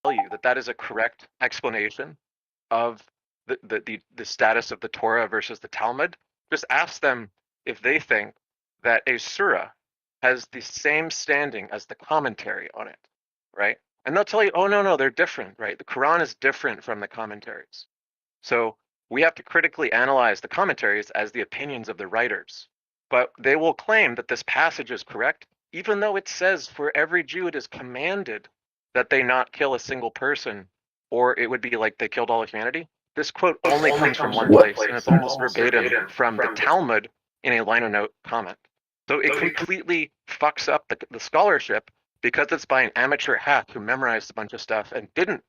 tell you that that is a correct explanation of the status of the Torah versus the Talmud. Just ask them if they think that a surah has the same standing as the commentary on it, right? And they'll tell you, oh, no, they're different, right? The Quran is different from the commentaries. So we have to critically analyze the commentaries as the opinions of the writers. But they will claim that this passage is correct, even though it says for every Jew it is commanded that they not kill a single person, or it would be like they killed all of humanity. This quote only comes from one place, and it's almost verbatim from the Talmud in a liner note comment. So it completely fucks up the scholarship because it's by an amateur hack who memorized a bunch of stuff and didn't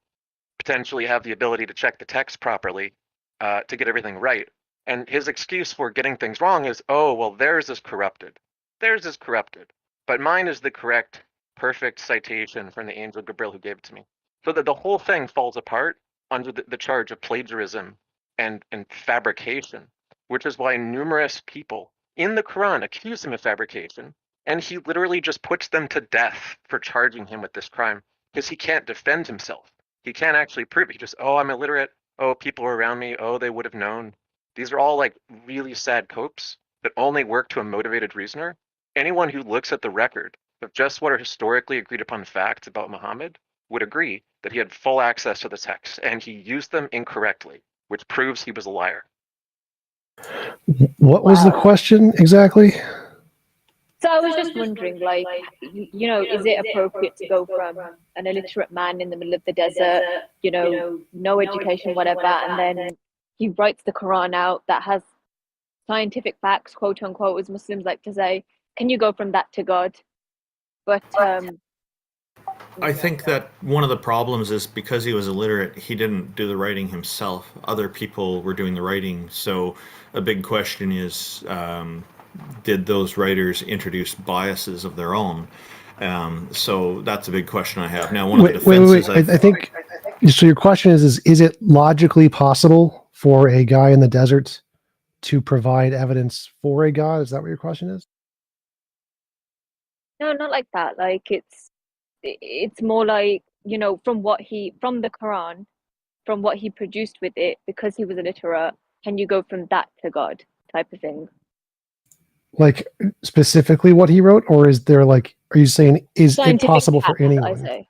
potentially have the ability to check the text properly to get everything right. And his excuse for getting things wrong is, oh, well, theirs is corrupted. Theirs is corrupted. But mine is the correct, perfect citation from the angel Gabriel who gave it to me. So that the whole thing falls apart under the charge of plagiarism and fabrication, which is why numerous people in the Quran accuse him of fabrication, and he literally just puts them to death for charging him with this crime because he can't defend himself. He can't actually prove it. He just, oh, I'm illiterate. Oh, people were around me. Oh, they would have known. These are all like really sad copes that only work to a motivated reasoner. Anyone who looks at the record of just what are historically agreed upon facts about Muhammad would agree that he had full access to the text and he used them incorrectly, which proves he was a liar. What was the question exactly? So I was just wondering, like, you know, is it appropriate to go from an illiterate man in the middle of the desert, you know, no education, whatever, and then he writes the Quran out that has scientific facts, quote unquote, as Muslims like to say. Can you go from that to God? But I think that one of the problems is because he was illiterate, he didn't do the writing himself. Other people were doing the writing. So a big question is, did those writers introduce biases of their own? So that's a big question I have. Now, one of the defenses... I think, so your question is it logically possible for a guy in the desert to provide evidence for a God? Is that what your question is? no, not like that. Like it's more like, you know, from the Quran, from what he produced with it, because he was illiterate, can you go from that to God type of thing? Like specifically what he wrote, or is there like, are you saying is Scientific it possible for facts, anyone? I say.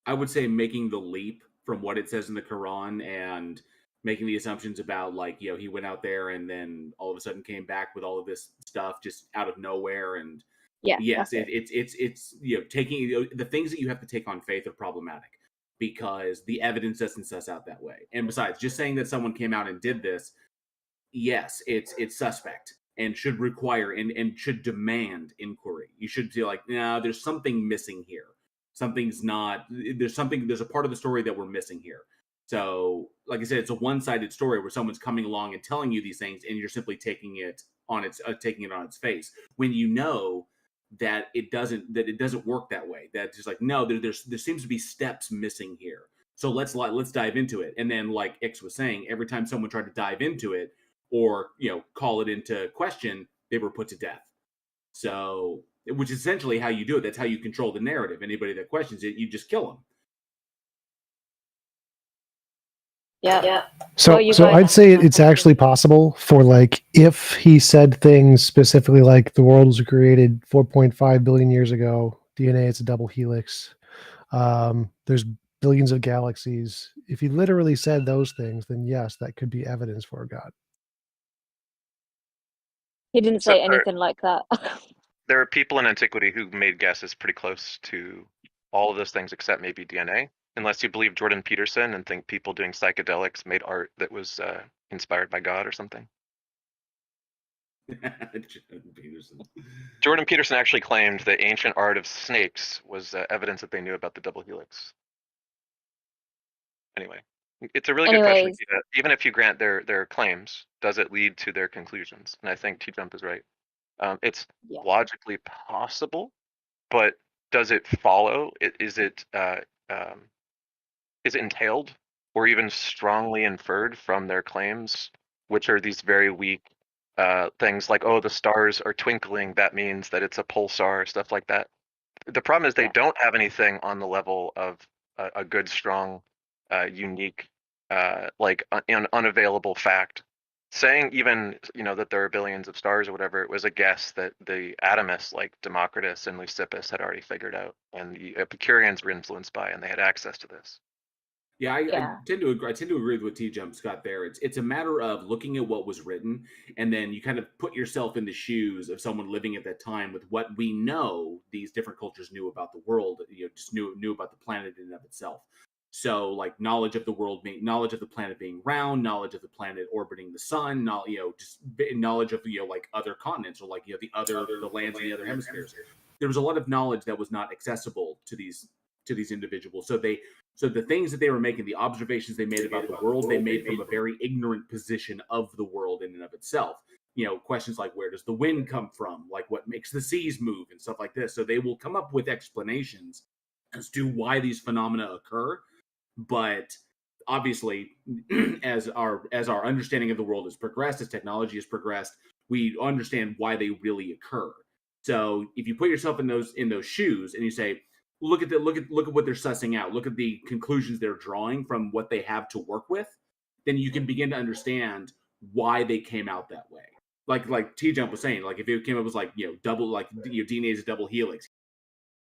I would say making the leap from what it says in the Quran and making the assumptions about, like, you know, he went out there and then all of a sudden came back with all of this stuff just out of nowhere. And Yeah. yes, it's you know, taking, you know, the things that you have to take on faith are problematic because the evidence doesn't suss out that way. And besides, just saying that someone came out and did this, yes, it's suspect and should require and should demand inquiry. You should feel like, no, there's something missing here. Something's not, there's a part of the story that we're missing here. So, like I said, it's a one-sided story where someone's coming along and telling you these things, and you're simply taking it on its face. When you know that it doesn't work that way. That just like, no, there seems to be steps missing here. So let's dive into it. And then, like Ix was saying, every time someone tried to dive into it or, you know, call it into question, they were put to death. So, which is essentially how you do it. That's how you control the narrative. Anybody that questions it, you just kill them. Yeah. So I'd say it's actually possible for, like, if he said things specifically like the world was created 4.5 billion years ago, DNA is a double helix, there's billions of galaxies. If he literally said those things, then yes, that could be evidence for a God. He didn't say anything like that. There are people in antiquity who made guesses pretty close to all of those things except maybe DNA. Unless you believe Jordan Peterson and think people doing psychedelics made art that was inspired by God or something. Jordan Peterson actually claimed that ancient art of snakes was evidence that they knew about the double helix. Anyway, it's a really good question. Even if you grant their claims, does it lead to their conclusions? And I think TJump is right. It's logically possible, but does it follow? Is it entailed or even strongly inferred from their claims, which are these very weak things like, oh, the stars are twinkling, that means that it's a pulsar, stuff like that. The problem is they Yeah. don't have anything on the level of a good, strong, unique, unavailable fact. Saying even, that there are billions of stars or whatever, it was a guess that the atomists like Democritus and Leucippus had already figured out, and the Epicureans were influenced by, and they had access to this. Yeah, I Yeah. tend to agree. I tend to agree with what TJump's got there. It's a matter of looking at what was written, and then you kind of put yourself in the shoes of someone living at that time with what we know these different cultures knew about the world. Just knew about the planet in and of itself. So, like knowledge of the world, knowledge of the planet being round, knowledge of the planet orbiting the sun, just knowledge of like other continents or like the lands in the other hemispheres. There was a lot of knowledge that was not accessible to these individuals. So the things that they were making, the observations they made about the world, they made from a very ignorant position of the world in and of itself. Questions like where does the wind come from? Like what makes the seas move and stuff like this. So they will come up with explanations as to why these phenomena occur. But obviously, as our understanding of the world has progressed, as technology has progressed, we understand why they really occur. So if you put yourself in those shoes and you say, look at what they're sussing out, look at the conclusions they're drawing from what they have to work with, then you can begin to understand why they came out that way. Like TJump was saying, like if it came up as like double, like DNA is a double helix,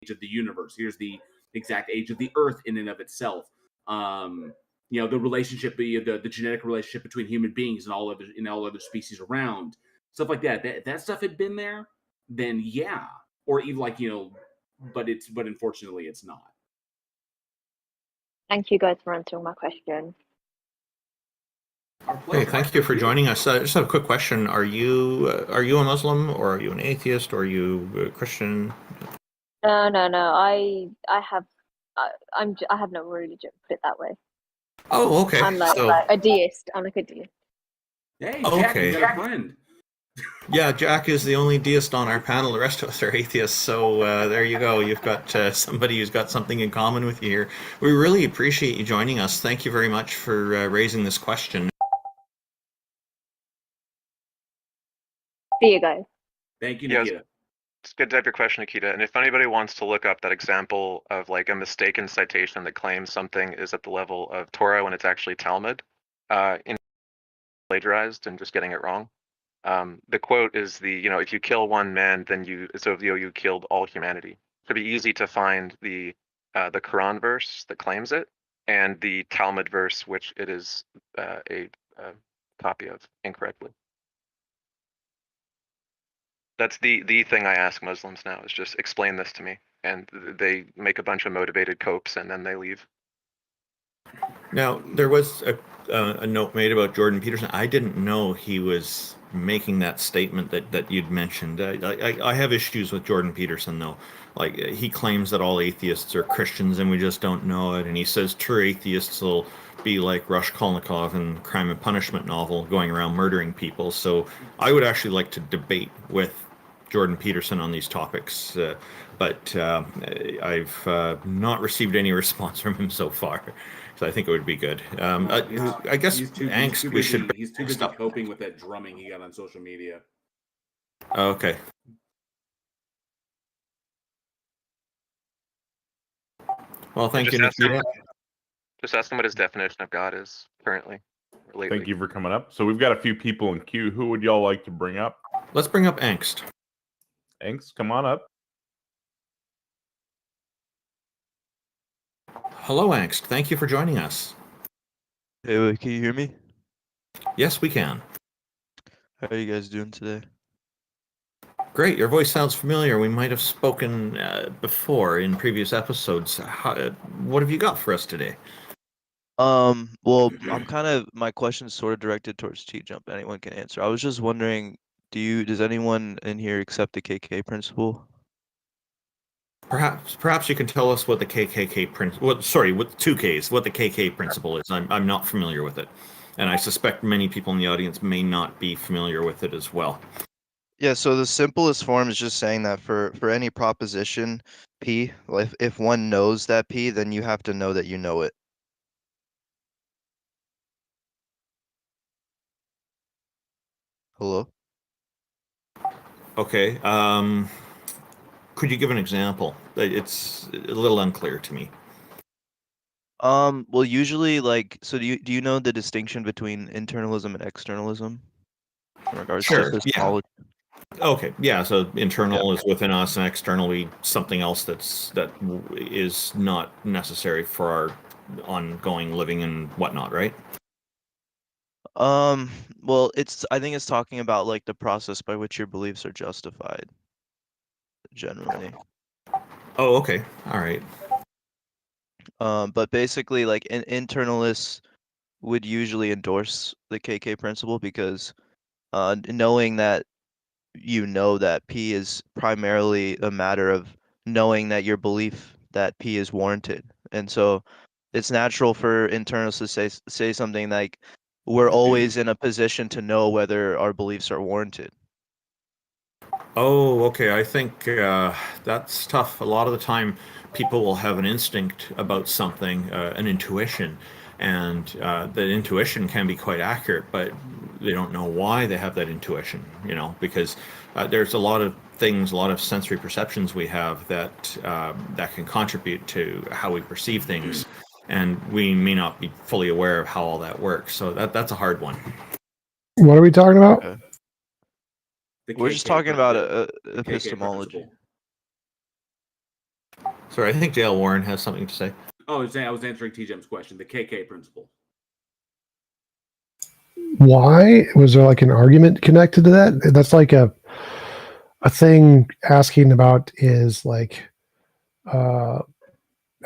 age of the universe. Here's the exact age of the Earth in and of itself. The relationship, the genetic relationship between human beings and all other species around, stuff like that. That stuff had been there, then yeah, or even like but unfortunately it's not. Thank you guys for answering my question. Hey, thank you for joining us. Just have a quick question: Are you a Muslim, or are you an atheist, or are you a Christian? No. I have no religion. Put it that way. Oh, okay. I'm like a deist. I'm like a deist. Hey, Jack, you got a friend. Yeah, Jack is the only deist on our panel. The rest of us are atheists. So there you go. You've got somebody who's got something in common with you here. We really appreciate you joining us. Thank you very much for raising this question. See you guys. Thank you, Nikita. Yes. It's good to have your question, Nikita. And if anybody wants to look up that example of like a mistaken citation that claims something is at the level of Torah when it's actually Talmud, plagiarized and just getting it wrong. The quote is if you kill one man, then you killed all humanity. It'd be easy to find the Quran verse that claims it and the Talmud verse, which it is a copy of incorrectly. That's the thing I ask Muslims now is just explain this to me, and they make a bunch of motivated copes and then they leave. Now, there was a note made about Jordan Peterson. I didn't know he was making that statement that you'd mentioned. I have issues with Jordan Peterson, though. Like, he claims that all atheists are Christians and we just don't know it. And he says true atheists will be like Raskolnikov in Crime and Punishment novel, going around murdering people. So I would actually like to debate with Jordan Peterson on these topics. But I've not received any response from him so far. So I think it would be good. I guess He's too busy coping with that drumming he got on social media. Okay. Well, thank you, Nikita. Just ask him what his definition of God is currently. Or lately. Thank you for coming up. So we've got a few people in queue. Who would y'all like to bring up? Let's bring up Angst. Angst, come on up. Hello, Angst. Thank you for joining us. Hey, can you hear me? Yes, we can. How are you guys doing today? Great. Your voice sounds familiar. We might have spoken before in previous episodes. What have you got for us today? Well, my question's sort of directed towards TJump. Anyone can answer. I was just wondering, does anyone in here accept the KK principle? Perhaps you can tell us what the KKK principle. With two Ks, what the KK principle is. I'm not familiar with it, and I suspect many people in the audience may not be familiar with it as well. Yeah. So the simplest form is just saying that for any proposition P, if one knows that P, then you have to know that you know it. Hello? Okay. Could you give an example? It's a little unclear to me. Well, usually, like, so do you know the distinction between internalism and externalism in regards to Sure, yeah. epistemology? Okay, yeah. So internal is within us, and externally something else that is not necessary for our ongoing living and whatnot, right? Well, I think it's talking about like the process by which your beliefs are justified, generally. Oh, okay, all right. But basically, like internalists would usually endorse the KK principle because knowing that you know that P is primarily a matter of knowing that your belief that P is warranted. And so it's natural for internalists to say something like, we're always in a position to know whether our beliefs are warranted. Oh, okay. I think that's tough. A lot of the time, people will have an instinct about something, an intuition, and that intuition can be quite accurate, but they don't know why they have that intuition, because there's a lot of things, a lot of sensory perceptions we have that can contribute to how we perceive things, and we may not be fully aware of how all that works. So that's a hard one. What are we talking about? Okay. The We're just KK talking about KK epistemology. principle. Sorry, I think J.L. Warren has something to say. Oh, I was answering TJump's question. The KK principle. Why was there like an argument connected to that? That's like a thing asking about is like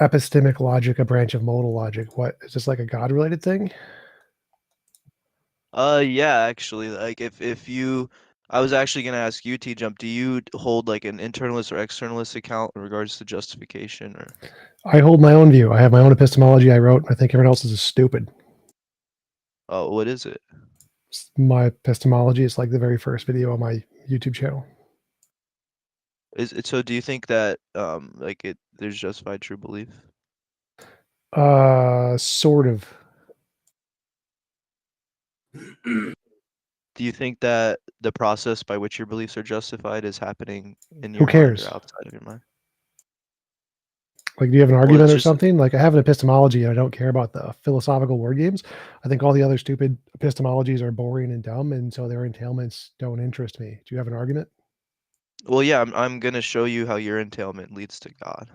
epistemic logic, a branch of modal logic. What is this, like a God related thing? Yeah, actually, like if you, I was actually gonna ask you, TJump, do you hold like an internalist or externalist account in regards to justification, or? I hold my own view. I have my own epistemology I wrote. I think everyone else's is stupid. Oh, what is it? My epistemology is like the very first video on my YouTube channel. Is it so? Do you think that there's justified true belief? Sort of. Do you think that the process by which your beliefs are justified is happening in Who your mind cares? or outside of your mind? Like, do you have an argument it's or just- something? Like, I have an epistemology and I don't care about the philosophical word games. I think all the other stupid epistemologies are boring and dumb, and so their entailments don't interest me. Do you have an argument? Well, yeah, I'm gonna show you how your entailment leads to God.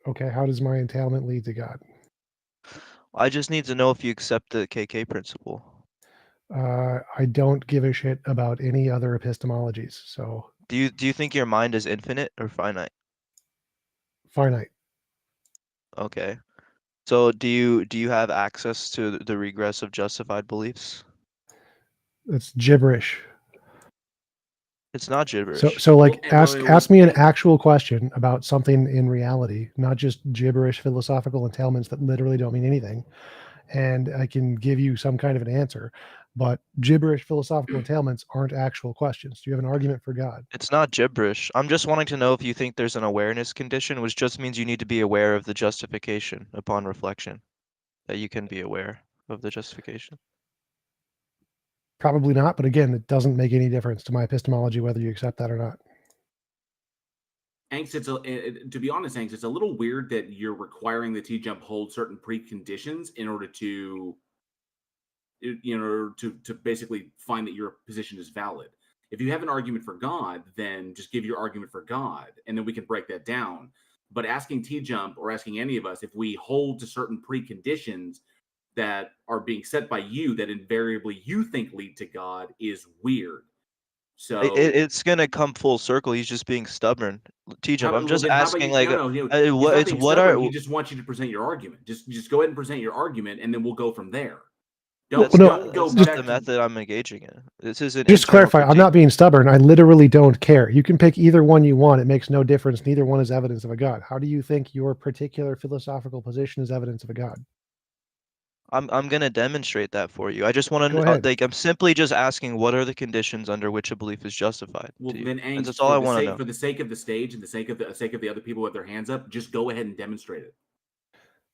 Okay, how does my entailment lead to God? I just need to know if you accept the KK principle. I don't give a shit about any other epistemologies. So Do you think your mind is infinite or finite? finite. Okay. So do you have access to the regress of justified beliefs? It's gibberish. It's not gibberish. So like Well, ask me an actual question about something in reality, not just gibberish philosophical entailments that literally don't mean anything. And I can give you some kind of an answer, but gibberish philosophical entailments aren't actual questions. Do you have an argument for God? It's not gibberish. I'm just wanting to know if you think there's an awareness condition, which just means you need to be aware of the justification upon reflection, that you can be aware of the justification. Probably not, but again, it doesn't make any difference to my epistemology whether you accept that or not. Angst, to be honest, Angst, it's a little weird that you're requiring the TJump hold certain preconditions in order to, to basically find that your position is valid. If you have an argument for God, then just give your argument for God, and then we can break that down. But asking TJump or asking any of us if we hold to certain preconditions that are being set by you that invariably you think lead to God is weird. So It's gonna come full circle. He's just being stubborn. TJump, I'm just asking, like, he just wants you to present your argument. Just go ahead and present your argument, and then we'll go from there. That's not the method I'm engaging in. This is an Just internal clarify, I'm critique. not being stubborn. I literally don't care. You can pick either one you want. It makes no difference. Neither one is evidence of a God. How do you think your particular philosophical position is evidence of a God? I'm gonna demonstrate that for you. I just want Go to ahead. like I'm simply just asking what are the conditions under which a belief is justified. Well, to you. then, Angst, That's all I want to know. for the sake of the stage and the sake of the other people with their hands up, just go ahead and demonstrate it.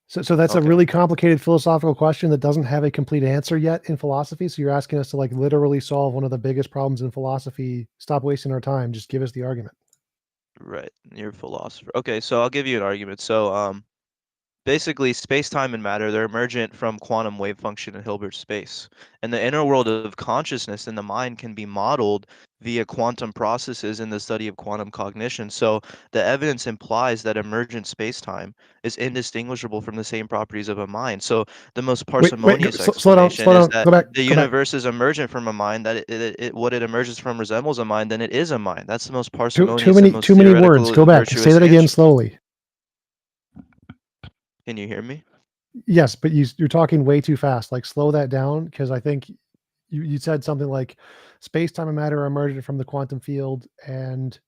So that's a Okay. really complicated philosophical question that doesn't have a complete answer yet in philosophy. So you're asking us to like literally solve one of the biggest problems in philosophy. Stop wasting our time. Just give us the argument. Right, you're a philosopher. Okay, so I'll give you an argument. So, basically, space-time and matter, they're emergent from quantum wave function in Hilbert space. And the inner world of consciousness in the mind can be modeled via quantum processes in the study of quantum cognition. So the evidence implies that emergent space-time is indistinguishable from the same properties of a mind. So the most parsimonious slow down, explanation is that go back. the universe is emergent from a mind, that what it emerges from resembles a mind, then it is a mind. That's the most parsimonious and most Too many words. theoretical Go back. virtuous Say that again answer. slowly. Can you hear me? Yes, but you're talking way too fast. Like, slow that down, because I think you said something like space, time, and matter are emergent from the quantum field, and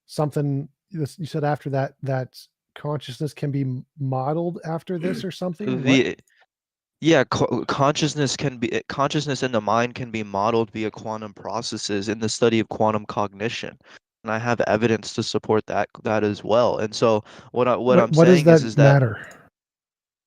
something you said after that consciousness can be modeled after this or something. What? Yeah, consciousness in the mind can be modeled via quantum processes in the study of quantum cognition, and I have evidence to support that as well. And so what I'm What does saying that is that, matter?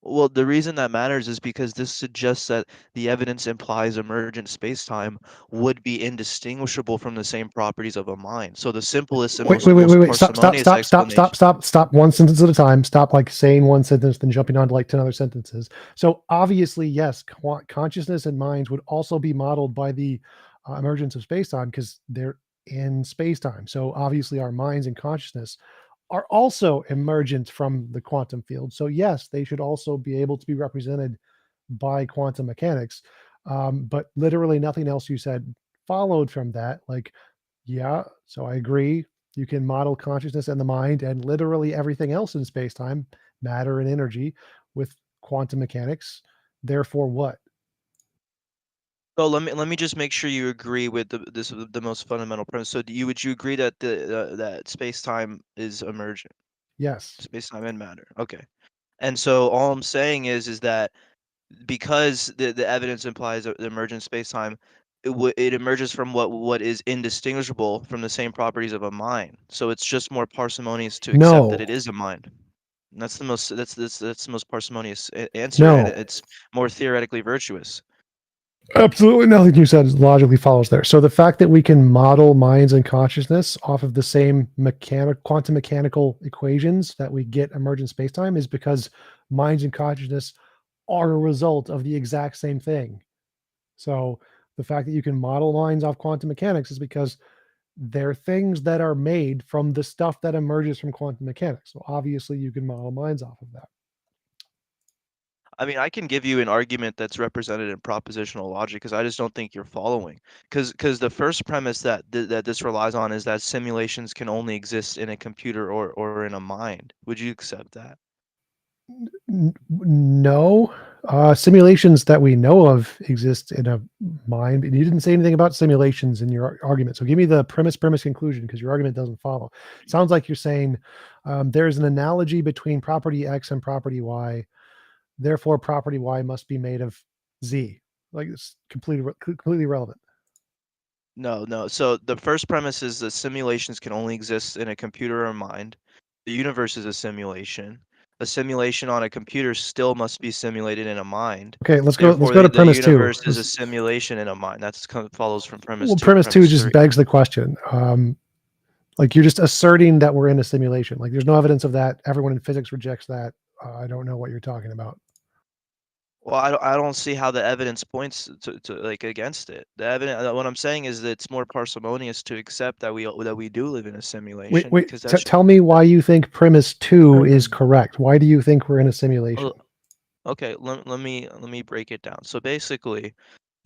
well, the reason that matters is because this suggests that the evidence implies emergent spacetime would be indistinguishable from the same properties of a mind. So the simplest and most parsimonious explanation. Stop one sentence at a time. Stop like saying one sentence, then jumping on to like 10 other sentences. So obviously, yes, consciousness and minds would also be modeled by the emergence of spacetime, because they're in spacetime. So obviously our minds and consciousness are also emergent from the quantum field. So yes, they should also be able to be represented by quantum mechanics. But literally nothing else you said followed from that. Like, yeah, so I agree. You can model consciousness and the mind and literally everything else in space-time, matter and energy, with quantum mechanics. Therefore, what? So let me just make sure you agree with the most fundamental premise. So would you agree that that space-time is emergent? Yes. Space-time and matter. Okay. And so all I'm saying is that because the evidence implies the emergent space-time, it emerges from what is indistinguishable from the same properties of a mind. So it's just more parsimonious to accept that No. it is a mind. And that's the most parsimonious answer, and No. it's more theoretically virtuous. Absolutely nothing you said logically follows there. So the fact that we can model minds and consciousness off of the same quantum mechanical equations that we get emergent spacetime is because minds and consciousness are a result of the exact same thing. So the fact that you can model minds off quantum mechanics is because they're things that are made from the stuff that emerges from quantum mechanics. So obviously you can model minds off of that. I mean, I can give you an argument that's represented in propositional logic, because I just don't think you're following. Because the first premise that this relies on is that simulations can only exist in a computer or in a mind. Would you accept that? No. Simulations that we know of exist in a mind. And you didn't say anything about simulations in your argument. So give me the premise conclusion, because your argument doesn't follow. It sounds like you're saying there's an analogy between property X and property Y. Therefore, property Y must be made of Z. Like, it's completely relevant. No. So the first premise is that simulations can only exist in a computer or mind. The universe is a simulation. A simulation on a computer still must be simulated in a mind. Okay, let's go Therefore, to the premise two. universe is a simulation in a mind. That's kind of follows from premise Well, two. premise two just three. begs the question. Like, you're just asserting that we're in a simulation. Like, there's no evidence of that. Everyone in physics rejects that. I don't know what you're talking about. Well, I don't see how the evidence points to like against it. The evidence, what I'm saying is that it's more parsimonious to accept that we do live in a simulation, Wait. because that's Tell me why you think premise two is correct. Why do you think we're in a simulation? okay. Let me break it down. So basically,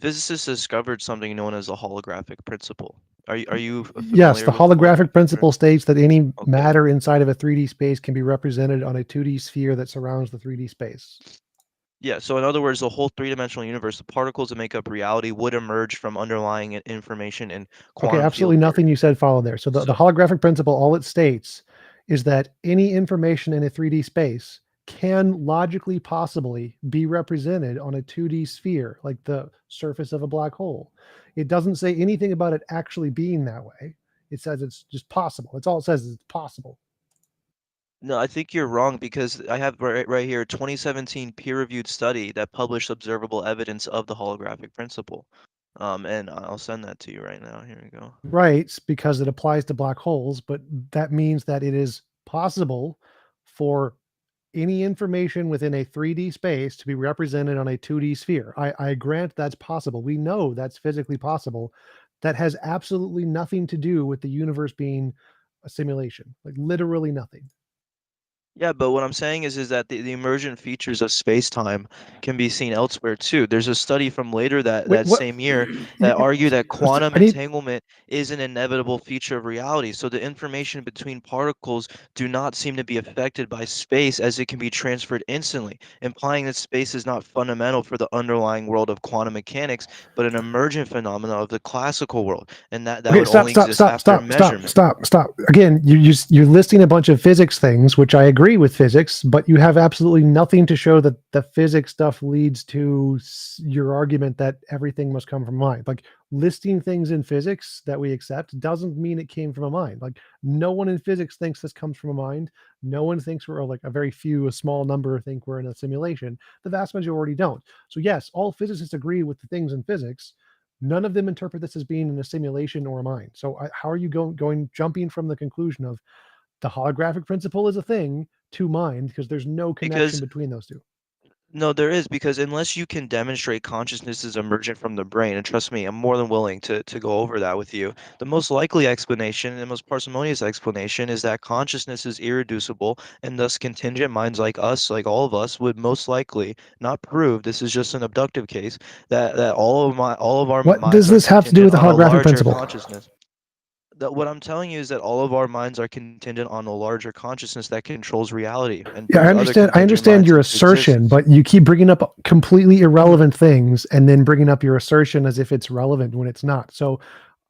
physicists discovered something known as the holographic principle. Are you familiar Yes, the with holographic principle states that any Okay. matter inside of a 3D space can be represented on a 2D sphere that surrounds the 3D space. Yeah, so in other words, the whole three-dimensional universe, the particles that make up reality would emerge from underlying information in quantum Okay, absolutely field nothing theory. you said followed there. So the holographic principle, all it states is that any information in a 3D space can logically possibly be represented on a 2D sphere, like the surface of a black hole. It doesn't say anything about it actually being that way. It says it's just possible. It's all it says is it's possible. No, I think you're wrong, because I have right here a 2017 peer-reviewed study that published observable evidence of the holographic principle. And I'll send that to you right now. Here we go. Right, because it applies to black holes, but that means that it is possible for any information within a 3D space to be represented on a 2D sphere. I grant that's possible. We know that's physically possible. That has absolutely nothing to do with the universe being a simulation, like literally nothing. Yeah, but what I'm saying is that the emergent features of space-time can be seen elsewhere too. There's a study from later that Wait, what? same year that argue that quantum I need, entanglement is an inevitable feature of reality. So the information between particles do not seem to be affected by space as it can be transferred instantly, implying that space is not fundamental for the underlying world of quantum mechanics, but an emergent phenomena of the classical world, and that okay, would stop, only stop, exist stop, after stop, stop, measurement. stop. Again, you're listing a bunch of physics things, which I agree with physics, but you have absolutely nothing to show that the physics stuff leads to your argument that everything must come from mind. Like listing things in physics that we accept doesn't mean it came from a mind. Like no one in physics thinks this comes from a mind. No one thinks we're like a small number think we're in a simulation. The vast majority don't. So yes, all physicists agree with the things in physics. None of them interpret this as being in a simulation or a mind. So how are you jumping from the conclusion of the holographic principle is a thing to mind, because there's no connection between those two? No, there is, because unless you can demonstrate consciousness is emergent from the brain, and trust me, I'm more than willing to go over that with you. The most likely explanation and the most parsimonious explanation is that consciousness is irreducible, and thus contingent minds like us, like all of us, would most likely not prove, this is just an abductive case, that all of our What does minds are this have to do with contingent the on a holographic larger principle? consciousness. What I'm telling you is that all of our minds are contingent on a larger consciousness that controls reality and Yeah, brings other I contingent understand minds your into assertion, existence. but you keep bringing up completely irrelevant things and then bringing up your assertion as if it's relevant when it's not. So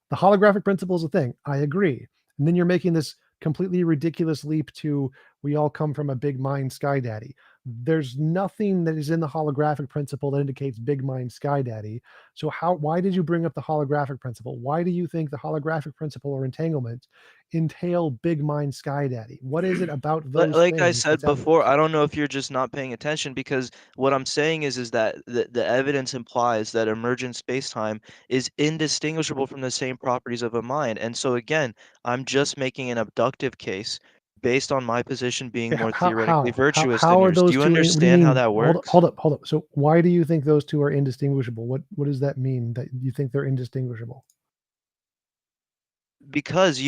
the holographic principle is a thing. I agree. And then you're making this completely ridiculous leap to we all come from a big mind sky daddy. There's nothing that is in the holographic principle that indicates big mind sky daddy. So why did you bring up the holographic principle? Why do you think the holographic principle or entanglement entail big mind sky daddy? What is it about those Like I things said that's before, evidence? I don't know if you're just not paying attention, because what I'm saying is that the evidence implies that emergent spacetime is indistinguishable from the same properties of a mind. And so again, I'm just making an abductive case based on my position being more theoretically virtuous than How are yours. Do those you two? What do you understand how mean? that works? Hold up. So why do you think those two are indistinguishable? What does that mean that you think they're indistinguishable? Because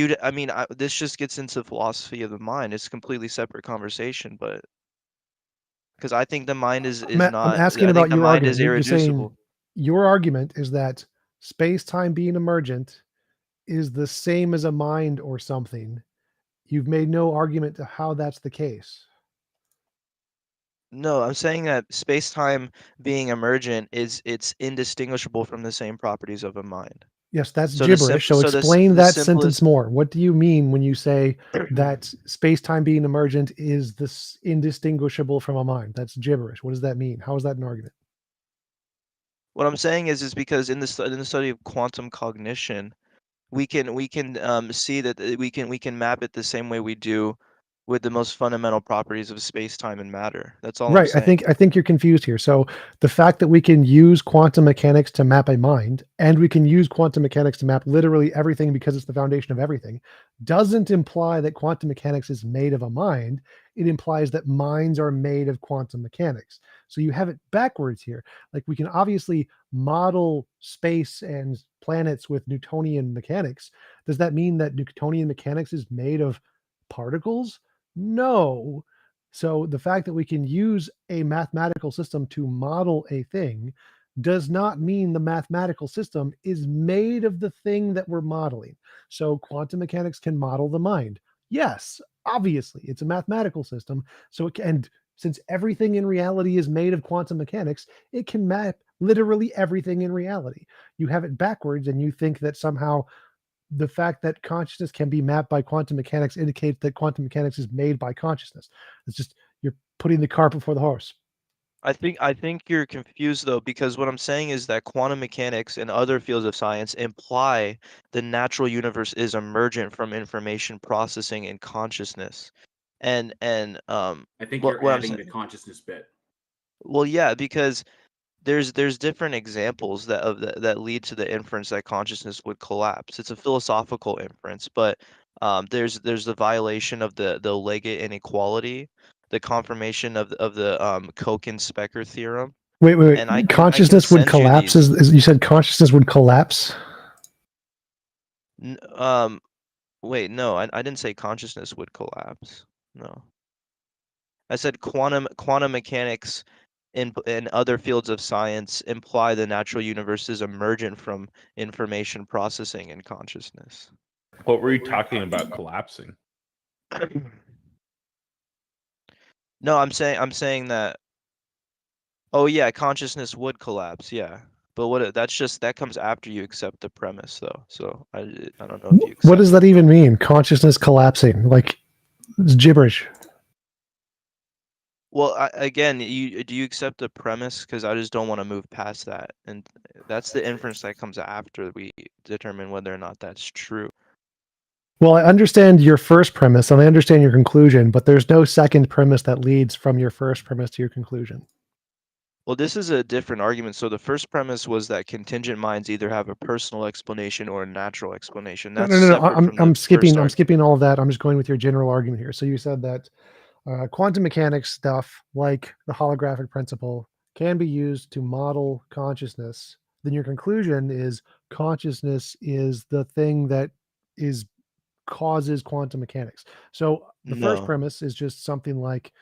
this just gets into philosophy of the mind. It's a completely separate conversation, but because I think the mind is I'm not, asking I think about the your mind argument. is You're saying irreducible. your argument is that space-time being emergent is the same as a mind or something. You've made no argument to how that's the case. No, I'm saying that space-time being emergent it's indistinguishable from the same properties of a mind. Yes, that's So the gibberish. So explain that sentence more. What do you mean when you say that space-time being emergent is this indistinguishable from a mind? That's gibberish. What does that mean? How is that an argument? what I'm saying is because in the study of quantum cognition, we can see that we can map it the same way we do with the most fundamental properties of space-time and matter. That's all I'm Right. saying. I think you're confused here. So the fact that we can use quantum mechanics to map a mind, and we can use quantum mechanics to map literally everything because it's the foundation of everything, doesn't imply that quantum mechanics is made of a mind. It implies that minds are made of quantum mechanics. So you have it backwards here. Like we can obviously model space and planets with Newtonian mechanics. Does that mean that Newtonian mechanics is made of particles? No. So the fact that we can use a mathematical system to model a thing does not mean the mathematical system is made of the thing that we're modeling. So quantum mechanics can model the mind. Yes, obviously, it's a mathematical system. So it can, and since everything in reality is made of quantum mechanics, it can map literally everything in reality. You have it backwards and you think that somehow the fact that consciousness can be mapped by quantum mechanics indicates that quantum mechanics is made by consciousness. It's just you're putting the cart before the horse. I think you're confused though, because what I'm saying is that quantum mechanics and other fields of science imply the natural universe is emergent from information processing and consciousness. And I think what you're what I'm adding the saying, consciousness bit. well, yeah, because there's different examples that lead to the inference that consciousness would collapse. It's a philosophical inference, but there's the violation of the Legate inequality, the confirmation of the Koch and Specker theorem. Wait. And I can Consciousness would send you collapse. these. Is you said consciousness would collapse? Wait, no, I didn't say consciousness would collapse. No. I said quantum mechanics in other fields of science imply the natural universe is emergent from information processing and consciousness. What were you talking about collapsing? No, I'm saying that. Oh yeah, consciousness would collapse. Yeah, but that comes after you accept the premise, though. So I don't know if you accept. What does that even mean? Consciousness collapsing? Like, it's gibberish. Well, again, do you accept the premise? Because I just don't want to move past that, and that's the inference that comes after we determine whether or not that's true. Well, I understand your first premise and I understand your conclusion, but there's no second premise that leads from your first premise to your conclusion. Well, this is a different argument. So the first premise was that contingent minds either have a personal explanation or a natural explanation. That's No. separate from the I'm skipping. first I'm skipping all of that. I'm just going with your general argument here. So you said that quantum mechanics stuff, like the holographic principle, can be used to model consciousness. Then your conclusion is consciousness is the thing that causes quantum mechanics. So the first No. premise is just something like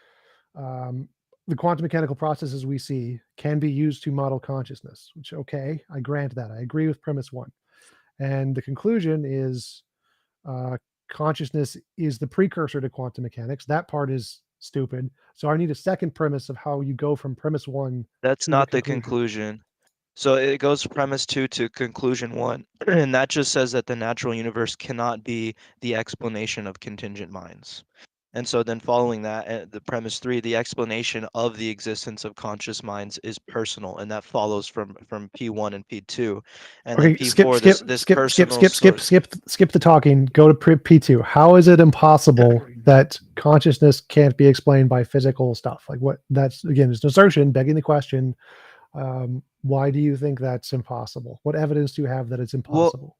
the quantum mechanical processes we see can be used to model consciousness, which, okay, I grant that. I agree with premise one. And the conclusion is consciousness is the precursor to quantum mechanics. That part is stupid. So I need a second premise of how you go from premise one. That's to not the conclusion. So it goes premise 2 to conclusion 1, and that just says that the natural universe cannot be the explanation of contingent minds. And so then following that, the premise 3, the explanation of the existence of conscious minds is personal, and that follows from P1 and P2. And Okay, then P4, skip the talking. Go to P2. How is it impossible that consciousness can't be explained by physical stuff? Like, what? That's, again, it's an assertion begging the question. Why do you think that's impossible? What evidence do you have that it's impossible?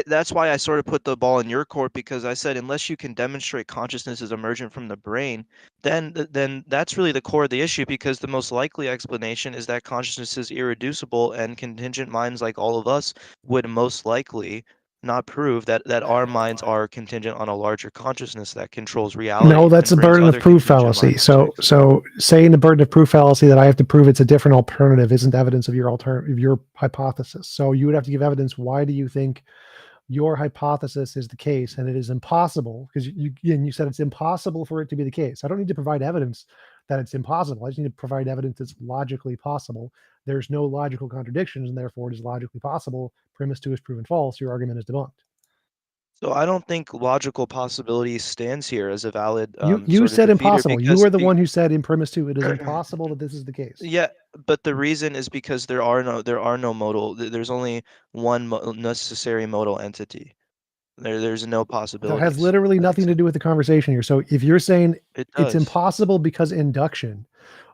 That's why I sort of put the ball in your court, because I said unless you can demonstrate consciousness is emergent from the brain, then that's really the core of the issue, because the most likely explanation is that consciousness is irreducible, and contingent minds like all of us would most likely not prove that our minds are contingent on a larger consciousness that controls reality. No, that's a burden of proof fallacy. So saying the burden of proof fallacy that I have to prove it's a different alternative isn't evidence of your hypothesis. So you would have to give evidence. Why do you think your hypothesis is the case and it is impossible? Because you said it's impossible for it to be the case. I don't need to provide evidence that it's impossible. I just need to provide evidence that's logically possible. There's no logical contradictions, and therefore it is logically possible. Premise 2 is proven false. Your argument is debunked. So I don't think logical possibility stands here as a valid. You said impossible. You were the one who said in premise 2 it is impossible that this is the case. Yeah, but the reason is because there are no modal. There's only one necessary modal entity. There's no possibility. That has literally nothing to do with the conversation here. So if you're saying it's impossible because induction,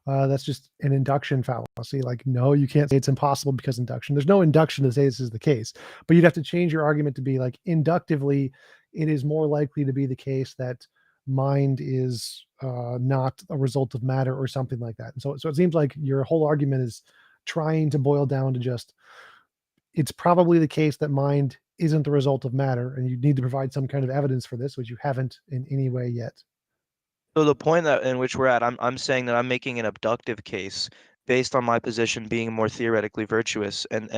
that's just an induction fallacy. Like, no, you can't say it's impossible because induction. There's no induction to say this is the case, but you'd have to change your argument to be like, inductively, it is more likely to be the case that mind is not a result of matter or something like that. And so it seems like your whole argument is trying to boil down to just, it's probably the case that mind isn't the result of matter, and you need to provide some kind of evidence for this, which you haven't in any way yet. So the point in which we're at, I'm saying that I'm making an abductive case based on my position being more theoretically virtuous and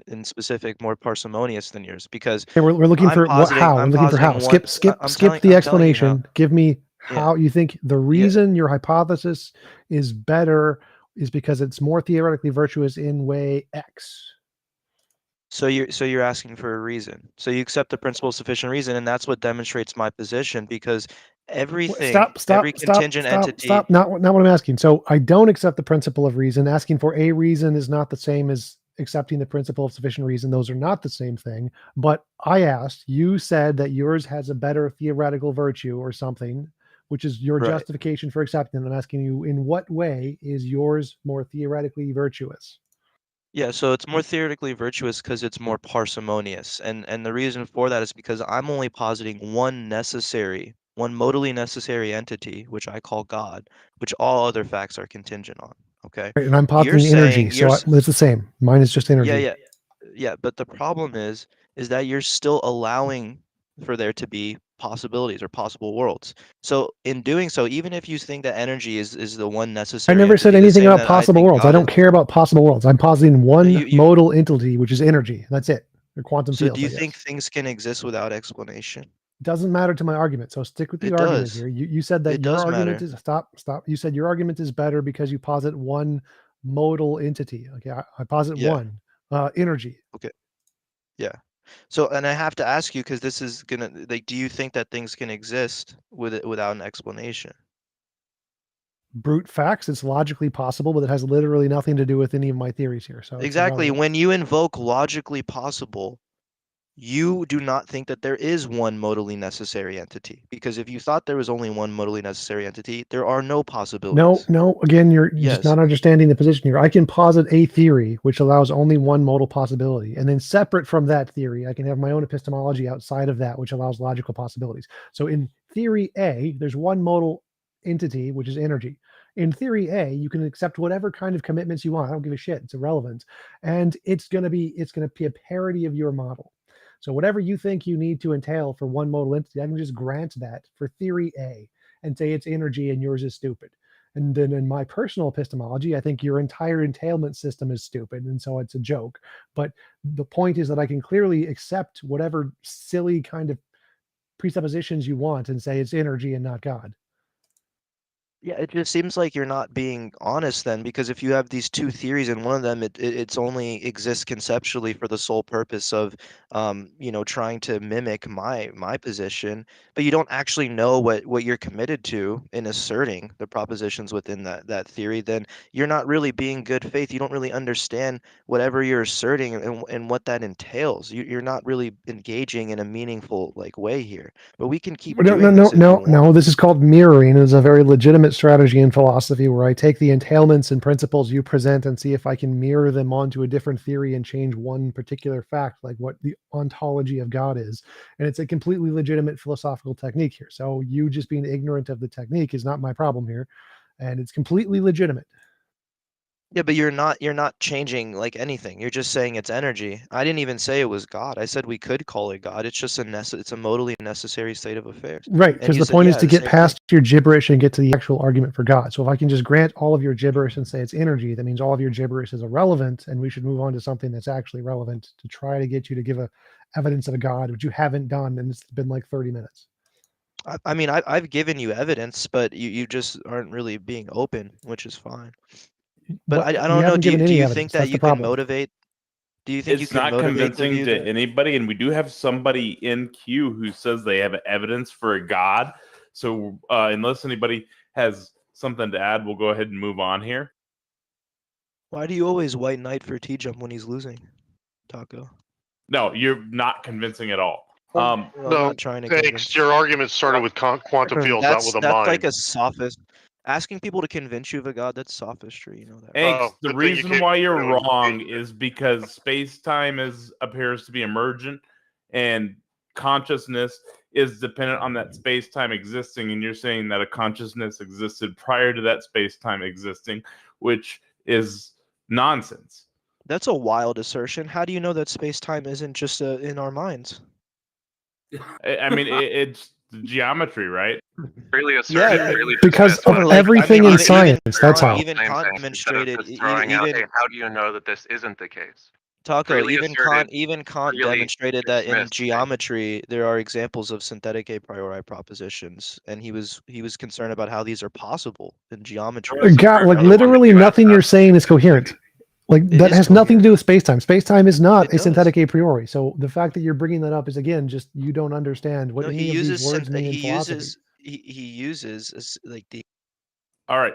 in specific more parsimonious than yours, because we're looking for how. We're looking for how. Skip the explanation. Give me how you think the reason your hypothesis is better is because it's more theoretically virtuous in way X. So you're asking for a reason. So you accept the principle of sufficient reason, and that's what demonstrates my position, because everything, every contingent entity. Stop. Not what I'm asking. So I don't accept the principle of reason. Asking for a reason is not the same as accepting the principle of sufficient reason. Those are not the same thing. But I asked, you said that yours has a better theoretical virtue or something, which is your Right. justification for accepting. I'm asking you, in what way is yours more theoretically virtuous? Yeah, so it's more theoretically virtuous because it's more parsimonious. And the reason for that is because I'm only positing one modally necessary entity, which I call God, which all other facts are contingent on. Okay. Right, and I'm You're positing energy, saying so it's the same. Mine is just energy. yeah, but the problem is that you're still allowing for there to be possibilities or possible worlds. So in doing so, even if you think that energy is the one I necessary never said entity, the anything same about that I possible think worlds. I God don't is. care about possible worlds. I'm positing one you modal entity, which is energy. That's it. Or quantum So fields, do you I guess. think things can exist without explanation? Doesn't matter to my argument. So stick with the It argument does. here. You said that It your does argument matter. is stop. You said your argument is better because you posit one modal entity. Okay, I posit Yeah. one energy. Okay. Yeah. So, and I have to ask you because this is gonna like, do you think that things can exist without an explanation? Brute facts. It's logically possible, but it has literally nothing to do with any of my theories here. So it's Exactly. irrelevant. When you invoke logically possible, you do not think that there is one modally necessary entity. Because if you thought there was only one modally necessary entity, there are no possibilities. No. Again, you're just Yes. not understanding the position here. I can posit a theory which allows only one modal possibility, and then separate from that theory, I can have my own epistemology outside of that, which allows logical possibilities. So in theory A, there's one modal entity, which is energy. In theory A, you can accept whatever kind of commitments you want. I don't give a shit. It's irrelevant, and it's going to be a parody of your model. So whatever you think you need to entail for one modal entity, I can just grant that for theory A and say it's energy and yours is stupid. And then in my personal epistemology, I think your entire entailment system is stupid. And so it's a joke. But the point is that I can clearly accept whatever silly kind of presuppositions you want and say it's energy and not God. Yeah, it just seems like you're not being honest then, because if you have these two theories and one of them it's only exists conceptually for the sole purpose of trying to mimic my position, but you don't actually know what you're committed to in asserting the propositions within that theory, then you're not really being good faith. You don't really understand whatever you're asserting and what that entails. You're not really engaging in a meaningful like way here. But we can keep doing this if you want. No. This is called mirroring. It's a very legitimate strategy in philosophy where I take the entailments and principles you present and see if I can mirror them onto a different theory and change one particular fact, like what the ontology of God is. And it's a completely legitimate philosophical technique here. So you just being ignorant of the technique is not my problem here. And it's completely legitimate. Yeah, but you're not changing like anything. You're just saying it's energy. I didn't even say it was God. I said we could call it God. It's just it's a modally necessary state of affairs. Right, And because you the said, point is yeah, to the get same past thing. your gibberish and get to the actual argument for God. So if I can just grant all of your gibberish and say it's energy, that means all of your gibberish is irrelevant, and we should move on to something that's actually relevant to try to get you to give a evidence of a God, which you haven't done, and it's been like 30 minutes. I mean, I've given you evidence, but you just aren't really being open, which is fine. But I You don't know. haven't Do given you any think evidence. that That's the you can problem. motivate? Do you think you It's can not motivate the convincing view to that anybody, and we do have somebody in queue who says they have evidence for a God. So unless anybody has something to add, we'll go ahead and move on here. Why do you always white knight for TJump when he's losing, Taco? No, you're not convincing at all. I'm not trying to Thanks. convince. Your argument started with quantum fields, not with a That's like mind. a sophist. Asking people to convince you of a god, that's sophistry. You know that. Angst, Oh, the good thing you reason came why you're to it. wrong is because space-time appears to be emergent, and consciousness is dependent on that space-time existing, and you're saying that a consciousness existed prior to that space-time existing, which is nonsense. That's a wild assertion. How do you know that space-time isn't just in our minds? I mean, it's geometry, right? Really Yeah, asserted, really because dismiss of what everything in science, that's how. Even same Kant thing, instead of demonstrated. just throwing out, Even hey, how do you know that this isn't the case? Taco, Freely even asserted, Kant really demonstrated that in dismissed. geometry there are examples of synthetic a priori propositions, and he was concerned about how these are possible in geometry. God, like literally nothing you're saying is coherent. Like that has nothing to do with space-time. Space-time is not a synthetic a priori. So the fact that you're bringing that up is, again, just you don't understand what any of these words mean in philosophy. He uses like the. All right.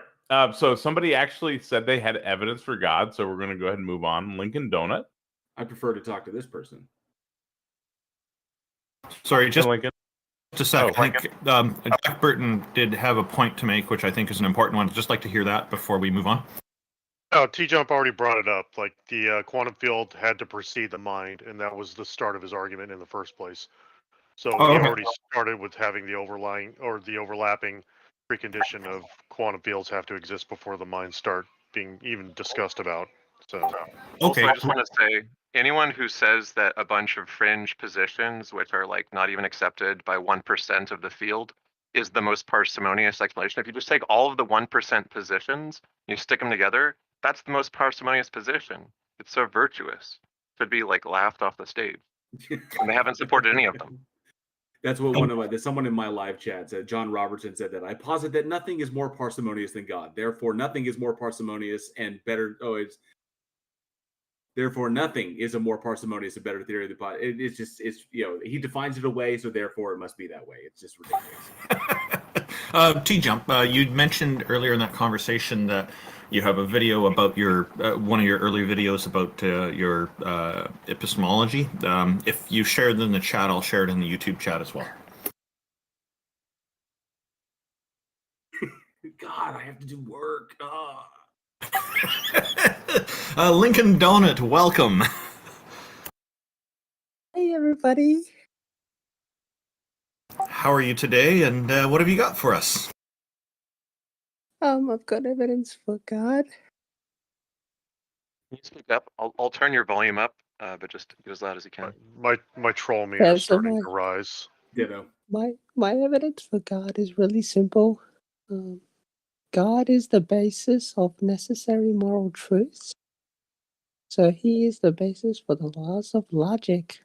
So somebody actually said they had evidence for God, so we're going to go ahead and move on. Lincoln Donut. I prefer to talk to this person. Sorry, just Lincoln. Just a sec. Oh. I think Jack Burton did have a point to make, which I think is an important one. I'd just like to hear that before we move on. Oh, TJump already brought it up. Like the quantum field had to precede the mind, and that was the start of his argument in the first place. So Oh, he okay. already started with having the overlapping precondition of quantum fields have to exist before the minds start being even discussed about. So Also, Okay. I just want to say, anyone who says that a bunch of fringe positions, which are like not even accepted by 1% of the field, is the most parsimonious explanation. If you just take all of the 1% positions, you stick them together, that's the most parsimonious position. It's so virtuous. Should be like laughed off the stage. And they haven't supported any of them. That's what someone in my live chat said. John Robertson said that I posit that nothing is more parsimonious than God. Therefore, nothing is more parsimonious and better. Therefore, nothing is a more parsimonious and better theory of the pod. It's he defines it away, so therefore it must be that way. It's just ridiculous. TJump, you mentioned earlier in that conversation that you have a video about your one of your early videos about your epistemology. If you share it in the chat, I'll share it in the YouTube chat as well. God, I have to do work. Lincoln Donut, welcome. Hey, everybody. How are you today, and what have you got for us? I've got evidence for God. Can you speak up? I'll turn your volume up, but just get as loud as you can. my troll meter Yeah, is so starting to rise. Ditto. My evidence for God is really simple. God is the basis of necessary moral truths. So he is the basis for the laws of logic,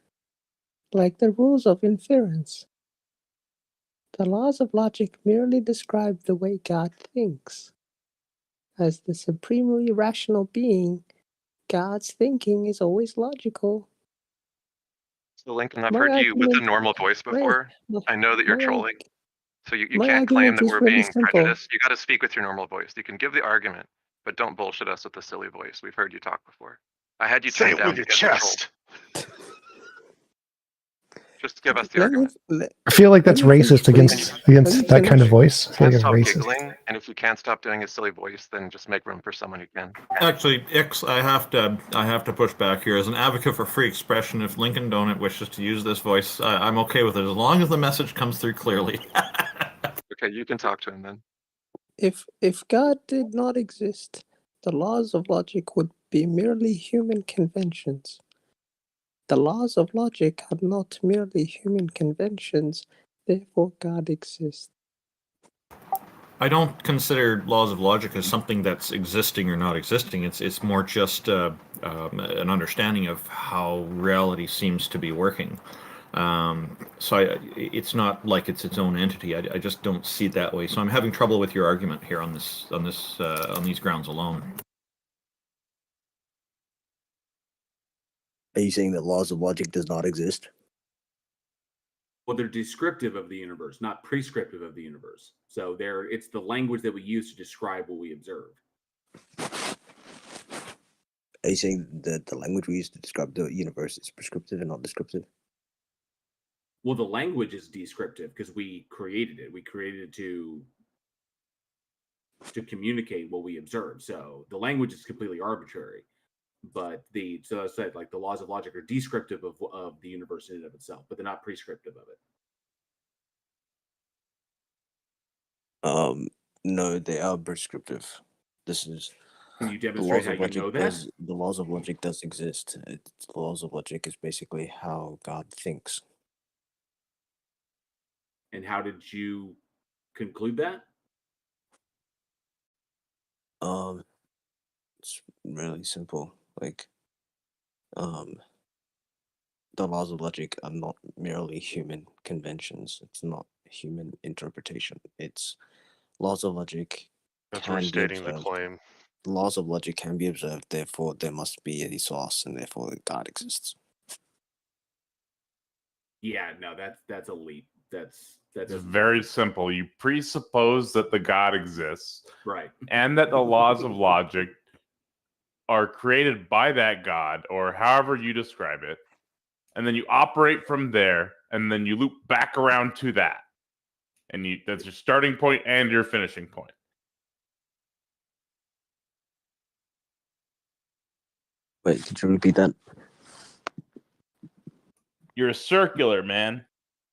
like the rules of inference. The laws of logic merely describe the way God thinks. As the supremely rational being, God's thinking is always logical. So Lincoln, I've My heard you with a argument- normal voice before. I know that you're my- trolling. So you my can't claim argument that is we're really being simple. prejudiced. You got to speak with your normal voice. You can give the argument, but don't bullshit us with the silly voice. We've heard you talk before. I had you Say turned it down with your because you're trolled. chest. Just give us the argument. I feel like that's racist against that kind of voice. I feel Can't like it's stop racist. giggling, and if you can't stop doing a silly voice, then just make room for someone who can. Actually, I have to push back here. As an advocate for free expression, if Lincoln Donut wishes to use this voice, I'm okay with it as long as the message comes through clearly. Okay, you can talk to him then. If God did not exist, the laws of logic would be merely human conventions. The laws of logic are not merely human conventions, therefore God exists. I don't consider laws of logic as something that's existing or not existing. It's more just an understanding of how reality seems to be working. It's not like it's its own entity. I just don't see it that way. So I'm having trouble with your argument here on these grounds alone. Are you saying that laws of logic does not exist? Well, they're descriptive of the universe, not prescriptive of the universe. So it's the language that we use to describe what we observe. Are you saying that the language we use to describe the universe is prescriptive and not descriptive? Well, the language is descriptive because we created it. We created it to communicate what we observe. So the language is completely arbitrary. But so I said, like, the laws of logic are descriptive of the universe in and of itself, but they're not prescriptive of it. No, they are prescriptive. This is. Can you demonstrate how you know that? The laws of logic does exist. The laws of logic is basically how God thinks. And how did you conclude that? It's really simple. Like, the laws of logic are not merely human conventions. It's not human interpretation. It's laws of logic. That's restating the claim. Laws of logic can be observed, therefore there must be a source, and therefore God exists. Yeah, no, that's a leap. That's very simple. You presuppose that the God exists, right, and that the laws of logic are created by that God, or however you describe it, and then you operate from there, and then you loop back around to that. and that's your starting point and your finishing point. Wait, could you repeat that? You're a circular, man.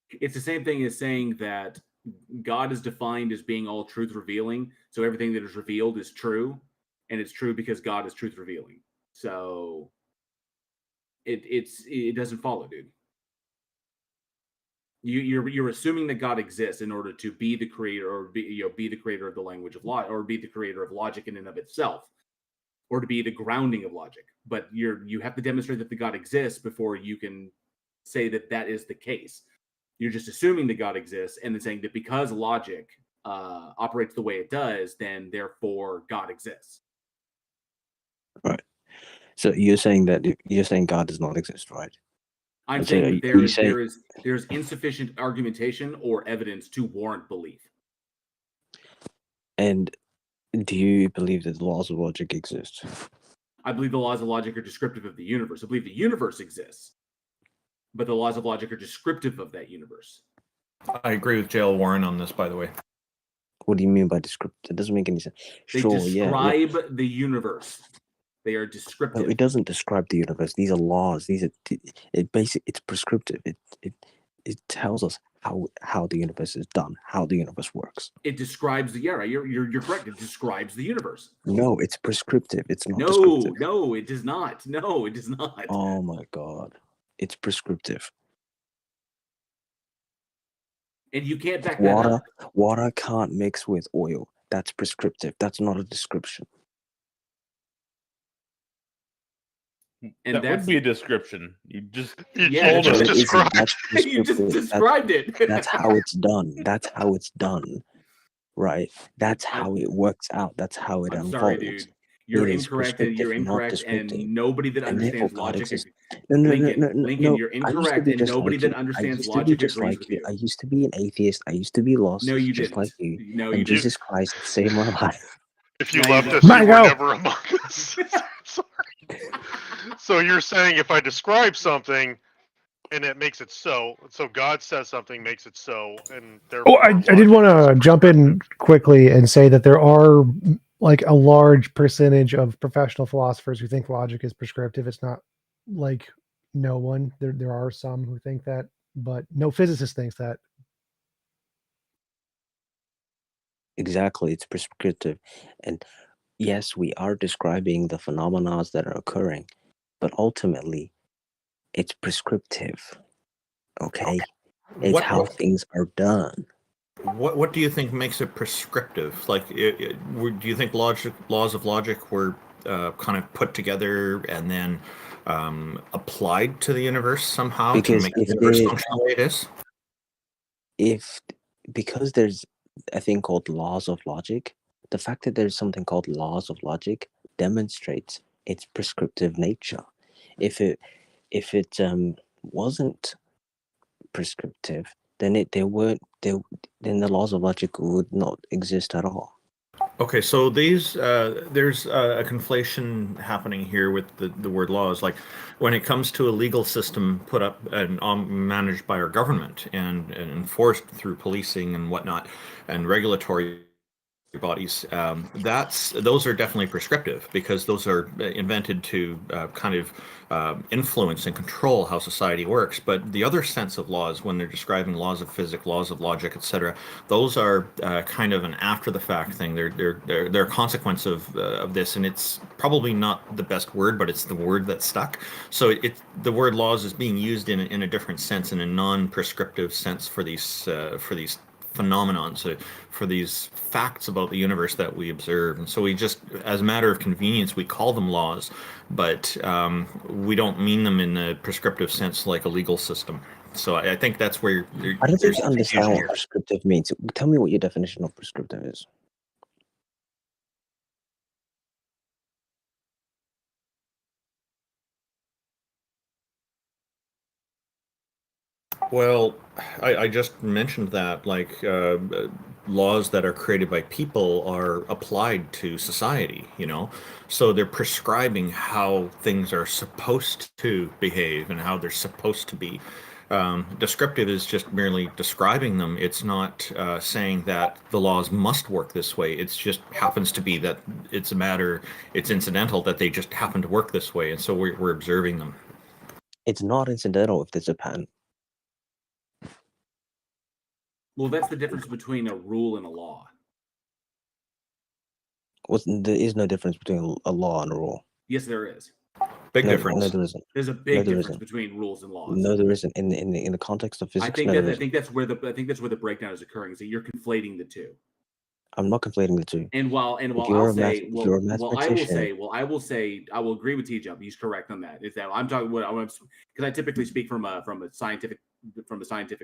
It's the same thing as saying that God is defined as being all truth revealing. So everything that is revealed is true, and it's true because God is truth revealing. So it doesn't follow, dude. You're assuming that God exists in order to be the creator, or be the creator of the language of law, or be the creator of logic in and of itself, or to be the grounding of logic. But you have to demonstrate that the God exists before you can say that is the case. You're just assuming that God exists and then saying that because logic operates the way it does, then therefore God exists. Right. So you're saying God does not exist, right? I'm And so saying that are you saying- there's insufficient argumentation or evidence to warrant belief. And do you believe that the laws of logic exist? I believe the laws of logic are descriptive of the universe. I believe the universe exists, but the laws of logic are descriptive of that universe. I agree with J.L. Warren on this, by the way. What do you mean by descriptive? It doesn't make any sense. They Sure, describe the universe. They are descriptive. No, it doesn't describe the universe. These are laws. It's prescriptive. It tells us how the universe is done, how the universe works. It describes you're correct. It describes the universe. No, it's prescriptive. It's not descriptive. No, it does not. No, it does not. Oh my god. It's prescriptive. And you can't back that up. Water can't mix with oil. That's prescriptive. That's not a description. And that would be a description. You just you just described it. That's how it's done. That's how it's done. Right? That's how it works out. That's how it unfolds. Sorry, dude. You're incorrect, and nobody that understands logic. Lincoln, you're incorrect, and nobody that understands logic agrees with you. I used to be an atheist. I used to be lost. No, you just didn't. like you. No, and you Jesus Christ saved my life. If you left us, you were never among us. Sorry. So you're saying if I describe something and it makes it so God says something makes it so, and therefore. I did want to jump in quickly and say that there are like a large percentage of professional philosophers who think logic is prescriptive. It's not like no one. There are some who think that, but no physicist thinks that. Exactly, it's prescriptive. And yes, we are describing the phenomena that are occurring, but ultimately, it's prescriptive. Okay? It's how things are done. What do you think makes it prescriptive? Like, do you think laws of logic were kind of put together and then applied to the universe somehow to make the universe function the way it is? Because there's a thing called laws of logic, the fact that there's something called laws of logic demonstrates its prescriptive nature. If it wasn't prescriptive, then the laws of logic would not exist at all. Okay, so there's a conflation happening here with the word laws. Like when it comes to a legal system put up and managed by our government and enforced through policing and whatnot and regulatory bodies, those are definitely prescriptive because those are invented to kind of influence and control how society works. But the other sense of laws, when they're describing laws of physics, laws of logic, etc., those are kind of an after the fact thing. They're a consequence of this, and it's probably not the best word, but it's the word that stuck. So the word laws is being used in a different sense, in a non-prescriptive sense for these phenomenon, so for these facts about the universe that we observe. And so we just, as a matter of convenience, we call them laws, but we don't mean them in a prescriptive sense like a legal system. So I think that's where I don't think you understand what prescriptive means. Tell me what your definition of prescriptive is. Well, I just mentioned that, like, laws that are created by people are applied to society, so they're prescribing how things are supposed to behave and how they're supposed to be. Descriptive is just merely describing them. It's not saying that the laws must work this way. It's just happens to be that it's a matter, it's incidental that they just happen to work this way, and so we're observing them. It's not incidental if there's a pattern. Well, that's the difference between a rule and a law. There is no difference between a law and a rule. Yes, there is. Big No, difference. no, there isn't. There's a No, big there difference isn't. between rules and laws. No, there isn't. In the context of physics, I think no, that there I isn't. think that's where the breakdown is occurring. Is that you're conflating the two. I'm not conflating the two. And while you're I'll a say, if you're a I will say, I will agree with TJump. He's correct on that. Is that I'm talking because I typically speak from a scientific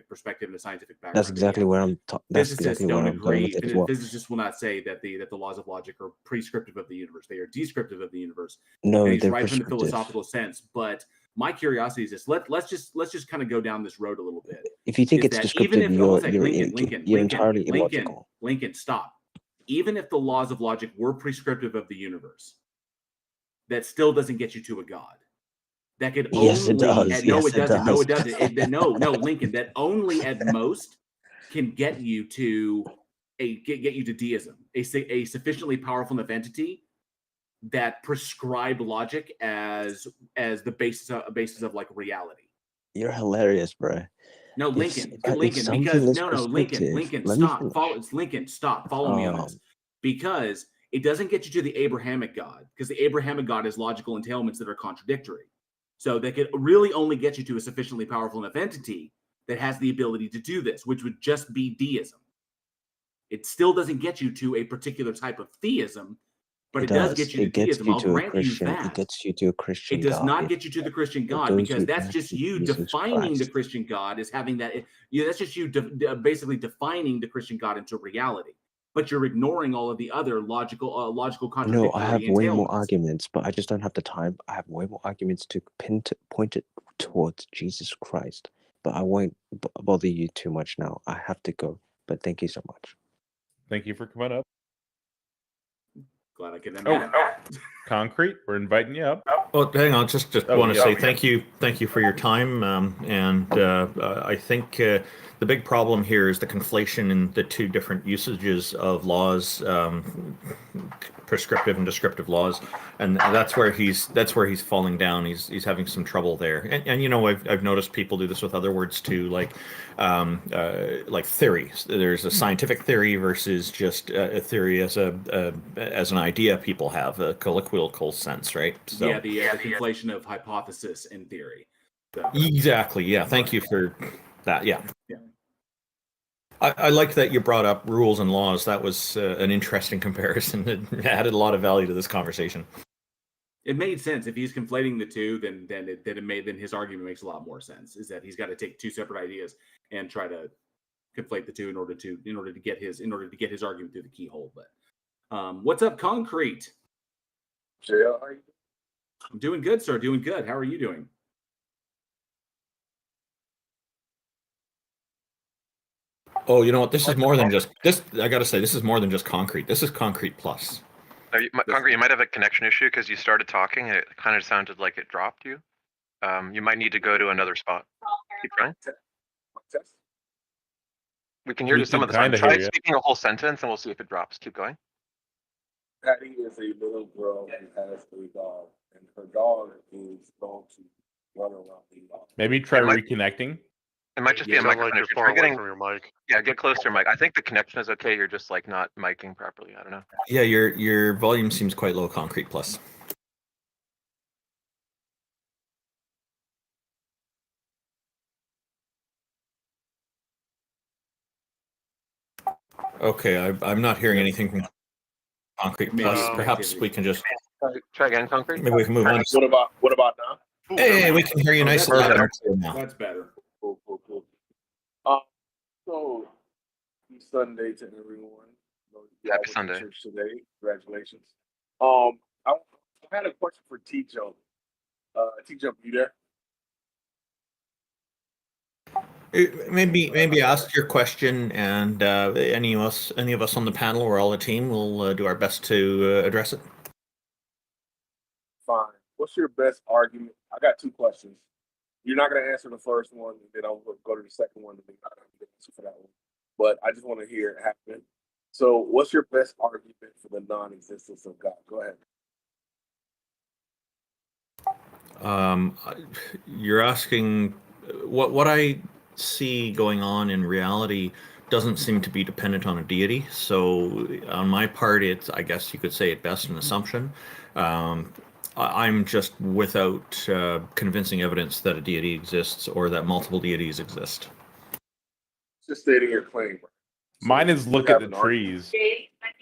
perspective and a scientific background. That's exactly where I'm. That's Physicists exactly where don't I'm going agree. with it as well. Physicists will not say that the laws of logic are prescriptive of the universe. They are descriptive of the universe. No, and he's they're right from the prescriptive. philosophical sense. But my curiosity is this: let's just kind of go down this road a little bit. If you think Is it's that descriptive, even if you're entirely illogical. Lincoln, stop. Even if the laws of logic were prescriptive of the universe, that still doesn't get you to a God. That could only Yes, it does. no, Yes, it doesn't. does. No, it doesn't. No, Lincoln. That only at most can get you to get you to deism, a sufficiently powerful enough entity that prescribe logic as the basis of like reality. You're hilarious, bro. No, Lincoln, it's because something that's Lincoln, Let me stop. finish. Lincoln, stop. Follow me on this, because it doesn't get you to the Abrahamic God, because the Abrahamic God has logical entailments that are contradictory. So they could really only get you to a sufficiently powerful enough entity that has the ability to do this, which would just be deism. It still doesn't get you to a particular type of theism, but it does get you to deism. I'll grant you that. It gets you to a Christian. It does God. not get you to the Christian God, because that's just you defining the Christian God as having that. That's just you basically defining the Christian God into reality. But you're ignoring all of the other logical contradictory. No, I have way more entailments. arguments, but I just don't have the time. I have way more arguments to point it towards Jesus Christ. But I won't bother you too much now. I have to go. But thank you so much. Thank you for coming up. Glad I could end Concrete, we're inviting you up. Well, hang on, just want to say thank you for your time, and I think the big problem here is the conflation in the two different usages of laws, prescriptive and descriptive laws, and that's where he's falling down. He's having some trouble there, and you know I've noticed people do this with other words too, like theories. There's a scientific theory versus just a theory as an idea people have, a colloquial sense, right? So, yeah, the conflation of hypothesis and theory. So. Exactly. Yeah. Thank you for that. Yeah. Yeah. I like that you brought up rules and laws. That was an interesting comparison. It added a lot of value to this conversation. It made sense. If he's conflating the two, then his argument makes a lot more sense. Is that he's got to take two separate ideas and try to conflate the two in order to get his argument through the keyhole. But what's up, Concrete? JL, how are you? I'm doing good, sir. Doing good. How are you doing? Oh, you know what? This is more than just this. I got to say, this is more than just concrete. This is concrete plus. Concrete, you might have a connection issue because you started talking and it kind of sounded like it dropped you. You might need to go to another spot. Keep trying. We can hear you some of the time. Try speaking a whole sentence and we'll see if it drops. Keep going. Patty is a little girl who has a dog, and her dog is going to run around the dog. Maybe try reconnecting. It might just be a microphone. Like you're far away from your mic. Yeah, get closer to your mic. I think the connection is okay. You're just like not micing properly. I don't know. Yeah, your volume seems quite low, concrete plus. Okay, I'm not hearing anything from concrete plus. Perhaps we can just try again, concrete. Maybe we can move on. What about now? Hey, we can hear you nice and loud now. That's better. Cool. So, happy Sunday to everyone. Happy Sunday. Church today. Congratulations. I had a question for TJump. TJump, you there? Maybe ask your question, and any of us on the panel or all the team will do our best to address it. Fine. What's your best argument? I got two questions. you're not going to answer the first one, and then I'll go to the second one, and then I'll answer for that one. But I just want to hear it happen. So, what's your best argument for the non-existence of God? Go ahead. You're asking what I see going on in reality doesn't seem to be dependent on a deity. So on my part, it's, I guess you could say at best, an assumption. I'm just without convincing evidence that a deity exists or that multiple deities exist. Just stating your claim. So Mine is you look have at the an argument trees.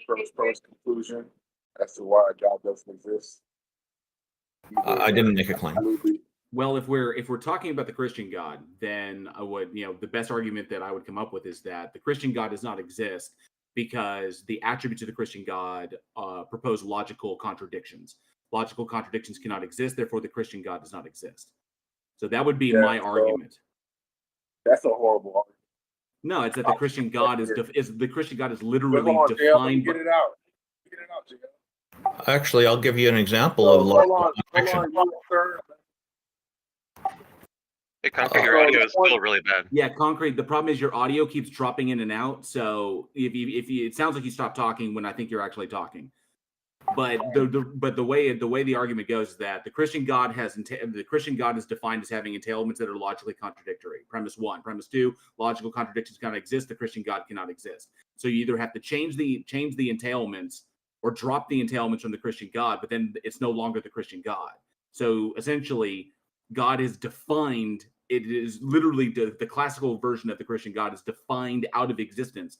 from first conclusion as to why God doesn't exist. I didn't make a claim. Absolutely. Well, if we're talking about the Christian God, then I would, the best argument that I would come up with is that the Christian God does not exist because the attributes of the Christian God propose logical contradictions. Logical contradictions cannot exist, therefore the Christian God does not exist. So that would be my argument. That's a horrible argument. No, it's that the Christian God is the Christian God is literally Hold on, JL, let me defined. get it out. Get it out, JL. Actually, I'll give you an example of Hold logical on, contradiction. sir. Hey, Concrete, your audio is still really bad. Yeah, Concrete. The problem is your audio keeps dropping in and out. So if you, it sounds like you stopped talking when I think you're actually talking. But the way the argument goes is that the Christian God is defined as having entailments that are logically contradictory. Premise 1. Premise 2. Logical contradictions cannot exist. The Christian God cannot exist. So you either have to change the entailments or drop the entailments from the Christian God, but then it's no longer the Christian God. So essentially, God is defined. It is literally the classical version of the Christian God is defined out of existence.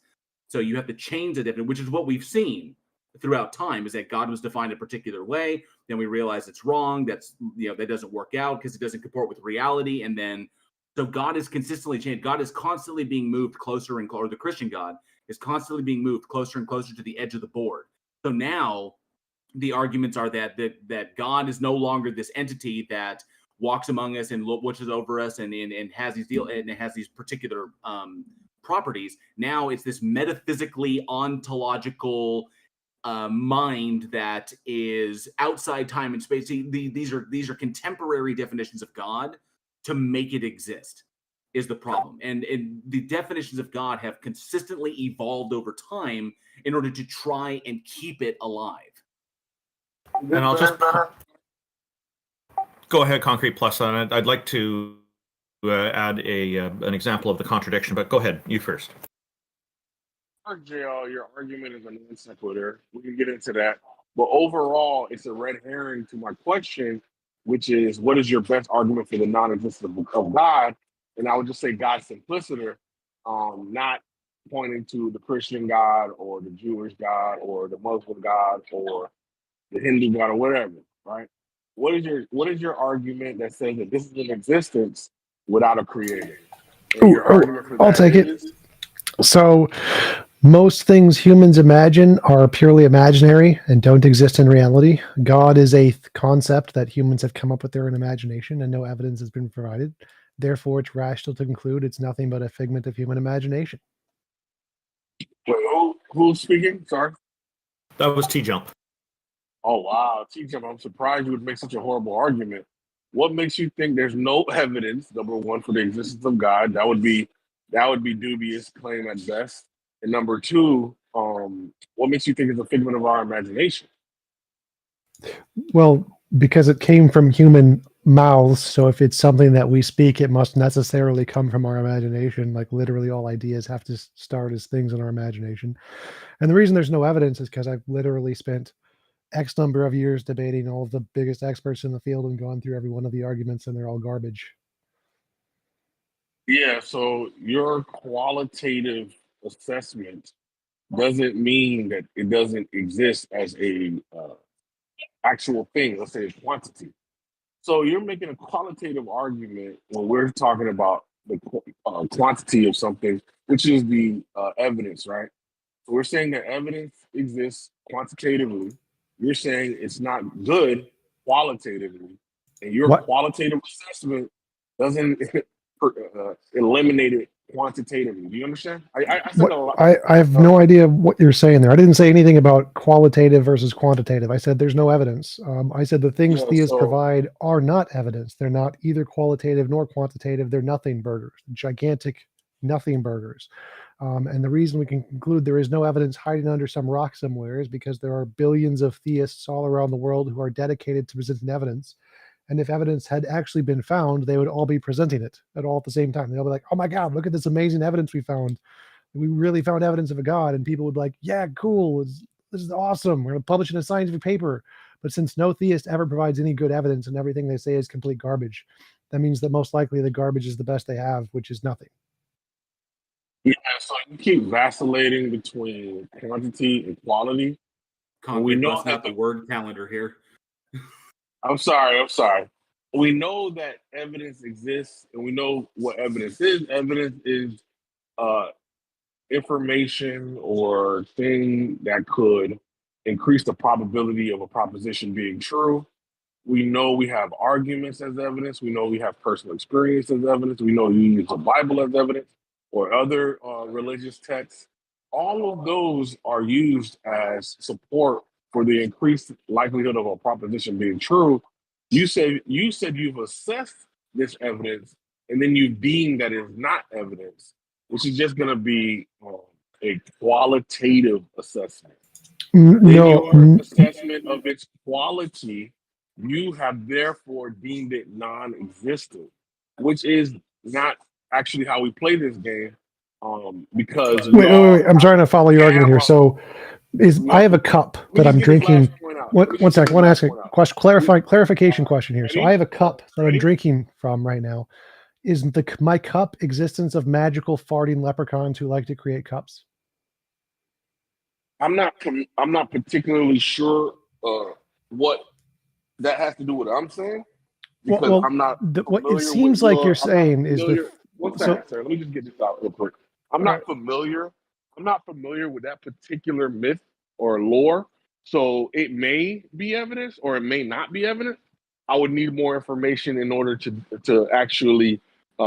So you have to change the definition, which is what we've seen throughout time, is that God was defined a particular way. Then we realize it's wrong. That doesn't work out because it doesn't comport with reality. And then, so God is consistently changed. God is constantly being moved closer and closer. The Christian God is constantly being moved closer and closer to the edge of the board. So now the arguments are that God is no longer this entity that walks among us and watches over us and has these particular properties. Now it's this metaphysically ontological mind that is outside time and space. These are contemporary definitions of God to make it exist is the problem. And the definitions of God have consistently evolved over time in order to try and keep it alive. And I'll just go ahead, Concrete Plus on it. I'd like to add an example of the contradiction, but go ahead, you first. JL, your argument is a non sequitur. We can get into that. But overall, it's a red herring to my question, which is, what is your best argument for the non-existence of God? And I would just say God simpliciter, not pointing to the Christian God or the Jewish God or the Muslim God or the Hindu God or whatever, right? What is your argument that says that this is in existence without a creator? And your argument for I'll that take it. is, So most things humans imagine are purely imaginary and don't exist in reality. God is a concept that humans have come up with their own imagination and no evidence has been provided. Therefore, it's rational to conclude it's nothing but a figment of human imagination. wait, who's speaking? Sorry. That was TJump. Oh, wow. TJump, I'm surprised you would make such a horrible argument. What makes you think there's no evidence, number one, for the existence of God? That would be dubious claim at best. And number two, what makes you think it's a figment of our imagination? Well, because it came from human mouths, so if it's something that we speak, it must necessarily come from our imagination. Like literally all ideas have to start as things in our imagination. And the reason there's no evidence is because I've literally spent X number of years debating all of the biggest experts in the field and gone through every one of the arguments, and they're all garbage. Yeah, so your qualitative assessment doesn't mean that it doesn't exist as a actual thing, let's say a quantity. So you're making a qualitative argument when we're talking about the quantity of something, which is the evidence, right? So we're saying that evidence exists quantitatively. You're saying it's not good qualitatively, and your What? qualitative assessment doesn't eliminate it quantitatively. Do you understand? I said a lot. I have no idea what you're saying there. I didn't say anything about qualitative versus quantitative. I said there's no evidence. I said the things Yeah, theists so provide are not evidence. They're not either qualitative nor quantitative. They're nothing burgers, gigantic nothing burgers. And the reason we can conclude there is no evidence hiding under some rock somewhere is because there are billions of theists all around the world who are dedicated to presenting evidence. And if evidence had actually been found, they would all be presenting it all at the same time. They'll be like, oh my God, look at this amazing evidence we found. We really found evidence of a God. And people would be like, yeah, cool. This is awesome. We're going to publish it in a scientific paper. But since no theist ever provides any good evidence and everything they say is complete garbage, that means that most likely the garbage is the best they have, which is nothing. yeah, so you keep vacillating between quantity and quality. And we Concrete know bust that out the word calendar here. I'm sorry. We know that evidence exists, and we know what evidence is. Evidence is information or thing that could increase the probability of a proposition being true. We know we have arguments as evidence. We know we have personal experience as evidence. We know you use the Bible as evidence or other religious texts. All of those are used as support for the increased likelihood of a proposition being true. You said you've assessed this evidence, and then you deem that it's not evidence, which is just going to be a qualitative assessment. In your assessment of its quality, you have therefore deemed it non-existent, which is not actually how we play this game. Because wait. I'm trying to follow your argument here. So I have a cup that I'm drinking. One sec. I want to ask a question, clarification question here. So I have a cup that I'm drinking from right now. Is my cup existence of magical farting leprechauns who like to create cups? I'm not particularly sure what that has to do with what I'm saying, because I'm not. What it seems like you're saying is the. One second, sir. Let me just get this out real quick. I'm not familiar with that particular myth or lore, so it may be evidence or it may not be evidence. I would need more information in order to actually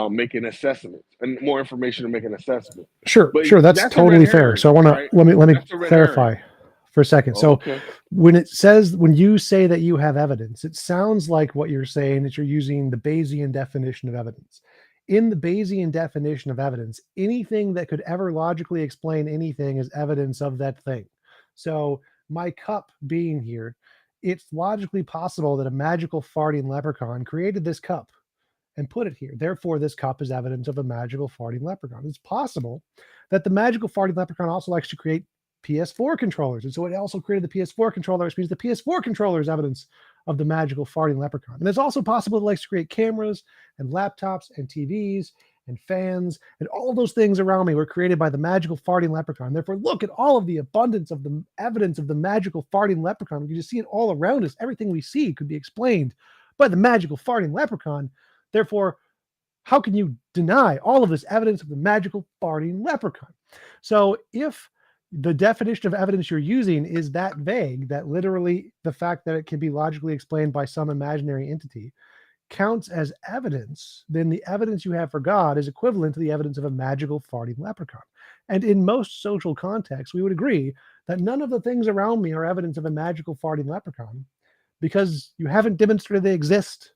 make an assessment, and more information to make an assessment. Sure. That's totally fair. So I want to let me clarify for a second. So when you say that you have evidence, it sounds like what you're saying is you're using the Bayesian definition of evidence. In the Bayesian definition of evidence, anything that could ever logically explain anything is evidence of that thing. So my cup being here, it's logically possible that a magical farting leprechaun created this cup and put it here. Therefore, this cup is evidence of a magical farting leprechaun. It's possible that the magical farting leprechaun also likes to create PS4 controllers. And so it also created the PS4 controller, which means the PS4 controller is evidence of the magical farting leprechaun. And it's also possible it likes to create cameras and laptops and TVs and fans, and all those things around me were created by the magical farting leprechaun. Therefore, look at all of the abundance of the evidence of the magical farting leprechaun. You just see it all around us. Everything we see could be explained by the magical farting leprechaun. Therefore, how can you deny all of this evidence of the magical farting leprechaun? So if the definition of evidence you're using is that vague, that literally the fact that it can be logically explained by some imaginary entity counts as evidence, then the evidence you have for God is equivalent to the evidence of a magical farting leprechaun. And in most social contexts, we would agree that none of the things around me are evidence of a magical farting leprechaun because you haven't demonstrated they exist.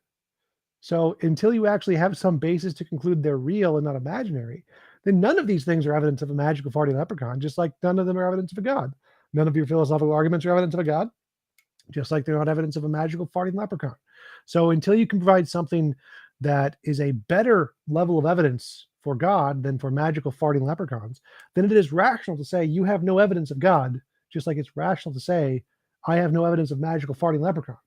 So until you actually have some basis to conclude they're real and not imaginary, then none of these things are evidence of a magical farting leprechaun, just like none of them are evidence of a God. None of your philosophical arguments are evidence of a God, just like they're not evidence of a magical farting leprechaun. So until you can provide something that is a better level of evidence for God than for magical farting leprechauns, then it is rational to say you have no evidence of God, just like it's rational to say I have no evidence of magical farting leprechauns.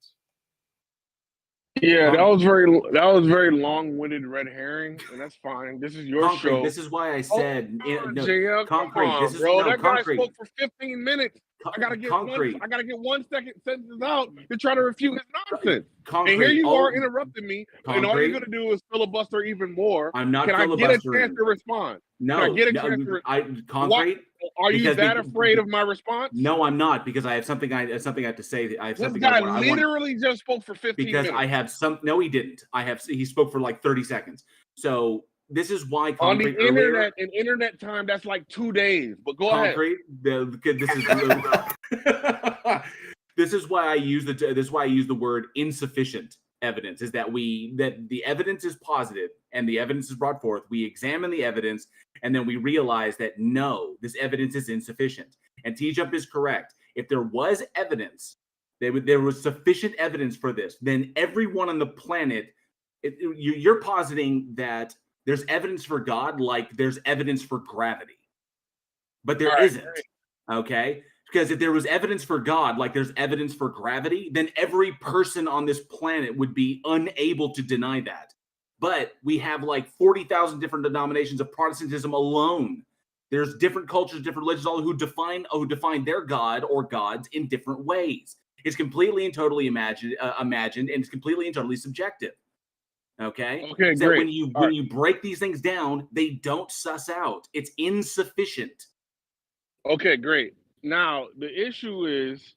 Yeah, that was very long-winded red herring, and that's fine. This is your show. This is why I said JL, concrete. On, this is bro. no, that concrete. guy spoke for 15 minutes. I gotta get concrete. I gotta get 1 second sentences out to try to refute his nonsense. Concrete. And here you are interrupting me, and all you're gonna do is filibuster even more. I'm not. Can I get a chance to respond? No. Can I get a chance to concrete. Are you that afraid of my response? No, I'm not, because I have something. I have to say. I have this something. Guy literally just spoke for 15 minutes. Because I have some. No, he didn't. He spoke for like 30 seconds. So this is why On the concrete earlier, internet, in internet time, that's like 2 days. But go ahead. concrete. This is why I use the word insufficient evidence. Is that the evidence is positive and the evidence is brought forth. We examine the evidence and then we realize that no, this evidence is insufficient. And TJump is correct. If there was evidence, there was sufficient evidence for this, then everyone on the planet, you're positing that there's evidence for God like there's evidence for gravity. But there isn't. Okay? Because if there was evidence for God like there's evidence for gravity, then every person on this planet would be unable to deny that. But we have like 40,000 different denominations of Protestantism alone. There's different cultures, different religions, all who define their God or gods in different ways. It's completely and totally imagined, and it's completely and totally subjective. Okay. Okay, so great. When you break these things down, they don't suss out. It's insufficient. Okay, great. Now the issue is,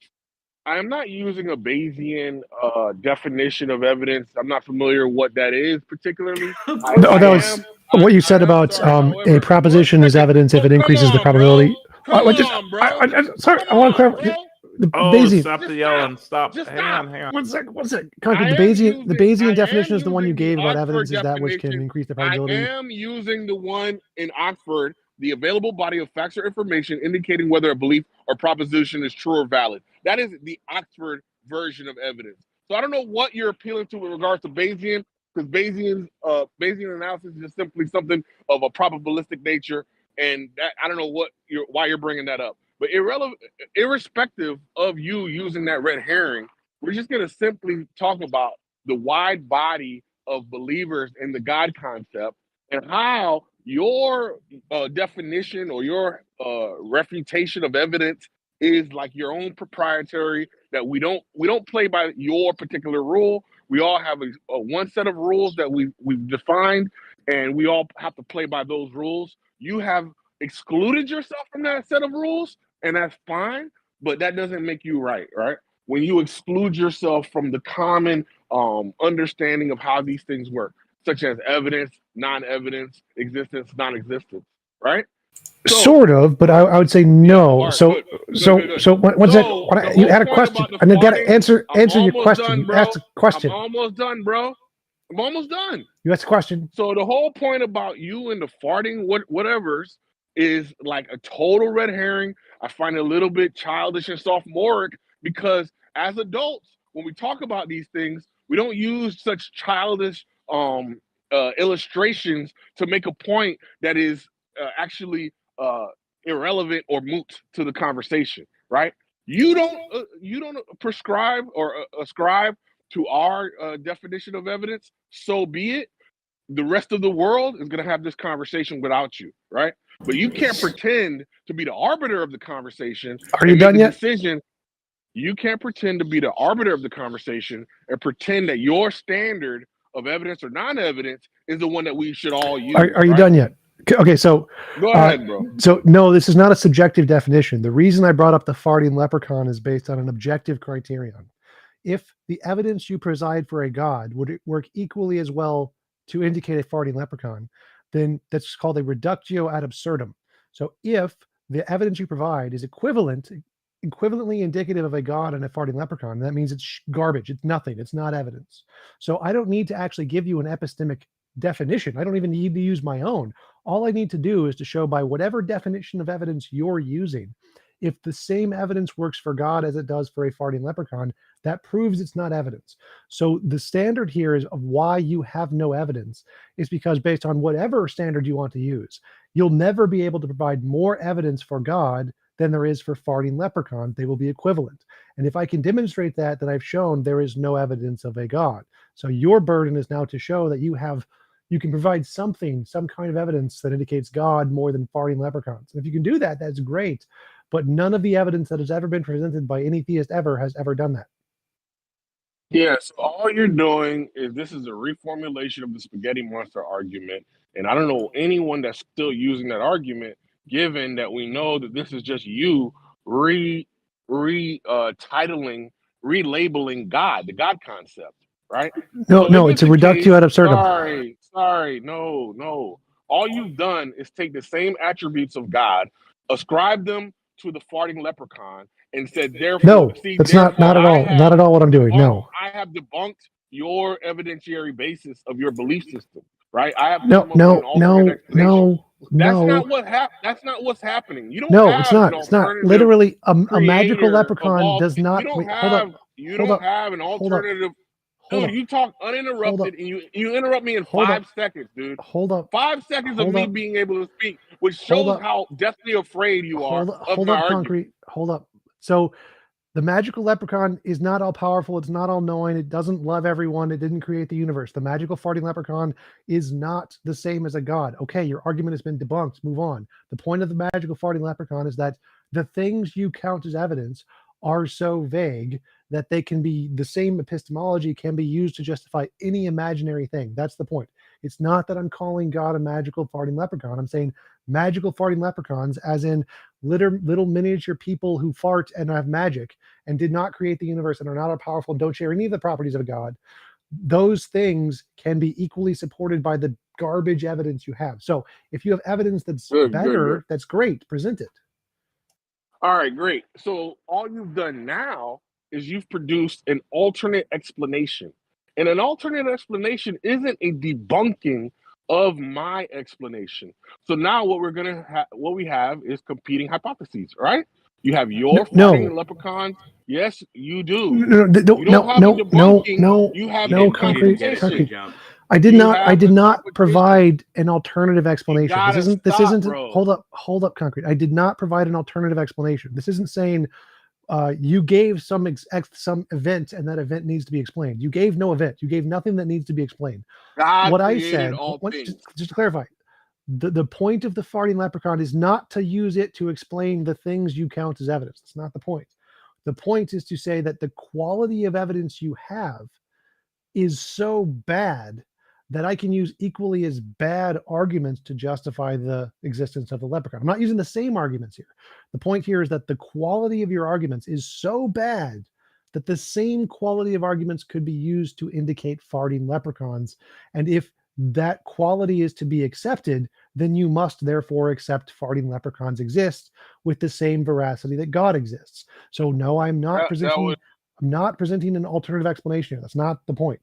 I'm not using a Bayesian definition of evidence. I'm not familiar what that is particularly. That was what you said about a proposition is evidence if it increases the probability. Sorry, I want to clarify. The Bayesian. Stop the yelling! Stop! Hang on. One sec. Concrete, the Bayesian definition is the one you gave about evidence is that which can increase the probability. I am using the one in Oxford, the available body of facts or information indicating whether a belief or proposition is true or valid. That is the Oxford version of evidence. So I don't know what you're appealing to with regards to Bayesian, because Bayesian analysis is just simply something of a probabilistic nature, and that, I don't know why you're bringing that up. But irrespective of you using that red herring, we're just going to simply talk about the wide body of believers in the God concept and how your definition or your refutation of evidence is like your own proprietary, that we don't play by your particular rule. We all have a one set of rules that we've defined, and we all have to play by those rules. You have excluded yourself from that set of rules, and that's fine, but that doesn't make you right? When you exclude yourself from the common understanding of how these things work, such as evidence, non-evidence, existence, non-existence, right? So, sort of, but I would say no. Right, so you had a question, and then got to answer your question. You asked a question. I'm almost done, bro. I'm almost done. You asked a question. So the whole point about you and the farting whatevers is like a total red herring. I find it a little bit childish and sophomoric, because as adults, when we talk about these things, we don't use such childish illustrations to make a point that is actually irrelevant or moot to the conversation, right? You don't prescribe or ascribe to our definition of evidence, so be it. The rest of the world is going to have this conversation without you, right? But you can't pretend to be the arbiter of the conversation. Are you done yet? You can't pretend to be the arbiter of the conversation and pretend that your standard of evidence or non-evidence is the one that we should all use. Are you done yet? Okay, so go ahead, bro. So no, this is not a subjective definition. The reason I brought up the farting leprechaun is based on an objective criterion. If the evidence you preside for a god would work equally as well to indicate a farting leprechaun, then that's called a reductio ad absurdum. So if the evidence you provide is equivalently indicative of a god and a farting leprechaun, that means it's garbage. It's nothing. It's not evidence. So I don't need to actually give you an epistemic definition. I don't even need to use my own. All I need to do is to show by whatever definition of evidence you're using, if the same evidence works for God as it does for a farting leprechaun, that proves it's not evidence. So the standard here is of why you have no evidence is because based on whatever standard you want to use, you'll never be able to provide more evidence for God than there is for farting leprechaun. They will be equivalent. And if I can demonstrate that, then I've shown there is no evidence of a God. So your burden is now to show that you can provide some kind of evidence that indicates God more than farting leprechauns. And if you can do that, that's great. But none of the evidence that has ever been presented by any theist ever has ever done that. Yeah, so all you're doing is this is a reformulation of the spaghetti monster argument. And I don't know anyone that's still using that argument, given that we know that this is just you relabeling God, the God concept. right? No, So no, if it's a the reductio case- ad absurdum. Sorry, no. All you've done is take the same attributes of God, ascribe them to the farting leprechaun, and said, therefore, No, that's not at all. Not at all what I'm doing. No. I have debunked your evidentiary basis of your belief system, right? I have No, come up with an alternate explanation. That's no. not what That's not what's happening. You don't No, have it's not. an It's not. alternative Literally, a magical creator of leprechaun all does things. not. You don't Wait, have. hold up. You hold don't up, have an hold up, alternative. hold Dude, up, you talk hold uninterrupted, up, and you interrupt me in hold 5 up, seconds, dude. hold up, 5 seconds of hold me up, being able to speak, which hold shows up, how deathly afraid you are of hold my up, argument. concrete. Hold up. So, the magical leprechaun is not all powerful. It's not all knowing. It doesn't love everyone. It didn't create the universe. The magical farting leprechaun is not the same as a god. Okay, your argument has been debunked. Move on. The point of the magical farting leprechaun is that the things you count as evidence are so vague that they can be, the same epistemology can be used to justify any imaginary thing. That's the point. It's not that I'm calling God a magical farting leprechaun. I'm saying magical farting leprechauns, as in little miniature people who fart and have magic and did not create the universe and are not all powerful and don't share any of the properties of God. Those things can be equally supported by the garbage evidence you have. So if you have evidence that's better, that's great. Present it. All right, great. So all you've done now is you've produced an alternate explanation. And an alternate explanation isn't a debunking of my explanation. So now what we have is competing hypotheses, right? You have your farting leprechauns. Yes, you do. No, you have concrete. I did not provide an alternative explanation. This isn't hold up, concrete. I did not provide an alternative explanation. This isn't saying you gave some event and that event needs to be explained. You gave no event. You gave nothing that needs to be explained. What I said, just to clarify, the point of the farting leprechaun is not to use it to explain the things you count as evidence. That's not the point. The point is to say that the quality of evidence you have is so bad that I can use equally as bad arguments to justify the existence of the leprechaun. I'm not using the same arguments here. The point here is that the quality of your arguments is so bad that the same quality of arguments could be used to indicate farting leprechauns. And if that quality is to be accepted, then you must therefore accept farting leprechauns exist with the same veracity that God exists. So no, I'm not presenting an alternative explanation here. That's not the point.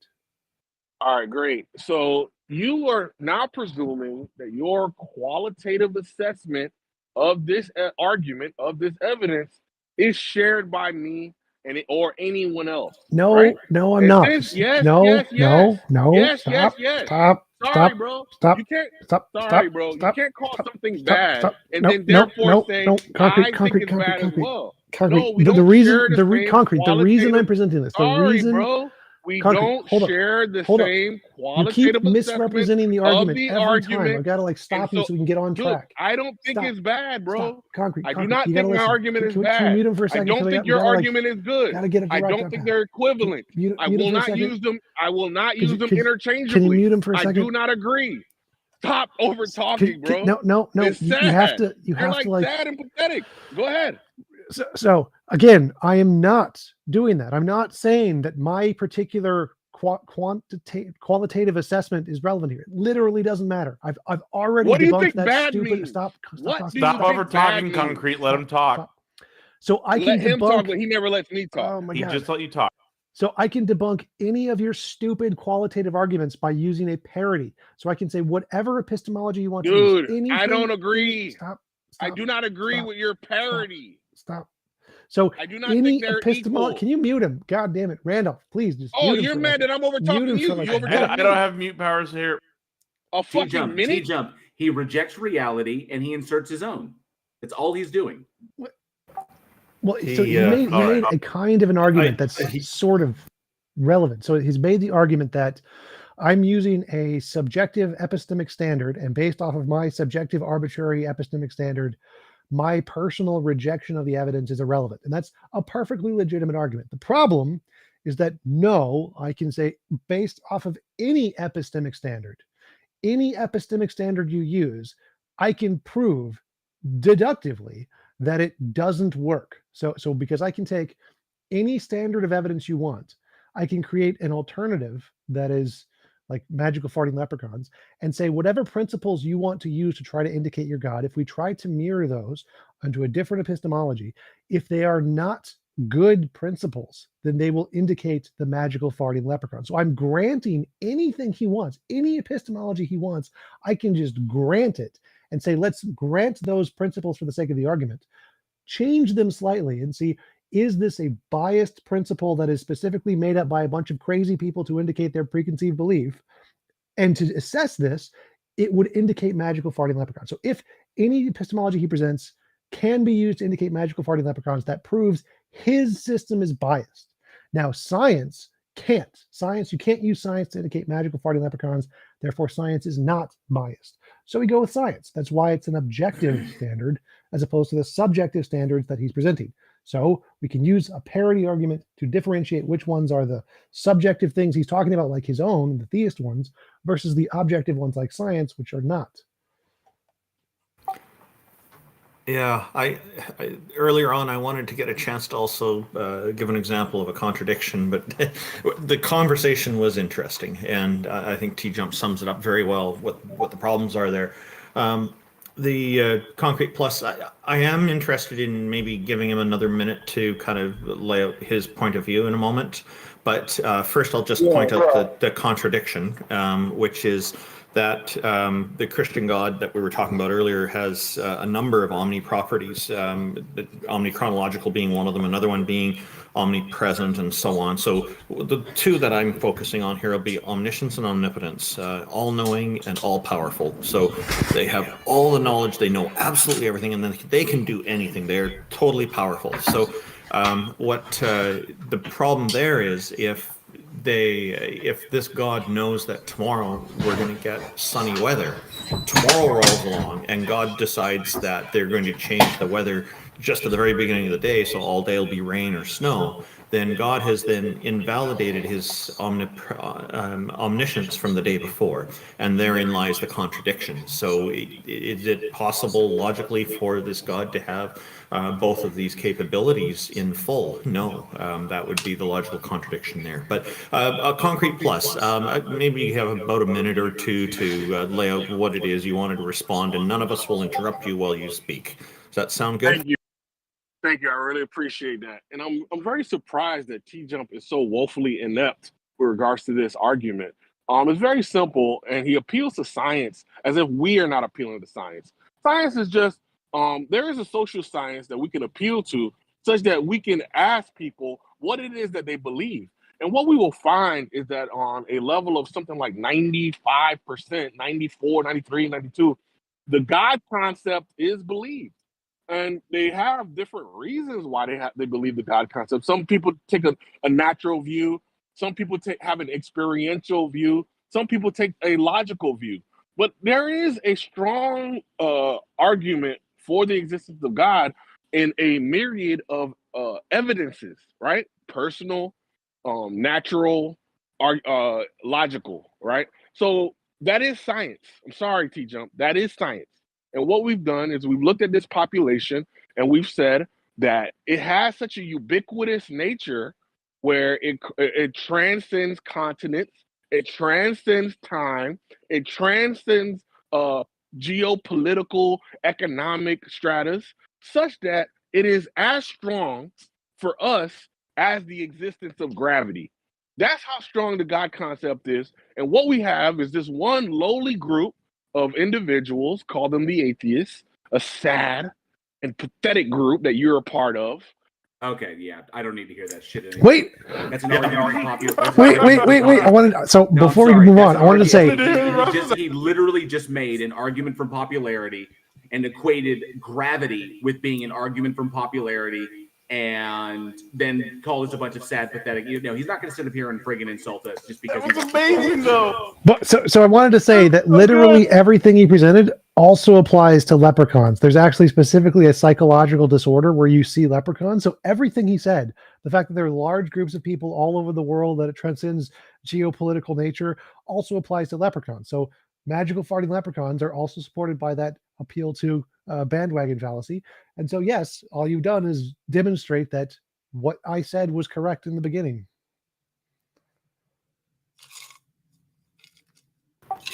All right, great. So you are now presuming that your qualitative assessment of this argument, of this evidence, is shared by me or anyone else. No, right? no, I'm not. Sorry, bro. Stop. You can't. Stop. Sorry, bro. You can't call something bad and then therefore say I think it's bad as well. No, we don't share the same the reason I'm presenting this, bro. We don't share the same qualitative You keep misrepresenting the argument every time. I've got to stop you so we can get on track. I don't think it's bad, bro. Concrete. I do not think my argument is bad. Can you mute him for a second? I don't think your argument is good. I don't think they're equivalent. I will not use them. I will not use them interchangeably. Can you mute him for a second? I do not agree. Stop over talking, bro. No. It's sad. You have to. You're sad and pathetic. Go ahead. So again, I am not doing that. I'm not saying that my particular qualitative assessment is relevant here. It literally doesn't matter. I've already debunked that stupid. Means? Stop over talking, concrete. Let him talk. So I can let him debunk. Talk, but he never lets me talk. Oh my God. He just let you talk. So I can debunk any of your stupid qualitative arguments by using a parody. So I can say whatever epistemology you want to use. Dude, I don't agree. Stop. I do not agree with your parody. Stop. So I do not any think they're epistemology. equal. Can you mute him? God damn it, Randolph! Please just. You're mad that I'm over talking you. I don't have mute powers here. A fucking minute. TJump. He rejects reality and he inserts his own. That's all he's doing. Well, so he made a kind of an argument that's sort of relevant. So he's made the argument that I'm using a subjective epistemic standard, and based off of my subjective arbitrary epistemic standard, my personal rejection of the evidence is irrelevant. And that's a perfectly legitimate argument. The problem is that no, I can say based off of any epistemic standard you use, I can prove deductively that it doesn't work. So because I can take any standard of evidence you want, I can create an alternative that is like magical farting leprechauns and say whatever principles you want to use to try to indicate your God, if we try to mirror those onto a different epistemology, if they are not good principles, then they will indicate the magical farting leprechaun. So I'm granting anything he wants, any epistemology he wants, I can just grant it and say, let's grant those principles for the sake of the argument, change them slightly and see, is this a biased principle that is specifically made up by a bunch of crazy people to indicate their preconceived belief? And to assess this, it would indicate magical farting leprechauns. So if any epistemology he presents can be used to indicate magical farting leprechauns, that proves his system is biased. Now, science can't. Science, you can't use science to indicate magical farting leprechauns. Therefore, science is not biased. So we go with science. That's why it's an objective standard as opposed to the subjective standards that he's presenting. So we can use a parity argument to differentiate which ones are the subjective things he's talking about, like his own, the theist ones, versus the objective ones like science, which are not. Yeah, I earlier on I wanted to get a chance to also give an example of a contradiction, but the conversation was interesting, and I think TJump sums it up very well. What the problems are there. The concrete plus, I am interested in maybe giving him another minute to kind of lay out his point of view in a moment. But first, I'll just point out the contradiction, which is that the Christian God that we were talking about earlier has a number of omni-properties, omni-chronological being one of them, another one being omnipresent, and so on. So the two that I'm focusing on here will be omniscience and omnipotence, all-knowing and all-powerful. So they have all the knowledge, they know absolutely everything, and then they can do anything. They're totally powerful. So what the problem there is, if this God knows that tomorrow we're going to get sunny weather, tomorrow rolls along and God decides that they're going to change the weather just at the very beginning of the day, so all day will be rain or snow, then God has then invalidated his omniscience from the day before, and therein lies the contradiction. So is it possible logically for this God to have both of these capabilities in full? No, that would be the logical contradiction there. But a concrete plus, maybe you have about a minute or two to lay out what it is you wanted to respond, and none of us will interrupt you while you speak. Does that sound good? Thank you. I really appreciate that. And I'm very surprised that TJump is so woefully inept with regards to this argument. It's very simple, and he appeals to science as if we are not appealing to science. Science is just, there is a social science that we can appeal to such that we can ask people what it is that they believe. And what we will find is that on a level of something like 95%, 94, 93, 92, the God concept is believed. And they have different reasons why they believe the God concept. Some people take a natural view. Some people have an experiential view. Some people take a logical view. But there is a strong argument for the existence of God in a myriad of evidences, right? Personal, natural, logical, right? So that is science. I'm sorry, TJump. That is science. And what we've done is we've looked at this population and we've said that it has such a ubiquitous nature where it transcends continents, it transcends time, it transcends geopolitical, economic stratas, such that it is as strong for us as the existence of gravity. That's how strong the God concept is. And what we have is this one lowly group of individuals, call them the atheists, a sad and pathetic group that you're a part of. Okay, yeah, I don't need to hear that shit anymore. Wait. That's an argument popular. Wait. I wanted so No, before we sorry, move that's on, an I wanted to argument. say He literally just made an argument from popularity and equated gravity with being an argument from popularity, and then called us a bunch of sad, pathetic. You know, he's not going to sit up here and friggin' insult us just because That was amazing, though. But so I wanted to say that literally everything he presented also applies to leprechauns. There's actually specifically a psychological disorder where you see leprechauns. So everything he said, the fact that there are large groups of people all over the world, that it transcends geopolitical nature, also applies to leprechauns. So magical farting leprechauns are also supported by that appeal to bandwagon fallacy. And so, yes, all you've done is demonstrate that what I said was correct in the beginning.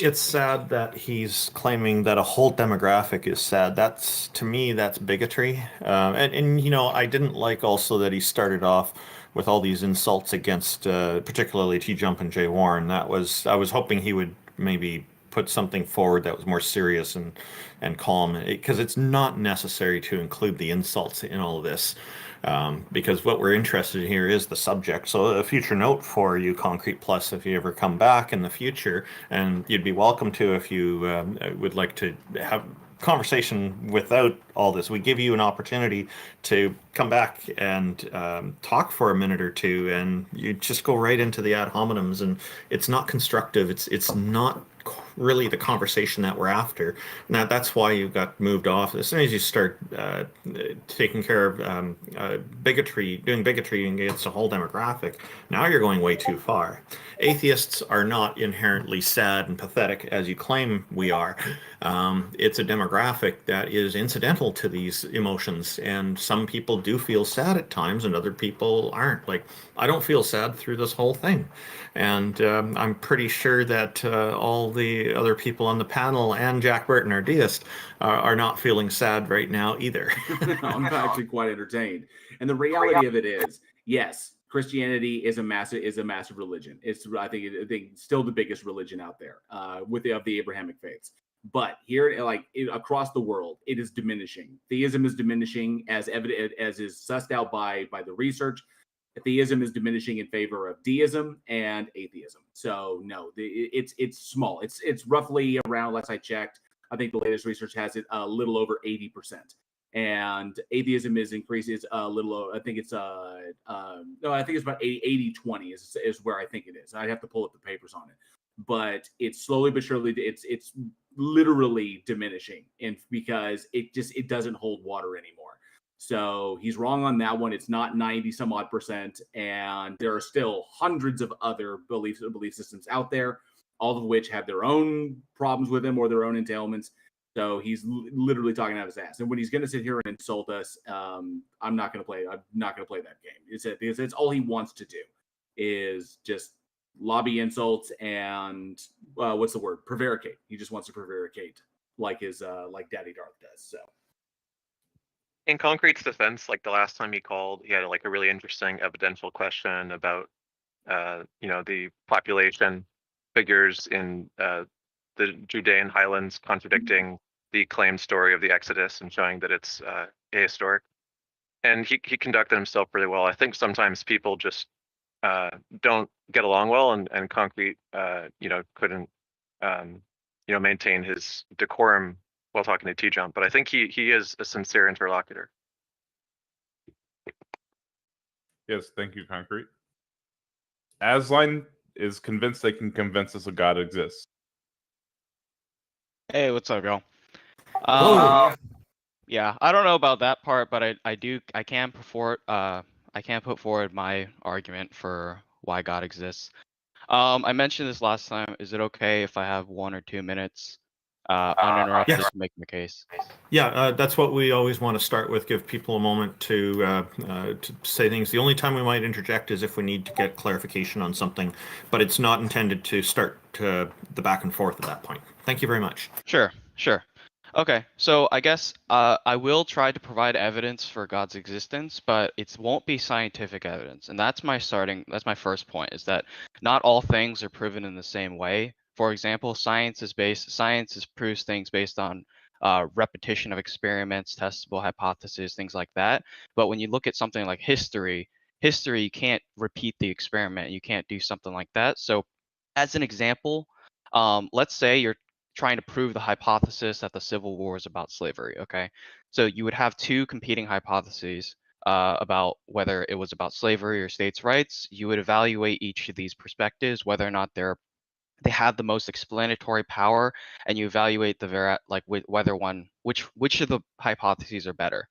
it's sad that he's claiming that a whole demographic is sad. That's, to me, that's bigotry. And you know, I didn't like also that he started off with all these insults against, particularly TJump and Jay Warren. I was hoping he would maybe put something forward that was more serious and calm, because it's not necessary to include the insults in all of this. Because what we're interested in here is the subject. So a future note for you, Concrete Plus, if you ever come back in the future, and you'd be welcome to if you would like to have conversation without all this. We give you an opportunity to come back and talk for a minute or two, and you just go right into the ad hominems, and it's not constructive. It's not really the conversation that we're after. Now that's why you got moved off. As soon as you start taking care of bigotry, doing bigotry against a whole demographic, now you're going way too far. Atheists are not inherently sad and pathetic as you claim we are. It's a demographic that is incidental to these emotions, and some people do feel sad at times and other people aren't. Like, I don't feel sad through this whole thing, and I'm pretty sure that all the other people on the panel and Jack Burton, our deist, are not feeling sad right now either. I'm actually quite entertained. And the reality of it is, yes, Christianity is a massive religion. It's I think still the biggest religion out there of the Abrahamic faiths. But here, across the world, it is diminishing. Theism is diminishing, as evident as is sussed out by the research. Theism is diminishing in favor of deism and atheism. So no, it's small. It's roughly around, last I checked, I think the latest research has it a little over 80%. And atheism is a little. I think it's no, I think it's about 80-20 is where I think it is. I'd have to pull up the papers on it, but it's slowly but surely it's literally diminishing, and because it doesn't hold water anymore. So he's wrong on that one. It's not 90 some odd %, and there are still hundreds of other belief systems out there, all of which have their own problems with them or their own entailments. So he's literally talking out of his ass. And when he's going to sit here and insult us, I'm not going to play. I'm not going to play that game. It's all he wants to do is just lobby insults and what's the word? Prevaricate. He just wants to prevaricate like his like Daddy Darth does. So. In Concrete's defense, like the last time he called, he had like a really interesting evidential question about, the population figures in the Judean highlands contradicting the claimed story of the Exodus and showing that it's ahistoric. And he conducted himself really well. I think sometimes people just don't get along well, and Concrete, couldn't, maintain his decorum while talking to TJump. But I think he is a sincere interlocutor. Yes, thank you, Concrete. Asline is convinced they can convince us a God exists. Hey, what's up, y'all? Oh, Yeah, I don't know about that part, but I can put forward my argument for why God exists. I mentioned this last time. Is it okay if I have 1 or 2 minutes uninterrupted yes. to make my case? Yeah, that's what we always want to start with. Give people a moment to say things. The only time we might interject is if we need to get clarification on something, but it's not intended to start the back and forth at that point. Thank you very much. Sure. Okay, so I guess I will try to provide evidence for God's existence, but it won't be scientific evidence. And that's my first point, is that not all things are proven in the same way. For example, science proves things based on repetition of experiments, testable hypotheses, things like that. But when you look at something like history, you can't repeat the experiment. You can't do something like that. So as an example, let's say you're trying to prove the hypothesis that the Civil War is about slavery, okay? So you would have 2 competing hypotheses about whether it was about slavery or states' rights. You would evaluate each of these perspectives, whether or not they have the most explanatory power, and you evaluate which of the hypotheses are better.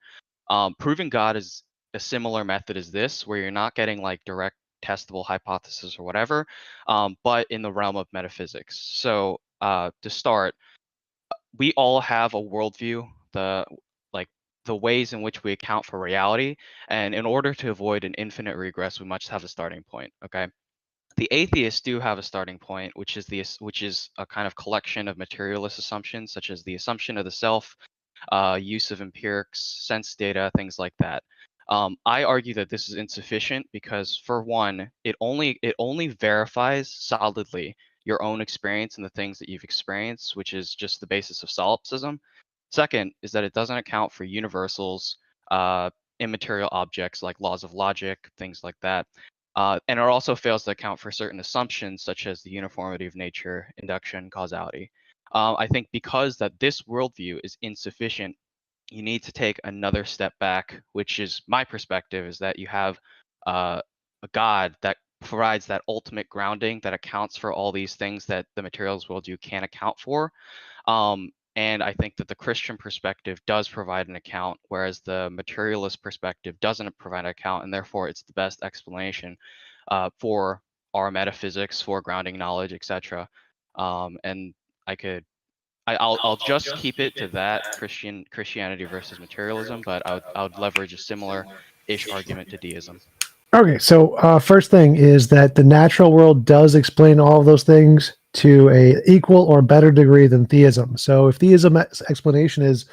Proving God is a similar method as this, where you're not getting like direct testable hypothesis or whatever, but in the realm of metaphysics. So to start, we all have a worldview, the ways in which we account for reality, and in order to avoid an infinite regress, we must have a starting point, okay? The atheists do have a starting point, which is a kind of collection of materialist assumptions, such as the assumption of the self, use of empirics, sense data, things like that. I argue that this is insufficient because, for one, it only verifies solidly your own experience and the things that you've experienced, which is just the basis of solipsism. Second is that it doesn't account for universals, immaterial objects like laws of logic, things like that. And it also fails to account for certain assumptions such as the uniformity of nature, induction, causality. I think because that this worldview is insufficient, you need to take another step back, which is my perspective, is that you have a God that provides that ultimate grounding that accounts for all these things that the materials worldview can't account for. And I think that the Christian perspective does provide an account, whereas the materialist perspective doesn't provide an account, and therefore it's the best explanation for our metaphysics, for grounding knowledge, etc. And I'll just keep it to that Christianity versus materialism, but I would leverage a similar-ish argument to deism. Okay, so first thing is that the natural world does explain all of those things to a equal or better degree than theism. So if theism explanation is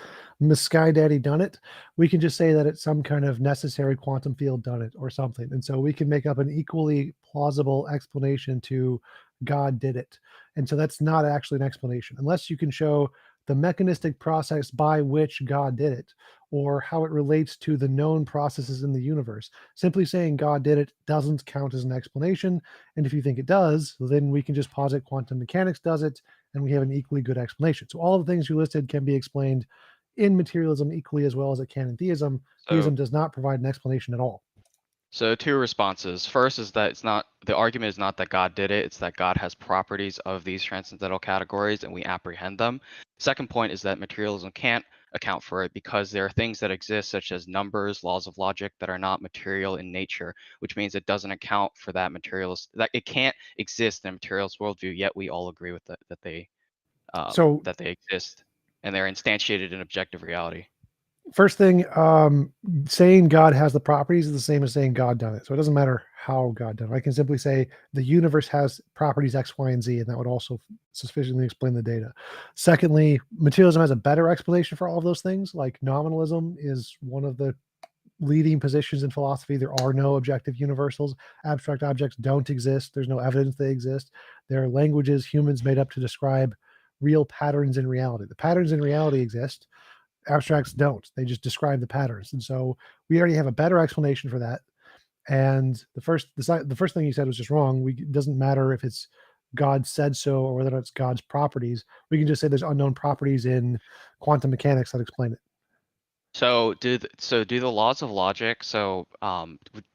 Sky Daddy done it, we can just say that it's some kind of necessary quantum field done it or something. And so we can make up an equally plausible explanation to God did it. And so that's not actually an explanation unless you can show the mechanistic process by which God did it, or how it relates to the known processes in the universe. Simply saying God did it doesn't count as an explanation. And if you think it does, then we can just posit quantum mechanics does it, and we have an equally good explanation. So all the things you listed can be explained in materialism equally as well as it can in theism. Theism does not provide an explanation at all. So two responses. First is that the argument is not that God did it, it's that God has properties of these transcendental categories and we apprehend them. Second point is that materialism can't account for it because there are things that exist such as numbers, laws of logic that are not material in nature, which means it doesn't account for that materialist, that it can't exist in a materialist worldview, yet we all agree with that they exist and they're instantiated in objective reality. First thing, saying God has the properties is the same as saying God done it. So it doesn't matter how God done it. I can simply say the universe has properties X, Y, and Z, and that would also sufficiently explain the data. Secondly, materialism has a better explanation for all of those things. Like nominalism is one of the leading positions in philosophy. There are no objective universals. Abstract objects don't exist. There's no evidence they exist. There are languages humans made up to describe real patterns in reality. The patterns in reality exist. Abstracts don't. They just describe the patterns. And so we already have a better explanation for that. And the first thing you said was just wrong. It doesn't matter if it's God said so or whether it's God's properties. We can just say there's unknown properties in quantum mechanics that explain it. So do the laws of logic? So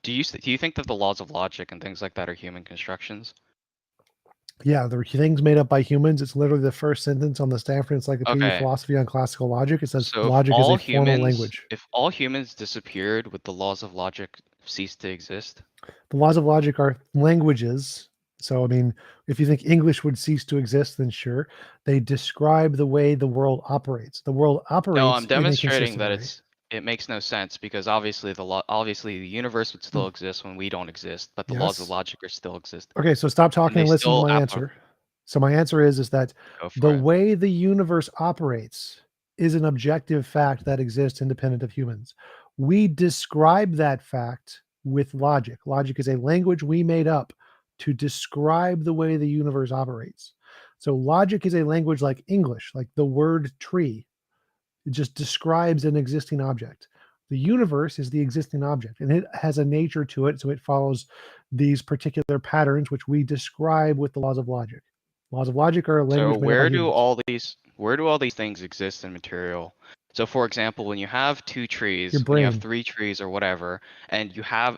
do you think that the laws of logic and things like that are human constructions? Yeah, they're things made up by humans. It's literally the first sentence on the Stanford Encyclopedia of Philosophy on Classical Logic. It says logic is a formal language. If all humans disappeared, would the laws of logic cease to exist? The laws of logic are languages. So, I mean, if you think English would cease to exist, then sure. They describe the way the world operates. The world operates. No, I'm demonstrating that it makes no sense because obviously the universe would still exist when we don't exist, but the laws of logic are still exist. Okay, so stop talking and listen to my answer. So my answer is that the way the universe operates is an objective fact that exists independent of humans. We describe that fact with logic. Logic is a language we made up to describe the way the universe operates. So logic is a language like English, like the word tree. It just describes an existing object. The universe is the existing object, and it has a nature to it, so it follows these particular patterns, which we describe with the laws of logic. Laws of logic are a language. So where do all these things exist in material? So for example, when you have two trees, when you have three trees or whatever, and you have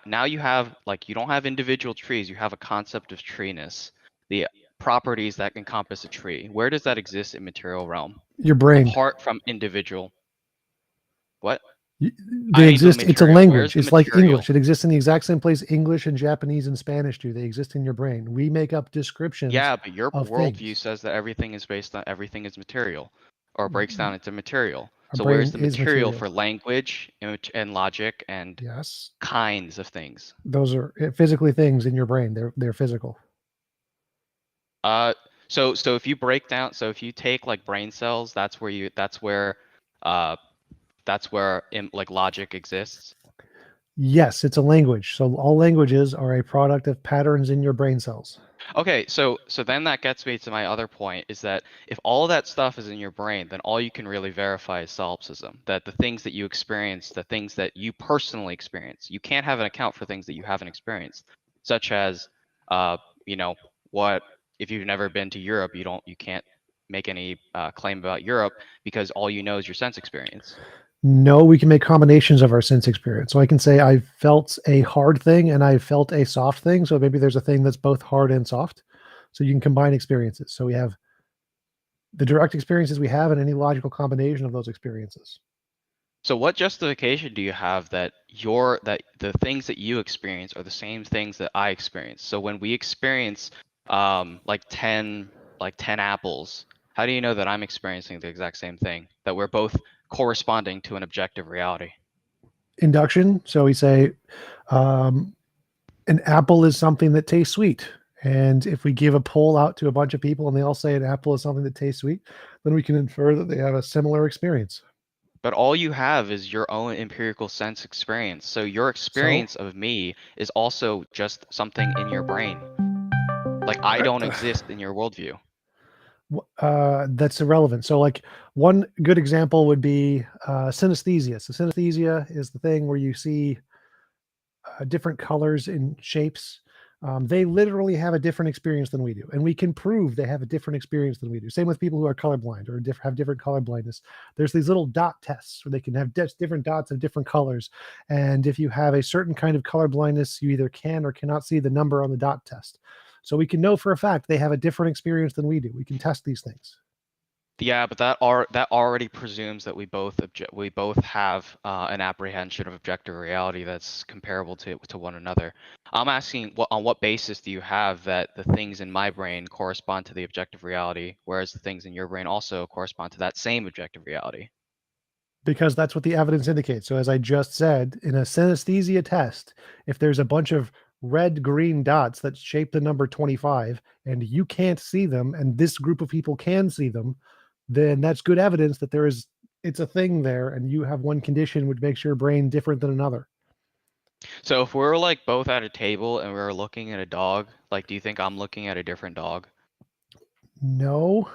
like you don't have individual trees, you have a concept of treeness, the properties that encompass a tree. Where does that exist in material realm? Your brain. Apart from individual. What? They exist. It's a language. It's like English. It exists in the exact same place English and Japanese and Spanish do. They exist in your brain. We make up descriptions. Yeah, but your worldview says that everything is material, or breaks down into material. So where's the material for language and logic and kinds of things? Those are physically things in your brain. They're physical. So if you break down, so if you take like brain cells, that's where like logic exists. Yes, it's a language. So all languages are a product of patterns in your brain cells. Okay, so then that gets me to my other point, is that if all that stuff is in your brain, then all you can really verify is solipsism. That the things that you experience, the things that you personally experience, you can't have an account for things that you haven't experienced, such as, you know, what if you've never been to Europe, you can't make any claim about Europe because all you know is your sense experience. No, we can make combinations of our sense experience. So I can say I felt a hard thing and I felt a soft thing. So maybe there's a thing that's both hard and soft. So you can combine experiences. So we have the direct experiences we have and any logical combination of those experiences. So what justification do you have that the things that you experience are the same things that I experience? So when we experience like 10 apples, how do you know that I'm experiencing the exact same thing? That we're both corresponding to an objective reality? Induction. So we say an apple is something that tastes sweet. And if we give a poll out to a bunch of people and they all say an apple is something that tastes sweet, then we can infer that they have a similar experience. But all you have is your own empirical sense experience. So your experience of me is also just something in your brain. Like I don't exist in your worldview. That's irrelevant. So like one good example would be synesthesia. So synesthesia is the thing where you see different colors and shapes. They literally have a different experience than we do. And we can prove they have a different experience than we do. Same with people who are colorblind or have different color blindness. There's these little dot tests where they can have different dots of different colors. And if you have a certain kind of color blindness, you either can or cannot see the number on the dot test. So we can know for a fact they have a different experience than we do. We can test these things. Yeah, but that already presumes that we both have an apprehension of objective reality that's comparable to one another. I'm asking, on what basis do you have that the things in my brain correspond to the objective reality, whereas the things in your brain also correspond to that same objective reality? Because that's what the evidence indicates. So as I just said, in a synesthesia test, if there's a bunch of red-green dots that shape the number 25 and you can't see them and this group of people can see them, then that's good evidence that it's a thing there and you have one condition which makes your brain different than another. So if we're like both at a table and we're looking at a dog, like do you think I'm looking at a different dog? No.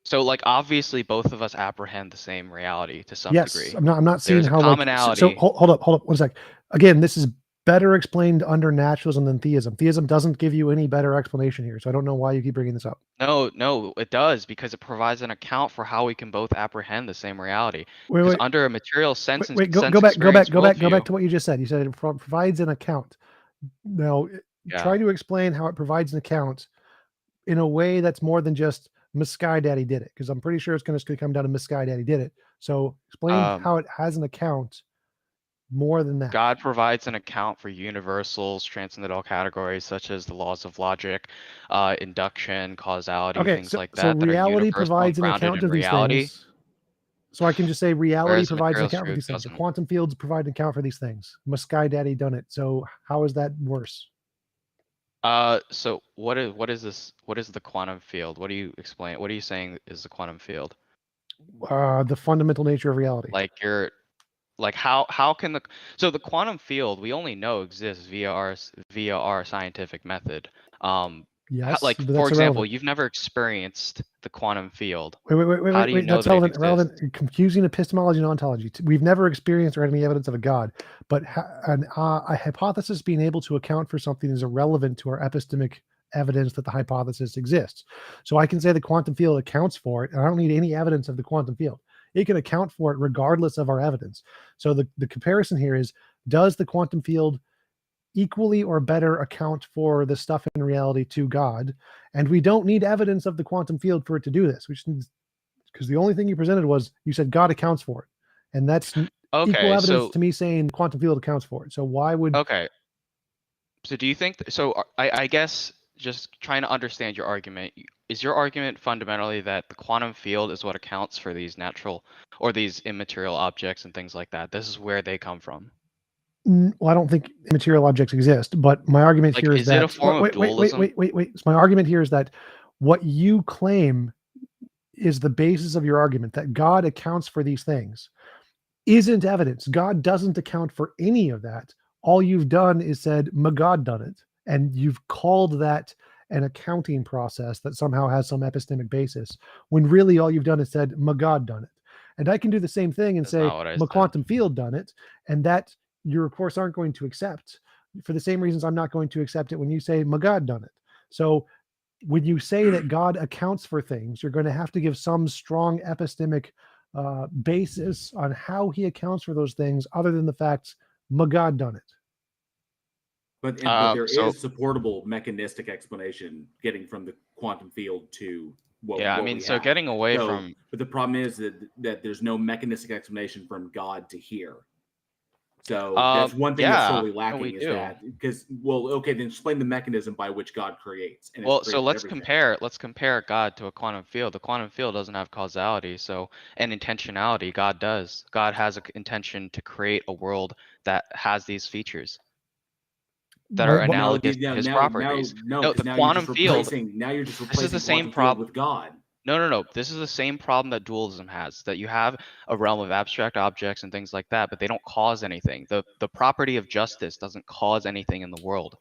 So like obviously both of us apprehend the same reality to some Yes, degree. I'm not seeing There's a how commonality. So hold up 1 sec. Again, this is better explained under naturalism than theism. Theism doesn't give you any better explanation here, so I don't know why you keep bringing this up. No, it does, because it provides an account for how we can both apprehend the same reality. Wait, Because wait. under a material sense Wait, and go sense back experience to what worldview- you just said. You said it provides an account. Now, Yeah. try to explain how it provides an account in a way that's more than just Miss Sky Daddy did it, because I'm pretty sure it's going to come down to Miss Sky Daddy did it. So explain how it has an account more than that. God provides an account for universals, transcendental categories such as the laws of logic, induction, causality, things like that. So that are reality universal and provides an grounded account in of these reality, things. So I can just say reality whereas provides an material account for truth these things. The doesn't. quantum fields provide an account for these things. Miss Sky Daddy done it. So how is that worse? So what is this? What is the quantum field? What do you explain? What are you saying is the quantum field? The fundamental nature of reality. Like how can the quantum field we only know exists via our scientific method. Yes, Like but for that's example, irrelevant. you've never experienced the quantum field. Wait. How do you know That's that it relevant. exists? Relevant. You're confusing epistemology and ontology. We've never experienced or had any evidence of a God, but a hypothesis being able to account for something is irrelevant to our epistemic evidence that the hypothesis exists. So I can say the quantum field accounts for it, and I don't need any evidence of the quantum field. It can account for it regardless of our evidence. So the comparison here is, does the quantum field equally or better account for the stuff in reality to God? And we don't need evidence of the quantum field for it to do this, which is because the only thing you presented was you said God accounts for it, and that's equal evidence to me saying the quantum field accounts for it. So why would So do you think I guess just trying to understand your argument, is your argument fundamentally that the quantum field is what accounts for these natural or these immaterial objects and things like that? This is where they come from. Well, I don't think immaterial objects exist, but my argument Like, here is is it that a form of wait. dualism? So my argument here is that what you claim is the basis of your argument, that God accounts for these things, isn't evidence. God doesn't account for any of that. All you've done is said, "My God done it," and you've called that an accounting process that somehow has some epistemic basis, when really all you've done is said, "My God done it." And I can do the same thing and That's say, not what I "My said. quantum field done it," and that you, of course, aren't going to accept, for the same reasons I'm not going to accept it when you say, "My God done it." So when you say that God accounts for things, you're going to have to give some strong epistemic basis on how he accounts for those things, other than the facts, "My God done it." But there So is supportable mechanistic explanation getting from the quantum field to what yeah, I what mean, we so have. getting away So, from but the problem is that there's no mechanistic explanation from God to here. So that's one thing that's yeah, totally no, lacking we is do. that because okay, then explain the mechanism by which God creates. And it's Well, so created let's everything. compare God to a quantum field. The quantum field doesn't have causality, so and intentionality. God does. God has an intention to create a world that has these features that are What, what, No, analogous to his now, properties. No, because the now you're just quantum field. replacing This is the same quantum field problem. with God. No. This is the same problem that dualism has. That you have a realm of abstract objects and things like that, but they don't cause anything. The property of justice doesn't cause anything in the world.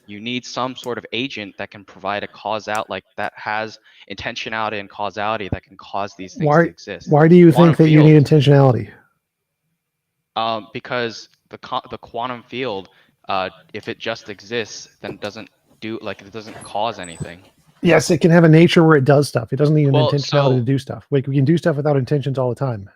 You need some sort of agent that can provide a cause out, like that has intentionality and causality that can cause these things to exist. why do you Quantum think that you field, need intentionality? because the quantum field, if it just exists, then it doesn't cause anything. Yes, it can have a nature where it does stuff. It doesn't need an Well, intentionality to do stuff. Like, we can do stuff without intentions all the time.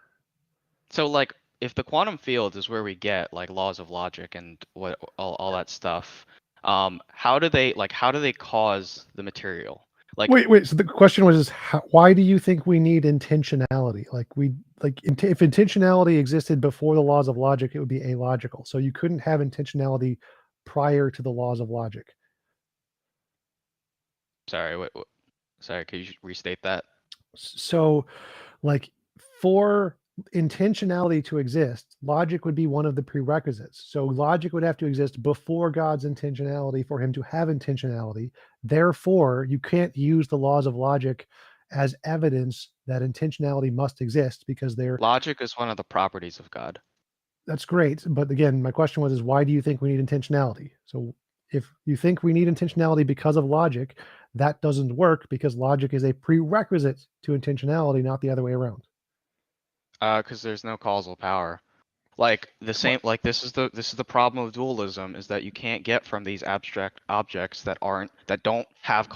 So like if the quantum field is where we get like laws of logic and what all that stuff, how do they cause the material? Like Wait. So the question was, why do you think we need intentionality? If intentionality existed before the laws of logic, it would be illogical. So you couldn't have intentionality prior to the laws of logic. sorry, sorry, could you restate that? So, like, for intentionality to exist, logic would be one of the prerequisites. So logic would have to exist before God's intentionality for him to have intentionality. Therefore, you can't use the laws of logic as evidence that intentionality must exist, because Logic is one of the properties of God. that's great. But again, my question was, why do you think we need intentionality? So if you think we need intentionality because of logic, that doesn't work, because logic is a prerequisite to intentionality, not the other way around. Because there's no causal power. Like the same, like this is the problem of dualism, is that you can't get from these abstract objects that don't have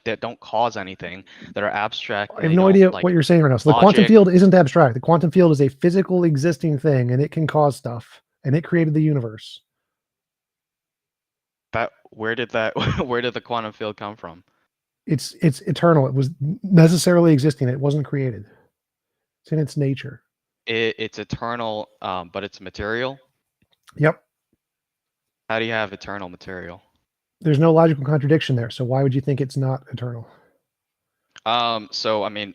that don't cause anything, that are abstract. I have no idea what you're saying right now. So the quantum field isn't abstract. The quantum field is a physical existing thing, and it can cause stuff, and it created the universe. Where did the quantum field come from? It's eternal. It was necessarily existing. It wasn't created. It's in its nature. It's eternal, but it's material. Yep. How do you have eternal material? There's no logical contradiction there. So why would you think it's not eternal? So I mean,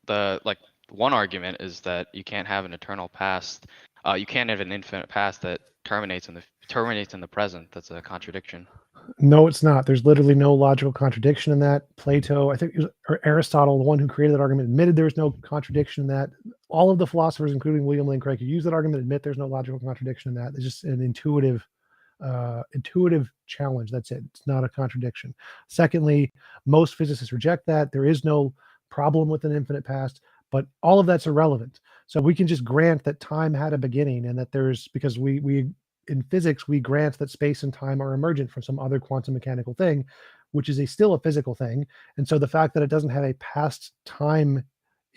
one argument is that you can't have an eternal past. You can't have an infinite past that terminates in the present. That's a contradiction. No, it's not. There's literally no logical contradiction in that. Plato, I think, or Aristotle, the one who created that argument, admitted there was no contradiction in that. All of the philosophers, including William Lane Craig, who use that argument, admit there's no logical contradiction in that. It's just an intuitive challenge. That's it. It's not a contradiction. Secondly, most physicists reject that. There is no problem with an infinite past, but all of that's irrelevant. So we can just grant that time had a beginning, and that because we in physics, we grant that space and time are emergent from some other quantum mechanical thing, which is still a physical thing. And so the fact that it doesn't have a past time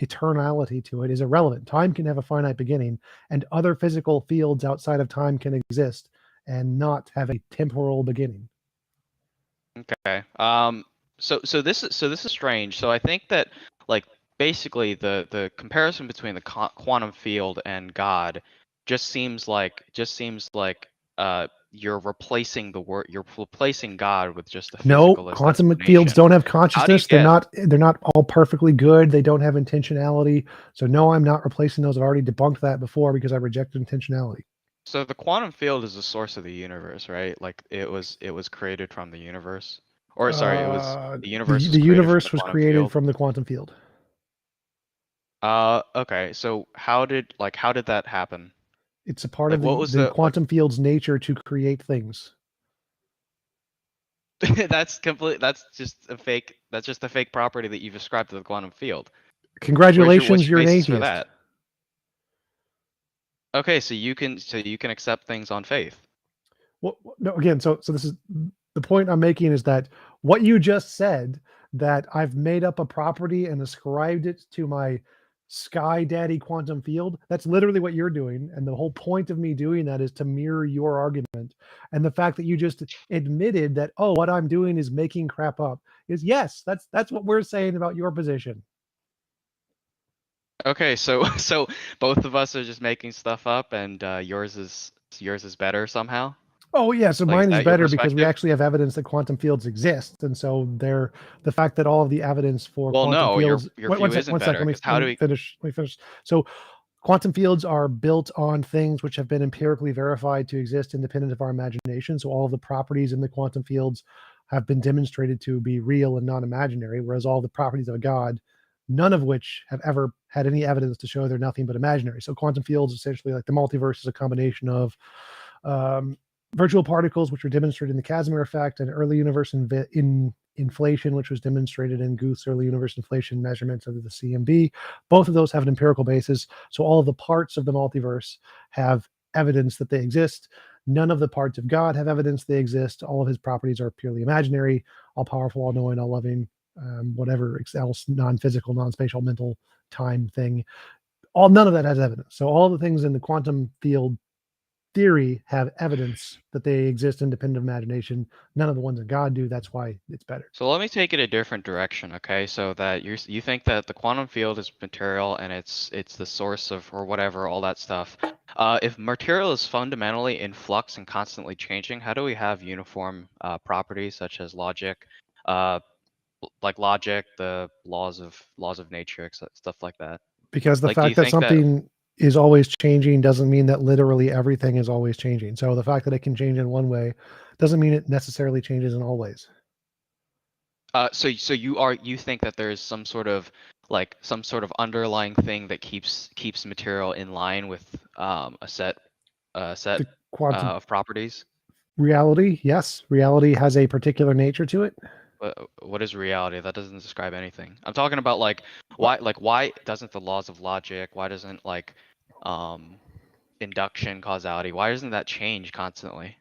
eternality to it is irrelevant. Time can have a finite beginning, and other physical fields outside of time can exist and not have a temporal beginning. Okay. So this is strange. So I think that basically the comparison between the quantum field and God just seems like you're replacing you're replacing God with just a physicalist. No, quantum fields don't have consciousness. They're not all perfectly good. They don't have intentionality. So no, I'm not replacing those. I've already debunked that before because I rejected intentionality. So the quantum field is the source of the universe, right? Like it was created from the universe. Or sorry, it was the universe was The created from the universe was quantum created field. from the quantum field. Okay. So how did that happen? It's a part Like of what the, was the the quantum field's nature to create things. that's just a fake property that you've ascribed to the quantum field. Congratulations, What's your you're an basis for atheist. that? Okay, so you can accept things on faith. Well, no, again, so this is the point I'm making is that what you just said, that I've made up a property and ascribed it to my sky daddy quantum field, that's literally what you're doing. And the whole point of me doing that is to mirror your argument. And the fact that you just admitted that, oh, what I'm doing is making crap up, is yes, that's what we're saying about your position. Okay, so both of us are just making stuff up, and yours is better somehow. Oh yeah, so Like, mine is is that your better because we perspective? actually have evidence that quantum fields exist, and so the fact that all of the evidence for Well, quantum no, fields. your view isn't better. Let me, 'Cause how do we? finish. Let me finish. So, quantum fields are built on things which have been empirically verified to exist independent of our imagination. So all of the properties in the quantum fields have been demonstrated to be real and non-imaginary, whereas all the properties of God, none of which have ever had any evidence to show they're nothing but imaginary. So quantum fields, essentially, like the multiverse, is a combination of virtual particles, which were demonstrated in the Casimir effect, and early universe in inflation, which was demonstrated in Guth's early universe inflation measurements of the CMB. Both of those have an empirical basis. So all of the parts of the multiverse have evidence that they exist. None of the parts of God have evidence they exist. All of his properties are purely imaginary, all powerful, all knowing, all loving, whatever else non-physical, non-spatial, mental, time thing. None of that has evidence. So all the things in the quantum field theory have evidence that they exist independent of imagination. None of the ones that God do. That's why it's better. So let me take it a different direction, okay? So that you think that the quantum field is material and it's the source of, or whatever, all that stuff. If material is fundamentally in flux and constantly changing, how do we have uniform properties such as logic, like logic, the laws of nature, stuff like that? Because the Like, do you fact that think that? something is always changing doesn't mean that literally everything is always changing. So the fact that it can change in one way doesn't mean it necessarily changes in all ways. So you think that there's some sort of underlying thing that keeps material in line with a set The quantum of properties? reality, yes, reality has a particular nature to it. What is reality? That doesn't describe anything. I'm talking about why doesn't the laws of logic, why doesn't induction, causality, why doesn't that change constantly?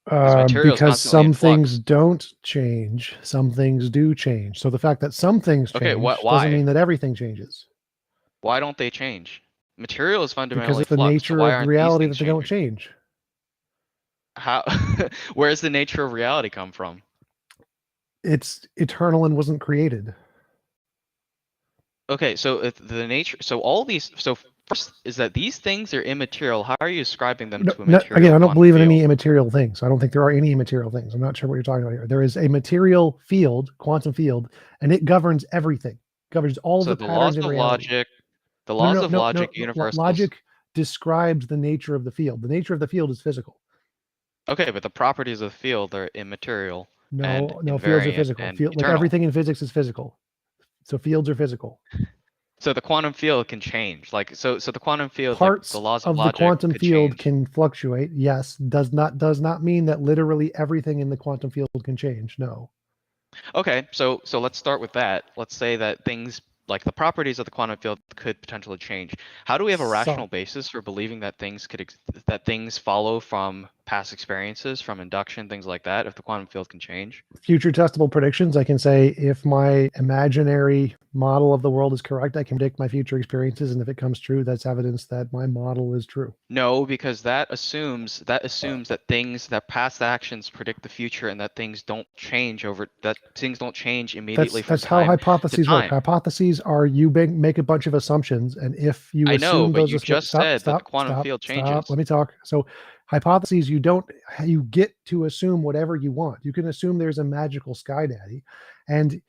Material is Because constantly in some things flux. don't change, some things do change. So the fact that some things Okay, change doesn't why? mean that everything changes. Why don't they change? Material is Because fundamentally it's the flux, so nature why of aren't these reality things that they don't changing? change. How? Where's the nature of reality come from? It's eternal and wasn't created. Okay, so if the nature, so all these, so first is that these things are immaterial. How are you ascribing them to a material Again, I don't quantum believe in any field? immaterial things. I don't think there are any immaterial things. I'm not sure what you're talking about here. There is a material field, quantum field, and it governs everything. Governs all of So the patterns in reality. the No, laws no, of no, no, logic, no. universals. Logic describes the nature of the field. The nature of the field is physical. Okay, but the properties of the field are immaterial and No, fields are invariant physical. and Like eternal. everything in physics is physical. So fields are physical. So the quantum field can change. So the quantum field, Parts the laws of of the logic quantum could field change. can fluctuate. Yes, does not mean that literally everything in the quantum field can change. No. Okay, so let's start with that. Let's say that things like the properties of the quantum field could potentially change. How do we have a rational basis for believing that that things follow from past experiences, from induction, things like that, if the quantum field can change? Future testable predictions, I can say if my imaginary model of the world is correct, I can predict my future experiences, and if it comes true, that's evidence that my model is true. No, because that assumes that past actions predict the future, and that things don't change immediately from That's how time to hypotheses work. time. Hypotheses are you make a bunch of assumptions, and if you I know, assume but those you just said that the quantum field changes. Let me talk. So hypotheses, you get to assume whatever you want. You can assume there's a magical sky daddy, and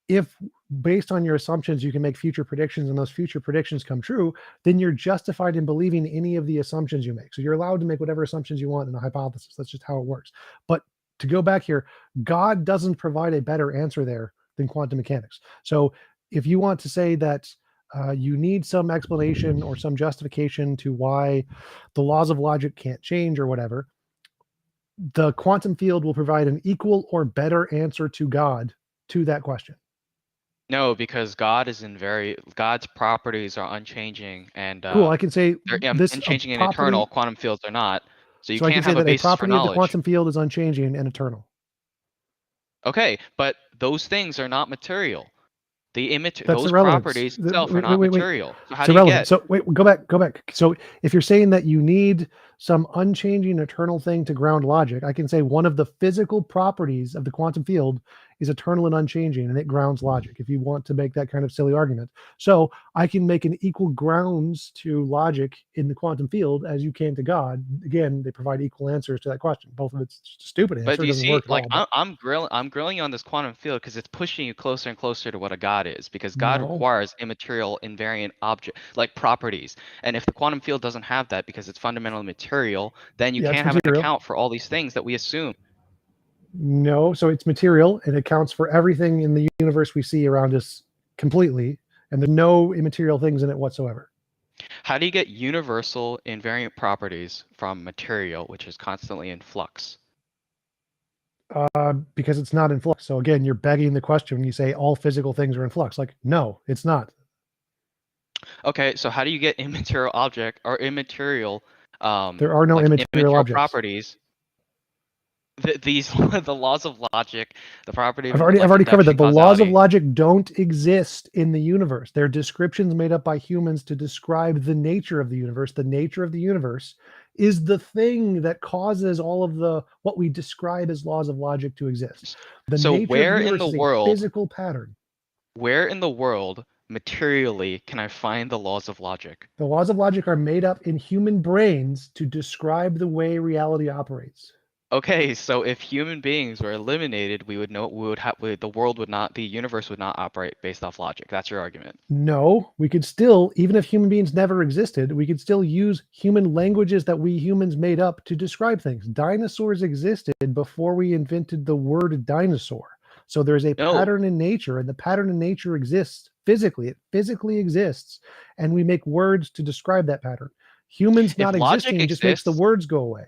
if based on your assumptions you can make future predictions and those future predictions come true, then you're justified in believing any of the assumptions you make. So you're allowed to make whatever assumptions you want in a hypothesis. That's just how it works. But to go back here, God doesn't provide a better answer there than quantum mechanics. So if you want to say that you need some explanation or some justification to why the laws of logic can't change or whatever, the quantum field will provide an equal or better answer to God to that question. No, because God's properties are unchanging, and Cool. I can say they're this unchanging and property, eternal. Quantum fields are not. So you so I can can't say have a that a basis for property of the knowledge. quantum field is unchanging and eternal. Okay, but those things are not material. That's Those irrelevant. properties The- itself are wait, not wait, wait. material. So how It's do you irrelevant. get? So wait, go back. So if you're saying that you need some unchanging eternal thing to ground logic, I can say one of the physical properties of the quantum field is eternal and unchanging, and it grounds logic, if you want to make that kind of silly argument. So I can make an equal grounds to logic in the quantum field as you can to God. Again, they provide equal answers to that question. Both of it's just a stupid answer. But do It you doesn't see, work at like all. But I'm grilling you on this quantum field because it's pushing you closer and closer to what a God is. Because God no, requires immaterial, invariant object like properties, and if the quantum field doesn't have that because it's fundamentally material, then you yeah, it's can't have an material. account for all these things that we assume. No, so it's material and it accounts for everything in the universe we see around us completely, and there's no immaterial things in it whatsoever. How do you get universal invariant properties from material, which is constantly in flux? Because it's not in flux. So again, you're begging the question when you say all physical things are in flux. Like, no, it's not. Okay, so how do you get immaterial object or immaterial There are no like immaterial objects. properties? These the laws of logic, the property of I've already covered that. The induction, laws of causality. logic don't exist in the universe. They're descriptions made up by humans to describe the nature of the universe. The nature of the universe is the thing that causes all of the what we describe as laws of logic to exist. The So nature where of the in universe the is world, a physical pattern. where in the world materially can I find the laws of logic? The laws of logic are made up in human brains to describe the way reality operates. Okay, so if human beings were eliminated, the universe would not operate based off logic. That's your argument. No, we could still, even if human beings never existed, we could still use human languages that we humans made up to describe things. Dinosaurs existed before we invented the word dinosaur. So there's a pattern in nature, and the pattern in nature exists physically. It physically exists, and we make words to describe that pattern. Humans not existing just makes the words go away.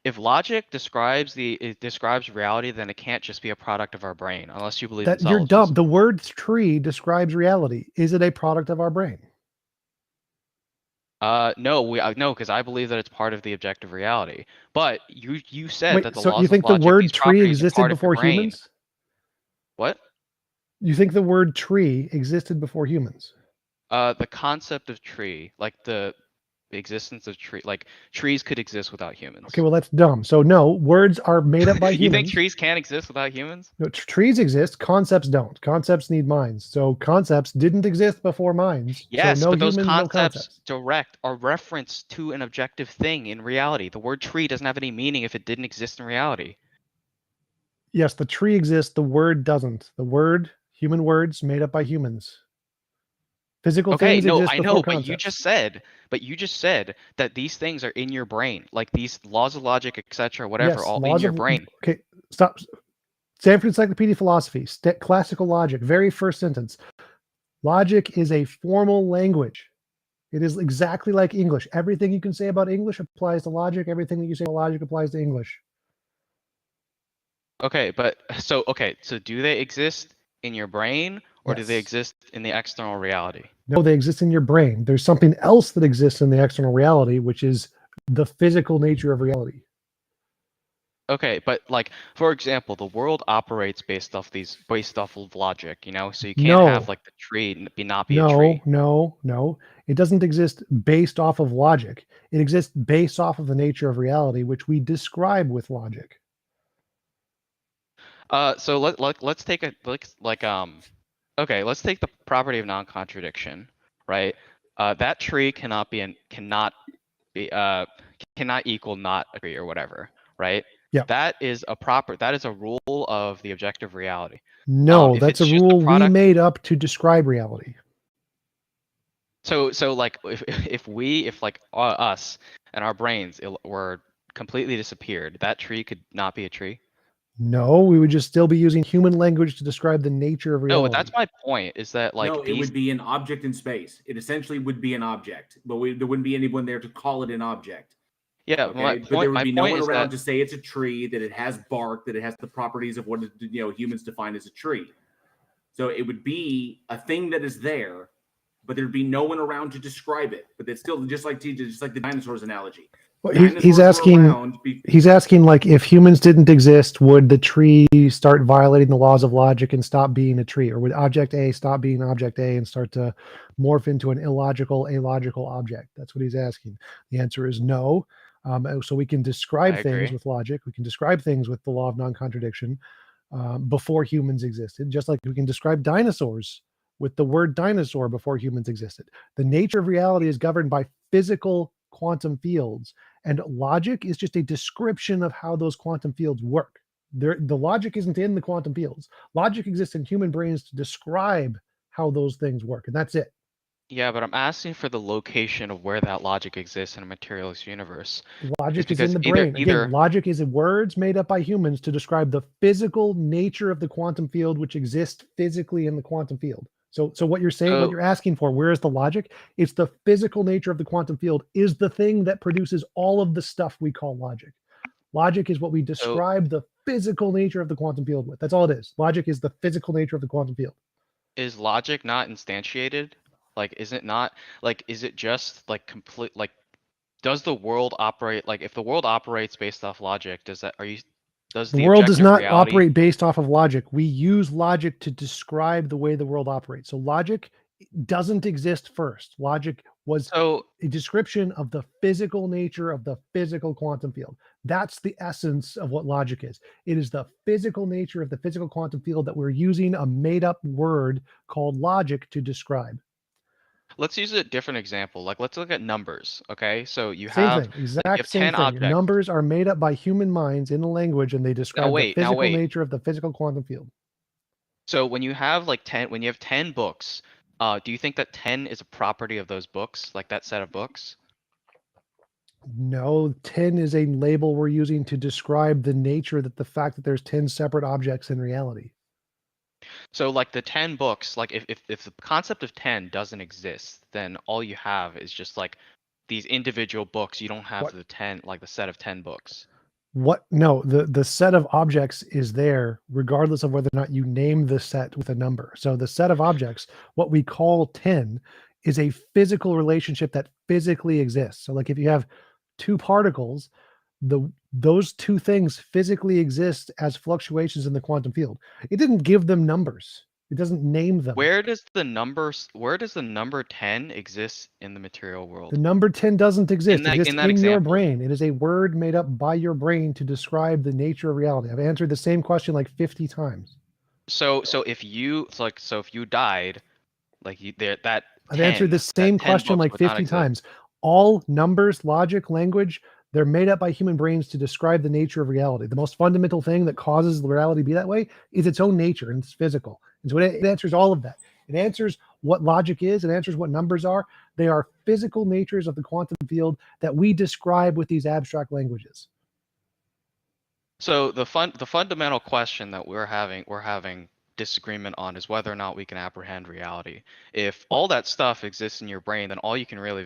If logic describes reality, then it can't just be a product of our brain, unless you believe that in you're dumb. syllogism. The word tree describes reality. Is it a product of our brain? No, because I believe that it's part of the objective reality. But you said Wait, that the so laws you think of the logic, word these tree properties, are existed part of your before brain. humans? What? You think the word tree existed before humans? The concept of tree, like the existence of tree, like trees could exist without humans. Okay, well that's dumb. So no, words are made up by humans. You think trees can't exist without humans? No, trees exist. Concepts don't. Concepts need minds. So concepts didn't exist before minds. Yes, so no but those humans, no concepts are reference to an objective thing in reality. The word tree doesn't have any meaning if it didn't exist in reality. Yes, the tree exists. The word doesn't. The word, human words made up by humans. Physical things exist before concepts. But you just said that these things are in your brain, like these laws of logic, etc., whatever, Yes, all in your brain. Okay, stop. Stanford Encyclopedia of Philosophy, classical logic, very first sentence. Logic is a formal language. It is exactly like English. Everything you can say about English applies to logic. Everything that you say about logic applies to English. Okay, so do they exist in your brain, or do they exist in the external reality? No, they exist in your brain. There's something else that exists in the external reality, which is the physical nature of reality. Okay, but like, for example, the world operates based off of logic, so you can't have like the tree not be a tree. No. It doesn't exist based off of logic. It exists based off of the nature of reality, which we describe with logic. So let's take let's take the property of non-contradiction, right? That tree cannot equal not a tree or whatever, right? Yeah. That is a rule of the objective reality. No, If that's it's a just rule we product, made up to describe reality. so like if like us and our brains were completely disappeared, that tree could not be a tree. No, we would just still be using human language to describe the nature of No, reality. that's my point. Is that like no, it would be an object in space. It essentially would be an object, but there wouldn't be anyone there to call it an object. Yeah, Okay, but there would be no one around to say it's a tree, that it has bark, that it has the properties of what humans define as a tree. So it would be a thing that is there, but there'd be no one around to describe it. But it's still just like the dinosaurs analogy. Well, he's asking like, if humans didn't exist, would the tree start violating the laws of logic and stop being a tree, or would object A stop being object A and start to morph into an illogical, alogical object? That's what he's asking. The answer is no. So we can describe things with logic. We can describe things with the law of non-contradiction before humans existed, just like we can describe dinosaurs with the word dinosaur before humans existed. The nature of reality is governed by physical quantum fields, and logic is just a description of how those quantum fields work. The logic isn't in the quantum fields. Logic exists in human brains to describe how those things work, and that's it. Yeah, but I'm asking for the location of where that logic exists in a materialist universe. Logic is in the brain. Again, logic is words made up by humans to describe the physical nature of the quantum field, which exists physically in the quantum field. So what you're saying, what you're asking for, where is the logic? It's the physical nature of the quantum field is the thing that produces all of the stuff we call logic. Logic is what we describe the physical nature of the quantum field with. That's all it is. Logic is the physical nature of the quantum field. Is logic not instantiated? Like, is it not, like, is it just like complete, like, does the world operate, like, if the world operates based off logic, does the world does not operate based off of logic. We use logic to describe the way the world operates. So logic doesn't exist first. Logic was a description of the physical nature of the physical quantum field. That's the essence of what logic is. It is the physical nature of the physical quantum field that we're using a made-up word called logic to describe. Let's use a different example. Like, let's look at numbers. Okay, so you same have thing, exact same 10 thing. objects. Numbers are made up by human minds in a language, and they describe the physical nature of the physical quantum field. So when you have like 10 books, do you think that 10 is a property of those books, like that set of books? No, 10 is a label we're using to describe the nature, that the fact that there's 10 separate objects in reality. So like the 10 books, like if the concept of 10 doesn't exist, then all you have is just like these individual books. You don't have the 10, like the set of 10 books. No, the set of objects is there regardless of whether or not you name the set with a number. So the set of objects, what we call 10, is a physical relationship that physically exists. So like if you have two particles, those two things physically exist as fluctuations in the quantum field. It didn't give them numbers. It doesn't name them. Where does the number 10 exist in the material world? The number 10 doesn't exist. It exists in your example. brain. It is a word made up by your brain to describe the nature of reality. I've answered the same question like 50 times. So if you died, like I've answered the same question like 50 times. All numbers, logic, language, they're made up by human brains to describe the nature of reality. The most fundamental thing that causes reality to be that way is its own nature, and it's physical. And so it answers all of that. It answers what logic is. It answers what numbers are. They are physical natures of the quantum field that we describe with these abstract languages. So the fundamental question that we're having disagreement on is whether or not we can apprehend reality. If all that stuff exists in your brain, then all you can really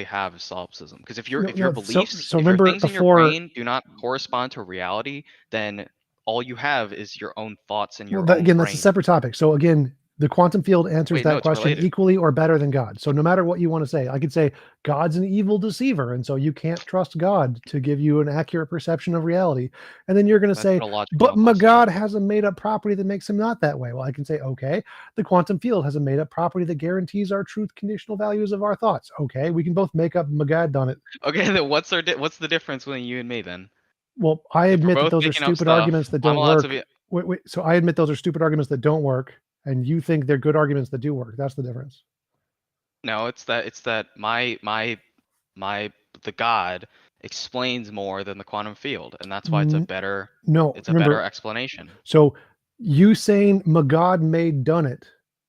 have is solipsism. Because if your beliefs, if your things in your brain do not correspond to reality, then all you have is your own thoughts and your own again, brain. that's a separate topic. So again, the quantum field answers that question related. equally or better than God. So no matter what you want to say, I could say God's an evil deceiver, and so you can't trust God to give you an accurate perception of reality. And then you're going to say, but my God has a made-up property that makes him not that way. Well, I can say, okay, the quantum field has a made-up property that guarantees our truth conditional values of our thoughts. Okay, we can both make up Magad on it. Okay, then what's the difference between you and me then? Well, I admit that those are stupid arguments that don't work. Wait, so I admit those are stupid arguments that don't work, and you think they're good arguments that do work. That's the difference. No, it's that the God explains more than the quantum field, and that's why it's a better remember, explanation. So you saying God made done it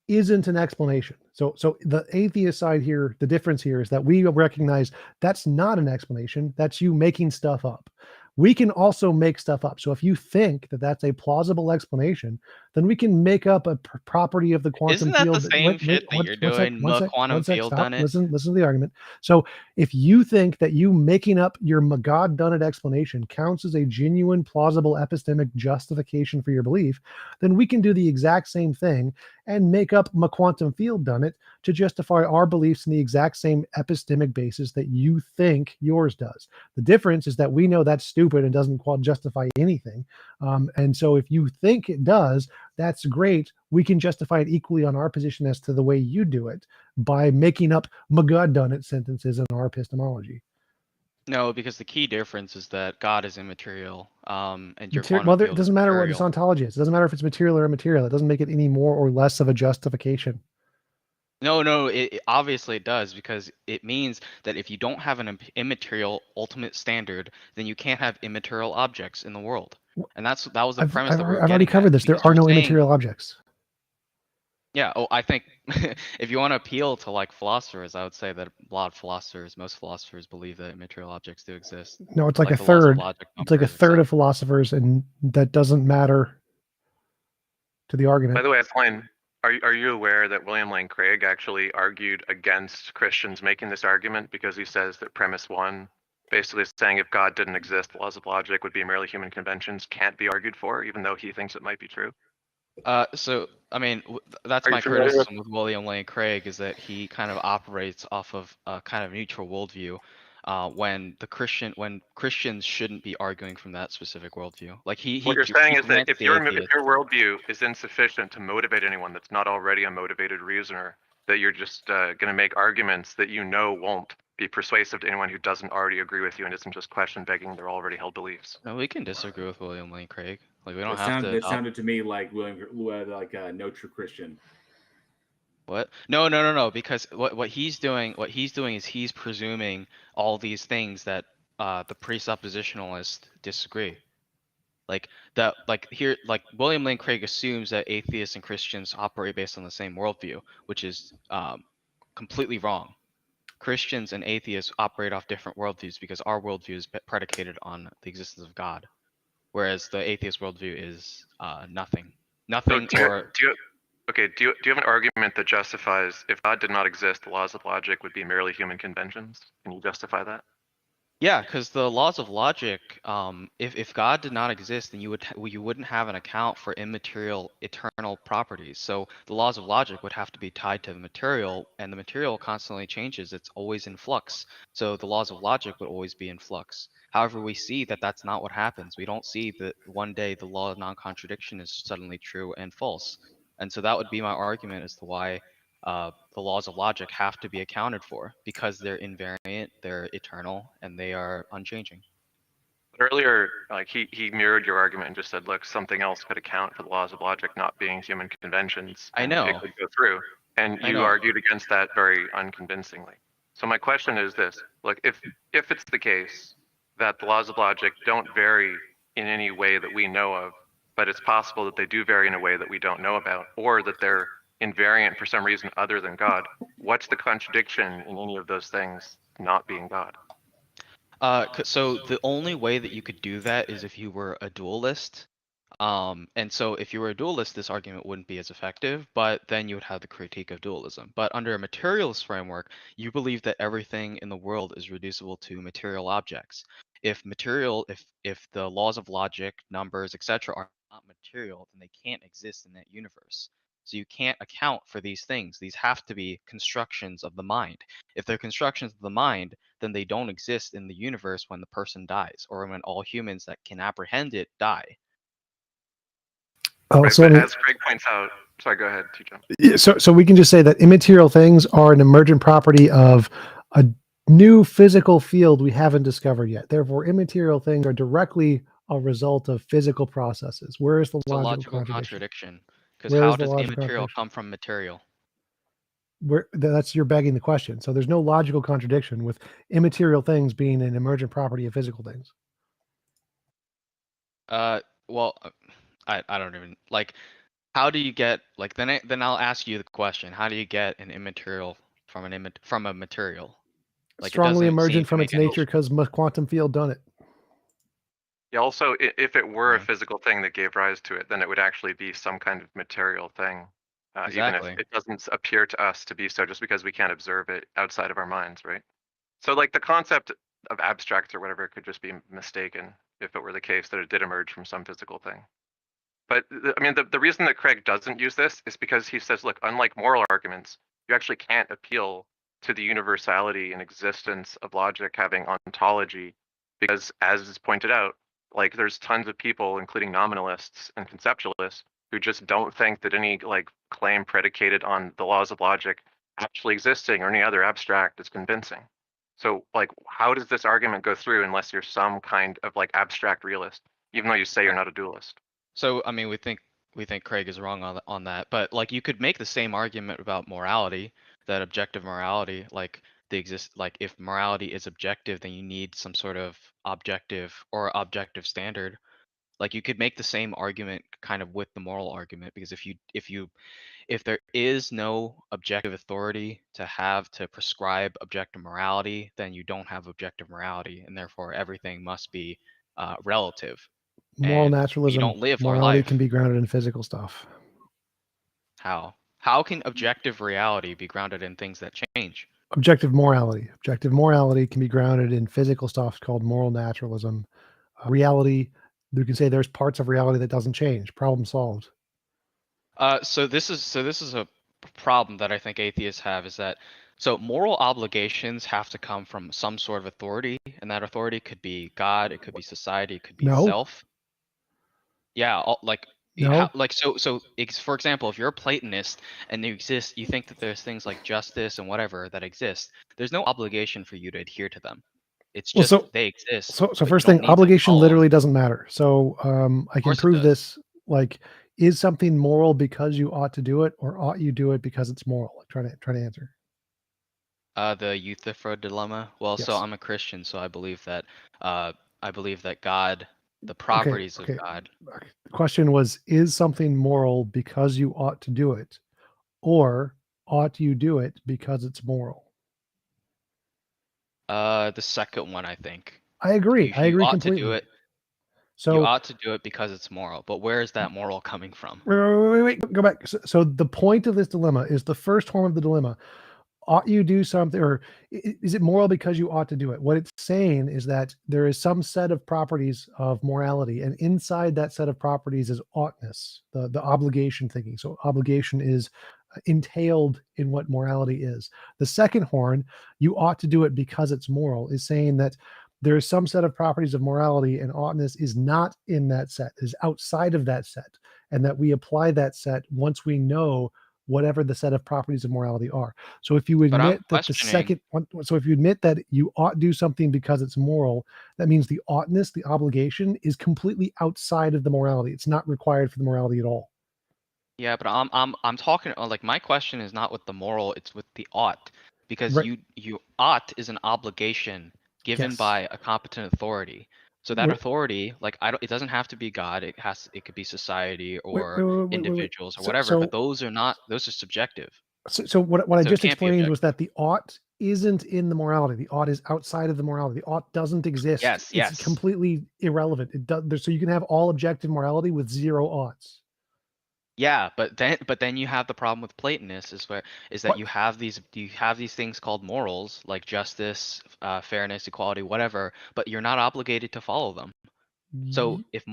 isn't an explanation. So the atheist side here, the difference here is that we recognize that's not an explanation. That's you making stuff up. We can also make stuff up. So if you think that that's a plausible explanation, then we can make up a property of the quantum Isn't that field. the same shit that you're doing? Quantum field Stop. done it. Listen to the argument. So if you think that you making up your God done it explanation counts as a genuine, plausible epistemic justification for your belief, then we can do the exact same thing and make up quantum field done it to justify our beliefs in the exact same epistemic basis that you think yours does. The difference is that we know that's stupid and doesn't justify anything. And so if you think it does, that's great. We can justify it equally on our position as to the way you do it by making up God done it sentences in our epistemology. No, because the key difference is that God is immaterial, and your Well, it doesn't matter what its ontology is. It doesn't matter if it's material or immaterial. It doesn't make it any more or less of a justification. No, it obviously it does, because it means that if you don't have an immaterial ultimate standard, then you can't have immaterial objects in the world. And that was the premise that we were I've already covered this. There are no immaterial objects. Yeah. Oh, I think if you want to appeal to like philosophers, I would say that a lot of philosophers, most philosophers, believe that immaterial objects do exist. No, it's like a third. It's like a third of philosophers, and that doesn't matter to the argument. By the way, are you aware that William Lane Craig actually argued against Christians making this argument, because he says that premise one, basically saying if God didn't exist, the laws of logic would be merely human conventions, can't be argued for, even though he thinks it might be true? So I mean, that's my criticism with William Lane Craig, is that he kind of operates off of a kind of neutral worldview, when Christians shouldn't be arguing from that specific worldview. Like what you're saying is that if your worldview is insufficient to motivate anyone that's not already a motivated reasoner, that you're just going to make arguments that you know won't be persuasive to anyone who doesn't already agree with you and isn't just question begging their already held beliefs. No, we can disagree with William Lane Craig. Like we don't It have to. It sounded to me like no true Christian. What? No. Because what he's doing is he's presuming all these things that the presuppositionalists disagree. Like William Lane Craig assumes that atheists and Christians operate based on the same worldview, which is completely wrong. Christians and atheists operate off different worldviews because our worldview is predicated on the existence of God, whereas the atheist worldview is nothing. Nothing. Do you have an argument that justifies if God did not exist, the laws of logic would be merely human conventions? Can you justify that? Yeah, because the laws of logic, if God did not exist, then you wouldn't have an account for immaterial eternal properties. So the laws of logic would have to be tied to the material, and the material constantly changes. It's always in flux. So the laws of logic would always be in flux. However, we see that that's not what happens. We don't see that one day the law of non-contradiction is suddenly true and false. And so that would be my argument as to why the laws of logic have to be accounted for, because they're invariant, they're eternal, and they are unchanging. Earlier, like he mirrored your argument and just said, look, something else could account for the laws of logic not being human conventions. I know. It could go through. And you argued against that very unconvincingly. So my question is this: look, if it's the case that the laws of logic don't vary in any way that we know of, but it's possible that they do vary in a way that we don't know about, or that they're invariant for some reason other than God, what's the contradiction in any of those things not being God? So the only way that you could do that is if you were a dualist. And so if you were a dualist, this argument wouldn't be as effective, but then you would have the critique of dualism. But under a materialist framework, you believe that everything in the world is reducible to material objects. If the laws of logic, numbers, etc. are not material, then they can't exist in that universe. So you can't account for these things. These have to be constructions of the mind. If they're constructions of the mind, then they don't exist in the universe when the person dies, or when all humans that can apprehend it die. Oh, right, so but as Craig points out, sorry, go ahead, TJump. So we can just say that immaterial things are an emergent property of a new physical field we haven't discovered yet. Therefore, immaterial things are directly a result of physical processes. Where is the logical contradiction? Because how does immaterial come from material? that's you're begging the question. So there's no logical contradiction with immaterial things being an emergent property of physical things. Well, I don't even like. How do you get like then I'll ask you the question. How do you get an immaterial from a material? Like it Strongly doesn't seem emergent to from make its any nature because quantum field done it. Yeah, also, if it were a Yeah. physical thing that gave rise to it, then it would actually be some kind of material thing, even if Exactly. it doesn't appear to us to be so, just because we can't observe it outside of our minds, right? So, like the concept of abstract or whatever could just be mistaken if it were the case that it did emerge from some physical thing. But I mean, the reason that Craig doesn't use this is because he says, look, unlike moral arguments, you actually can't appeal to the universality and existence of logic having ontology, because as is pointed out, like there's tons of people, including nominalists and conceptualists, who just don't think that any like claim predicated on the laws of logic actually existing or any other abstract is convincing. So like, how does this argument go through unless you're some kind of like abstract realist, even though you say you're not a dualist? So I mean, we think Craig is wrong on that, but like you could make the same argument about morality, that objective morality, like if morality is objective, then you need some sort of objective standard. Like you could make the same argument kind of with the moral argument, because if there is no objective authority to prescribe objective morality, then you don't have objective morality, and therefore everything must be relative. Moral And we naturalism, don't live our morality life. can be grounded in physical stuff. How can objective reality be grounded in things that change? Objective morality can be grounded in physical stuff called moral naturalism. Reality, you can say there's parts of reality that doesn't change. Problem solved. So this is a problem that I think atheists have, is that so moral obligations have to come from some sort of authority, and that authority could be God, it could be society, it could be No. self. Yeah, No. For example, if you're a Platonist and you think that there's things like justice and whatever that exist, there's no obligation for you to adhere to them. It's Well, just they exist. So but you first don't thing, need to obligation follow them. literally doesn't matter. So I can course it prove does. this. Like, is something moral because you ought to do it, or ought you do it because it's moral? Like, try to answer. The Euthyphro dilemma. Well, so Yes. I'm a Christian, so I believe that God, the properties okay. of God. The question was, is something moral because you ought to do it, or ought you do it because it's moral? The second one, I think. I agree. I agree ought completely. to do it. So you ought to do it because it's moral. But where is that moral coming from? wait, go back. So the point of this dilemma is the first form of the dilemma. Ought you do something, or is it moral because you ought to do it? What it's saying is that there is some set of properties of morality, and inside that set of properties is oughtness, the obligation thinking. So obligation is entailed in what morality is. The second horn, you ought to do it because it's moral, is saying that there is some set of properties of morality, and oughtness is not in that set, is outside of that set, and that we apply that set once we know whatever the set of properties of morality are. So if you admit that the second one, so if you admit that you ought do something because it's moral, that means the oughtness, the obligation, is completely outside of the morality. It's not required for the morality at all. Yeah, but I'm talking like my question is not with the moral, it's with the ought, because Right. you ought is an obligation given Yes. by a competent authority. So that Wait. authority, like it doesn't have to be God. It could be society Wait, or wait. individuals or So- whatever. so- but those are subjective. So what I So it just can't be explained was that the ought isn't in the morality. The ought is outside of the morality. The ought doesn't exist. Yes, yes. It's completely irrelevant. It does. So you can have all objective morality with zero oughts. Yeah, but then you have the problem with Platonists is that What? you have these things called morals, like justice, fairness, equality, whatever, but you're not obligated to follow them. So if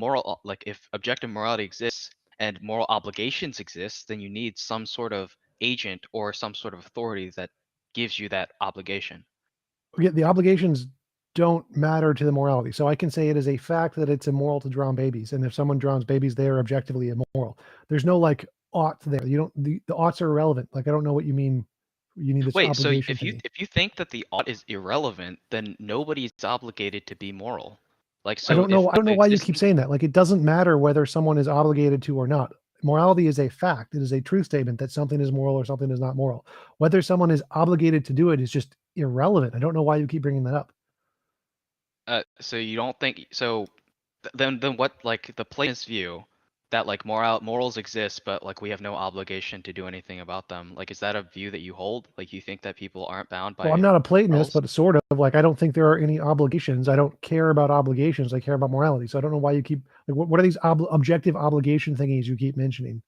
objective morality exists and moral obligations exist, then you need some sort of agent or some sort of authority that gives you that obligation. Yeah, the obligations don't matter to the morality. So I can say it is a fact that it's immoral to drown babies, and if someone drowns babies, they are objectively immoral. There's no like ought there. You don't. The oughts are irrelevant. Like I don't know what you mean. You need this Wait, so obligation. if you think that the ought is irrelevant, then nobody's obligated to be moral. Like I so don't know. if I don't know why you keep existing- saying that. Like it doesn't matter whether someone is obligated to or not. morality is a fact. It is a truth statement that something is moral or something is not moral. Whether someone is obligated to do it is just irrelevant. I don't know why you keep bringing that up. So you don't think so? Then what? Like the Platonist view that like morals exist, but like we have no obligation to do anything about them. Like, is that a view that you hold? Like, you think that people aren't bound by? Well, I'm not a Platonist, morals? but sort of like I don't think there are any obligations. I don't care about obligations. I care about morality. So I don't know why you keep like what are these objective obligation thingies you keep mentioning?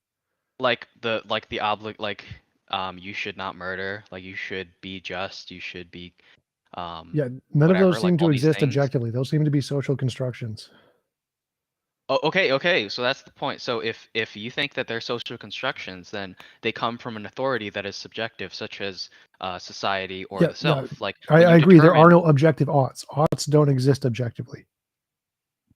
Like you should not murder. Like, you should be just. You should be Yeah, none of whatever, those seem like to all these exist things. objectively. Those seem to be social constructions. Oh, okay. So that's the point. So if you think that they're social constructions, then they come from an authority that is subjective, such as society or Yeah, the self. Like I when you agree. There are determine- no objective oughts. Oughts don't exist objectively.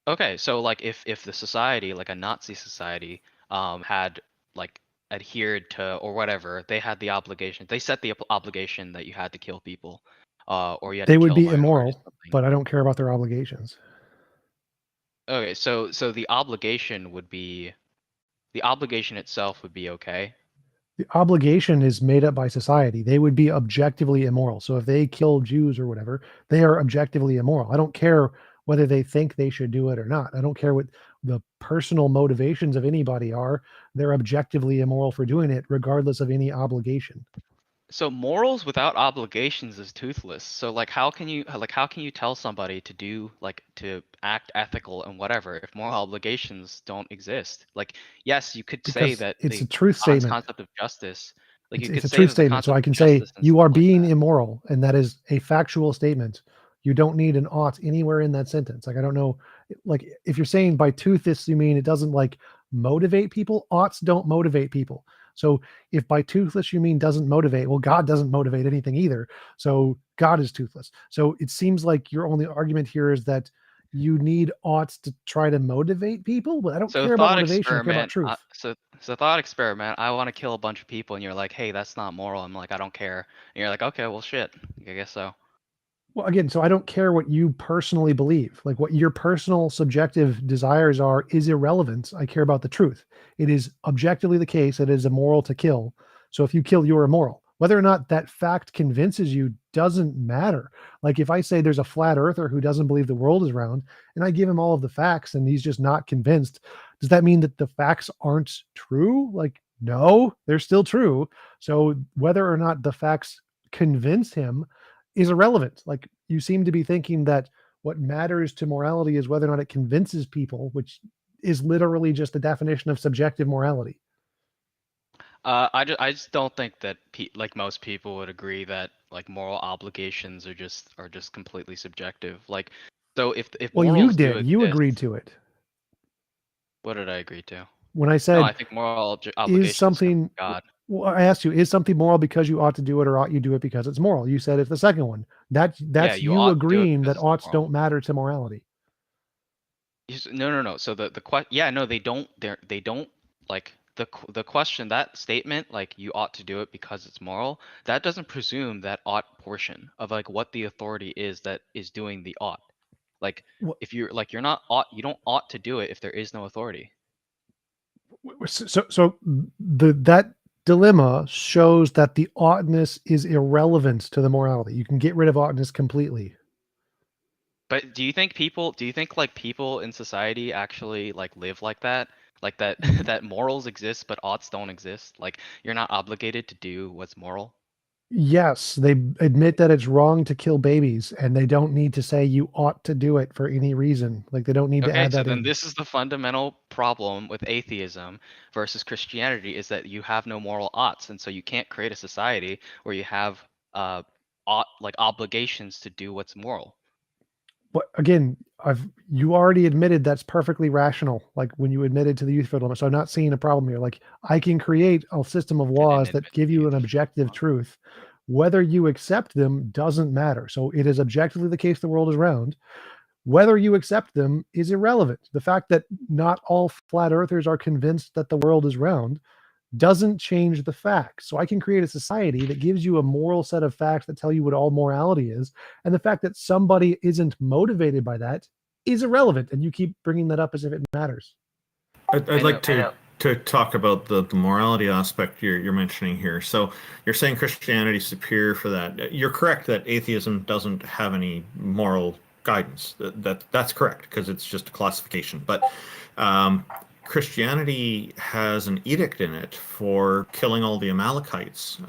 Okay, so like if the society, like a Nazi society, had like adhered to or whatever, they had the obligation. They set the obligation that you had to kill people, or you had They to would kill be minorities or immoral, something. but I don't care about their obligations. Okay, so the obligation itself would be okay. The obligation is made up by society. They would be objectively immoral. So if they kill Jews or whatever, they are objectively immoral. I don't care whether they think they should do it or not. I don't care what the personal motivations of anybody are. They're objectively immoral for doing it, regardless of any obligation. So morals without obligations is toothless. So like how can you tell somebody to do to act ethical and whatever if moral obligations don't exist? Like, yes, you could say Because that it's the a truth statement. concept of justice, like you It's could a say truth that the statement. So concept I of can say justice and you stuff are like being that. immoral, and that is a factual statement. You don't need an ought anywhere in that sentence. Like I don't know, like if you're saying by toothless you mean it doesn't like motivate people. Oughts don't motivate people. So if by toothless you mean doesn't motivate, well, God doesn't motivate anything either. So God is toothless. So it seems like your only argument here is that you need oughts to try to motivate people, but I don't So care about thought motivation. I care about experiment. truth. So thought experiment. I want to kill a bunch of people, and you're like, hey, that's not moral. I'm like, I don't care. And you're like, okay, well, shit. I guess so. Well, again, so I don't care what you personally believe. Like what your personal subjective desires are is irrelevant. I care about the truth. It is objectively the case. It is immoral to kill. So if you kill, you're immoral. Whether or not that fact convinces you doesn't matter. Like if I say there's a flat earther who doesn't believe the world is round and I give him all of the facts and he's just not convinced, does that mean that the facts aren't true? Like, no, they're still true. So whether or not the facts convince him is irrelevant. Like you seem to be thinking that what matters to morality is whether or not it convinces people, which is literally just the definition of subjective morality. I just don't think that like most people would agree that like moral obligations are just completely subjective. Like, so if Well, you morals did. do You exist, agreed to it. What did I agree to? When I No, said I think moral obligations is something, God. well, I asked you, is something moral because you ought to do it, or ought you do it because it's moral? You said it's the second one. That's you you ought to do it agreeing because that it's oughts moral. don't matter to morality. No. So no, they don't. They don't like the question, that statement, like you ought to do it because it's moral. That doesn't presume that ought portion of like what the authority is that is doing the ought. Like if you're like you're not ought, you don't ought to do it if there is no authority. So that dilemma shows that the oughtness is irrelevant to the morality. You can get rid of oughtness completely. But do you think like people in society actually like live like that? Like that that morals exist but oughts don't exist? Like you're not obligated to do what's moral? Yes, they admit that it's wrong to kill babies, and they don't need to say you ought to do it for any reason. Like they don't need to Okay, add so that then in. this is the fundamental problem with atheism versus Christianity, is that you have no moral oughts, and so you can't create a society where you have like obligations to do what's moral. But again, you already admitted that's perfectly rational. Like when you admitted to the youth field limit, so I'm not seeing a problem here. Like I can create a system of laws that give you an objective truth. Whether you accept them doesn't matter. So it is objectively the case the world is round. Whether you accept them is irrelevant. The fact that not all flat earthers are convinced that the world is round doesn't change the facts. So I can create a society that gives you a moral set of facts that tell you what all morality is. And the fact that somebody isn't motivated by that is irrelevant. And you keep bringing that up as if it matters. I'd like to to talk about the morality aspect you're mentioning here. So you're saying Christianity is superior for that. You're correct that atheism doesn't have any moral guidance. That's correct, because it's just a classification. But Christianity has an edict in it for killing all the Amalekites.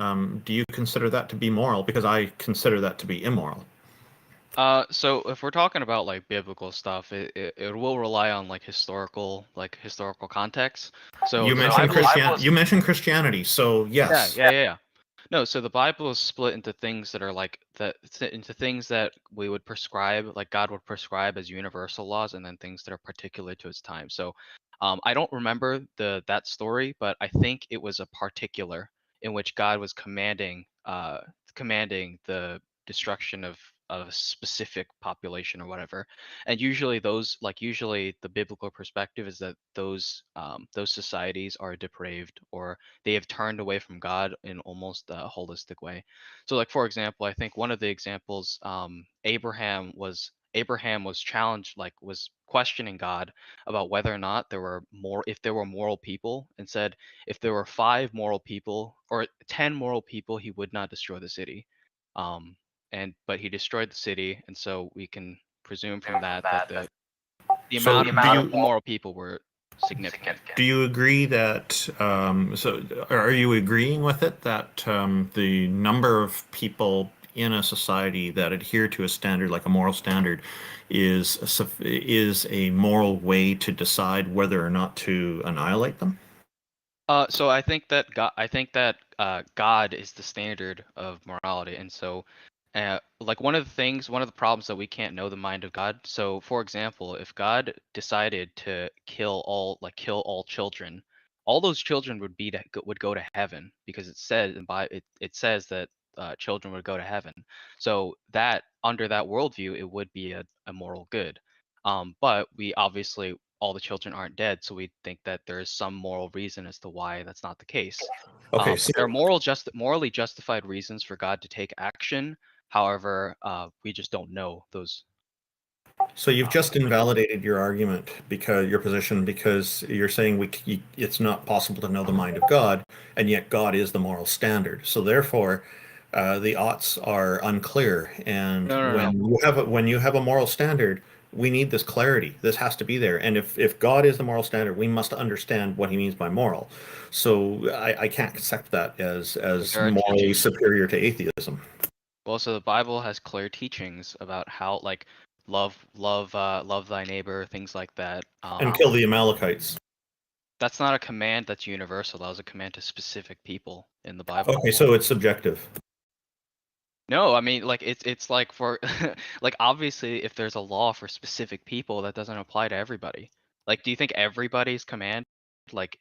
Do you consider that to be moral? Because I consider that to be immoral. So if we're talking about like biblical stuff, it will rely on like historical context. So You the mentioned Bible- Christianity. You mentioned Christianity, so yes. Yeah. No, so the Bible is split into things that are into things that we would prescribe, like God would prescribe as universal laws, and then things that are particular to its time. So, I don't remember that story, but I think it was a particular in which God was commanding the destruction of a specific population or whatever. And usually the biblical perspective is that those societies are depraved, or they have turned away from God in almost a holistic way. So like, for example, I think one of the examples, Abraham was challenged, was questioning God about whether or not if there were moral people, and said if there were 5 moral people or 10 moral people, he would not destroy the city. But he destroyed the city, and so we can presume from that the amount of moral people were significant. Do you agree that, so are you agreeing with it that the number of people in a society that adhere to a standard, like a moral standard, is a moral way to decide whether or not to annihilate them? So I think that God is the standard of morality, and so like one of the problems that we can't know the mind of God. So for example, if God decided to kill all children, all those children would go to heaven, because it says that children would go to heaven. So that under that worldview, it would be a moral good. But we obviously, all the children aren't dead, so we think that there is some moral reason as to why that's not the case. Okay, so There are morally justified reasons for God to take action. However, we just don't know those. So you've just invalidated your argument, your position, because you're saying it's not possible to know the mind of God, and yet God is the moral standard. So therefore, the oughts are unclear. And when you have a moral standard, we need this clarity. This has to be there. And if God is the moral standard, we must understand what he means by moral. So I can't accept that as morally superior to atheism. Well, so the Bible has clear teachings about how, like, love thy neighbor, things like that. And kill the Amalekites. That's not a command that's universal. That was a command to specific people in the Bible. Okay, so it's subjective. No, I mean, like, it's like for like, obviously if there's a law for specific people, that doesn't apply to everybody. Like, do you think everybody's command, like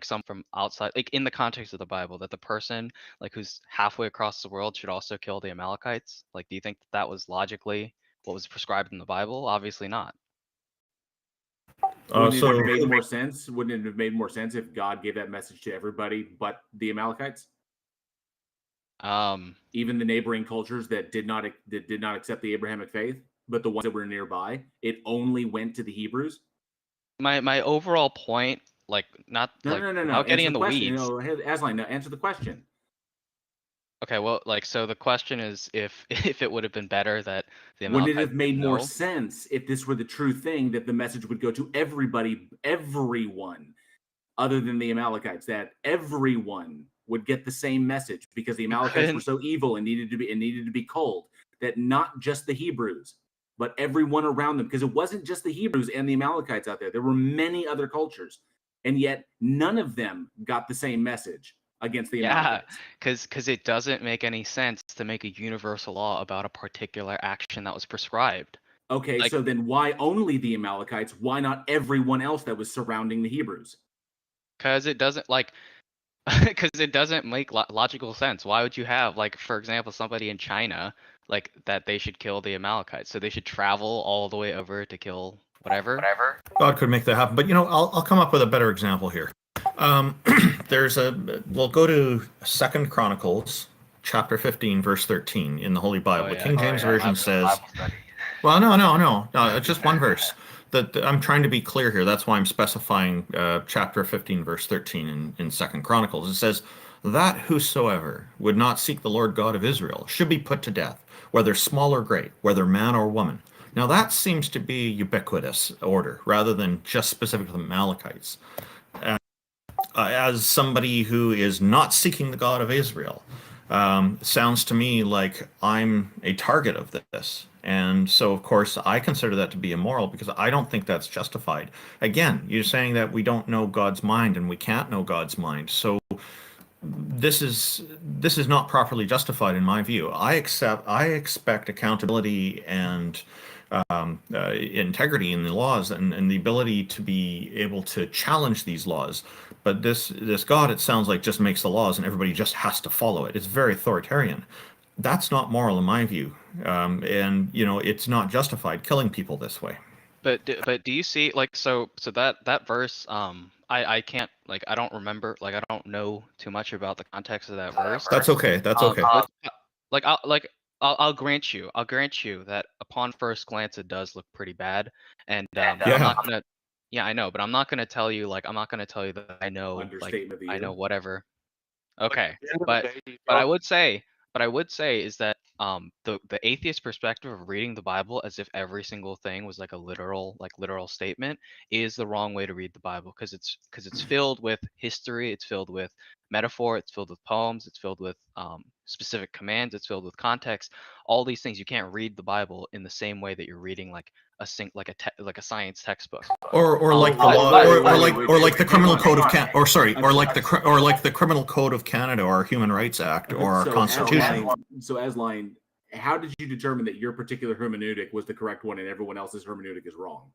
some from outside, like in the context of the Bible, that the person like who's halfway across the world should also kill the Amalekites? Like, do you think that was logically what was prescribed in the Bible? Obviously not. Wouldn't it have made more sense? Wouldn't it have made more sense if God gave that message to everybody but the Amalekites? Even the neighboring cultures that did not accept the Abrahamic faith, but the ones that were nearby, it only went to the Hebrews. My overall point, like, not no. Without getting in the weeds. Aslan, no, answer the question. Okay, well, like, so the question is if it would have been better that the Amalekites. Wouldn't it have made more sense if this were the true thing, that the message would go to everyone, other than the Amalekites, that everyone would get the same message, because the Amalekites were so evil and needed to be culled, that not just the Hebrews, but everyone around them, because it wasn't just the Hebrews and the Amalekites out there. There were many other cultures, and yet none of them got the same message against the Amalekites. Yeah, because it doesn't make any sense to make a universal law about a particular action that was prescribed. Okay, like, so then why only the Amalekites? Why not everyone else that was surrounding the Hebrews? Because it doesn't make logical sense. Why would you have, like, for example, somebody in China, like, that they should kill the Amalekites, so they should travel all the way over to kill whatever? God could make that happen, but I'll come up with a better example here. We'll go to 2 Chronicles chapter 15 verse 13 in the Holy Bible. The King James Version says, well, no, just one verse. I'm trying to be clear here. That's why I'm specifying chapter 15, verse 13 in 2 Chronicles. It says, that whosoever would not seek the Lord God of Israel should be put to death, whether small or great, whether man or woman. Now that seems to be ubiquitous order rather than just specific to the Amalekites. As somebody who is not seeking the God of Israel, sounds to me like I'm a target of this. And so, of course, I consider that to be immoral because I don't think that's justified. Again, you're saying that we don't know God's mind and we can't know God's mind. So this is not properly justified in my view. I expect accountability and integrity in the laws and the ability to be able to challenge these laws. But this God, it sounds like, just makes the laws and everybody just has to follow it. It's very authoritarian. That's not moral in my view. And it's not justified killing people this way. But do you see, like, so that verse, I can't, like, I don't remember, like, I don't know too much about the context of that verse. That's okay. That's okay. I'll grant you that upon first glance it does look pretty bad, and Yeah. I'm not gonna. Yeah, I know, but I'm not gonna tell you, like, I'm not gonna tell you that I know, like, Understatement of the I year. know whatever. Like, Okay, at the end of the but day, but I would say is that the atheist perspective of reading the Bible as if every single thing was like a literal statement is the wrong way to read the Bible, because it's filled with history, it's filled with metaphor, it's filled with poems, it's filled with specific commands, it's filled with context. All these things, you can't read the Bible in the same way that you're reading like a science textbook. Or like the law, or like the Criminal Code of Canada, or like the Criminal Code of Canada, or Human Rights Act, or our Constitution. So Asline, how did you determine that your particular hermeneutic was the correct one and everyone else's hermeneutic is wrong?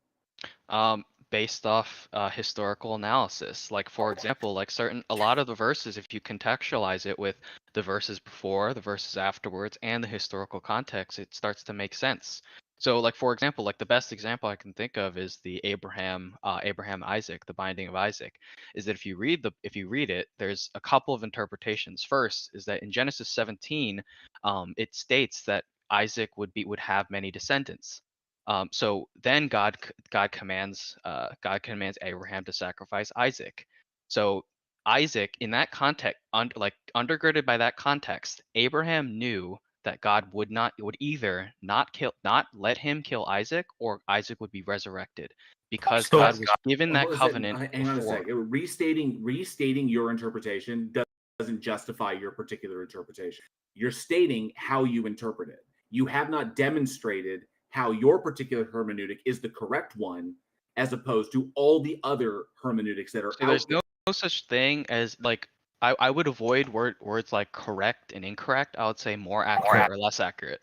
Based off historical analysis. Like, for example, like a lot of the verses, if you contextualize it with the verses before, the verses afterwards, and the historical context, it starts to make sense. So, like, for example, like the best example I can think of is the Abraham Isaac, the binding of Isaac. Is that if you read it, there's a couple of interpretations. First is that in Genesis 17, it states that Isaac would have many descendants. So then God commands Abraham to sacrifice Isaac. So Isaac, in that context, undergirded by that context, Abraham knew that God would either not let him kill Isaac, or Isaac would be resurrected, because God was given that covenant. Hang on a second. Restating your interpretation doesn't justify your particular interpretation. You're stating how you interpret it. You have not demonstrated how your particular hermeneutic is the correct one, as opposed to all the other hermeneutics that are out there. There's no such thing as, like, I would avoid words like correct and incorrect. I would say more accurate or less accurate.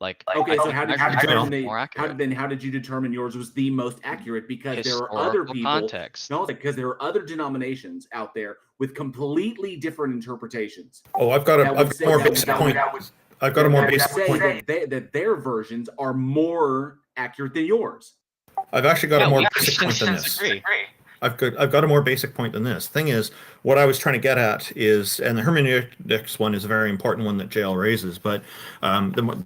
Like, okay, so how did you determine yours was the most accurate? Because there are other people. Context. No, because there are other denominations out there with completely different interpretations. Oh, I've got a more basic point. I've got a more basic point. That their versions are more accurate than yours. I've actually got a more basic point than this. I've got a more basic point than this. Thing is, what I was trying to get at is, and the hermeneutics one is a very important one that JL raises, but the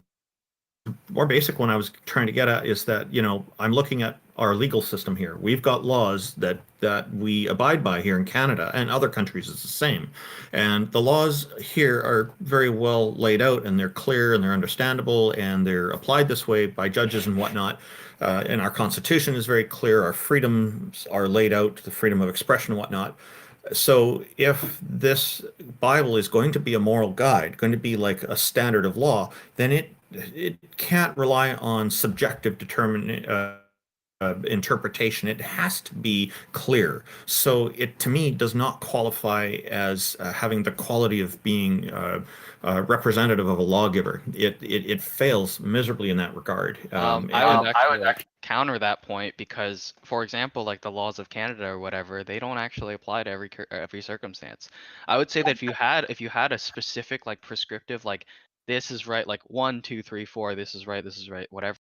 more basic one I was trying to get at is that, I'm looking at our legal system here. We've got laws that we abide by here in Canada, and other countries it's the same. And the laws here are very well laid out, and they're clear, and they're understandable, and they're applied this way by judges and whatnot. And our Constitution is very clear. Our freedoms are laid out, the freedom of expression and whatnot. So if this Bible is going to be a moral guide, going to be like a standard of law, then it can't rely on subjective interpretation. It has to be clear. So it, to me, does not qualify as having the quality of being representative of a lawgiver. It fails miserably in that regard. I would actually counter that point, because, for example, like the laws of Canada or whatever, they don't actually apply to every circumstance. I would say that if you had a specific, like, prescriptive, like, this is right, like 1, 2, 3, 4, this is right, whatever,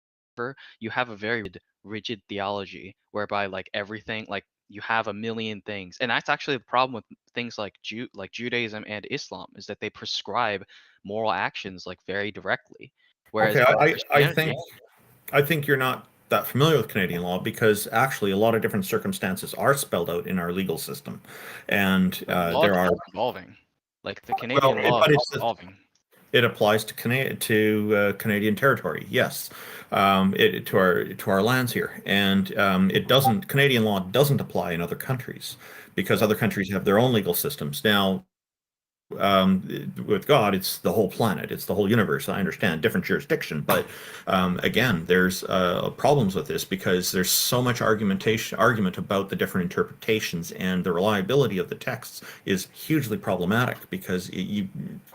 you have a very rigid theology whereby, like, everything, like, you have a million things. And that's actually the problem with things like Judaism and Islam, is that they prescribe moral actions, like, very directly. Whereas okay, I think you're not that familiar with Canadian law because actually a lot of different circumstances are spelled out in our legal system, and Law there are keeps evolving. Like the Canadian law but keeps evolving. it applies to Canadian territory. Yes, to our lands here, and it doesn't. Canadian law doesn't apply in other countries because other countries have their own legal systems. Now, with God, it's the whole planet, it's the whole universe. I understand different jurisdiction, but again, there's problems with this because there's so much argument about the different interpretations, and the reliability of the texts is hugely problematic because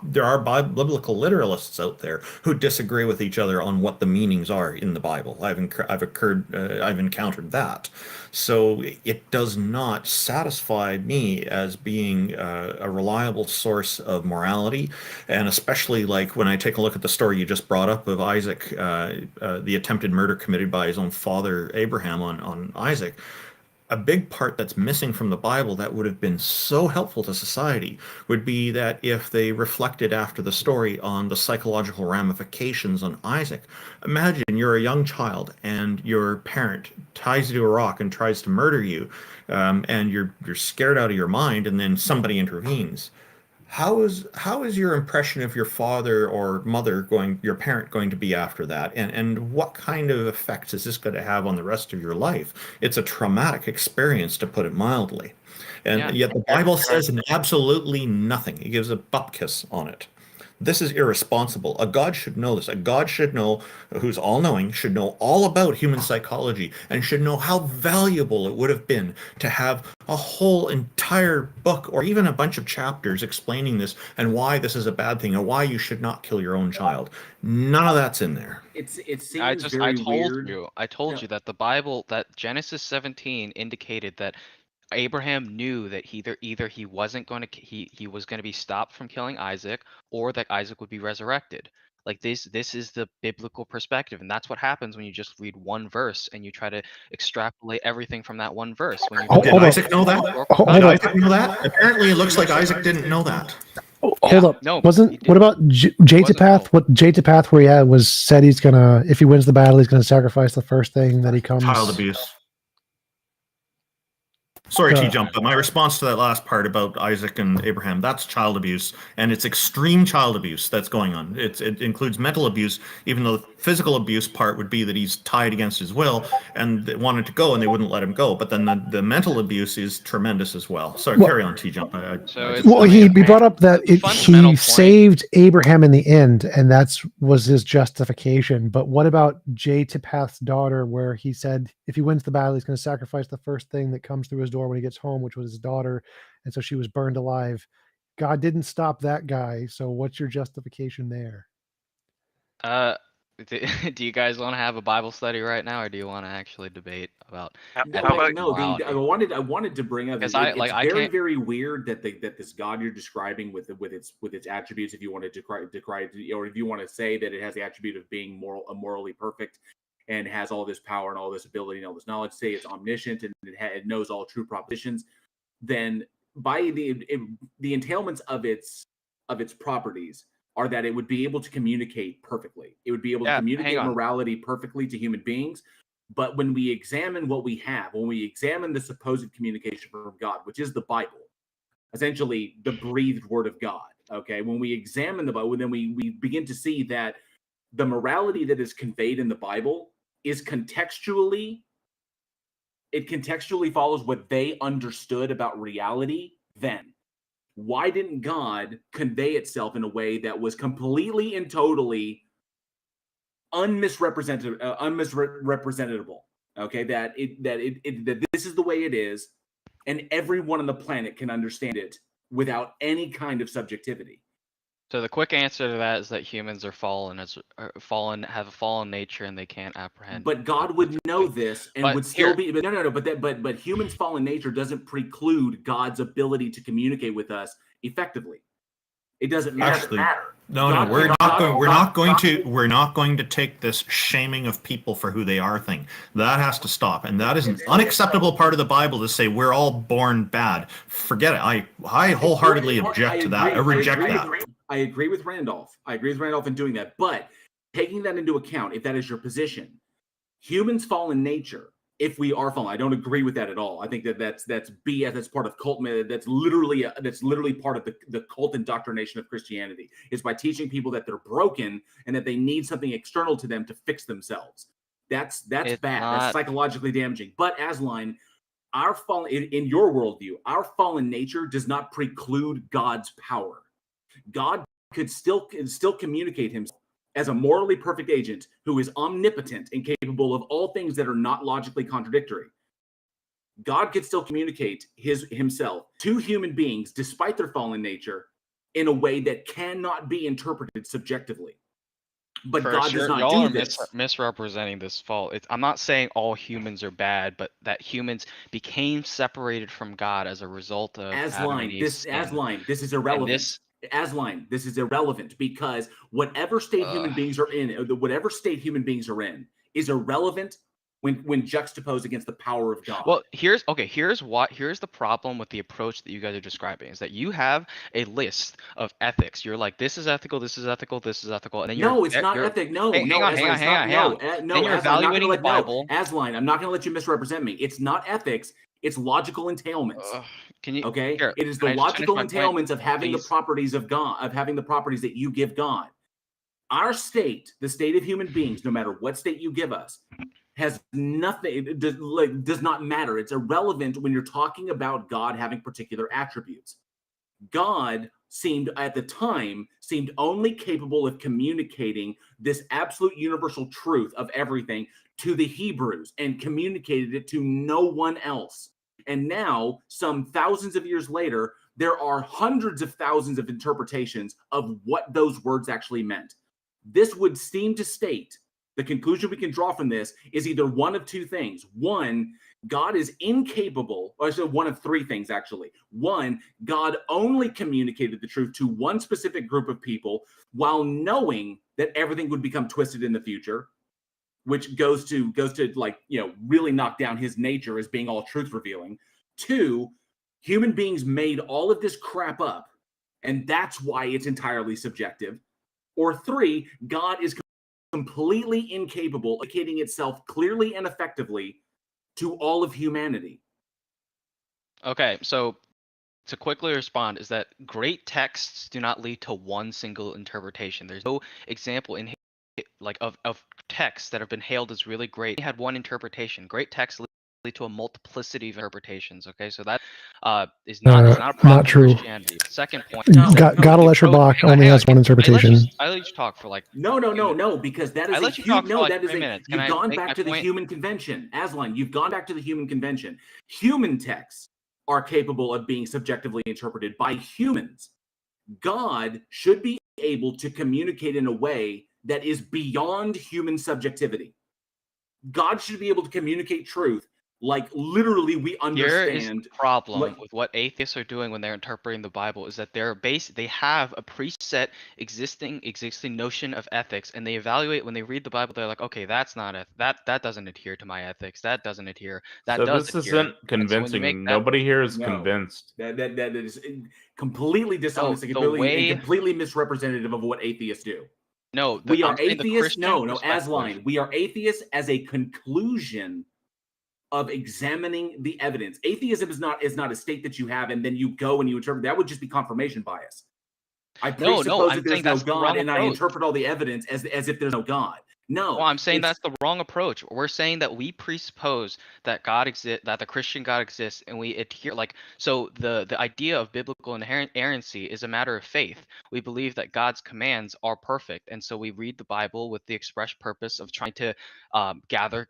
there are biblical literalists out there who disagree with each other on what the meanings are in the Bible. I've encountered that. So it does not satisfy me as being a reliable source of morality, and especially like when I take a look at the story you just brought up of Isaac, the attempted murder committed by his own father Abraham on Isaac. A big part that's missing from the Bible that would have been so helpful to society would be that if they reflected after the story on the psychological ramifications on Isaac. Imagine you're a young child and your parent ties you to a rock and tries to murder you, and you're scared out of your mind, and then somebody intervenes. How is your impression of your father or mother your parent going to be after that? And what kind of effects is this going to have on the rest of your life? It's a traumatic experience, to put it mildly. And yet the Bible says absolutely nothing. It gives a bupkis on it. This is irresponsible. A God should know this. A God should know, who's all-knowing, should know all about human psychology and should know how valuable it would have been to have a whole entire book or even a bunch of chapters explaining this and why this is a bad thing and why you should not kill your own child. None of that's in there. It seems I very weird. told you that the Bible, that Genesis 17 indicated that Abraham knew that either he wasn't going to he was going to be stopped from killing Isaac, or that Isaac would be resurrected. Like this is the biblical perspective, and that's what happens when you just read one verse and you try to extrapolate everything from that one verse. When you Did Isaac know that? Did Isaac know that? Apparently, it looks like Isaac didn't know that. Hold up. No, what about Jatapath? What Jatapath, where he said he's gonna, if he wins the battle, he's gonna sacrifice the first thing that he comes. Child abuse. Sorry, TJump, but my response to that last part about Isaac and Abraham, that's child abuse, and it's extreme child abuse that's going on. It includes mental abuse, even though the physical abuse part would be that he's tied against his will and they wanted to go and they wouldn't let him go. But then the mental abuse is tremendous as well. Sorry, carry on, TJump. He brought up that he saved Abraham in the end, and was his justification. But what about Jatapath's daughter, where he said if he wins the battle, he's going to sacrifice the first thing that comes through his door when he gets home, which was his daughter, and so she was burned alive. God didn't stop that guy, so what's your justification there? Do you guys want to have a Bible study right now, or do you want to actually debate about? I wanted to bring up. It's very weird that this God you're describing with its attributes. If you want to decry, or if you want to say that it has the attribute of being morally perfect, and has all this power and all this ability and all this knowledge, say it's omniscient and it knows all true propositions, then by the entailments of its properties are that it would be able to communicate perfectly. It would be able to communicate morality perfectly to human beings. But when we examine what we have, when we examine the supposed communication from God, which is the Bible, essentially the breathed word of God, okay, when we examine the Bible, then we begin to see that the morality that is conveyed in the Bible is contextually follows what they understood about reality then. Why didn't God convey itself in a way that was completely and totally unmisrepresentable? Okay, that this is the way it is, and everyone on the planet can understand it without any kind of subjectivity. So the quick answer to that is that humans are have a fallen nature, and they can't apprehend. But God would know this and would still be. But no. But humans' fallen nature doesn't preclude God's ability to communicate with us effectively. It doesn't matter. We're not going to take this shaming of people for who they are thing. That has to stop, and that is an unacceptable part of the Bible to say we're all born bad. Forget it. I wholeheartedly object to that. I reject that. I agree with Randolph. In doing that, but taking that into account, if that is your position, Humans' fallen nature, if we are fallen, I don't agree with that at all. I think that's BS. That's part of cult. That's literally part of the cult indoctrination of Christianity. Is by teaching people that they're broken and that they need something external to them to fix themselves. That's bad. That's psychologically damaging. But Asline, our fallen in your worldview, our fallen nature does not preclude God's power. God could still communicate himself as a morally perfect agent who is omnipotent and capable of all things that are not logically contradictory. God could still communicate himself to human beings despite their fallen nature in a way that cannot be interpreted subjectively. But God does not do this. Misrepresenting this fault. I'm not saying all humans are bad, but that humans became separated from God as a result of This is irrelevant. This is irrelevant because whatever state human beings are in is irrelevant when juxtaposed against the power of God. Well, here's the problem with the approach that you guys are describing is that you have a list of ethics. You're like, this is ethical, this is ethical, this is ethical, and then it's not ethic. Hang on. You're evaluating the Bible. Asline, I'm not going to let you misrepresent me. It's not ethics. It's logical entailments. Can you? Okay. Here, it is the logical entailments of having the properties of God, of having the properties that you give God. Our state, the state of human beings, no matter what state you give us, has nothing. It does not matter. It's irrelevant when you're talking about God having particular attributes. God at the time seemed only capable of communicating this absolute universal truth of everything to the Hebrews and communicated it to no one else. And now, some thousands of years later, there are hundreds of thousands of interpretations of what those words actually meant. This would seem to state, the conclusion we can draw from this is either one of two things. One, God is incapable, or actually one of three things, actually. One, God only communicated the truth to one specific group of people while knowing that everything would become twisted in the future, which goes to really knock down his nature as being all truth revealing. Two, human beings made all of this crap up, and that's why it's entirely subjective. Or three, God is completely incapable of communicating itself clearly and effectively to all of humanity. Okay, so to quickly respond is that great texts do not lead to one single interpretation. There's no example in of texts that have been hailed as really great. They had one interpretation. Great texts lead to a multiplicity of interpretations. Okay, so that is not a problem not true. in Christianity. Second point. Gada Lesher-Bach only has one interpretation. I let you talk for like no, because that is you've gone back to the human convention. Aslan, you've gone back to the human convention. Human texts are capable of being subjectively interpreted by humans. God should be able to communicate in a way that is beyond human subjectivity. God should be able to communicate truth like literally we understand. Here is the problem with what atheists are doing when they're interpreting the Bible is that they have a preset existing notion of ethics, and they evaluate when they read the Bible. They're like, okay, that's not that doesn't adhere to my ethics. That doesn't adhere. That so does. This isn't convincing. Nobody here is convinced. That is completely dishonest and completely misrepresentative of what atheists do. No, we are atheists. No, Asline. We are atheists as a conclusion of examining the evidence. Atheism is not a state that you have and then you go and you interpret. That would just be confirmation bias. I presuppose that there's no God, and I interpret all the evidence as if there's no God. No, well, I'm saying that's the wrong approach. We're saying that we presuppose that God exists, that the Christian God exists, and we adhere. So the idea of biblical inerrancy is a matter of faith. We believe that God's commands are perfect, and so we read the Bible with the express purpose of trying to gather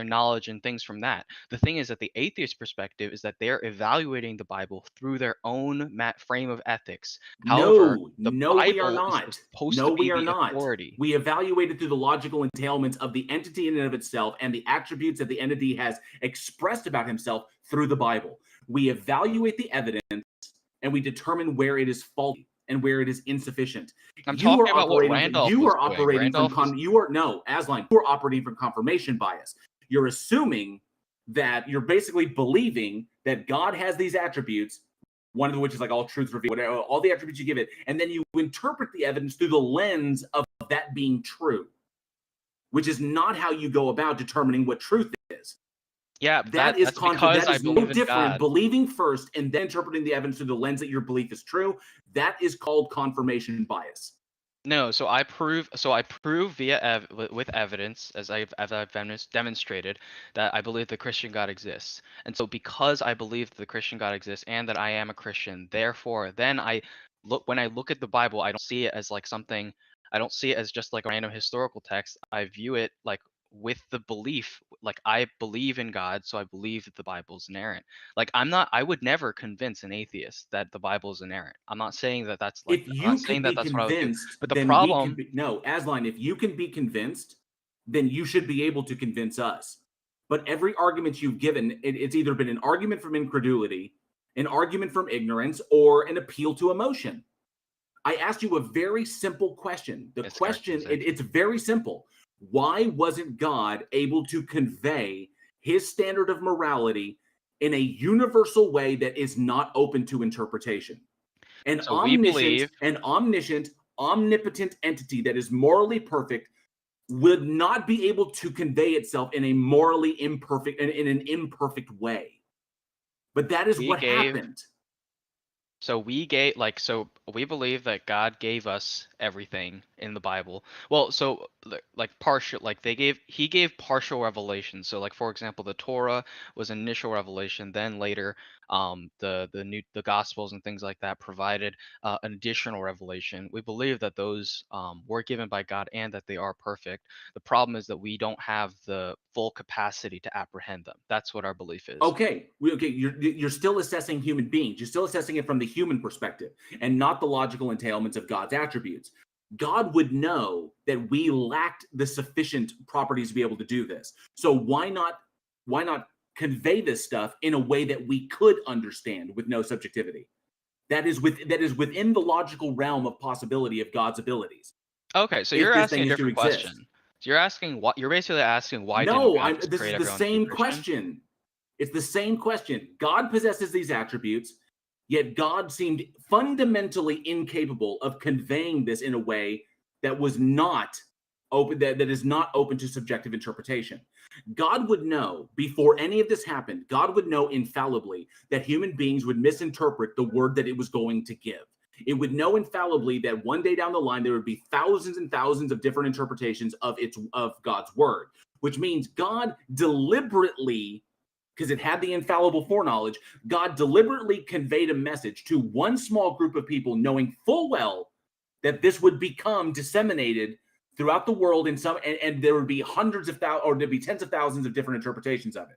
knowledge and things from that. The thing is that the atheist perspective is that they're evaluating the Bible through their own frame of ethics. However, the Bible we are not. Is supposed to be the authority. We evaluate through the logical entailments of the entity in and of itself and the attributes that the entity has expressed about himself through the Bible. We evaluate the evidence and we determine where it is faulty and where it is insufficient. I'm talking about what Randolph you are operating from Asline, you are operating from confirmation bias. You're assuming that you're basically believing that God has these attributes, one of which is like all truth revealed, all the attributes you give it, and then you interpret the evidence through the lens of that being true. which is not how you go about determining what truth is. Yeah, That is that's because I no believe in different. God. Believing first and then interpreting the evidence through the lens that your belief is true. That is called confirmation bias. No, so I prove via with evidence, as I've demonstrated, that I believe the Christian God exists. And so because I believe the Christian God exists and that I am a Christian, therefore then when I look at the Bible, I don't see it as like something, I don't see it as just like a random historical text. I view it like with the belief, like I believe in God, so I believe that the Bible is inerrant. Like I would never convince an atheist that the Bible is inerrant. I'm not saying that that's like, If I'm you not could saying be that that's what I would do. convinced, But the then problem, no, Asline, if you can be convinced, then you should be able to convince us. But every argument you've given, it's either been an argument from incredulity, an argument from ignorance, or an appeal to emotion. I asked you a very simple question. The question, it's very simple. Why wasn't God able to convey his standard of morality in a universal way that is not open to interpretation? An omniscient, omnipotent entity that is morally perfect would not be able to convey itself in a morally imperfect, in an imperfect way. But that is what happened. So we believe that God gave us everything in the Bible. Well, so like partial, like he gave partial revelation. So like, for example, the Torah was initial revelation. Then later, the Gospels and things like that provided an additional revelation. We believe that those were given by God and that they are perfect. The problem is that we don't have the full capacity to apprehend them. That's what our belief is. Okay, you're still assessing human beings. You're still assessing it from the human perspective and not the logical entailments of God's attributes. God would know that we lacked the sufficient properties to be able to do this. So why not convey this stuff in a way that we could understand with no subjectivity? That is within the logical realm of possibility of God's abilities. Okay, so you're asking a different question. So you're basically asking why didn't God just create everyone to be Christian? This is the same question. It's the same question. God possesses these attributes, yet God seemed fundamentally incapable of conveying this in a way that was not open, that is not open to subjective interpretation. God would know before any of this happened, God would know infallibly that human beings would misinterpret the word that it was going to give. It would know infallibly that one day down the line, there would be thousands and thousands of different interpretations of God's word, which means God deliberately, because it had the infallible foreknowledge, God deliberately conveyed a message to one small group of people, knowing full well that this would become disseminated throughout the world and there would be hundreds of thousands, or there'd be tens of thousands of different interpretations of it.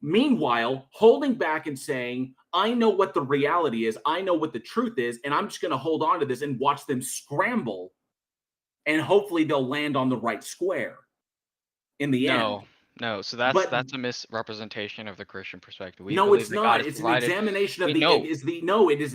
Meanwhile, holding back and saying, I know what the reality is, I know what the truth is, and I'm just going to hold on to this and watch them scramble, and hopefully they'll land on the right square in the end. No, so that's a misrepresentation of the Christian perspective. It's not. It's an examination of it is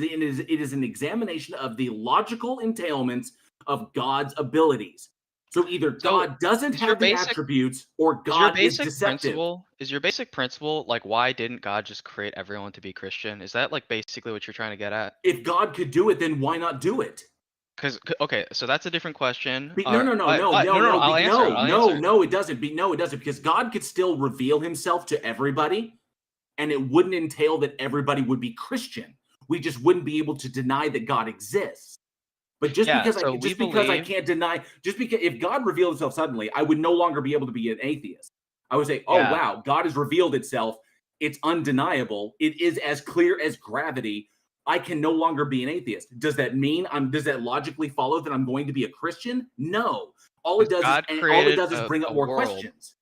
an examination of the logical entailments of God's abilities. So either God doesn't have the attributes, or God is deceptive. Is your basic principle like, why didn't God just create everyone to be Christian? Is that like basically what you're trying to get at? If God could do it, then why not do it? Okay, so that's a different question. No, it doesn't. No, it doesn't, because God could still reveal himself to everybody, and it wouldn't entail that everybody would be Christian. We just wouldn't be able to deny that God exists. But because if God revealed himself suddenly, I would no longer be able to be an atheist. I would say, wow, God has revealed itself. It's undeniable. It is as clear as gravity. I can no longer be an atheist. Does that mean does that logically follow that I'm going to be a Christian? No. All it does is bring up more questions.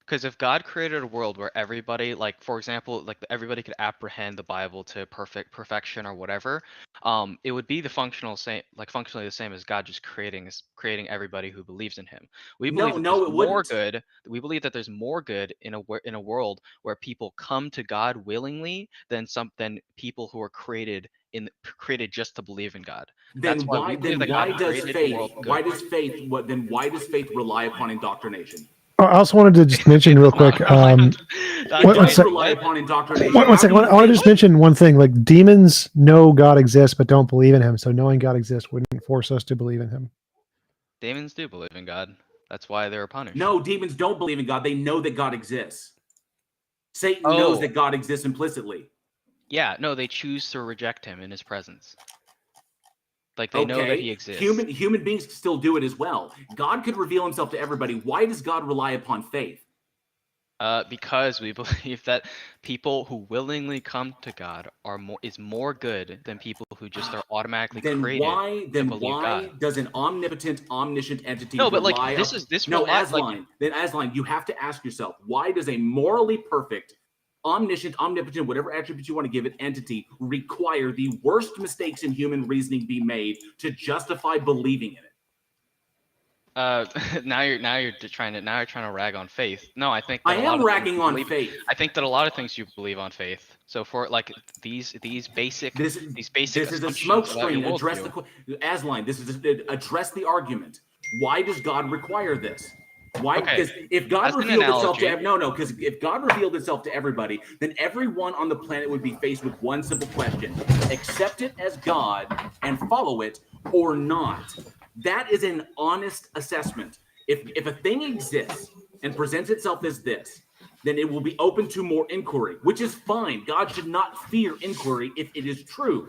Because if God created a world where everybody, like, for example, like everybody could apprehend the Bible to perfection or whatever, it would be functionally the same as God just creating everybody who believes in Him. We believe We believe that there's more good in a world where people come to God willingly than people who are created just to believe in God. Why does faith rely upon indoctrination? I also wanted to just mention real quick. One second. I want to just mention one thing. Like, demons know God exists but don't believe in Him. So knowing God exists wouldn't force us to believe in Him. Demons do believe in God. That's why they're punished. No, demons don't believe in God. They know that God exists. Satan knows that God exists implicitly. Yeah, no, they choose to reject him in his presence. Like they know that he exists. Human beings still do it as well. God could reveal himself to everybody. Why does God rely upon faith? Because we believe that people who willingly come to God is more good than people who just are automatically created to believe God. Does an omnipotent, omniscient entity No, but rely like Aslan, you have to ask yourself, why does a morally perfect, omniscient, omnipotent, whatever attribute you want to give it, entity require the worst mistakes in human reasoning be made to justify believing in it? Now you're trying to rag on faith. No, I think that I am ragging on faith. I think that a lot of things you believe on faith. So for like these basic This is a smoke screen. Address Aslan. This is address the argument. Why does God require this? Why? Because if God revealed itself to because if God revealed itself to everybody, then everyone on the planet would be faced with one simple question: accept it as God and follow it, or not. That is an honest assessment. If a thing exists and presents itself as this, then it will be open to more inquiry, which is fine. God should not fear inquiry if it is true.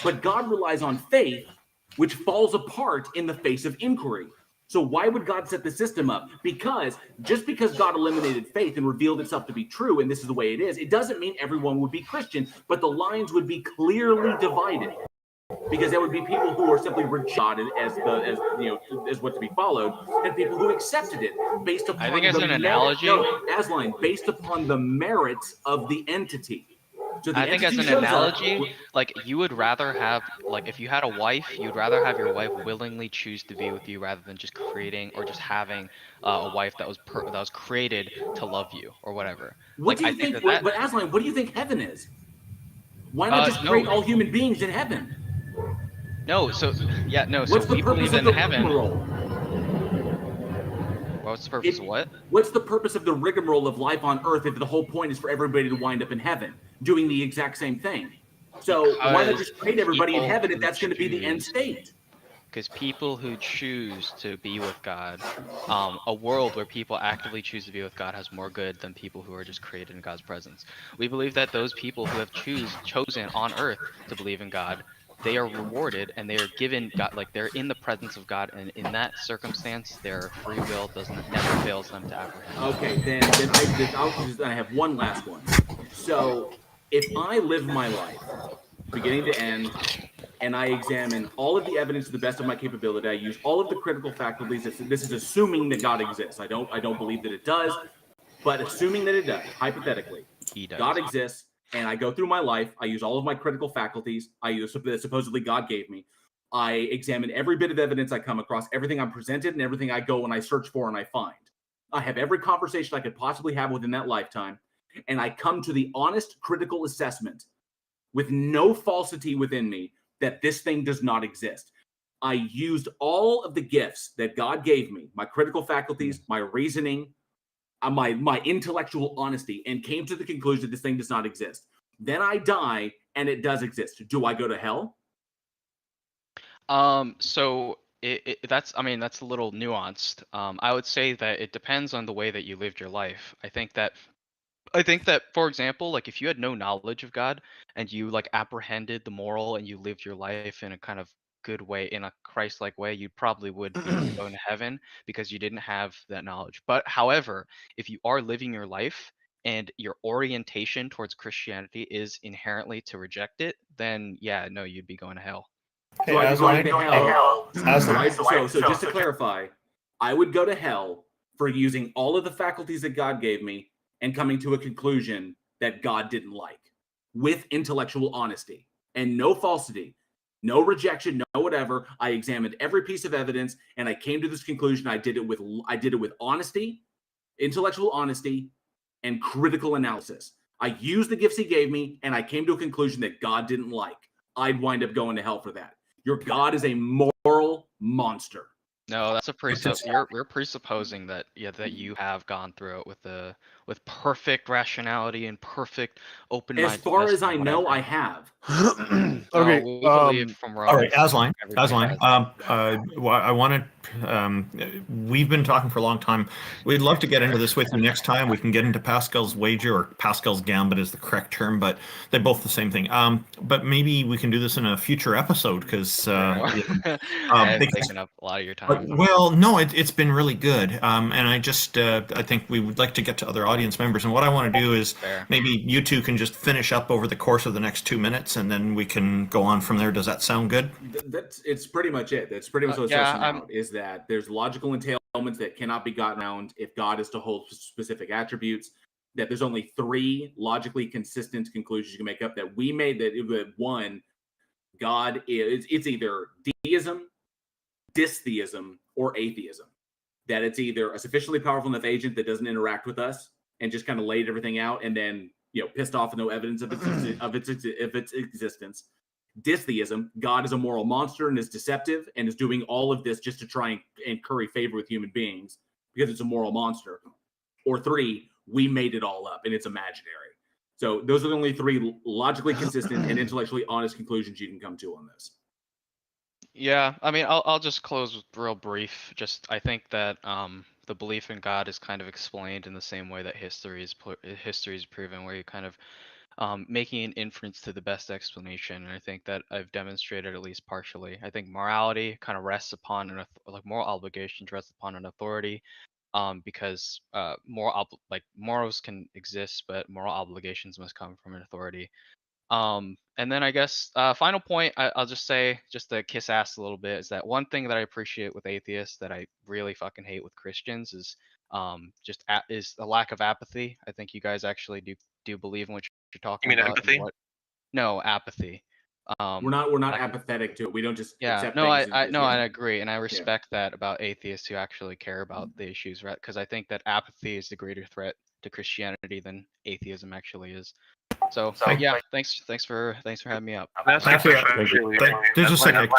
But God relies on faith, which falls apart in the face of inquiry. So why would God set the system up? Because just because God eliminated faith and revealed itself to be true, and this is the way it is, it doesn't mean everyone would be Christian, but the lines would be clearly divided. Because there would be people who are simply rejected as what to be followed, and people who accepted it based upon based upon the merits of the entity. So I think as an analogy, like you would rather have, like if you had a wife, you'd rather have your wife willingly choose to be with you rather than just creating or just having a wife that was created to love you or whatever. What do you think? But Aslan, what do you think heaven is? Why not just create all human beings in heaven? No, so What's so we believe in heaven. What's the purpose of what? What's the purpose of the rigmarole of life on Earth if the whole point is for everybody to wind up in heaven, doing the exact same thing? So why not just create everybody in heaven if that's going to be the end state? Because people who choose to be with God, a world where people actively choose to be with God has more good than people who are just created in God's presence. We believe that those people who have chosen on Earth to believe in God, they are rewarded and they are given God, like they're in the presence of God, and in that circumstance, their free will never fails them to apprehend. Okay, then I have one last one. So if I live my life, beginning to end, and I examine all of the evidence to the best of my capability, I use all of the critical faculties. This is assuming that God exists. I don't believe that it does, but assuming that it does, hypothetically, He does. God exists. And I go through my life. I use all of my critical faculties. I use that supposedly God gave me. I examine every bit of evidence I come across, everything I'm presented, and everything I go and I search for and I find. I have every conversation I could possibly have within that lifetime, and I come to the honest, critical assessment with no falsity within me that this thing does not exist. I used all of the gifts that God gave me, my critical faculties, my reasoning, my intellectual honesty, and came to the conclusion that this thing does not exist. Then I die and it does exist. Do I go to hell? So that's a little nuanced. I would say that it depends on the way that you lived your life. I think that, for example, like if you had no knowledge of God and you like apprehended the moral and you lived your life in a kind of good way, in a Christ-like way, you probably would be going to heaven because you didn't have that knowledge. But however, if you are living your life and your orientation towards Christianity is inherently to reject it, then you'd be going to hell. Hey, so I'd be going to hell. So just to clarify, I would go to hell for using all of the faculties that God gave me and coming to a conclusion that God didn't like, with intellectual honesty and no falsity. No rejection, no whatever. I examined every piece of evidence and I came to this conclusion. I did it with honesty, intellectual honesty, and critical analysis. I used the gifts he gave me and I came to a conclusion that God didn't like. I'd wind up going to hell for that. Your God is a moral monster. No, that's a just- you're presupposing that that you have gone through it with perfect rationality and perfect open-mindedness. As far as I and know, whatever. I have. Okay. No, we believe from All right, Romans. Asline. everybody Asline. has. I want to. We've been talking for a long time. We'd love to get into this with you next time. We can get into Pascal's wager, or Pascal's gambit is the correct term, but they're both the same thing. But maybe we can do this in a future episode because. I've taken up a lot of your time. Well, no, it's been really good, and I think we would like to get to other audience members. And what I want to do is maybe you two can just finish up over the course of the next 2 minutes, and then we can go on from there. Does that sound good? It's pretty much it. That's pretty much what it's out. Is that there's logical entailments that cannot be gotten around if God is to hold specific attributes. That there's only 3 logically consistent conclusions you can make up. That we made that one, God is it's either deism, dystheism, or atheism. That it's either a sufficiently powerful enough agent that doesn't interact with us and just kind of laid everything out, and then pissed off with no evidence of its existence. Dystheism, God is a moral monster and is deceptive and is doing all of this just to try and curry favor with human beings because it's a moral monster. Or 3, we made it all up and it's imaginary. So those are the only 3 logically consistent and intellectually honest conclusions you can come to on this. Yeah, I mean, I'll just close with real brief. Just I think that the belief in God is kind of explained in the same way that history is proven, where you kind of making an inference to the best explanation. And I think that I've demonstrated at least partially. I think morality kind of rests upon moral obligations rest upon an authority, because morals can exist, but moral obligations must come from an authority. And then I guess final point I'll just say, just to kiss ass a little bit, is that one thing that I appreciate with atheists that I really fucking hate with Christians is is a lack of apathy. I think you guys actually do believe in what you're talking about. Empathy? No, apathy. We're not apathetic to it. We don't just accept no, things. I agree, and I respect that about atheists who actually care about the issues, right? Because I think that apathy is the greater threat to Christianity than atheism actually is. So yeah, thanks for having me up. Thank you. Just a second.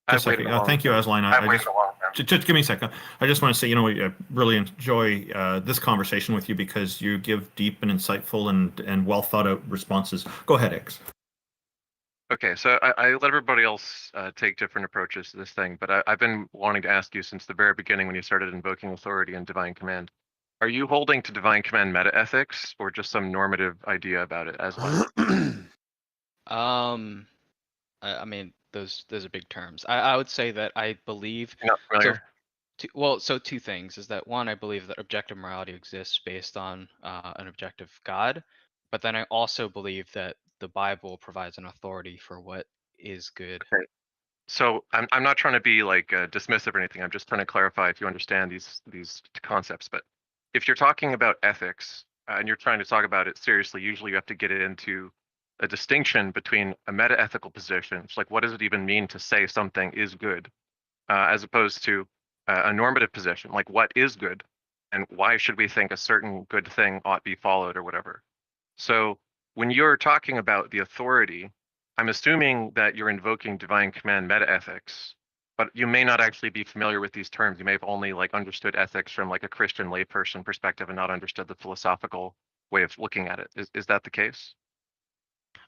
Thank you, Asline. Just give me a second. I just want to say, I really enjoy this conversation with you because you give deep and insightful and well thought out responses. Go ahead, X. Okay, so I let everybody else take different approaches to this thing, but I've been wanting to ask you since the very beginning when you started invoking authority and divine command. Are you holding to divine command meta-ethics or just some normative idea about it as well? I mean, those are big terms. I would say that I believe. You're not familiar? So 2 things is that 1, I believe that objective morality exists based on an objective God, but then I also believe that the Bible provides an authority for what is good. Okay. So I'm not trying to be like dismissive or anything. I'm just trying to clarify if you understand these concepts. But if you're talking about ethics and you're trying to talk about it seriously, usually you have to get into a distinction between a meta-ethical position, it's like what does it even mean to say something is good, as opposed to a normative position, like what is good and why should we think a certain good thing ought be followed or whatever. So when you're talking about the authority, I'm assuming that you're invoking divine command meta-ethics, but you may not actually be familiar with these terms. You may have only understood ethics from a Christian layperson perspective and not understood the philosophical way of looking at it. Is that the case?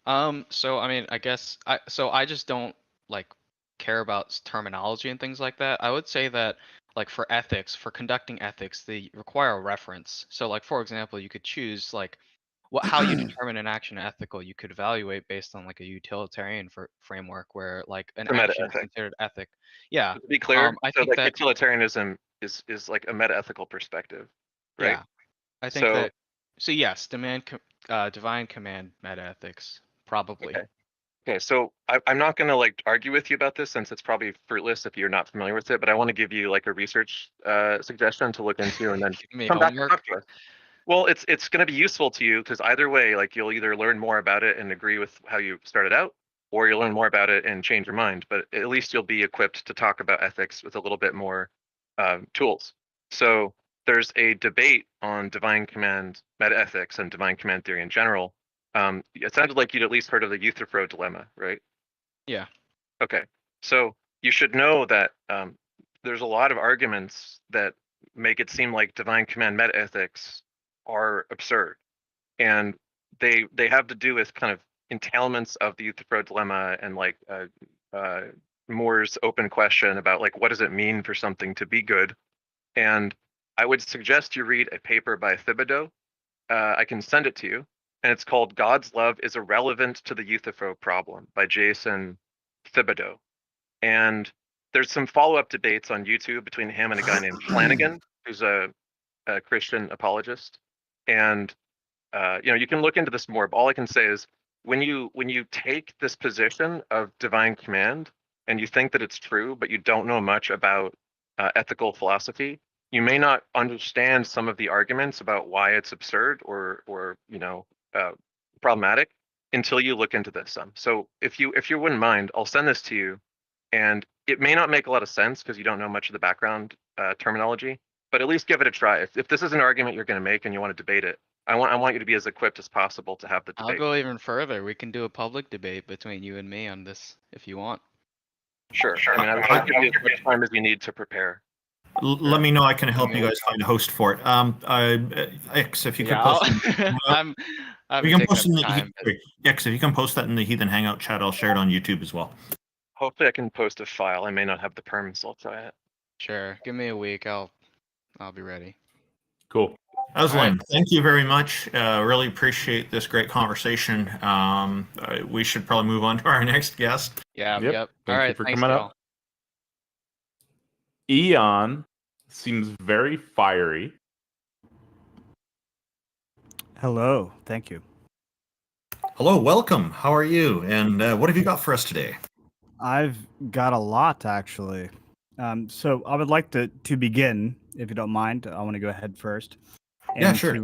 So I mean, I guess I just don't care about terminology and things like that. I would say that for ethics, for conducting ethics, they require a reference. So for example, you could choose how you determine an action ethical. You could evaluate based on a utilitarian framework where an action is considered ethic. Yeah. To be clear, I think that utilitarianism is a meta-ethical perspective, right? Yeah, I think that. So yes, divine command meta-ethics, probably. Okay, so I'm not going to argue with you about this since it's probably fruitless if you're not familiar with it, but I want to give you a research suggestion to look into and then come back and talk to us. Well, it's going to be useful to you because either way, you'll either learn more about it and agree with how you started out, or you'll learn more about it and change your mind. But at least you'll be equipped to talk about ethics with a little bit more tools. So there's a debate on divine command meta-ethics and divine command theory in general. It sounded like you'd at least heard of the Euthyphro dilemma, right? Yeah. Okay. So you should know that there's a lot of arguments that make it seem like divine command metaethics are absurd, and they have to do with kind of entailments of the Euthyphro dilemma and like Moore's open question about like what does it mean for something to be good. And I would suggest you read a paper by Thibodeau. I can send it to you, and it's called "God's Love is Irrelevant to the Euthyphro Problem" by Jason Thibodeau. And there's some follow-up debates on YouTube between him and a guy named Flanagan, who's a Christian apologist. And you can look into this more. But all I can say is when you take this position of divine command and you think that it's true, but you don't know much about ethical philosophy, you may not understand some of the arguments about why it's absurd or problematic until you look into this some. So if you wouldn't mind, I'll send this to you, and it may not make a lot of sense because you don't know much of the background terminology, but at least give it a try. If this is an argument you're going to make and you want to debate it, I want you to be as equipped as possible to have the debate. I'll go even further. We can do a public debate between you and me on this if you want. Sure. I mean, I'll give you as much time as you need to prepare. Let me know. I can help you guys find a host for it. X, if you could post. We can post X, if you can post that in the Heathen Hangout chat, I'll share it on YouTube as well. Hopefully, I can post a file. I may not have the perms, so I'll try it. Sure. Give me a week. I'll be ready. Cool. Aslan, thank you very much. Really appreciate this great conversation. We should probably move on to our next guest. Yep. All right. You for thanks, coming up. Eon seems very fiery. Hello. Thank you. Hello. Welcome. How are you? And what have you got for us today? I've got a lot, actually. So I would like to begin, if you don't mind. I want to go ahead first. Yeah, sure.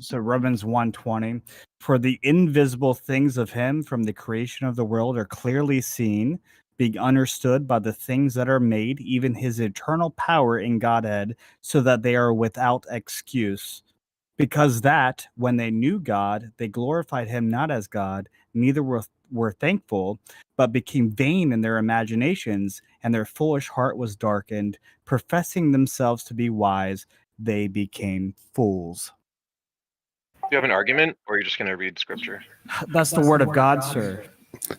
So Romans 1:20. For the invisible things of him from the creation of the world are clearly seen, being understood by the things that are made, even his eternal power in Godhead, so that they are without excuse. Because that, when they knew God, they glorified him not as God, neither were thankful, but became vain in their imaginations, and their foolish heart was darkened. Professing themselves to be wise, they became fools. Do you have an argument, or are you just going to read scripture? That's the word of God, sir.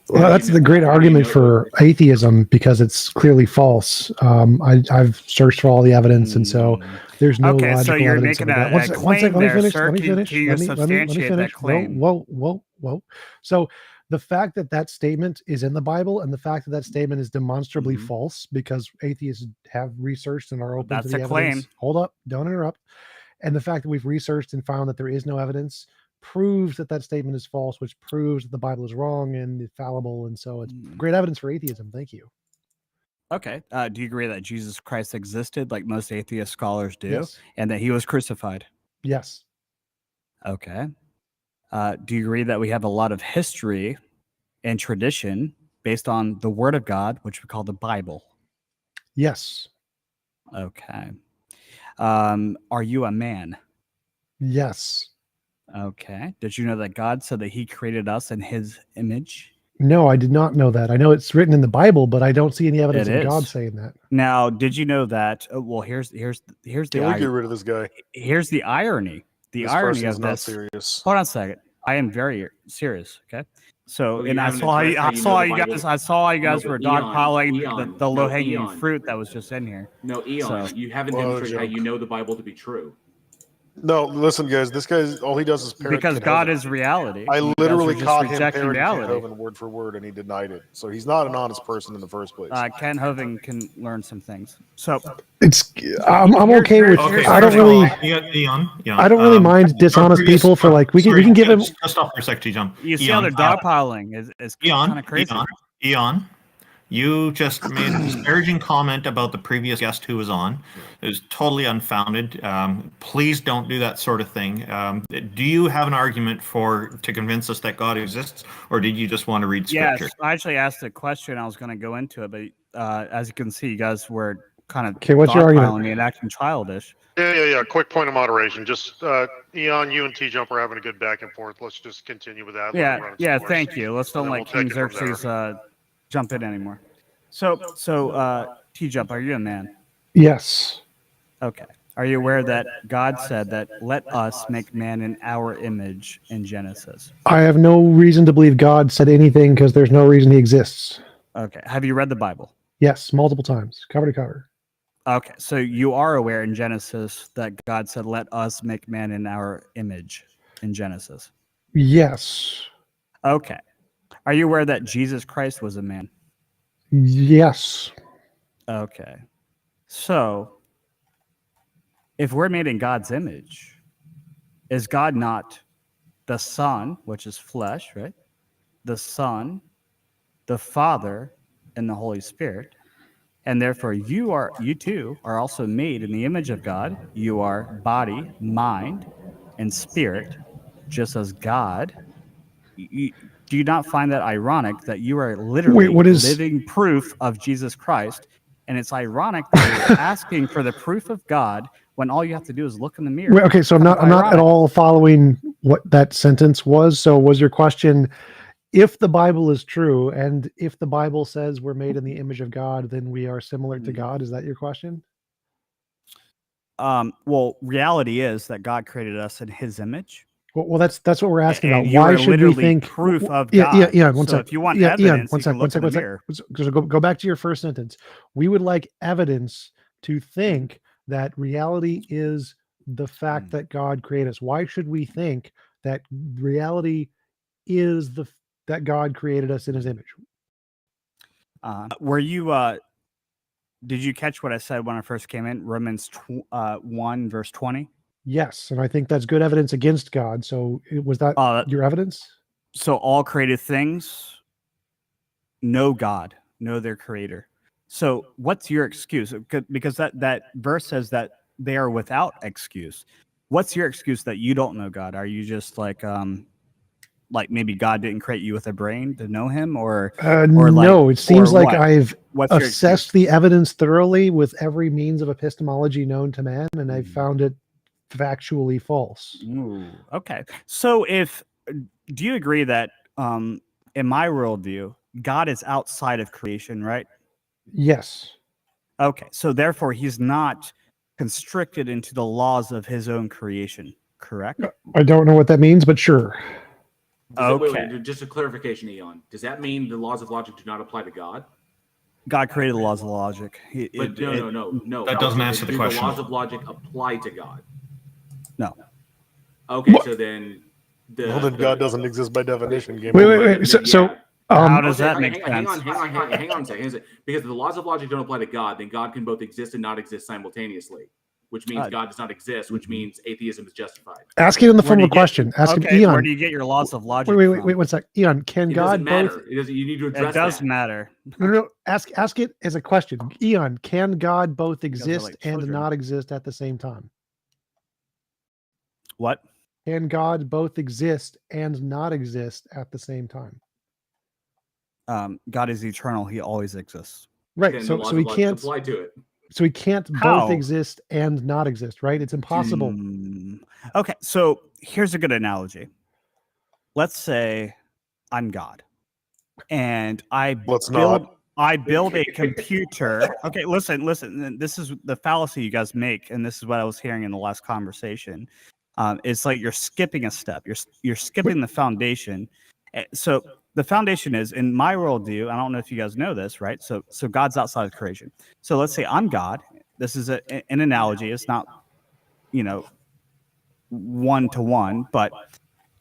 Well, that's the great argument for atheism because it's clearly false. I've searched for all the evidence, and so there's no logical so you're evidence making of that. One second, let me finish. sir. Let me finish. Can you substantiate that claim? Whoa. So the fact that statement is in the Bible, and the fact that statement is demonstrably false, because atheists have researched and are open to the evidence. Claim. Hold up! Don't interrupt. And the fact that we've researched and found that there is no evidence proves that statement is false, which proves that the Bible is wrong and infallible, and so it's great evidence for atheism. Thank you. Okay. Do you agree that Jesus Christ existed, like most atheist scholars do, Yes. and that he was crucified? Yes. Okay. Do you agree that we have a lot of history and tradition based on the Word of God, which we call the Bible? Yes. Okay. Are you a man? Yes. Okay. Did you know that God said that he created us in his image? No, I did not know that. I know it's written in the Bible, but I don't see any evidence of God saying that. Now, did you know that? Well, here's the Can we get rid of this guy? Here's the irony. This irony of not serious. Hold on a second. I am very serious. Okay. So, and I saw you guys were dogpiling the low-hanging fruit that was just in here. No, Eon, you haven't demonstrated how you know the Bible to be true. No, listen, guys. This guy, all he does is parrot. Because God is reality. I literally caught him rejecting parroting reality. Ken Hovind word for word, and he denied it. So he's not an honest person in the first place. Ken Hovind can learn some things. So it's I'm okay with. I don't really. I don't really mind dishonest people for like we can give him. Just stop for a sec, TJump. You see how they're dogpiling is kind of crazy. Eon, you just made a disparaging comment about the previous guest who was on. It was totally unfounded. Please don't do that sort of thing. Do you have an argument to convince us that God exists, or did you just want to read scripture? Yes, I actually asked a question. I was going to go into it, but as you can see, you guys were kind of what's your argument? Me and acting childish. Yeah. Quick point of moderation. Just Eon, you and TJump are having a good back and forth. Let's just continue with that. Yeah. Thank you. Let's don't let King Xerxes jump in anymore. So TJump, are you a man? Yes. Okay. Are you aware that God said that let us make man in our image in Genesis? I have no reason to believe God said anything because there's no reason he exists. Okay. Have you read the Bible? Yes, multiple times, cover to cover. Okay. So you are aware in Genesis that God said, let us make man in our image in Genesis? Yes. Okay. Are you aware that Jesus Christ was a man? Yes. Okay. So if we're made in God's image, is God not the Son, which is flesh, right? The Son, the Father, and the Holy Spirit. And therefore you too are also made in the image of God. You are body, mind, and spirit, just as God. Do you not find that ironic that you are literally living proof of Jesus Christ? And it's ironic that you're asking for the proof of God when all you have to do is look in the mirror. Wait, okay, so I'm not at all following what that sentence was. So was your question, if the Bible is true, and if the Bible says we're made in the image of God, then we are similar to God? Is that your question? Well, reality is that God created us in His image. Well, that's what we're asking And about. you Why are should we literally think proof of Yeah, God. Ian, one So sec. if you want Ian, evidence, one you sec, can one look sec, in one the sec. mirror. So go back to your first sentence. We would like evidence to think that reality is the fact that God created us. Why should we think that reality is that God created us in His image? Were you? Did you catch what I said when I first came in? Romans 1 verse 20. Yes, and I think that's good evidence against God. So was that your evidence? So all created things know God, know their creator. So what's your excuse? Because that verse says that they are without excuse. What's your excuse that you don't know God? Are you just like maybe God didn't create you with a brain to know Him, or no? It seems like what? I've What's your excuse? assessed the evidence thoroughly with every means of epistemology known to man, and I've found it factually false. Ooh, okay. So do you agree that in my worldview, God is outside of creation, right? Yes. Okay. So therefore, He's not constricted into the laws of His own creation, correct? I don't know what that means, but sure. Wait, just a clarification, Eon. Does that mean the laws of logic do not apply to God? God created the laws of logic. No. That doesn't answer the question. Do the laws of logic apply to God? No. Okay, so then God doesn't exist by definition. Wait. So how does that make sense? Hang on a second. Because if the laws of logic don't apply to God, then God can both exist and not exist simultaneously, which means God does not exist, which means atheism is justified. Ask it in the form of a question. Ask him, Eon. Where do you get your laws of logic Wait, from? one sec. Eon, can God both? It doesn't. You need to address it. Does that. matter. No. Ask it as a question. Eon, can God both exist and not exist at the same time? What? Can God both exist and not exist at the same time? God is eternal. He always exists. Right. Then So the laws he of logic can't apply to it. So he can't both exist and not exist, right? It's impossible. Okay, so here's a good analogy. Let's say I'm God, and I build a computer. Okay, listen. This is the fallacy you guys make, and this is what I was hearing in the last conversation. It's like you're skipping a step. You're skipping the foundation. So the foundation is, in my worldview, I don't know if you guys know this, right? So God's outside of creation. So let's say I'm God. This is an analogy. It's not, 1-to-1, but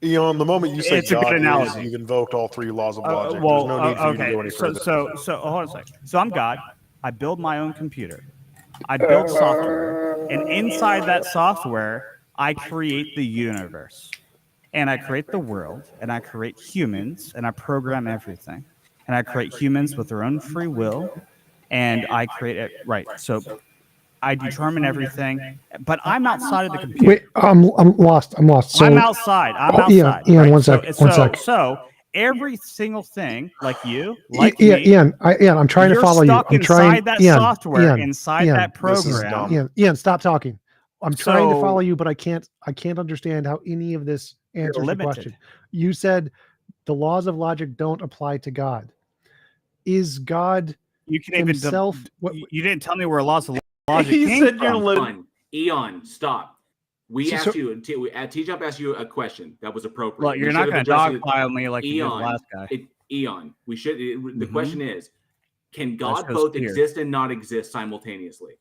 Eon, the moment you say it's a good God analogy. you've invoked all three laws of logic. There's no need for you to go any further. So hold on a second. So I'm God. I build my own computer. I build software, and inside that software, I create the universe. And I create the world, and I create humans, and I program everything. And I create humans with their own free will, and I create it, right. So I determine everything, but I'm outside of the computer. Wait, I'm lost. So, I'm outside. Ian, right? one sec. So every single thing, like you, Ian, I'm trying to follow you. I'm trying inside that software, inside that program. Ian, stop talking. I'm trying to follow you, but I can't understand how any of this answers the question. You said the laws of logic don't apply to God. Is God You can even himself. You didn't tell me where laws of logic He came said from. Eon, stop. We So- asked so- you, TJump asked you a question that was appropriate. Look, you're We not should going have to addressed it. dogpile me like you did the Eon, last guy. Eon, we should. The Mhm. question is, can That God shows both fear. exist and not exist simultaneously?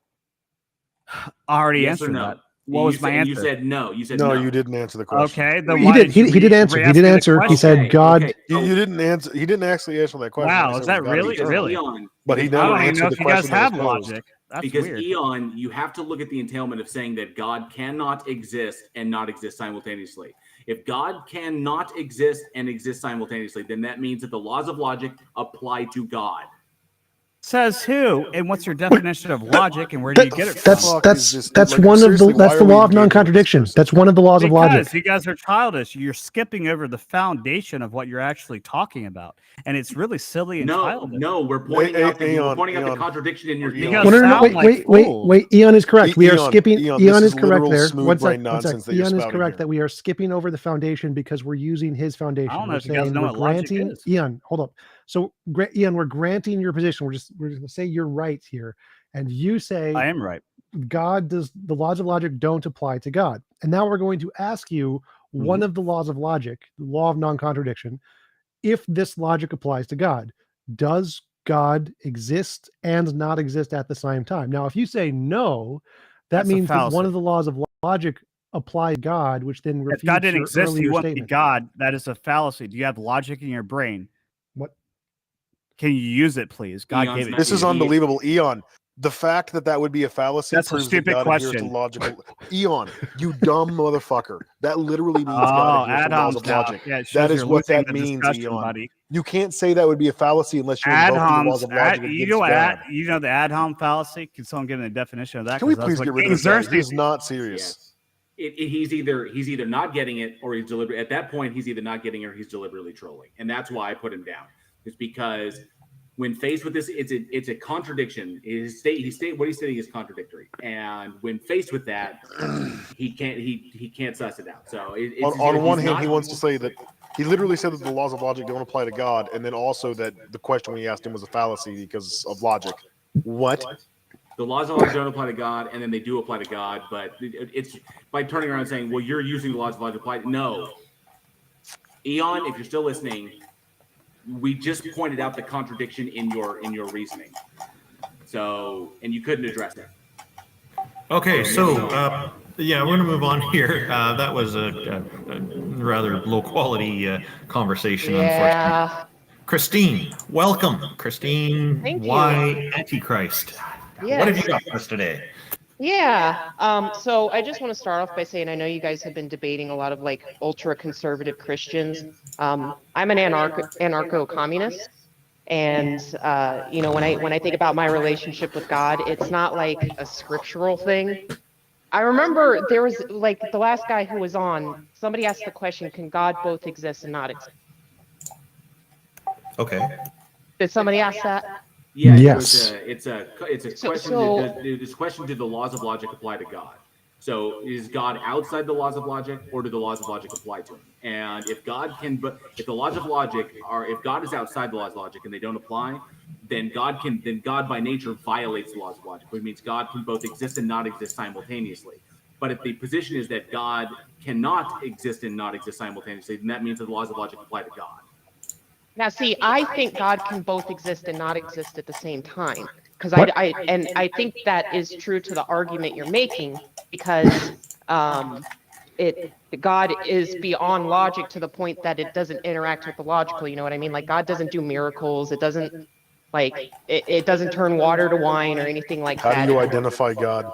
I already Yes or answered no? that. What was my answer? You said no. You said No, no. you didn't answer the question. Okay, then He why did. He did answer. He did answer. He said God. Okay. You didn't answer. He didn't actually answer that question. Wow, He is said that God really? exists. Really? Eon, But he because I never don't even answered know the if you guys question that have was posed. logic. That's because weird. Eon, you have to look at the entailment of saying that God cannot exist and not exist simultaneously. If God cannot exist and exist simultaneously, then that means that the laws of logic apply to God. Says who? And what's your definition of logic? And where do you get it from? That's one of the that's the law of non-contradiction. That's one of the laws of logic. Because you guys are childish. You're skipping over the foundation of what you're actually talking about, and it's really silly and childish. No, we're pointing out the contradiction in your You thinking. guys Well, no, sound like fools. wait. Eon is correct. We are Eon, skipping. Eon, Eon this is is correct literal there. smooth One sec. brain nonsense that you're Eon is spouting correct here. that we are skipping over the foundation because we're using his foundation. I don't know We're if you guys saying know we're what logic granting. is. Eon, hold up. So, Eon, we're granting your position. We're going to say you're right here, and you say I am right. God does. The laws of logic don't apply to God. And now we're going to ask you one of the laws of logic, the law of non-contradiction. If this logic applies to God, does God exist and not exist at the same time? Now, if you say no, that That's a means that one fallacy. of the laws of logic apply to God, which then refutes If God didn't your exist, he earlier wouldn't be statement. God. That is a fallacy. Do you have logic in your brain? What? Can you use it, please? God Eon's gave it not- This to is you. unbelievable, Eon. The fact that that would be a fallacy That's a proves stupid that God adheres to question. logical. Eon, you dumb motherfucker. That literally means Oh, God adheres to laws ad-homs of now. logic. Yeah, it shows That is you're what losing that the means, discussion, Eon. buddy. You can't say that would be a fallacy unless you're invoking the laws of logic You against know what? God. You know the ad hom fallacy. Can someone give me a definition of that? Can we 'Cause that's please what get rid of King this guy? Xerxes- This is not serious. Yes. He's either not getting it or he's deliberately. At that point, he's either not getting it or he's deliberately trolling, and that's why I put him down. It's because when faced with this, it's a contradiction. What he's stating is contradictory, and when faced with that, he can't suss it out. So On one hand, he wants to say that he literally said that the laws of logic don't apply to God, and then also that the question we asked him was a fallacy because of logic. What? The laws of logic don't apply to God, and then they do apply to God, but it's by turning around and saying, well, you're using the laws of logic apply. No. Eon, if you're still listening, we just pointed out the contradiction in your reasoning. So, and you couldn't address it. Okay, so yeah, we're going to move on here. That was a rather low quality conversation, unfortunately. Christine, welcome. Christine, Thank you. why Antichrist? Yes. What have you got for us today? Yeah. So I just want to start off by saying I know you guys have been debating a lot of like ultra conservative Christians. I'm an anarcho-communist. And you know, when I think about my relationship with God, it's not like a scriptural thing. I remember there was like the last guy who was on, somebody asked the question, can God both exist and not exist? Okay. Did somebody ask that? Yeah, Yes. it's a question. So- This question: did the laws of logic apply to God? So, is God outside the laws of logic, or do the laws of logic apply to him? And if God can, but if the laws of logic are, if God is outside the laws of logic and they don't apply, then God by nature violates the laws of logic, which means God can both exist and not exist simultaneously. But if the position is that God cannot exist and not exist simultaneously, then that means that the laws of logic apply to God. Now, see, I think God can both exist and not exist at the same time, because I think that is true to the argument you're making, because God is beyond logic to the point that it doesn't interact with the logical. You know what I mean? Like God doesn't do miracles. It doesn't it doesn't turn water to wine or anything like How that. do you identify God?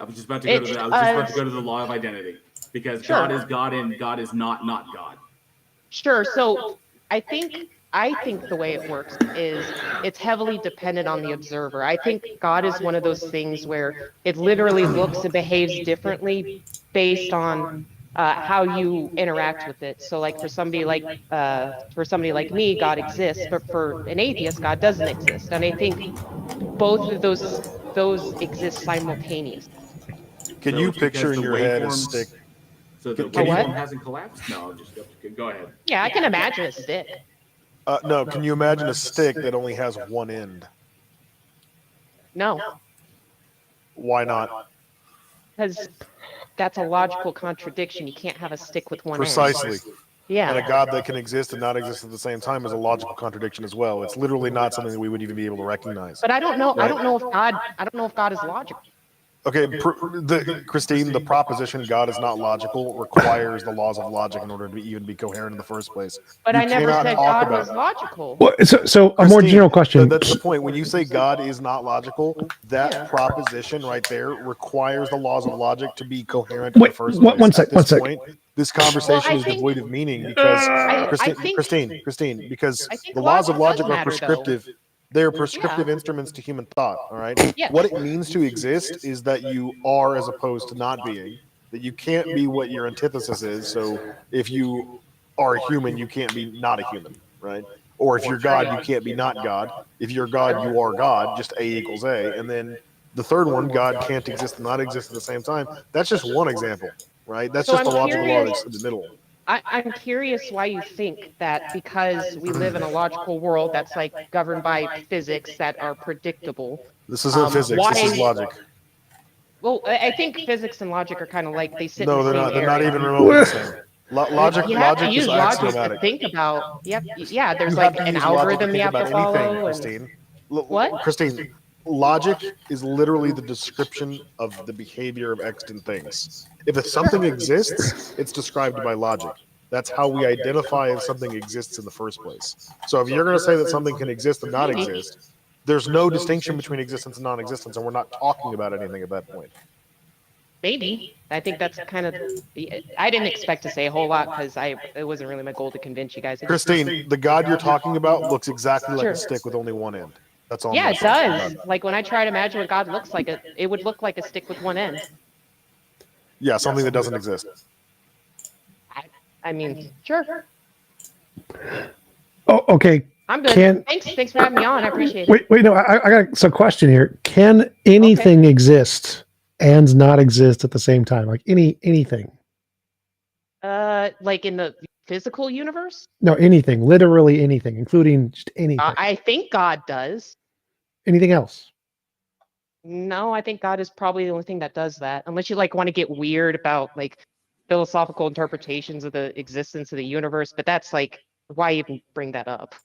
I was just about to go to the law of identity, because Sure. God is God and God is not God. Sure. So I think the way it works is it's heavily dependent on the observer. I think God is one of those things where it literally looks and behaves differently based on how you interact with it. So like for somebody like me, God exists, but for an atheist, God doesn't exist. And I think both of those exist simultaneously. Can you picture in your head a stick? So the Can you- waveform hasn't collapsed? No, just go ahead. Yeah, I can imagine a stick. No, can you imagine a stick that only has one end? No, Why not? because that's a logical contradiction. You can't have a stick with one end. Precisely. Yeah. And a God that can exist and not exist at the same time is a logical contradiction as well. It's literally not something that we would even be able to recognize. But I don't know. I Right? don't know if God is logical. Okay, Christine, the proposition God is not logical requires the laws of logic in order to even be coherent in the first place. But You I never cannot said talk God about- was logical. Well, so a more Christine, general question. That's the point. When you say God is not logical, that proposition right there requires the laws of logic to be coherent in the Wait, first one place. sec, At this one sec. point, this conversation I is think- devoid of meaning because I Christine, because I think the laws of logic logic does are matter, prescriptive. They're prescriptive instruments to human thought. All right. Yes. What it means to exist is that you are as opposed to not being. That you can't be what your antithesis is. So if you are a human, you can't be not a human, right? Or if you're God, you can't be not God. If you're God, you are God. Just A equals A. And then the third one, God can't exist and not exist at the same time. That's just one example, right? That's So just I'm the logical law curious- that's in the middle. I'm curious why you think that because we live in a logical world that's like governed by physics that are predictable. This isn't physics. This is logic. Well, I think physics and logic are kind of like they sit No, in the they're same not. They're not area. even remotely the same. Logic, You have to logic use is logic axiomatic. to think about. Yeah, there's You like have to an use logic algorithm to you think have to about anything, follow. Christine. What? Christine, logic is literally the description of the behavior of extant things. If something exists, it's described by logic. That's how we identify if something exists in the first place. So if you're going to say that something can exist and not exist, there's no distinction between existence and non-existence, and we're not talking about anything at that point. Maybe. I think that's kind of. I didn't expect to say a whole lot because it wasn't really my goal to convince you guys. I just- Christine, the God you're talking about looks exactly like Sure. a stick with only one end. That's all. I'm Yeah, it gonna say. does. Like when I try to imagine what God looks like, it would look like a stick with one end. Yeah, something that doesn't exist. I mean, sure. Oh, okay. I'm good. Can- Thanks for having me on. I appreciate it. Wait, no, I got some question here. Can anything exist and not exist at the same time? Like anything? Like in the physical universe? No, anything, literally anything, including just anything. I think God does. Anything else? No, I think God is probably the only thing that does that. Unless you like want to get weird about like philosophical interpretations of the existence of the universe, but that's like why even bring that up?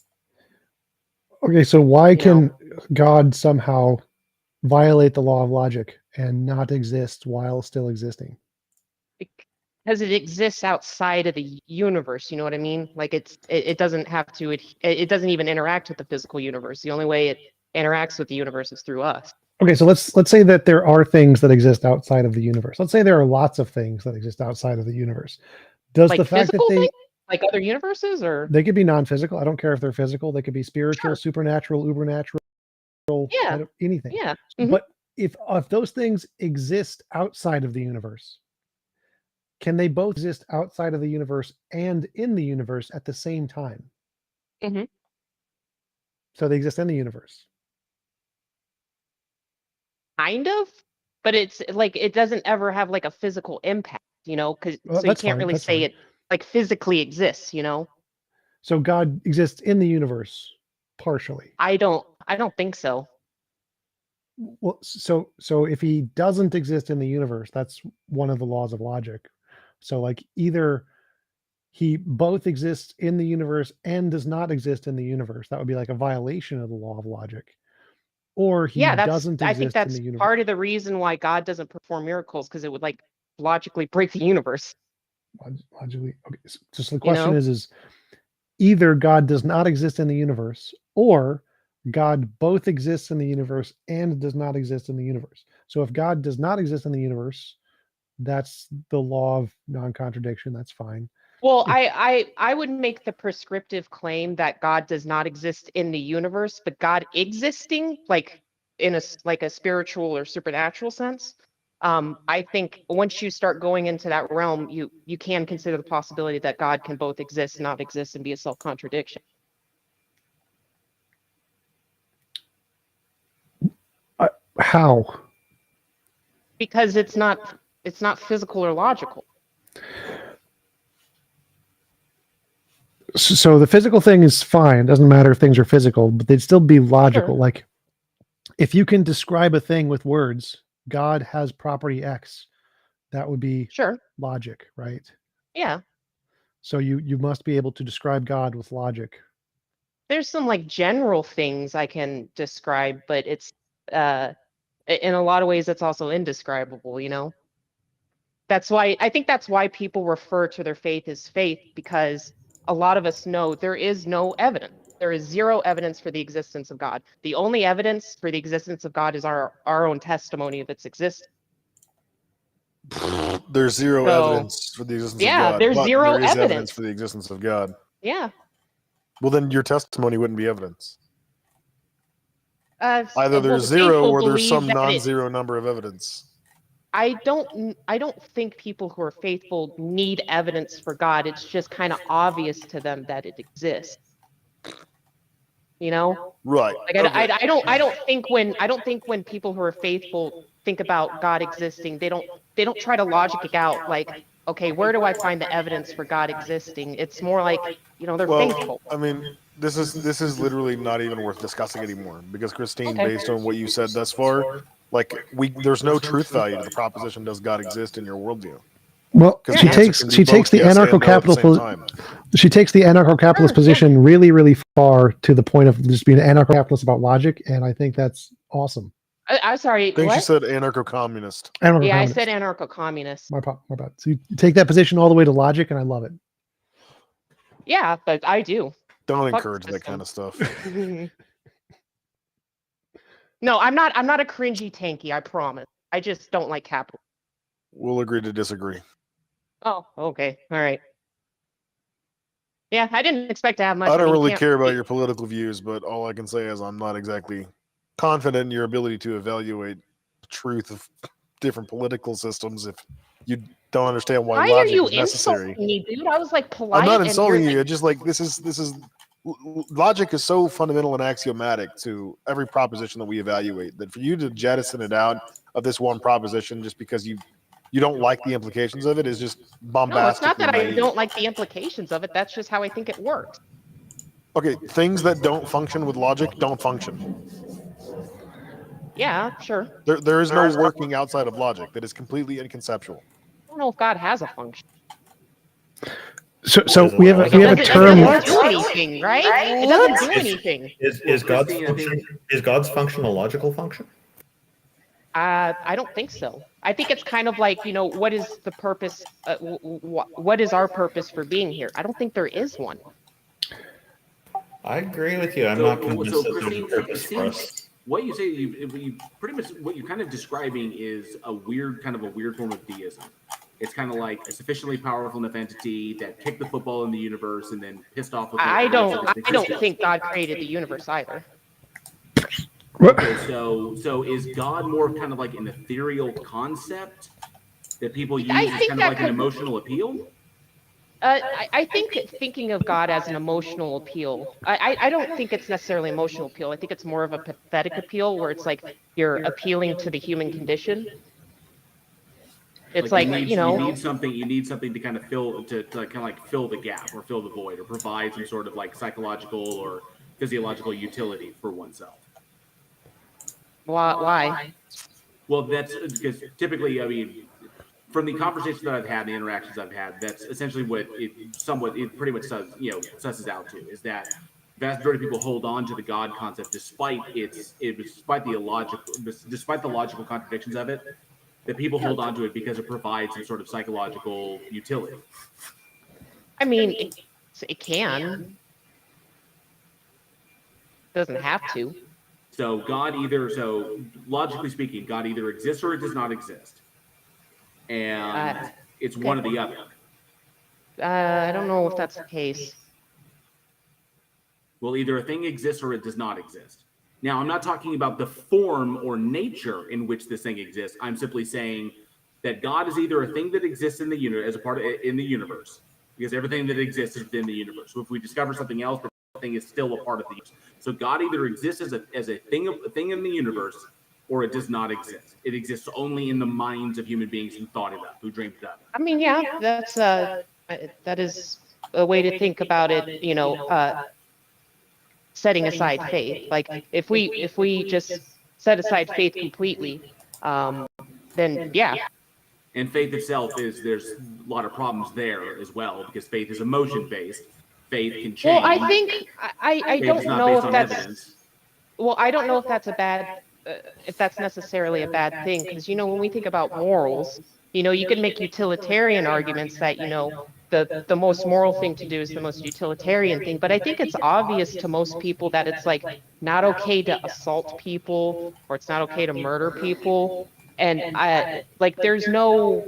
Okay, so why can God somehow violate the law of logic and not exist while still existing? Because it exists outside of the universe, you know what I mean? Like it doesn't have to it doesn't even interact with the physical universe. The only way it interacts with the universe is through us. Okay, so let's say that there are things that exist outside of the universe. Let's say there are lots of things that exist outside of the universe. Does Like the fact that physical they things? Like other universes or they could be non-physical? I don't care if they're physical. They could be spiritual, supernatural, ubernatural, Yeah. anything. Yeah. Mhm. But if those things exist outside of the universe, can they both exist outside of the universe and in the universe at the same time? Mhm. So they exist in the universe. Kind of, but it's like it doesn't ever have like a physical impact, you know, because Well, so you that's can't fine, really that's say fine. it like physically exists, you know. So God exists in the universe partially. I don't think so. Well, so if he doesn't exist in the universe, that's one of the laws of logic. So like either he both exists in the universe and does not exist in the universe. That would be like a violation of the law of logic. Or he Yeah, doesn't I exist think that's in the universe. part of the reason why God doesn't perform miracles because it would like logically break the universe. Logically, okay. So the You question know? is either God does not exist in the universe, or God both exists in the universe and does not exist in the universe. So if God does not exist in the universe, that's the law of non-contradiction. That's fine. Well, I would make the prescriptive claim that God does not exist in the universe, but God existing like in a spiritual or supernatural sense. I think once you start going into that realm, you can consider the possibility that God can both exist, not exist, and be a self-contradiction. How? Because it's not physical or logical. So the physical thing is fine. It doesn't matter if things are physical, but they'd still be logical. Sure. Like if you can describe a thing with words, God has property X, that would be Sure. logic, right? Yeah. So you must be able to describe God with logic. There's some like general things I can describe, but it's in a lot of ways it's also indescribable, you know? I think that's why people refer to their faith as faith, because a lot of us know there is no evidence. There is zero evidence for the existence of God. The only evidence for the existence of God is our own testimony of its existence. There's zero So, evidence for the existence of yeah, God. there's but zero there is evidence evidence. for the existence of God. Yeah. Well, then your testimony wouldn't be evidence. Either Well, there's the zero faithful or there's believe some that non-zero number of evidence. I don't think people who are faithful need evidence for God. It's just kind of obvious to them that it exists. You know? Right. Like I don't think when people who are faithful think about God existing, they don't try to logic it out like, okay, where do I find the evidence for God existing? It's more like, you know, they're faithful. I mean, this is literally not even worth discussing anymore because Christine, Okay. based on what you said thus far, like there's no truth value to the proposition does God exist in your worldview. Well, 'Cause she the answer takes can be she both takes the yes and no at the anarcho-capitalist same time. she takes the anarcho-capitalist position really, really far to the point of just being an anarcho-capitalist about logic, and I think that's awesome. I'm sorry. I think she What? said anarcho-communist. Yeah, I said anarcho-communist. My bad. So you take that position all the way to logic, and I love it. Yeah, but I do. Don't Fuck encourage the that kind of stuff. No, I'm not a cringy tanky, I promise. I just don't like capital. We'll agree to disagree. Oh, okay. All right. Yeah, I didn't expect to have much. I don't mean, really can't- care about your political views, but all I can say is I'm not exactly confident in your ability to evaluate the truth of different political systems if you don't understand why Why are logic you is necessary. insulting me, dude? I was like polite. I'm not and insulting you're you. like- Just like this is logic is so fundamental and axiomatic to every proposition that we evaluate that for you to jettison it out of this one proposition just because you don't like the implications of it is just bombastic. No, it's not that I don't like the implications of it. That's just how I think it works. Okay, things that don't function with logic don't function. Yeah, sure. There is no working outside of logic that is completely inconceptual. I don't know if God has a function. So we have a It term. doesn't do anything, right? It doesn't do anything. Is God's function a logical function? I don't think so. I think it's kind of like, you know, what is the purpose? What is our purpose for being here? I don't think there is one. I agree with you. I'm So- not convinced so that there's a Christine, purpose for Christine, us. What you say, you pretty much what you're kind of describing is a weird form of theism. It's kind of like a sufficiently powerful enough entity that kicked the football in the universe and then pissed off. With I don't think God created the universe either. Okay, so is God more kind of like an ethereal concept that people use I as think kind that of like an could- emotional appeal? I think thinking of God as an emotional appeal, I don't think it's necessarily emotional appeal. I think it's more of a pathetic appeal where it's like you're appealing to the human condition. It's like, you need, you know, you need something to kind of fill the gap or fill the void or provide some sort of like psychological or physiological utility for oneself. why? Well, that's because typically, I mean, from the conversations that I've had, the interactions I've had, that's essentially what it pretty much says, susses out to is that vast majority of people hold on to the God concept despite the logical contradictions of it. That people hold on to it because it provides some sort of psychological utility. I mean, it can. Doesn't have to. So logically speaking, God either exists or it does not exist. And it's one or the other. I don't know if that's the case. Well, either a thing exists or it does not exist. Now, I'm not talking about the form or nature in which this thing exists. I'm simply saying that God is either a thing that exists in the universe as a part of in the universe, because everything that exists is within the universe. So if we discover something else, the thing is still a part of the universe. So God either exists as a thing in the universe, or it does not exist. It exists only in the minds of human beings who thought it up, who dreamed it up. I mean, yeah, that's that is a way to think about it. You know, setting aside faith. Like if we just set aside faith completely, then yeah. And faith itself there's a lot of problems there as well, because faith is emotion based. Faith can change. Well, I think I don't know if that's evidence. Well, I don't know if that's a bad, if that's necessarily a bad thing, because when we think about morals, you can make utilitarian arguments that the most moral thing to do is the most utilitarian thing. But I think it's obvious to most people that it's like not okay to assault people, or it's not okay to murder people. And there's no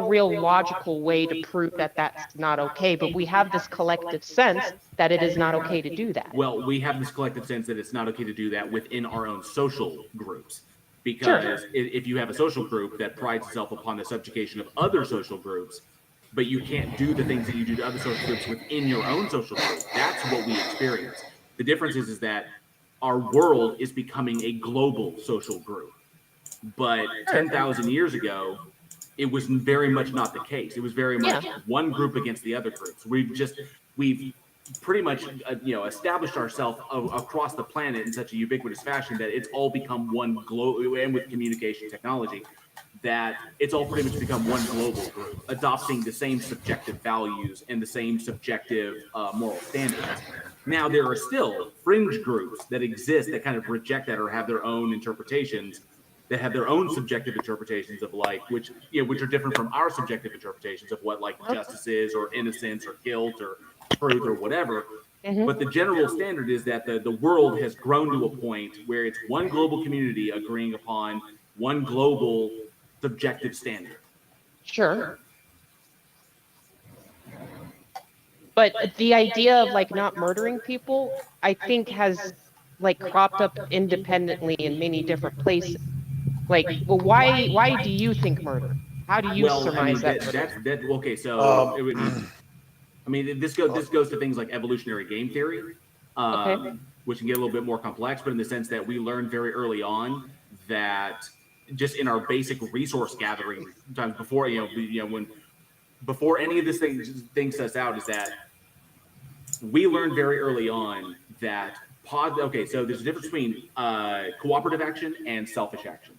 real logical way to prove that that's not okay. But we have this collective sense that it is not okay to do that. Well, we have this collective sense that it's not okay to do that within our own social groups. Because if you have a social group that prides itself upon the subjugation of other social groups, but you can't do the things that you do to other social groups within your own social group, that's what we experience. The difference is that our world is becoming a global social group. But 10,000 years ago, it was very much not the case. It was very much one group against the other groups. We've pretty much established ourselves across the planet in such a ubiquitous fashion that it's all become one global, and with communication technology, that it's all pretty much become one global group, adopting the same subjective values and the same subjective moral standards. Now, there are still fringe groups that exist that kind of reject that or have their own interpretations, that have their own subjective interpretations of which are different from our subjective interpretations of what justice is, or innocence, or guilt, or truth, or whatever. But the general standard is that the world has grown to a point where it's one global community agreeing upon one global subjective standard. Sure. But the idea of not murdering people, I think has cropped up independently in many different places. Why do you think murder? How do you surmise that? Okay, so this goes to things like evolutionary game theory, which can get a little bit more complex, but in the sense that we learned very early on that just in our basic resource gathering times before any of this thing sets out, is that we learned very early on that so there's a difference between cooperative action and selfish action.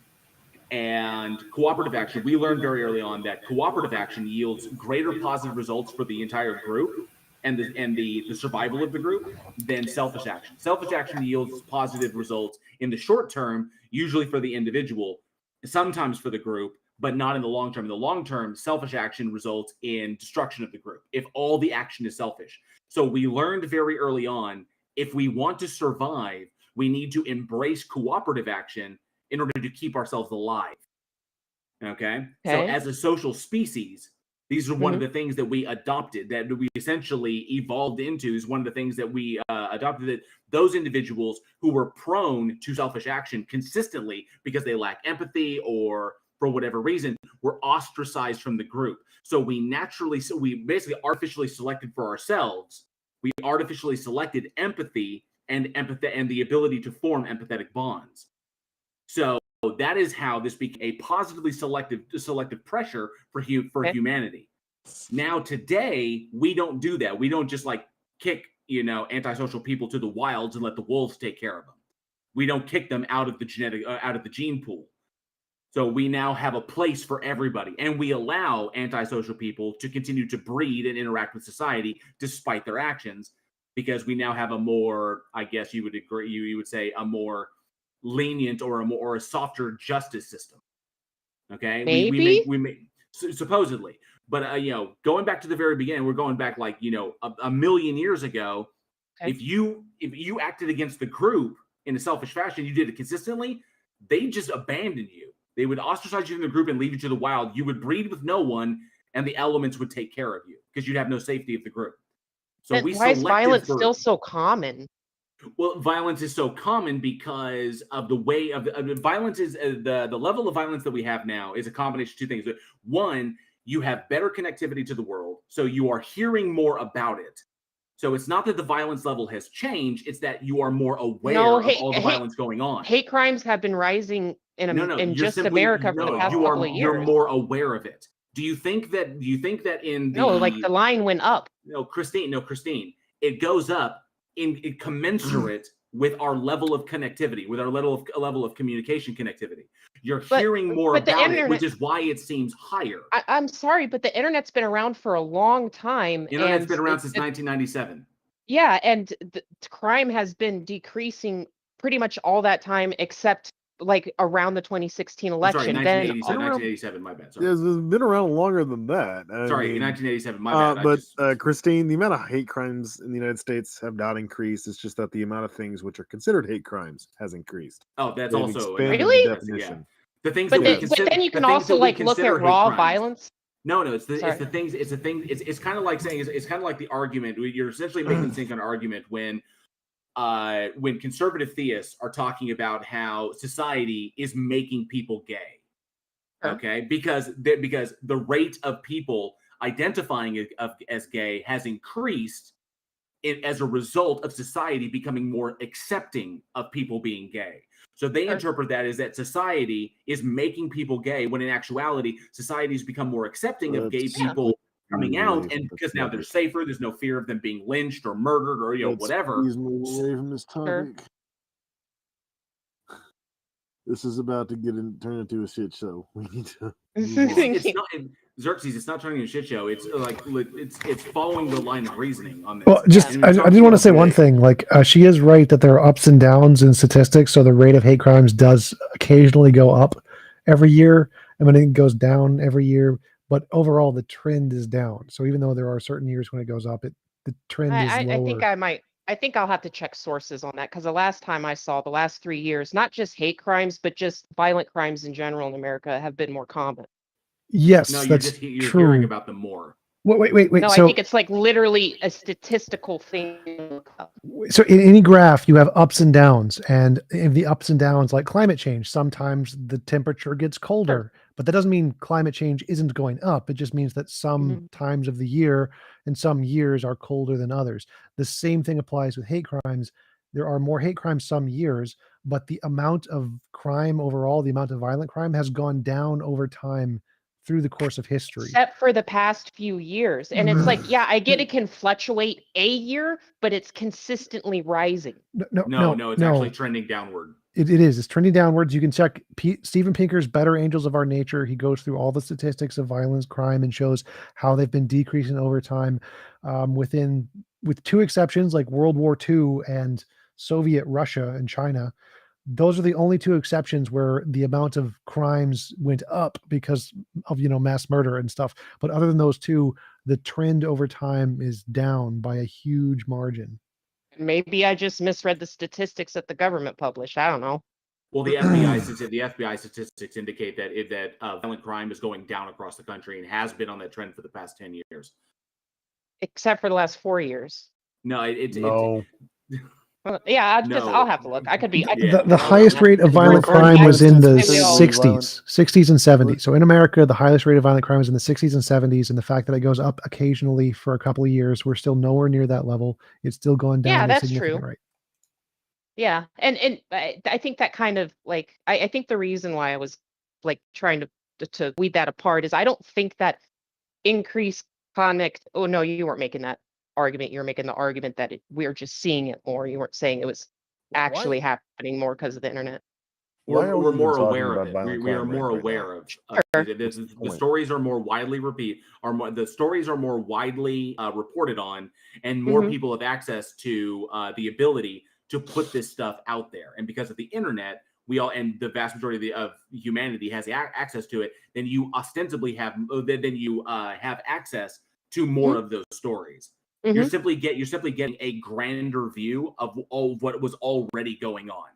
And cooperative action, we learned very early on that cooperative action yields greater positive results for the entire group and the survival of the group than selfish action. Selfish action yields positive results in the short term, usually for the individual, sometimes for the group, but not in the long term. In the long term, selfish action results in destruction of the group if all the action is selfish. So we learned very early on, if we want to survive, we need to embrace cooperative action in order to keep ourselves alive. Okay? So as a social species, these are one of the things that we adopted, that we essentially evolved into, is one of the things that we adopted, that those individuals who were prone to selfish action consistently because they lack empathy or for whatever reason were ostracized from the group. So we basically artificially selected for ourselves, we artificially selected empathy and the ability to form empathetic bonds. So that is how this became a positively selective pressure for humanity. Now today, we don't do that. We don't just kick antisocial people to the wilds and let the wolves take care of them. We don't kick them out of the gene pool. So we now have a place for everybody, and we allow antisocial people to continue to breed and interact with society despite their actions, because we now have a more, I guess you would agree, you would say, a more lenient or a softer justice system. Okay, maybe we may supposedly, but going back to the very beginning, we're going back a million years ago. Okay. If you acted against the group in a selfish fashion, you did it consistently, they just abandon you. They would ostracize you from the group and leave you to the wild. You would breed with no one, and the elements would take care of you because you'd have no safety of the group. So why is violence still so common? Well, violence is so common because of the way of violence is the level of violence that we have now is a combination of two things. One, you have better connectivity to the world, so you are hearing more about it. So it's not that the violence level has changed; it's that you are more aware of all the violence going on. Hate crimes have been rising in America for the past couple of years. You're more aware of it. Do you think that in the the line went up? No, Christine, it goes up in commensurate with our level of connectivity, with our level of communication connectivity. You're hearing more but the about it, internet- which is why it seems higher. I'm sorry, but the internet's been around for a long time. Internet's and been around since 1997. Yeah, and the crime has been decreasing pretty much all that time, except like around the 2016 I'm election. sorry, Then 1987, my bad. Sorry. Yeah, it's been around longer than that. Sorry, in 1987, my bad. But Christine, the amount of hate crimes in the United States have not increased. It's just that the amount of things which are considered hate crimes has increased. Oh, that's They've also expanded Really? the definition. The things but, that we then, consider, but then you the can things also that we like look consider at hate raw crimes. violence. No, it's the Sorry. things. It's kind of like saying it's kind of like the argument. You're essentially making the same kind of argument when conservative theists are talking about how society is making people gay. Okay, because the rate of people identifying as gay has increased as a result of society becoming more accepting of people being gay. So they interpret that as that society is making people gay, when in actuality, society's become more accepting of gay people coming out, and because now they're safer, there's no fear of them being lynched or murdered or whatever. Please move away from this topic. This is about to turn into a shit show. We need to. It's not Xerxes. It's not turning into a shit show. It's like it's following the line of reasoning on this. Well, I did want to say one thing. Like, she is right that there are ups and downs in statistics. So the rate of hate crimes does occasionally go up every year, and then it goes down every year. But overall, the trend is down. So even though there are certain years when it goes up, the trend is lower. I think I'll have to check sources on that, because the last time I saw, the last 3 years, not just hate crimes, but just violent crimes in general in America have been more common. Yes, no, that's you're true. hearing about them more. Wait. No, So, I think it's like literally a statistical thing. so in any graph, you have ups and downs, and in the ups and downs, like climate change, sometimes the temperature gets colder, but that doesn't mean climate change isn't going up. It just means that some times of the year and some years are colder than others. The same thing applies with hate crimes. There are more hate crimes some years, but the amount of crime overall, the amount of violent crime has gone down over time through the course of history. Except for the past few years. And it's like, yeah, I get it can fluctuate a year, but it's consistently rising. No, it's actually trending downward. It is. It's trending downwards. You can check Steven Pinker's Better Angels of Our Nature. He goes through all the statistics of violence, crime, and shows how they've been decreasing over time, with two exceptions, like World War II and Soviet Russia and China. Those are the only two exceptions where the amount of crimes went up because of, mass murder and stuff. But other than those two, the trend over time is down by a huge margin. Maybe I just misread the statistics that the government published. I don't know. Well, the FBI statistics indicate that violent crime is going down across the country and has been on that trend for the past 10 years. Except for the last 4 years. No, Yeah, I'll have to look. I could be. The highest rate of violent crime was in the 60s and 70s. So in America, the highest rate of violent crime was in the 60s and 70s. And the fact that it goes up occasionally for a couple of years, we're still nowhere near that level. It's still going down. Yeah, that's true. significant rate. Yeah, and I think that kind of like I think the reason why I was like trying to weed that apart is I don't think that increased connect. Oh no, you weren't making that argument. You're making the argument that we're just seeing it more. You weren't saying it was actually happening more because of the internet. We're more aware of it. We are more aware of the stories are more widely the stories are more widely reported on, and more people have access to the ability to put this stuff out there. And because of the internet, and the vast majority of humanity has access to it, then you ostensibly have have access to more of those stories. You're simply getting a grander view of all what was already going on.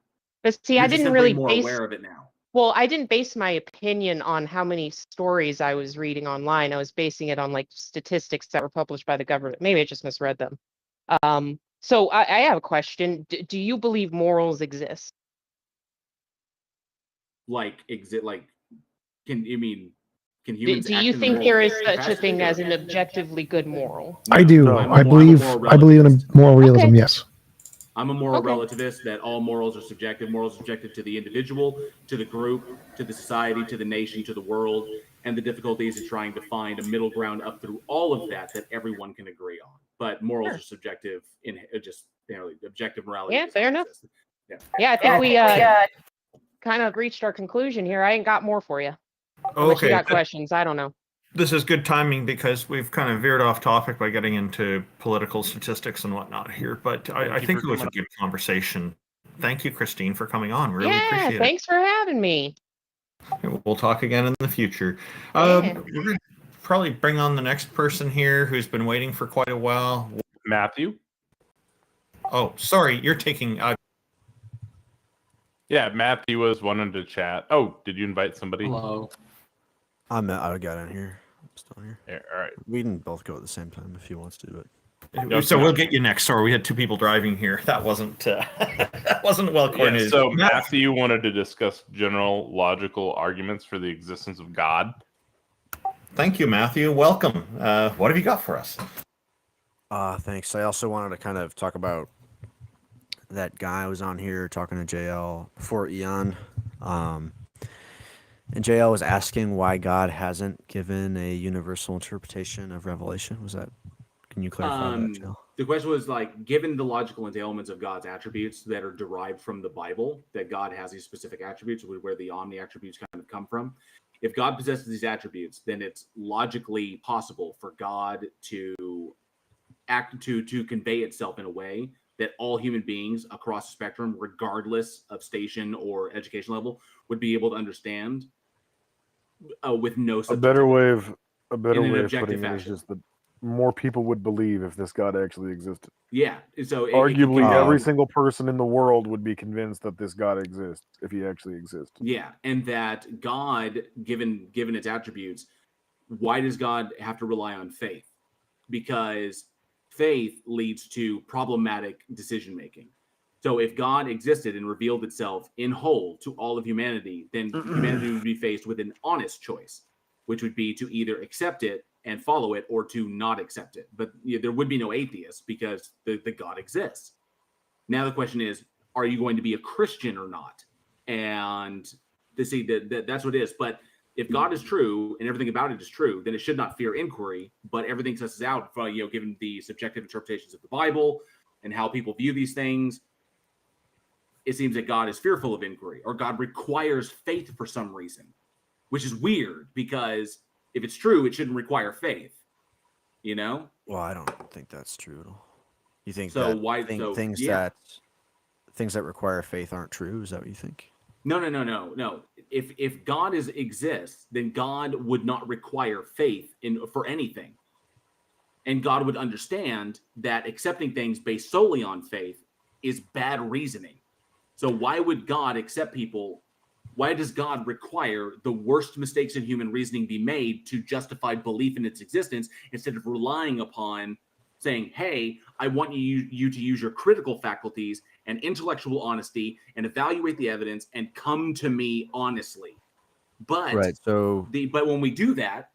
But see, You're I didn't simply really more base aware of it now. Well, I didn't base my opinion on how many stories I was reading online. I was basing it on like statistics that were published by the government. Maybe I just misread them. So I have a question. Do you believe morals exist? Can humans? Do you think there is such a thing as an objectively good moral? I do. No, I believe in a moral realism. Yes. I'm a moral relativist that all morals are subjective. Morals are subjective to the individual, to the group, to the society, to the nation, to the world. And the difficulty is in trying to find a middle ground up through all of that everyone can agree on. but morals Sure. are subjective in just objective morality. Yeah, fair enough. exists. Yeah. Yeah, I think we kind of reached our conclusion here. I ain't got more for you. Unless you Okay. got questions. I don't know. This is good timing because we've kind of veered off topic by getting into political statistics and whatnot here. But I think it was a good conversation. Thank you, Christine, for coming on. Really appreciate it. Thanks for having me. We'll talk again in the future. Yeah. We're going to probably bring on the next person here who's been waiting for quite a while. Matthew? Oh, sorry. You're taking... Yeah, Matthew was wanting to chat. Oh, did you invite somebody? Hello. I got in here. I'm still here. Yeah, all right. We can both go at the same time if he wants to, but... So we'll get you next. Sorry, we had two people driving here. That wasn't that wasn't well coordinated. Yeah, so Matthew wanted to discuss general logical arguments for the existence of God. Thank you, Matthew. Welcome. What have you got for us? Thanks. I also wanted to kind of talk about that guy who was on here talking to JL before Eon. And JL was asking why God hasn't given a universal interpretation of Revelation. Was that? Can you clarify that, JL? The question was like, given the logical entailments of God's attributes that are derived from the Bible, that God has these specific attributes, where the omni attributes kind of come from. If God possesses these attributes, then it's logically possible for God to convey itself in a way that all human beings across the spectrum, regardless of station or education level, would be able to understand with no a better way of objective putting it is fashion. just that more people would believe if this God actually existed. Yeah. So arguably, every single person in the world would be convinced that this God exists if he actually exists. Yeah, and that God, given its attributes, why does God have to rely on faith? Because faith leads to problematic decision making. So if God existed and revealed itself in whole to all of humanity, then humanity would be faced with an honest choice, which would be to either accept it and follow it or to not accept it. But there would be no atheists because the God exists. Now the question is, are you going to be a Christian or not? And to see that's what it is. But if God is true and everything about it is true, then it should not fear inquiry. But everything susses out, given the subjective interpretations of the Bible and how people view these things, it seems that God is fearful of inquiry, or God requires faith for some reason, which is weird because if it's true, it shouldn't require faith. You know? Well, I don't think that's true at all. You think so? That Why things that require faith aren't true? Is that what you think? No. If God exists, then God would not require faith for anything, and God would understand that accepting things based solely on faith is bad reasoning. So why would God accept people? Why does God require the worst mistakes in human reasoning be made to justify belief in its existence instead of relying upon saying, hey, I want you to use your critical faculties and intellectual honesty and evaluate the evidence and come to me honestly. But right, but when we do that,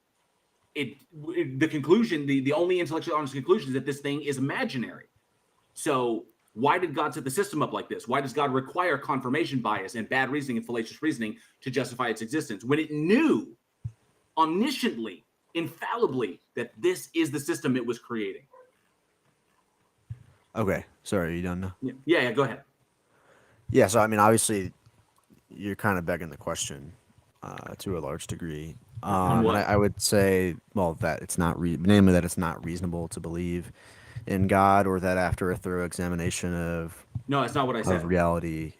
the conclusion, the only intellectually honest conclusion is that this thing is imaginary. So why did God set the system up like this? Why does God require confirmation bias and bad reasoning and fallacious reasoning to justify its existence when it knew omnisciently, infallibly, that this is the system it was creating? Okay. Sorry, are you done now? Yeah, go ahead. Yeah, so I mean, obviously, you're kind of begging the question to a large degree. And I would say, well, that it's not namely that it's not reasonable to believe in God, or that after a thorough examination of that's not what I said. Reality.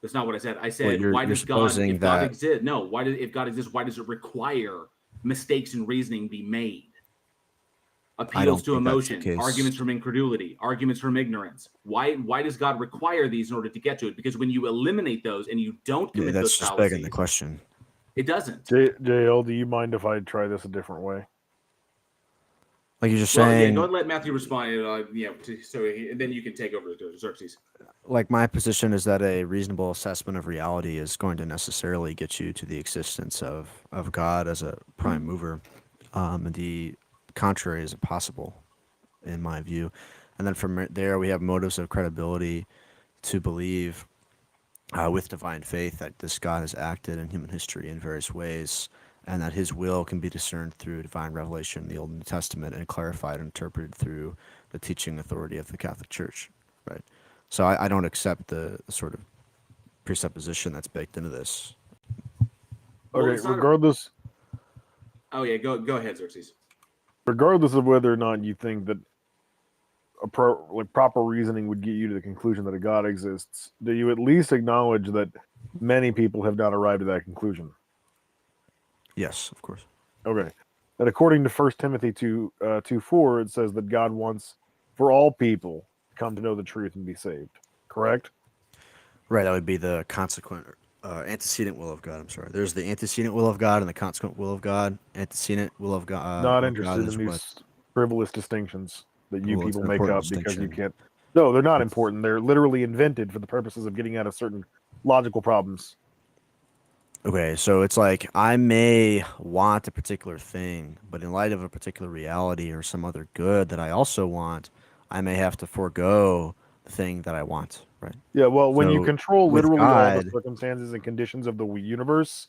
That's not what I said. I said, why does God, if God exists? No, if God exists, why does it require mistakes in reasoning be made? Appeals to emotion, arguments from incredulity, arguments from ignorance. Why does God require these in order to get to it? Because when you eliminate those and you don't commit those that's just fallacies, begging the question. It doesn't. JL, do you mind if I try this a different way? Like you're just saying. Yeah, go ahead and let Matthew respond. Then you can take over the Xerxes. Like my position is that a reasonable assessment of reality is going to necessarily get you to the existence of God as a prime mover. And the contrary is impossible, in my view. And then from there, we have motives of credibility to believe with divine faith that this God has acted in human history in various ways and that his will can be discerned through divine revelation in the Old and New Testament and clarified and interpreted through the teaching authority of the Catholic Church, right? So I don't accept the sort of presupposition that's baked into this. Okay, regardless. Oh yeah, go ahead, Xerxes. Regardless of whether or not you think that proper reasoning would get you to the conclusion that a God exists, do you at least acknowledge that many people have not arrived at that conclusion? Yes, of course. Okay. And according to 1 Timothy 2:4, it says that God wants for all people to come to know the truth and be saved. Correct? Right, that would be the consequent antecedent will of God. I'm sorry. There's the antecedent will of God and the consequent will of God. Antecedent will of God. Not interested in these frivolous distinctions that you Well, it's people an make important up because you distinction. can't. No, they're not important. They're literally invented for the purposes of getting out of certain logical problems. Okay, so it's like I may want a particular thing, but in light of a particular reality or some other good that I also want, I may have to forego the thing that I want, right? Yeah, well, when you So, control with literally all God- the circumstances and conditions of the universe,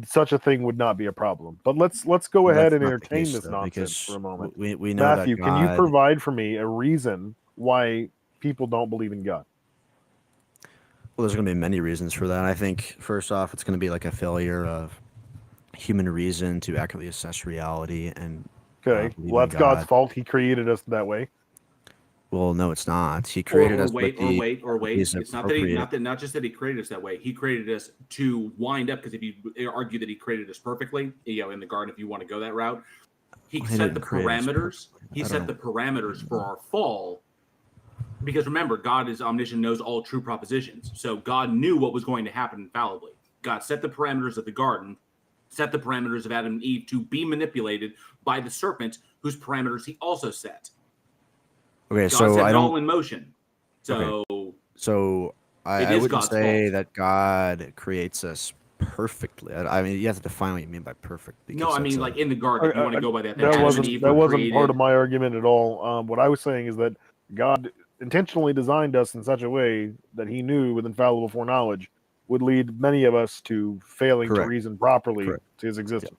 such a thing would not be a problem. But let's go Well, ahead that's and not the entertain case, this though, nonsense because for a moment. we know that Matthew, can you God- provide for me a reason why people don't believe in God? Well, there's going to be many reasons for that. I think, first off, it's going to be like a failure of human reason to accurately assess reality and Okay, believe well, in that's God's God. fault. He created us that way. Well, no, it's not. He created us with the It's not that appropriate- not just that he created us that way. He created us to wind up, because if you argue that he created us perfectly, in the garden, if you want to go that route, he He set didn't the create us parameters. perfectly. He I set don't the parameters for our fall. Because remember, God is omniscient, knows all true propositions. So God knew what was going to happen infallibly. God set the parameters of the garden, set the parameters of Adam and Eve to be manipulated by the serpent, whose parameters he also set. Okay, God so set I it don't. all in motion. So So it I is wouldn't God's say fault. that God creates us perfectly. I mean, you have to define what you mean by perfect. No, I that's mean, a- like in the garden, if you want to go by that, then That Adam and wasn't Eve that were wasn't created. part of my argument at all. What I was saying is that God intentionally designed us in such a way that He knew with infallible foreknowledge would lead many of us to failing to Correct. reason properly Correct. to His existence.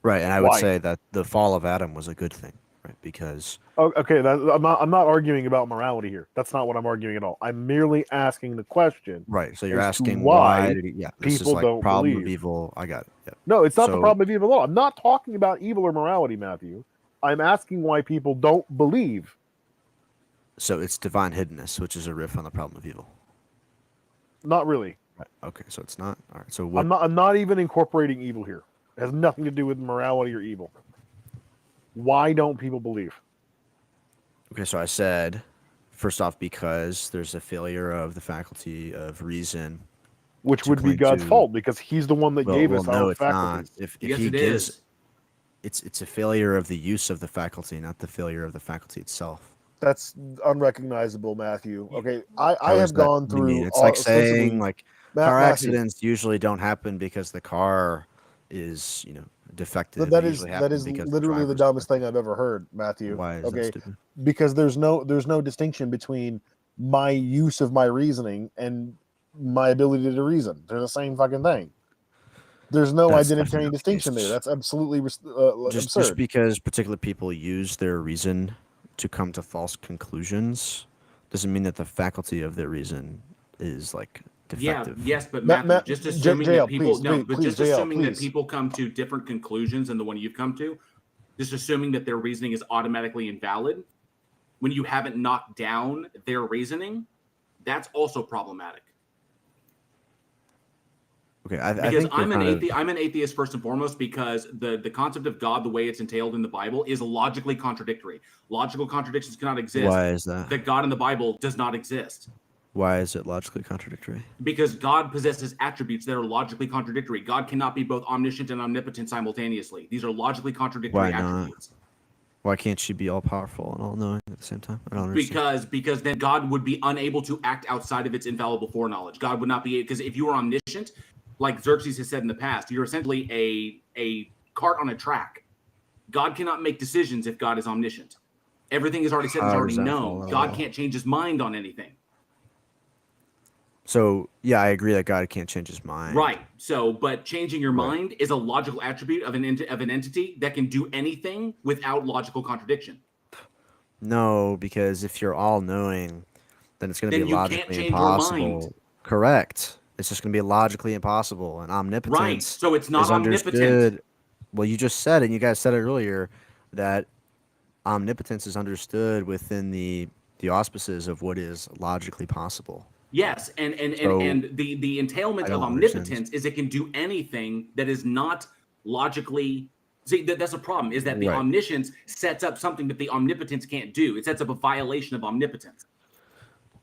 Right, and I would Why? say that the fall of Adam was a good thing, right? Because Oh, okay, I'm not arguing about morality here. That's not what I'm arguing at all. I'm merely asking the question. right, so you're as to asking why? why Did this is people like don't problem believe. of evil. I got it. Yeah. No, it's not the So- problem of evil at all. I'm not talking about evil or morality, Matthew. I'm asking why people don't believe. So it's divine hiddenness, which is a riff on the problem of evil. Not really. Right. Okay, so it's not. All right. So what? I'm not even incorporating evil here. It has nothing to do with morality or evil. Why don't people believe? Okay, so I said, first off, because there's a failure of the faculty of reason, Which to would be cling God's to- fault because He's the one that Well, gave well, us no, our it's not. faculties. If Yes, he it gives, is. it's a failure of the use of the faculty, not the failure of the faculty itself. That's unrecognizable, Matthew. Okay, I How is have that? gone What do you mean? through. It's like extensively- saying like Ma- car Matthew, accidents usually don't happen because the car is defective. That They is usually that happen is because literally the driver's dumbest thing I've ever heard, Matthew. Why is that okay, stupid? because there's no distinction between my use of my reasoning and my ability to reason. They're the same fucking thing. There's no That's identitarian definitely not the distinction case. there. That's absolutely Just absurd. because particular people use their reason to come to false conclusions doesn't mean that the faculty of their reason is like defective. Yes, but Ma- Matthew, Ma- just J- assuming JL, that people please, no, please, but please, just JL, assuming that please. people come to different conclusions than the one you've come to, just assuming that their reasoning is automatically invalid when you haven't knocked down their reasoning, that's also problematic. Okay, I Because think I'm we're kind of- I'm an atheist first and foremost because the concept of God, the way it's entailed in the Bible, is logically contradictory. Logical contradictions cannot exist. Why is that? That God in the Bible does not exist. Why is it logically contradictory? Because God possesses attributes that are logically contradictory. God cannot be both omniscient and omnipotent simultaneously. These are logically contradictory Why not? attributes. Why can't she be all powerful and all knowing at the same time? I don't understand. Because then God would be unable to act outside of its infallible foreknowledge. God would not be, because if you were omniscient, like Xerxes has said in the past, you're essentially a cart on a track. God cannot make decisions if God is omniscient. Everything is already said, is How already does that known. follow? God can't change his mind on anything. So yeah, I agree that God can't change his mind. Right. So, but changing your Right. mind is a logical attribute of an entity that can do anything without logical contradiction. No, because if you're all knowing, then it's going to Then be you can't logically change your impossible. mind. Correct. It's just going to be logically impossible. And Right. omnipotence So it's not is omnipotent. understood. Well, you just said it, and you guys said it earlier, that omnipotence is understood within the auspices of what is logically possible. Yes, and So, the entailment I of don't understand. omnipotence is it can do anything that is not logically. See, that's a problem. Is that the Right. omniscience sets up something that the omnipotence can't do? It sets up a violation of omnipotence.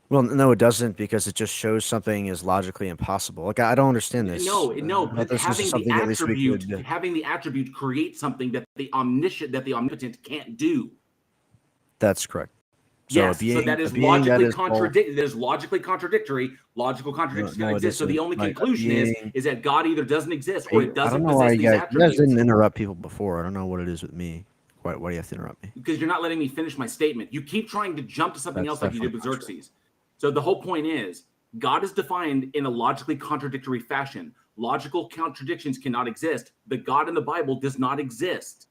Well, no, it doesn't, because it just shows something is logically impossible. Like, I don't understand this. No, I no. thought this was Having just the something at least we attribute, could. having the attribute creates something that the omnipotent can't do. That's correct. So Yes, being, so that is a being that logically is both- contradictory. That is logically contradictory. Logical contradictions No, can it exist. So the isn't. only Like, a conclusion being- is that God either doesn't exist or it I doesn't don't know why possess these you guys attributes. didn't interrupt people before. I don't know what it is with me. Why do you have to interrupt me? Because you're not letting me finish my statement. You keep trying to jump to something That's else like you did with Xerxes. So the whole point is God is defined in a logically contradictory fashion. Logical contradictions cannot exist. The God in the Bible does not exist.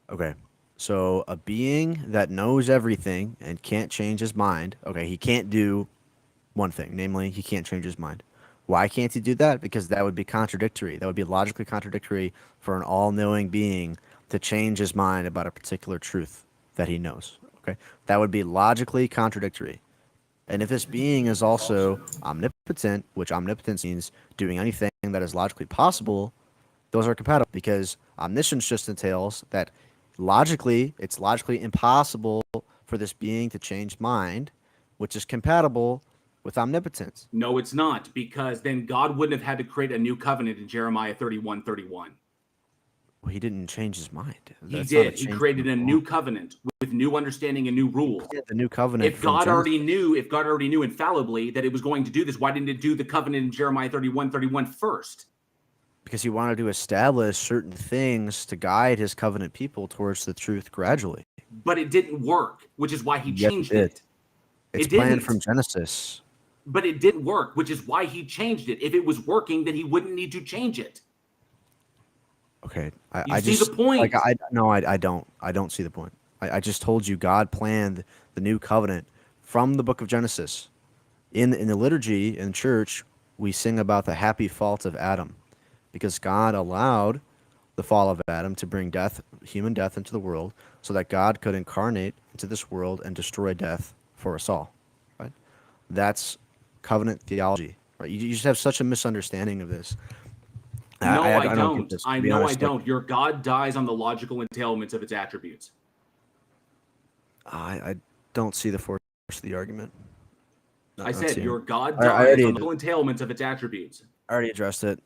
Okay. So a being that knows everything and can't change his mind. Okay, he can't do one thing, namely, he can't change his mind. Why can't he do that? Because that would be contradictory. That would be logically contradictory for an all-knowing being to change his mind about a particular truth that he knows. Okay, that would be logically contradictory. And if this being is also omnipotent, which omnipotence means doing anything that is logically possible, those are compatible, because omniscience just entails that logically, it's logically impossible for this being to change mind, which is compatible with omnipotence. No, it's not, because then God wouldn't have had to create a new covenant in Jeremiah 31:31. Well, he didn't change his mind. He That's not a did. He change created in a the new law. covenant with new understanding and new rules. The new covenant. If from God Genesis. already knew infallibly that it was going to do this, why didn't it do the covenant in Jeremiah 31:31 first? Because he wanted to establish certain things to guide his covenant people towards the truth gradually. But it didn't work, which is why he Yes, changed it. it. It's It planned didn't. from Genesis. But it didn't work, which is why he changed it. If it was working, then he wouldn't need to change it. Okay, You I see the just point? like I don't see the point. I just told you God planned the new covenant from the book of Genesis. In the liturgy in church, we sing about the happy fault of Adam, because God allowed the fall of Adam to bring death, human death, into the world, so that God could incarnate into this world and destroy death for us all. Right? That's covenant theology. Right? You just have such a misunderstanding of this. No, I get don't. this, to I be know I honest. Like, don't. Your God dies on the logical entailments of its attributes. I don't see the force of the argument. I said your God I dies already- on the logical entailments of its attributes. I already addressed it.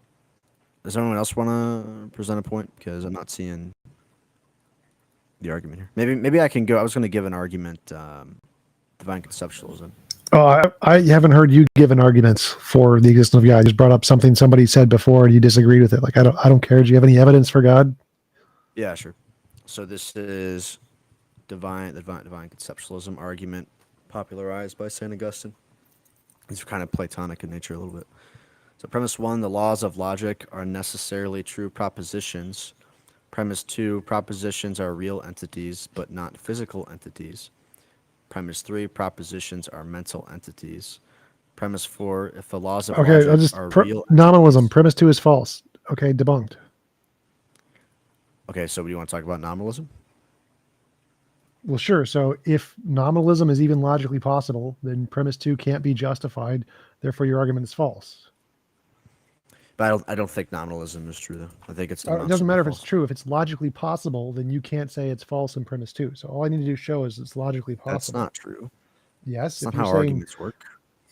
Does anyone else want to present a point? Because I'm not seeing the argument here. Maybe I can go. I was going to give an argument, divine conceptualism. Oh, I haven't heard you give an arguments for the existence of God. I just brought up something somebody said before, and you disagreed with it. Like I don't care. Do you have any evidence for God? Yeah, sure. So this is divine conceptualism argument popularized by St. Augustine. These are kind of Platonic in nature a little bit. So premise 1, the laws of logic are necessarily true propositions. Premise 2, propositions are real entities, but not physical entities. Premise 3, propositions are mental entities. Premise 4, if the laws of Okay, I'll logic just are real nominalism. Premise 2 is false. Okay, debunked. Okay, so do you want to talk about nominalism? Well, sure. So if nominalism is even logically possible, then premise 2 can't be justified. Therefore, your argument is false. But I don't think nominalism is true, though. I think it's It doesn't matter if it's true. If it's logically possible, then you can't say it's false in premise 2. So all I need to do show is it's logically possible. That's not true. Yes. That's if not you're how saying, arguments work.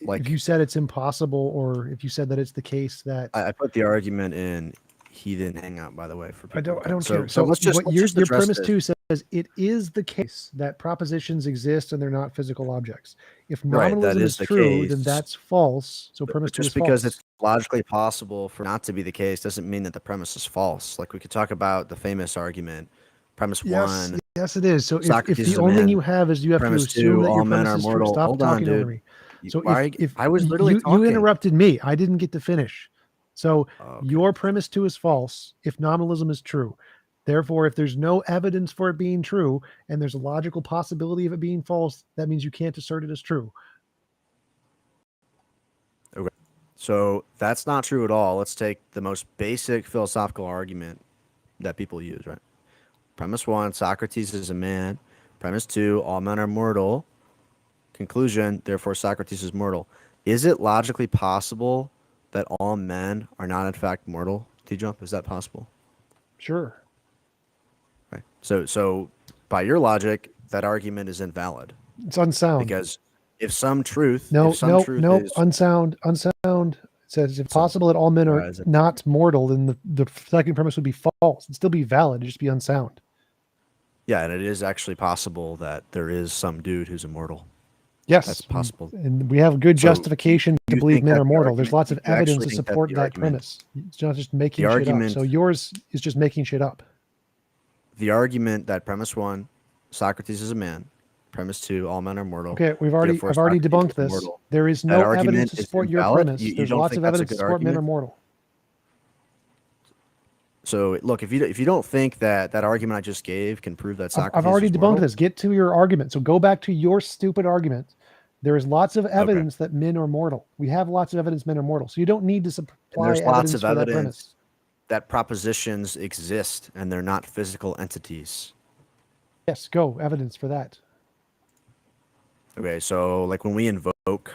Like, if you said it's impossible, or if you said that it's the case that I put the argument in. He didn't hang out, by the way. For I don't care. So let's just what your address premise this. 2 says it is the case that propositions exist and they're not physical objects. If Right, that nominalism is is the true, then case. that's false. So But premise 2 is just because false. it's logically possible for not to be the case doesn't mean that the premise is false. Like, we could talk about the famous argument, premise Yes, 1. yes, it is. So if Socrates the is a only thing man. you have is you have to Premise assume 2, that your all men premise are is true. mortal. Stop Hold on, talking over dude. me. So Why? if I was literally you talking. interrupted me, I didn't get to finish. So Okay. your premise 2 is false if nominalism is true. Therefore, if there's no evidence for it being true and there's a logical possibility of it being false, that means you can't assert it as true. Okay. So that's not true at all. Let's take the most basic philosophical argument that people use, right? Premise 1, Socrates is a man. Premise 2, all men are mortal. Conclusion, therefore Socrates is mortal. Is it logically possible that all men are not in fact mortal? TJump, is that possible? Sure. Right. So by your logic, that argument is invalid. It's unsound. Because if some truth, unsound. It says if possible that all men are not mortal, then the second premise would be false. It'd still be valid, it'd just be unsound. Yeah, and it is actually possible that there is some dude who's immortal. Yes, that's possible. And we have good justification to believe men are mortal. There's lots of evidence to think that support the that argument- premise. It's not just making the shit up. argument- So yours is just making shit up. The argument that premise 1, Socrates is a man. Premise 2, all men are mortal. Okay, I've already Socrates debunked is this. mortal. There is That no argument evidence to is support your invalid? premise. You There's don't lots think of that's a evidence to good support men are argument? mortal. So look, if you don't think that argument I just gave can prove that Socrates I've already is debunked mortal, this. Get to your argument. So go back to your stupid argument. There is lots of evidence that men are mortal. We have lots of evidence men are mortal. So you don't need to and supply there's evidence lots of for that evidence premise. that propositions exist and they're not physical entities. Yes, go. Evidence for that. Okay, so like when we invoke,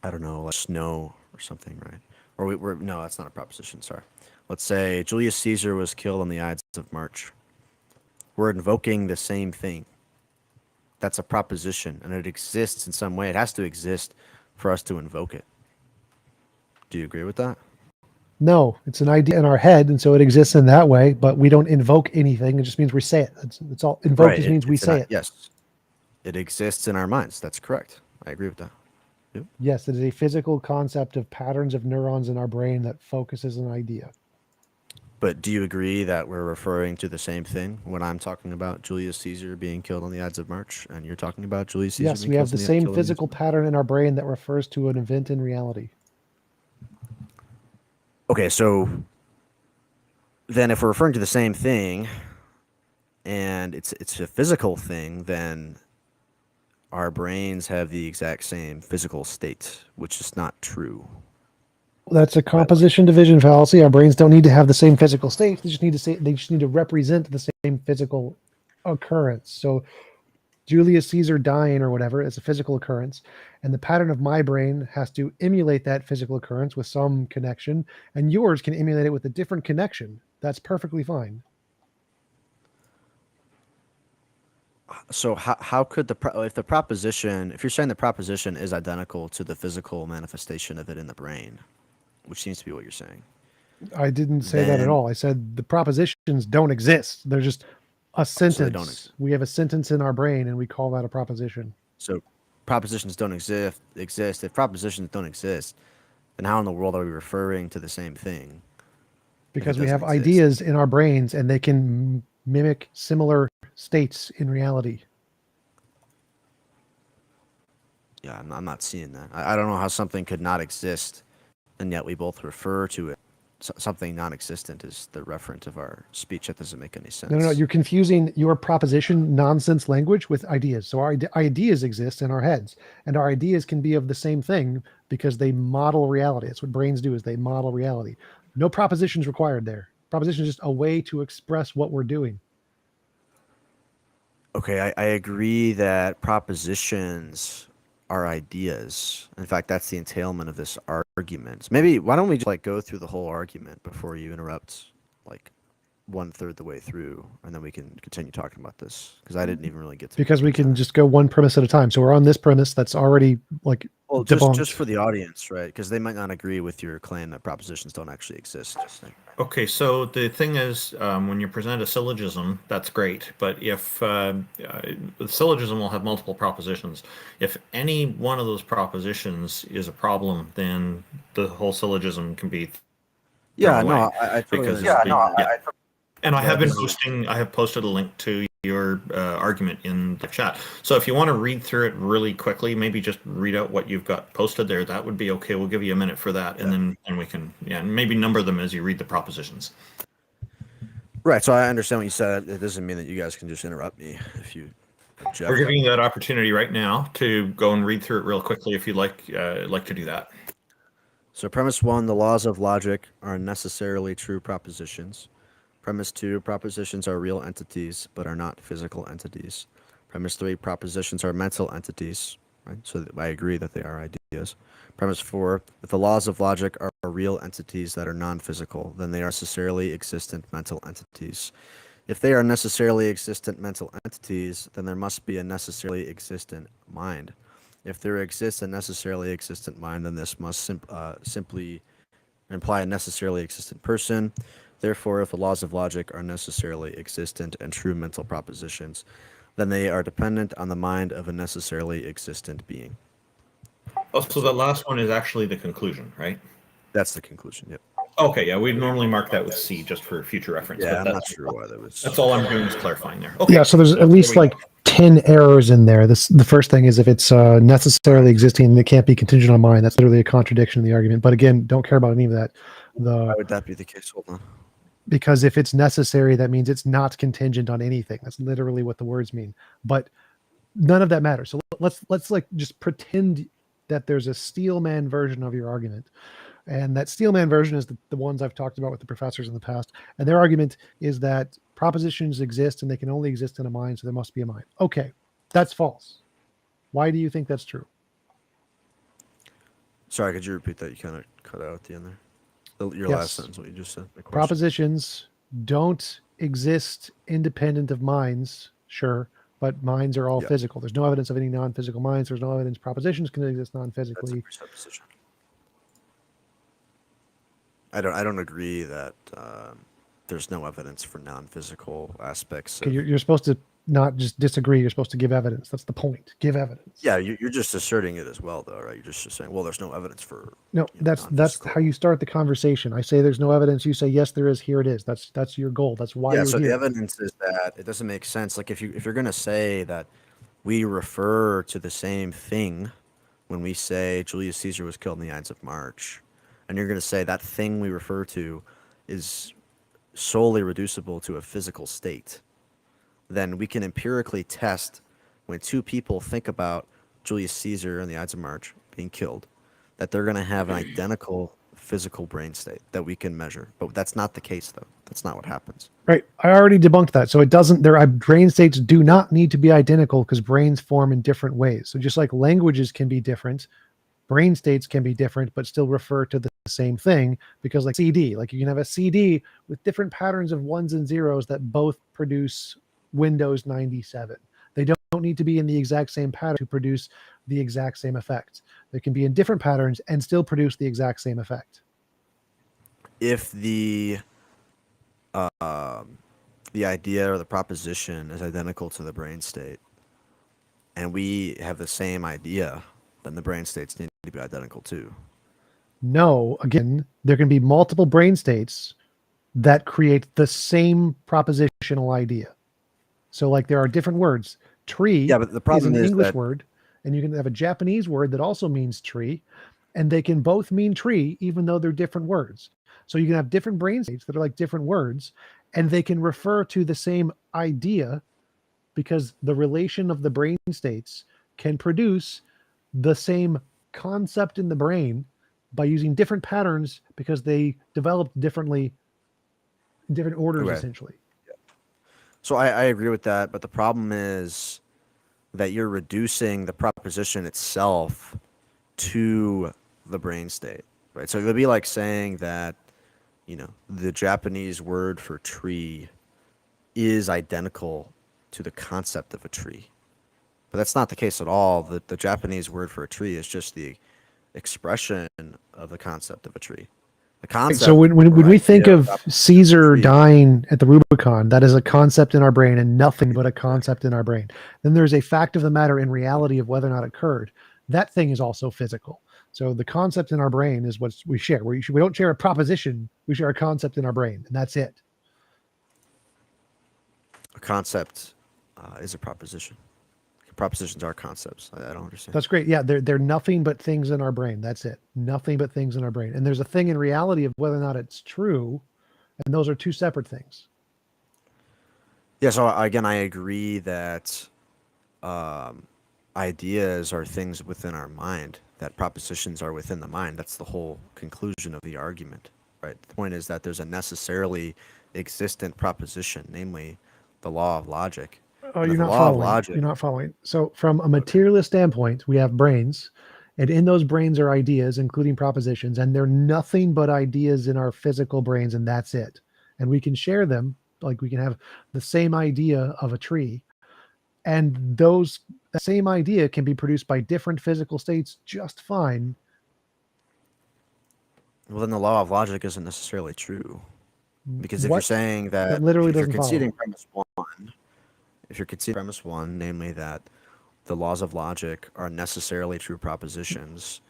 I don't know, like snow or something, right? Or we're no, that's not a proposition. Sorry. Let's say Julius Caesar was killed on the Ides of March. We're invoking the same thing. That's a proposition, and it exists in some way. It has to exist for us to invoke it. Do you agree with that? No, it's an idea in our head, and so it exists in that way, but we don't invoke anything. It just means we say it. It's all invoke just means we say it. Yes. It exists in our minds. That's correct. I agree with that. Yep. Yes, it is a physical concept of patterns of neurons in our brain that focuses an idea. But do you agree that we're referring to the same thing when I'm talking about Julius Caesar being killed on the Ides of March and you're talking about Julius Caesar Yes, being we have killed the on same killed on physical Ides of pattern in our brain that refers to an event in reality. Okay, so then if we're referring to the same thing and it's a physical thing, then our brains have the exact same physical state, which is not true. That's a composition division fallacy. Our brains don't need to have the same physical state. They just need to represent the same physical occurrence. So Julius Caesar dying or whatever is a physical occurrence, and the pattern of my brain has to emulate that physical occurrence with some connection, and yours can emulate it with a different connection. That's perfectly fine. So how could if you're saying the proposition is identical to the physical manifestation of it in the brain, which seems to be what you're saying. I didn't say that at Then- all. I said the propositions don't exist. They're just a sentence. they don't exist. We have a sentence in our brain, and we call that a proposition. So propositions don't exist. If propositions don't exist, then how in the world are we referring to the same thing? Because it we have doesn't exist? ideas in our brains, and they can mimic similar states in reality. Yeah, I'm not seeing that. I don't know how something could not exist, and yet we both refer to it. Something non-existent is the referent of our speech. That doesn't make any sense. No, you're confusing your proposition nonsense language with ideas. So our ideas exist in our heads, and our ideas can be of the same thing because they model reality. That's what brains do, is they model reality. No propositions required there. Proposition is just a way to express what we're doing. Okay, I agree that propositions are ideas. In fact, that's the entailment of this argument. Maybe why don't we just go through the whole argument before you interrupt 1/3 the way through, and then we can continue talking about this, because I didn't even really get to. Because we can just go one premise at a time. So we're on this premise that's already Well, debunked. just for the audience, right? Because they might not agree with your claim that propositions don't actually exist. Okay, so the thing is, when you present a syllogism, that's great. But if the syllogism will have multiple propositions, if any one of those propositions is a problem, then the whole syllogism can be Yeah, thrown no, away I totally because understand. and I have been posting. I have posted a link to your argument in the chat. So if you want to read through it really quickly, maybe just read out what you've got posted there. That would be okay. We'll give you a minute for that, and we can maybe number them as you read the propositions. Right. So I understand what you said. It doesn't mean that you guys can just interrupt me if you object. We're giving you that opportunity right now to go and read through it real quickly if you'd like to do that. So premise 1, the laws of logic are necessarily true propositions. Premise 2, propositions are real entities, but are not physical entities. Premise 3, propositions are mental entities. Right? So I agree that they are ideas. Premise 4, if the laws of logic are real entities that are non-physical, then they are necessarily existent mental entities. If they are necessarily existent mental entities, then there must be a necessarily existent mind. If there exists a necessarily existent mind, then this must simply imply a necessarily existent person. Therefore, if the laws of logic are necessarily existent and true mental propositions, then they are dependent on the mind of a necessarily existent being. Oh, so the last one is actually the conclusion, right? That's the conclusion, yep. Okay, yeah, we'd normally mark that with C just for future reference. Yeah, but I'm not sure why that was... That's all I'm doing is clarifying there. Okay. Yeah, so there's at least like 10 errors in there. The first thing is if it's necessarily existing, it can't be contingent on mind. That's literally a contradiction in the argument. But again, don't care about any of that. Why would that be the case? Hold on. Because if it's necessary, that means it's not contingent on anything. That's literally what the words mean. But none of that matters. So let's like just pretend that there's a Steelman version of your argument. And that Steelman version is the ones I've talked about with the professors in the past. And their argument is that propositions exist and they can only exist in a mind, so there must be a mind. Okay, that's false. Why do you think that's true? Sorry, could you repeat that? You kind of cut out at the end there. Your Yes. last sentence, what you just said. Propositions don't exist independent of minds, sure, but minds are all physical. There's no evidence of any non-physical minds. There's no evidence propositions can exist non-physically. That's a presupposition. I don't agree that there's no evidence for non-physical aspects. Okay, you're supposed to not just disagree. You're supposed to give evidence. That's the point. Give evidence. Yeah, you're just asserting it as well, though, right? You're just saying, well, there's no evidence for. No, that's how you start the conversation. I say there's no evidence. You say yes, there is. Here it is. That's your goal. That's why. Yeah. You're So here. the evidence is that it doesn't make sense. Like if you're gonna say that we refer to the same thing when we say Julius Caesar was killed on the Ides of March, and you're gonna say that thing we refer to is solely reducible to a physical state, then we can empirically test when two people think about Julius Caesar and the Ides of March being killed, that they're going to have an identical physical brain state that we can measure. But that's not the case, though. That's not what happens. Right. I already debunked that. So it doesn't, brain states do not need to be identical because brains form in different ways. So just like languages can be different, brain states can be different, but still refer to the same thing, because like CD, like you can have a CD with different patterns of ones and zeros that both produce Windows 97. They don't need to be in the exact same pattern to produce the exact same effect. They can be in different patterns and still produce the exact same effect. If the idea or the proposition is identical to the brain state, and we have the same idea, then the brain states need to be identical too. No, again, there can be multiple brain states that create the same propositional idea. So like there are different words. Tree but the problem is an is English that- word, and you can have a Japanese word that also means tree, and they can both mean tree even though they're different words. So you can have different brain states that are like different words, and they can refer to the same idea because the relation of the brain states can produce the same concept in the brain by using different patterns because they developed differently, in different orders, Okay. essentially. So I agree with that, but the problem is that you're reducing the proposition itself to the brain state, right? So it would be like saying that, the Japanese word for tree is identical to the concept of a tree. But that's not the case at all. The Japanese word for a tree is just the expression of the concept of a tree. The concept. So when we think of Caesar dying at the Rubicon, that is a concept in our brain and nothing but a concept in our brain. Then there's a fact of the matter in reality of whether or not it occurred. That thing is also physical. So the concept in our brain is what we share. We don't share a proposition. We share a concept in our brain, and that's it. A concept is a proposition. Propositions are concepts. I don't understand. That's great. Yeah, they're nothing but things in our brain. That's it. Nothing but things in our brain. And there's a thing in reality of whether or not it's true, and those are two separate things. Yeah. So again, I agree that ideas are things within our mind. That propositions are within the mind. That's the whole conclusion of the argument, right? The point is that there's a necessarily existent proposition, namely the law of logic. Oh, And you're the not law of following. logic. You're not following. So from a materialist standpoint, we have brains, and in those brains are ideas, including propositions, and they're nothing but ideas in our physical brains, and that's it. And we can share them, like we can have the same idea of a tree, and the same idea can be produced by different physical states just fine. Well, then the law of logic isn't necessarily true, because if you're What? saying That that, literally if you're doesn't follow. conceding premise one, namely that the laws of logic are necessarily true propositions,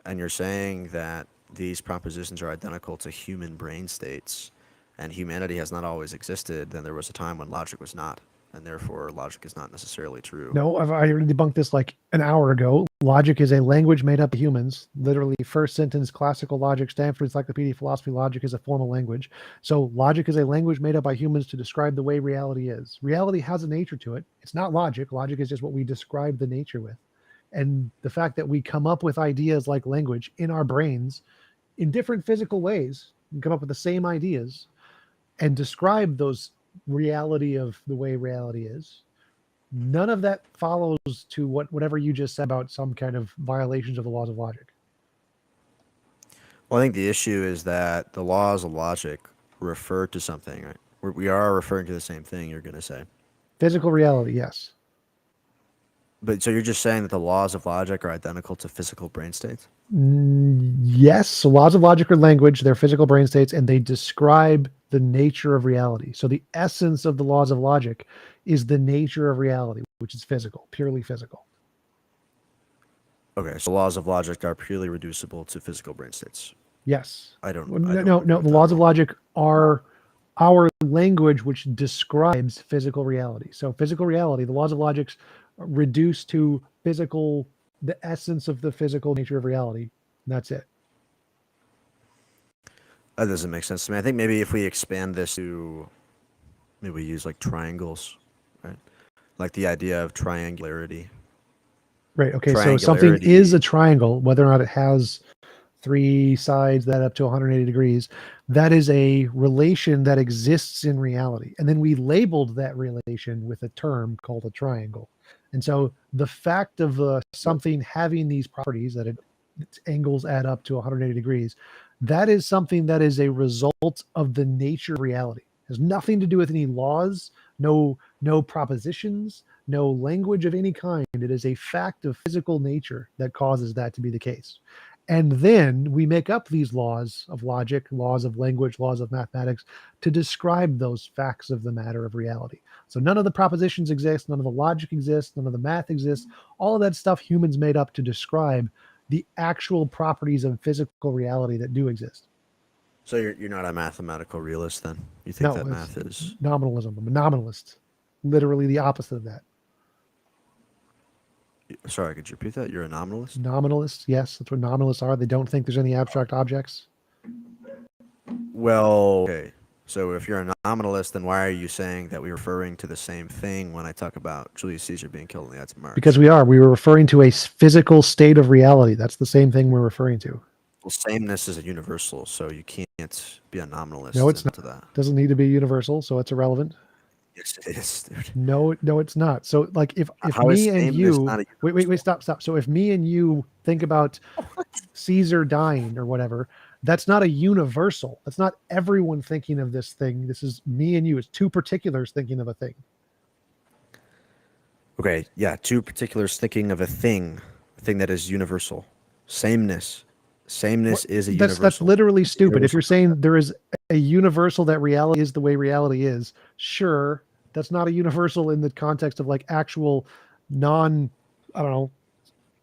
and you're saying that these propositions are identical to human brain states, and humanity has not always existed, then there was a time when logic was not, and therefore logic is not necessarily true. No, I already debunked this like an hour ago. Logic is a language made up of humans. Literally, first sentence, classical logic, Stanford Encyclopedia of Philosophy, logic is a formal language. So logic is a language made up by humans to describe the way reality is. Reality has a nature to it. It's not logic. Logic is just what we describe the nature with. And the fact that we come up with ideas like language in our brains in different physical ways, we come up with the same ideas and describe those reality of the way reality is. None of that follows to whatever you just said about some kind of violations of the laws of logic. Well, I think the issue is that the laws of logic refer to something, right? We are referring to the same thing, you're going to say. Physical reality, yes. But so you're just saying that the laws of logic are identical to physical brain states? Yes. So laws of logic are language, they're physical brain states, and they describe the nature of reality. So the essence of the laws of logic is the nature of reality, which is physical, purely physical. Okay, so laws of logic are purely reducible to physical brain states. Yes. I don't. No. The laws of logic are our language which describes physical reality. So physical reality, the laws of logic reduce to physical, the essence of the physical nature of reality. And that's it. That doesn't make sense to me. I think maybe if we expand this to, maybe we use like triangles, right? Like the idea of triangularity. Right. Okay. So something is a triangle, whether or not it has three sides that up to 180 degrees. That is a relation that exists in reality. And then we labeled that relation with a term called a triangle. And so the fact of something having these properties, that its angles add up to 180 degrees, that is something that is a result of the nature of reality. It has nothing to do with any laws, no propositions, no language of any kind. It is a fact of physical nature that causes that to be the case. And then we make up these laws of logic, laws of language, laws of mathematics to describe those facts of the matter of reality. So none of the propositions exist, none of the logic exists, none of the math exists. All of that stuff humans made up to describe the actual properties of physical reality that do exist. So you're not a mathematical realist then? You think that math is nominalism? I'm a nominalist. Literally the opposite of that. Sorry, could you repeat that? You're a nominalist? Nominalists, yes, that's what nominalists are. They don't think there's any abstract objects. Well, okay. So if you're a nominalist, then why are you saying that we're referring to the same thing when I talk about Julius Caesar being killed in the Ides of March? Because we were referring to a physical state of reality. That's the same thing we're referring to. Well, sameness is a universal, so you can't be a nominalist. No, it's not. That. Doesn't need to be universal, so it's irrelevant. Yes, it is, dude. No, it's not. So, like, if me and you wait, stop. So, if me and you think about Caesar dying or whatever, that's not a universal. That's not everyone thinking of this thing. This is me and you. It's two particulars thinking of a thing. Okay, yeah, two particulars thinking of a thing that is universal. Sameness is a universal. That's literally stupid. If you're saying there is a universal that reality is the way reality is, sure, that's not a universal in the context of like actual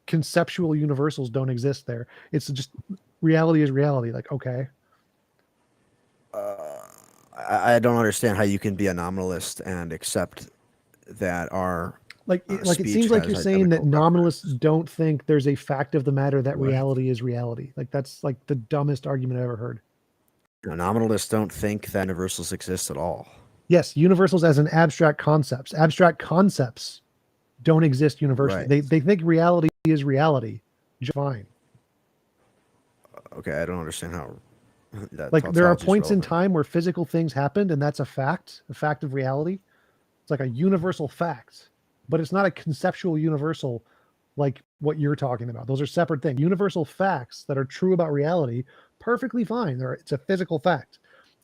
conceptual universals don't exist there. It's just reality is reality. Like, okay. I don't understand how you can be a nominalist and accept that our like it speech seems like has you're saying that identical nominalists don't think there's a fact of the matter that reality is reality. Like that's like the dumbest argument I ever heard. No, nominalists don't think that universals exist at all. Yes, universals as an abstract concepts. Abstract concepts don't exist universally. Right. They think reality is reality. Just fine. Okay, I don't understand how that Like there are tautology is points in relevant. time where physical things happened, and that's a fact of reality. It's like a universal fact, but it's not a conceptual universal like what you're talking about. Those are separate things. Universal facts that are true about reality, perfectly fine. It's a physical fact.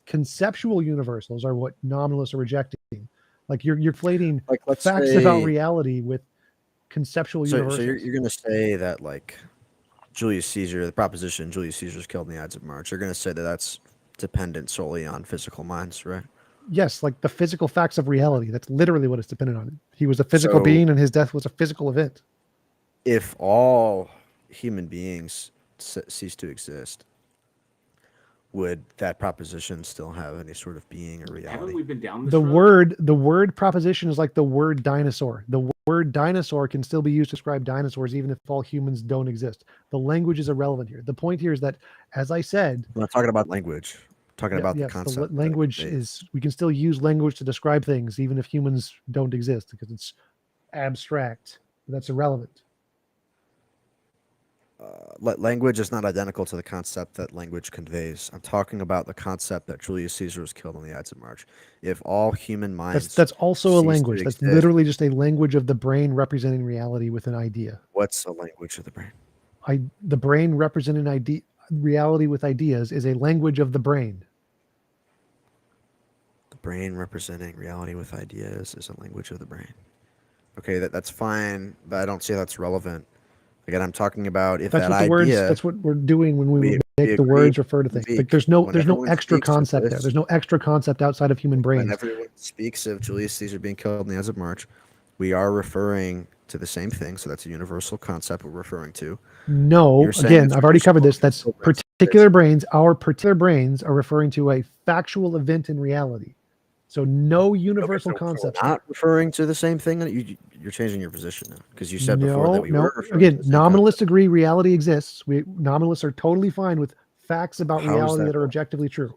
Conceptual universals are what nominalists are rejecting. Like you're conflating let's facts say- about reality with conceptual So universals. you're going to say that like Julius Caesar, the proposition Julius Caesar was killed in the Ides of March, you're going to say that that's dependent solely on physical minds, right? Yes, like the physical facts of reality. That's literally what it's dependent on. He was a physical So- being, and his death was a physical event. If all human beings cease to exist, would that proposition still have any sort of being or reality? Haven't we been down this The road? word proposition is like the word dinosaur. The word dinosaur can still be used to describe dinosaurs, even if all humans don't exist. The language is irrelevant here. The point here is that, as I said, I'm not talking about language. I'm talking about the yes, concept. that language they- is, we can still use language to describe things, even if humans don't exist, because it's abstract. That's irrelevant. language is not identical to the concept that language conveys. I'm talking about the concept that Julius Caesar was killed on the Ides of March. If all human minds That's also a cease to language. That's exist, literally just a language of the brain representing reality with an idea. what's a language of the brain? The brain representing reality with ideas is a language of the brain. The brain representing reality with ideas is a language of the brain. Okay, that's fine, but I don't see that's relevant. Again, I'm talking about if That's that what the idea. words. That's what we're doing when we make the agree words refer to things. speak. Like there's no When everyone extra speaks of concept there. this- There's no extra concept outside of human brains. When everyone speaks of Julius Caesar being killed in the Ides of March, we are referring to the same thing. So that's a universal concept we're referring to. No, You're saying again, it's I've already covered this. That's universal brains. particular brains. Our particular brains are referring to a factual event in reality. So no universal concepts. Not referring to the same thing. You're changing your position now because you said before that we no. were referring Again, to the same nominalists agree reality exists. Nominalists are totally fine with facts about How is reality that that are objectively true.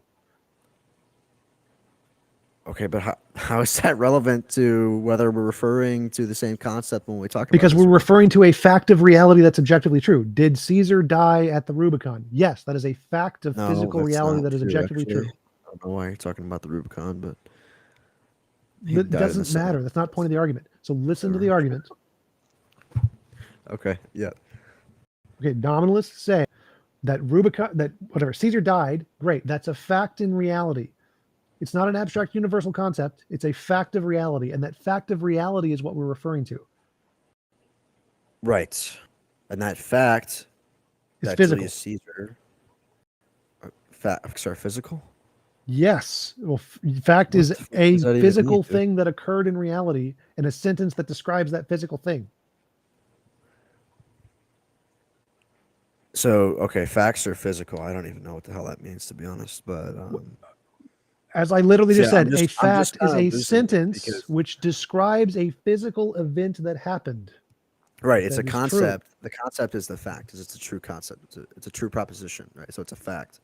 Okay, but how is that relevant to whether we're referring to the same concept when we talk about Because this? we're referring to a fact of reality that's objectively true. Did Caesar die at the Rubicon? Yes, that is a fact of No, physical that's reality not that is true, objectively actually. true. I don't know why you're talking about the Rubicon, but he It died in the doesn't Senate. matter. That's not the point of the argument. So listen to the argument. Okay, yeah. Okay, nominalists say that Caesar died. Great, that's a fact in reality. It's not an abstract universal concept. It's a fact of reality, and that fact of reality is what we're referring to. Right. And that fact It's that physical. Julius Caesar physical? Yes. Well, fact is a does that even physical mean, dude? thing that occurred in reality, and a sentence that describes that physical thing. So, okay, facts are physical. I don't even know what the hell that means, to be honest. But As I literally just See, I'm said, just- a I'm just fact is kinda a losing it sentence because- which describes a physical event that happened. right, it's That a is true. concept. The concept is the fact. It's a true concept. It's a true proposition, right? So it's a fact.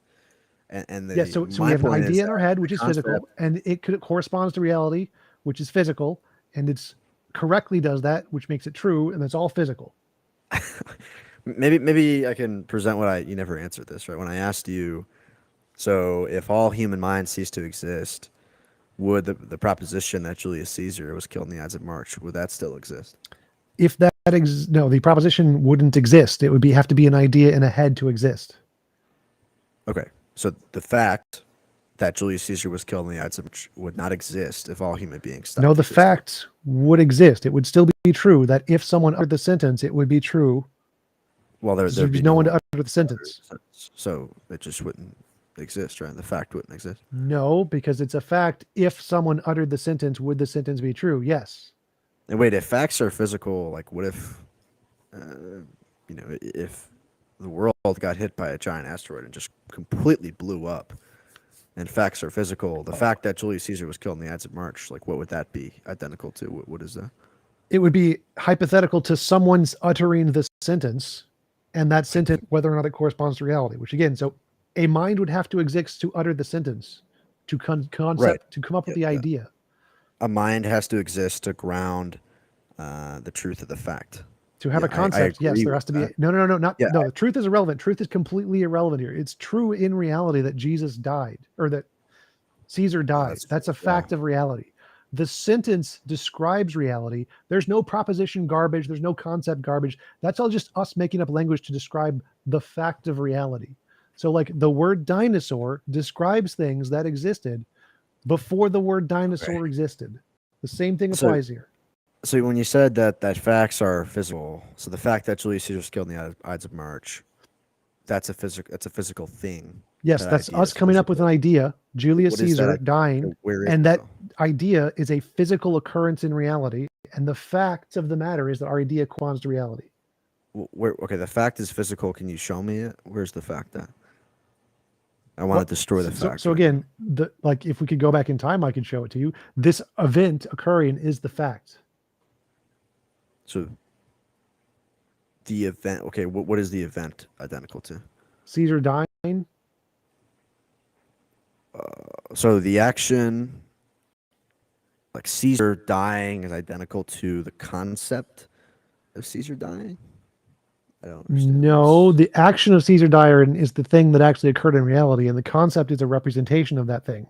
And Yes, so we my have an point is idea in that our head, the which is physical, concept- and it corresponds to reality, which is physical, and it's correctly does that, which makes it true, and it's all physical. Maybe I can present what you never answered this, right? When I asked you, so if all human minds cease to exist, would the proposition that Julius Caesar was killed in the Ides of March, would that still exist? If no, the proposition wouldn't exist. It would have to be an idea in a head to exist. Okay, so the fact that Julius Caesar was killed in the Ides of March would not exist if all human beings stopped. No, the existing. fact would exist. It would still be true that if someone uttered the sentence, it would be true. Well, There'd there'd be be no one to utter the sentence. So it just wouldn't exist, right? The fact wouldn't exist. No, because it's a fact. If someone uttered the sentence, would the sentence be true? Yes. And wait, if facts are physical, like what if, if the world got hit by a giant asteroid and just completely blew up, and facts are physical. The fact that Julius Caesar was killed in the Ides of March, like what would that be identical to? What is that? It would be hypothetical to someone's uttering this sentence, and that sentence, whether or not it corresponds to reality. Which again, so a mind would have to exist to utter the sentence, to concept, to come up with the idea. A mind has to exist to ground the truth of the fact. To have a concept, yes, there has to be. No, the truth is irrelevant. Truth is completely irrelevant here. It's true in reality that Jesus died, or that Caesar died. That's a fact of reality. The sentence describes reality. There's no proposition garbage. There's no concept garbage. That's all just us making up language to describe the fact of reality. So like the word dinosaur describes things that existed before the word dinosaur existed. The same thing applies here. So when you said that facts are physical, so the fact that Julius Caesar was killed in the Ides of March, that's a physical thing. Yes, that's us coming up with an idea, Julius Caesar dying, and that idea is a physical occurrence in reality, and the fact of the matter is that our idea corresponds to reality. Okay, the fact is physical. Can you show me it? Where's the fact at? I want to destroy the fact. So again, if we could go back in time, I could show it to you. This event occurring is the fact. So the event, okay, what is the event identical to? Caesar dying. So the action, like Caesar dying, is identical to the concept of Caesar dying? I don't understand. No, the action of Caesar dying is the thing that actually occurred in reality, and the concept is a representation of that thing.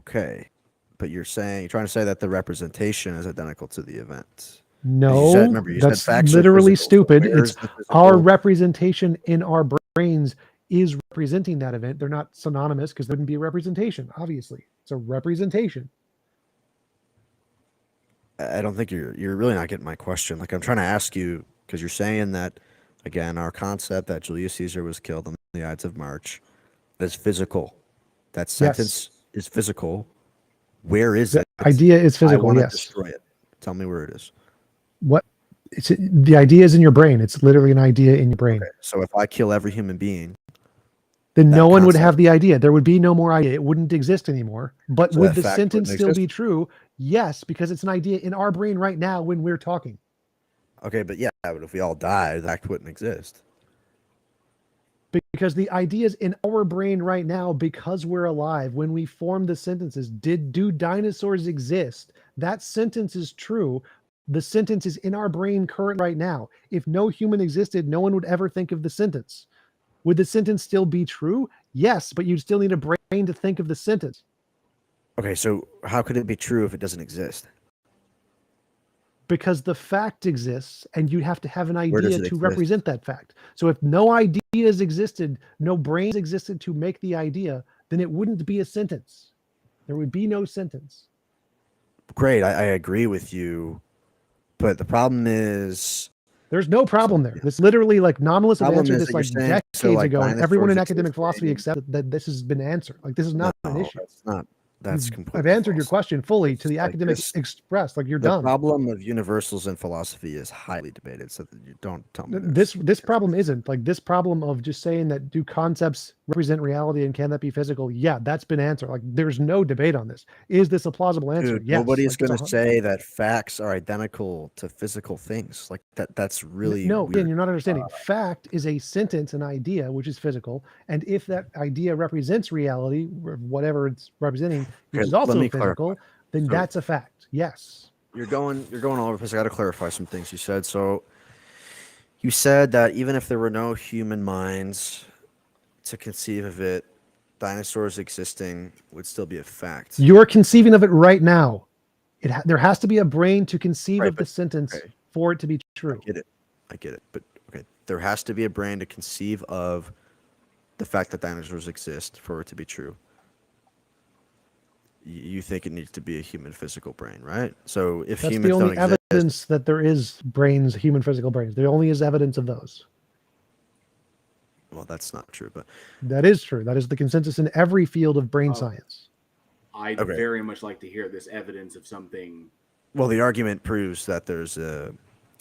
Okay. But you're trying to say that the representation is identical to the event. No, You that's said facts are literally physical. stupid. Where's It's the physical? our representation in our brains is representing that event. They're not synonymous because there wouldn't be a representation. Obviously, it's a representation. I don't think you're really not getting my question. Like I'm trying to ask you because you're saying that again, our concept that Julius Caesar was killed on the Ides of March is physical. That sentence is physical. Where is it? Idea is physical. I want to Yes. destroy it. Tell me where it is. What? The idea is in your brain. It's literally an idea in your brain. Okay, so if I kill every human being, then no one would have the idea. There would be no more idea. It wouldn't exist anymore. But So would that the fact sentence wouldn't still exist? be true? Yes, because it's an idea in our brain right now when we're talking. okay, but if we all die, the fact wouldn't exist. Because the ideas in our brain right now, because we're alive, when we form the sentences, do dinosaurs exist? That sentence is true. The sentence is in our brain current right now. If no human existed, no one would ever think of the sentence. Would the sentence still be true? Yes, but you'd still need a brain to think of the sentence. Okay, so how could it be true if it doesn't exist? Because the fact exists and you have to have an does idea it to exist? represent that fact. So if no ideas existed, no brains existed to make the idea, then it wouldn't be a sentence. There would be no sentence. Great, I agree with you, but the problem is There's no problem there. This literally, like, nominalists have Problem answered is this that like you're saying, decades so, like, ago, and everyone in dinosaurs academic exist, philosophy right? accepted that this has been answered. Like, this is not an issue. That's completely I've answered your question fully to the like academic this- express. Like, you're the dumb. problem of universals in philosophy is highly debated, so that you don't tell me This problem isn't like this problem of just saying that do concepts represent reality and can that be physical? Yeah, that's been answered. Like, there's no debate on this. Is this a plausible answer? Dude, Yes. nobody's Like, it's going to say that facts are identical to physical things. Like that's really no. weird. Again, you're not understanding. Fact is a sentence, an idea, which is physical, and if that idea represents reality, whatever it's representing, which is let also me physical, then So- that's a fact. Yes. You're going all over the place. I got to clarify some things you said. So you said that even if there were no human minds to conceive of it, dinosaurs existing would still be a fact. You're conceiving of it right now. There has to be a brain to conceive of the sentence for it to be true. I get it. But okay, there has to be a brain to conceive of the fact that dinosaurs exist for it to be true. You think it needs to be a human physical brain, right? So if That's humans the only don't exist, evidence that there is brains, human physical brains. There only is evidence of those. well, that's not true. But That is true. That is the consensus in every field of brain Oh. science. I'd Okay. very much like to hear this evidence of something. well, the argument proves that there's a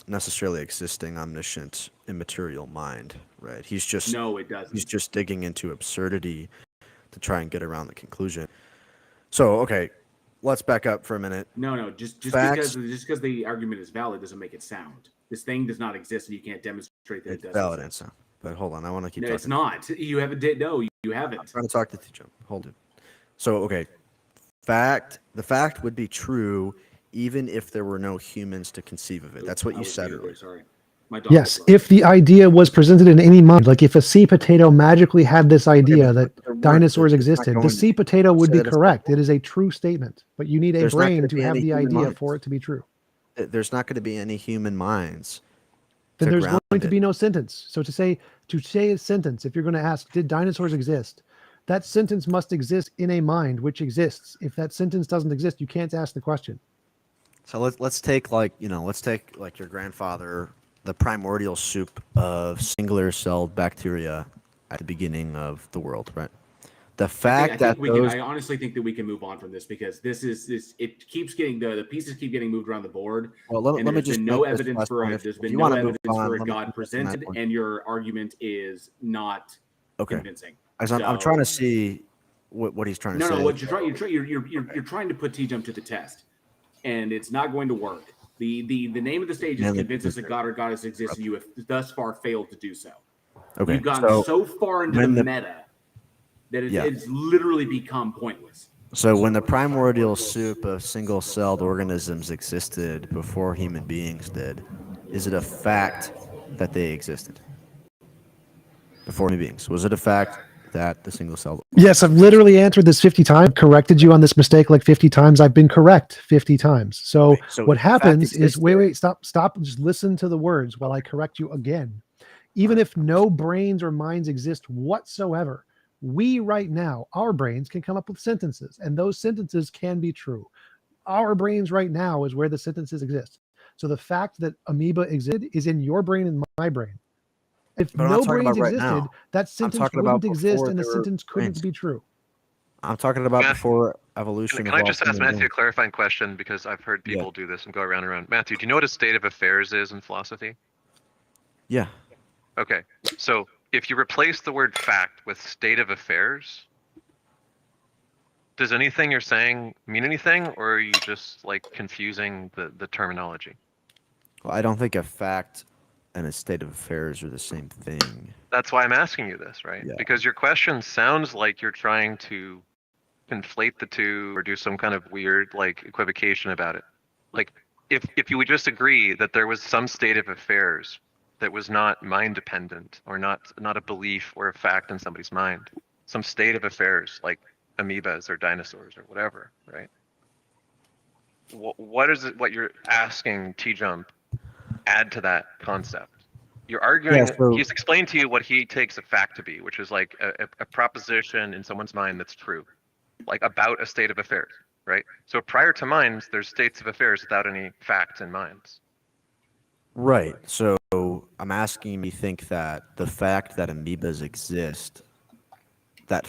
necessarily existing, omniscient, immaterial mind, right? He's just No, it doesn't. He's just digging into absurdity to try and get around the conclusion. So, okay, let's back up for a minute. No. Just Facts. because the argument is valid doesn't make it sound. This thing does not exist, and you can't demonstrate that it does. Valid answer. But hold on, I want to keep No, talking. it's not. You haven't. No, you haven't. I'm trying to talk to TJump. Hold it. So, okay, the fact would be true even if there were no humans to conceive of it. That's what you said earlier. Sorry. My dog Yes, was if the idea was presented in any mind, like if a sea potato magically had this idea that dinosaurs existed, the sea potato would be correct. It is a true statement, but you need a There's not brain gonna to be have any the human idea minds. for it to be true. There's not going to be any human minds. Then to there's ground going to it. be no sentence. So to say a sentence, if you're going to ask, did dinosaurs exist? That sentence must exist in a mind which exists. If that sentence doesn't exist, you can't ask the question. So let's take like your grandfather, the primordial soup of singular celled bacteria at the beginning of the world, right? The fact I honestly think that we can move on from this because it keeps getting the pieces keep getting moved around the board. Well, let me there's just been no make this evidence last for point. it. There's If been you no wanna move evidence on, for let a me God finish my presented, point. and your argument is not convincing. As I'm trying to see what he's trying to say. No, what you're trying to put TJump to the test, and it's not going to work. The name of the stage is Man, convince us that God or goddess exists, and you have thus far failed to do so. Okay, You've gone so far into the meta that it's literally become pointless. So when the primordial soup of single-celled organisms existed before human beings did, is it a fact that they existed before human beings? Was it a fact that the single-celled? Yes, I've literally answered this 50 times, corrected you on this mistake like 50 times. I've been correct 50 times. So what happens is, wait, stop, just listen to the words while I correct you again. Even if no brains or minds exist whatsoever, we right now, our brains can come up with sentences, and those sentences can be true. Our brains right now is where the sentences exist. So the fact that amoeba existed is in your brain and my brain. If no brains existed, that sentence wouldn't exist and the sentence couldn't be true. I'm talking about before evolution. Can I just ask Matthew a clarifying question, because I've heard people do this and go around and around. Matthew, do you know what a state of affairs is in philosophy? Yeah. Okay, so if you replace the word fact with state of affairs, does anything you're saying mean anything, or are you just like confusing the terminology? Well, I don't think a fact and a state of affairs are the same thing. That's why I'm asking you this, right? Yeah. Because your question sounds like you're trying to conflate the two or do some kind of weird like equivocation about it. Like if you would just agree that there was some state of affairs that was not mind dependent or not a belief or a fact in somebody's mind, some state of affairs like amoebas or dinosaurs or whatever, right? What is it what you're asking TJump add to that concept? You're arguing, he's explained to you what he takes a fact to be, which is like a proposition in someone's mind that's true, like about a state of affairs, right? So prior to minds, there's states of affairs without any facts in minds. Right. So I'm asking you think that the fact that amoebas exist, that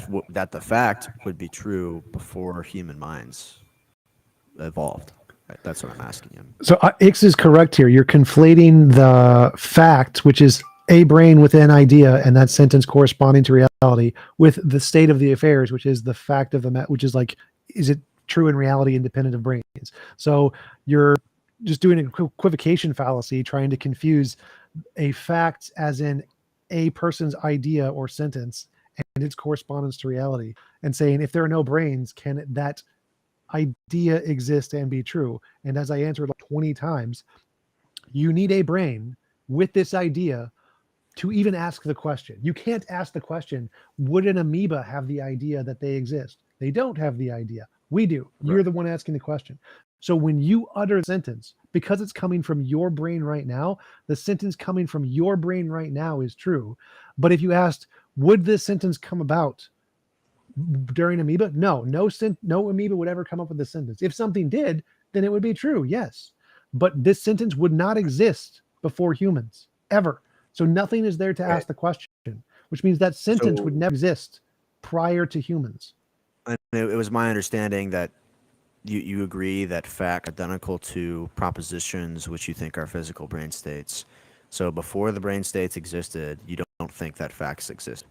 the fact would be true before human minds evolved. Right? That's what I'm asking him. So Ix is correct here. You're conflating the fact, which is a brain with an idea, and that sentence corresponding to reality, with the state of the affairs, which is the fact of the which is like, is it true in reality independent of brains? So you're just doing an equivocation fallacy, trying to confuse a fact as in a person's idea or sentence and its correspondence to reality, and saying if there are no brains, can that idea exist and be true? And as I answered like 20 times, you need a brain with this idea to even ask the question. You can't ask the question, would an amoeba have the idea that they exist? They don't have the idea. We do. You're the one asking the question. So when you utter a sentence, because it's coming from your brain right now, the sentence coming from your brain right now is true. But if you asked, would this sentence come about during amoeba? No amoeba would ever come up with this sentence. If something did, then it would be true, yes. But this sentence would not exist before humans, ever. So nothing is there to ask the question, which means that sentence would never exist prior to humans. And it was my understanding that you agree that facts are identical to propositions which you think are physical brain states. So before the brain states existed, you don't think that facts exist.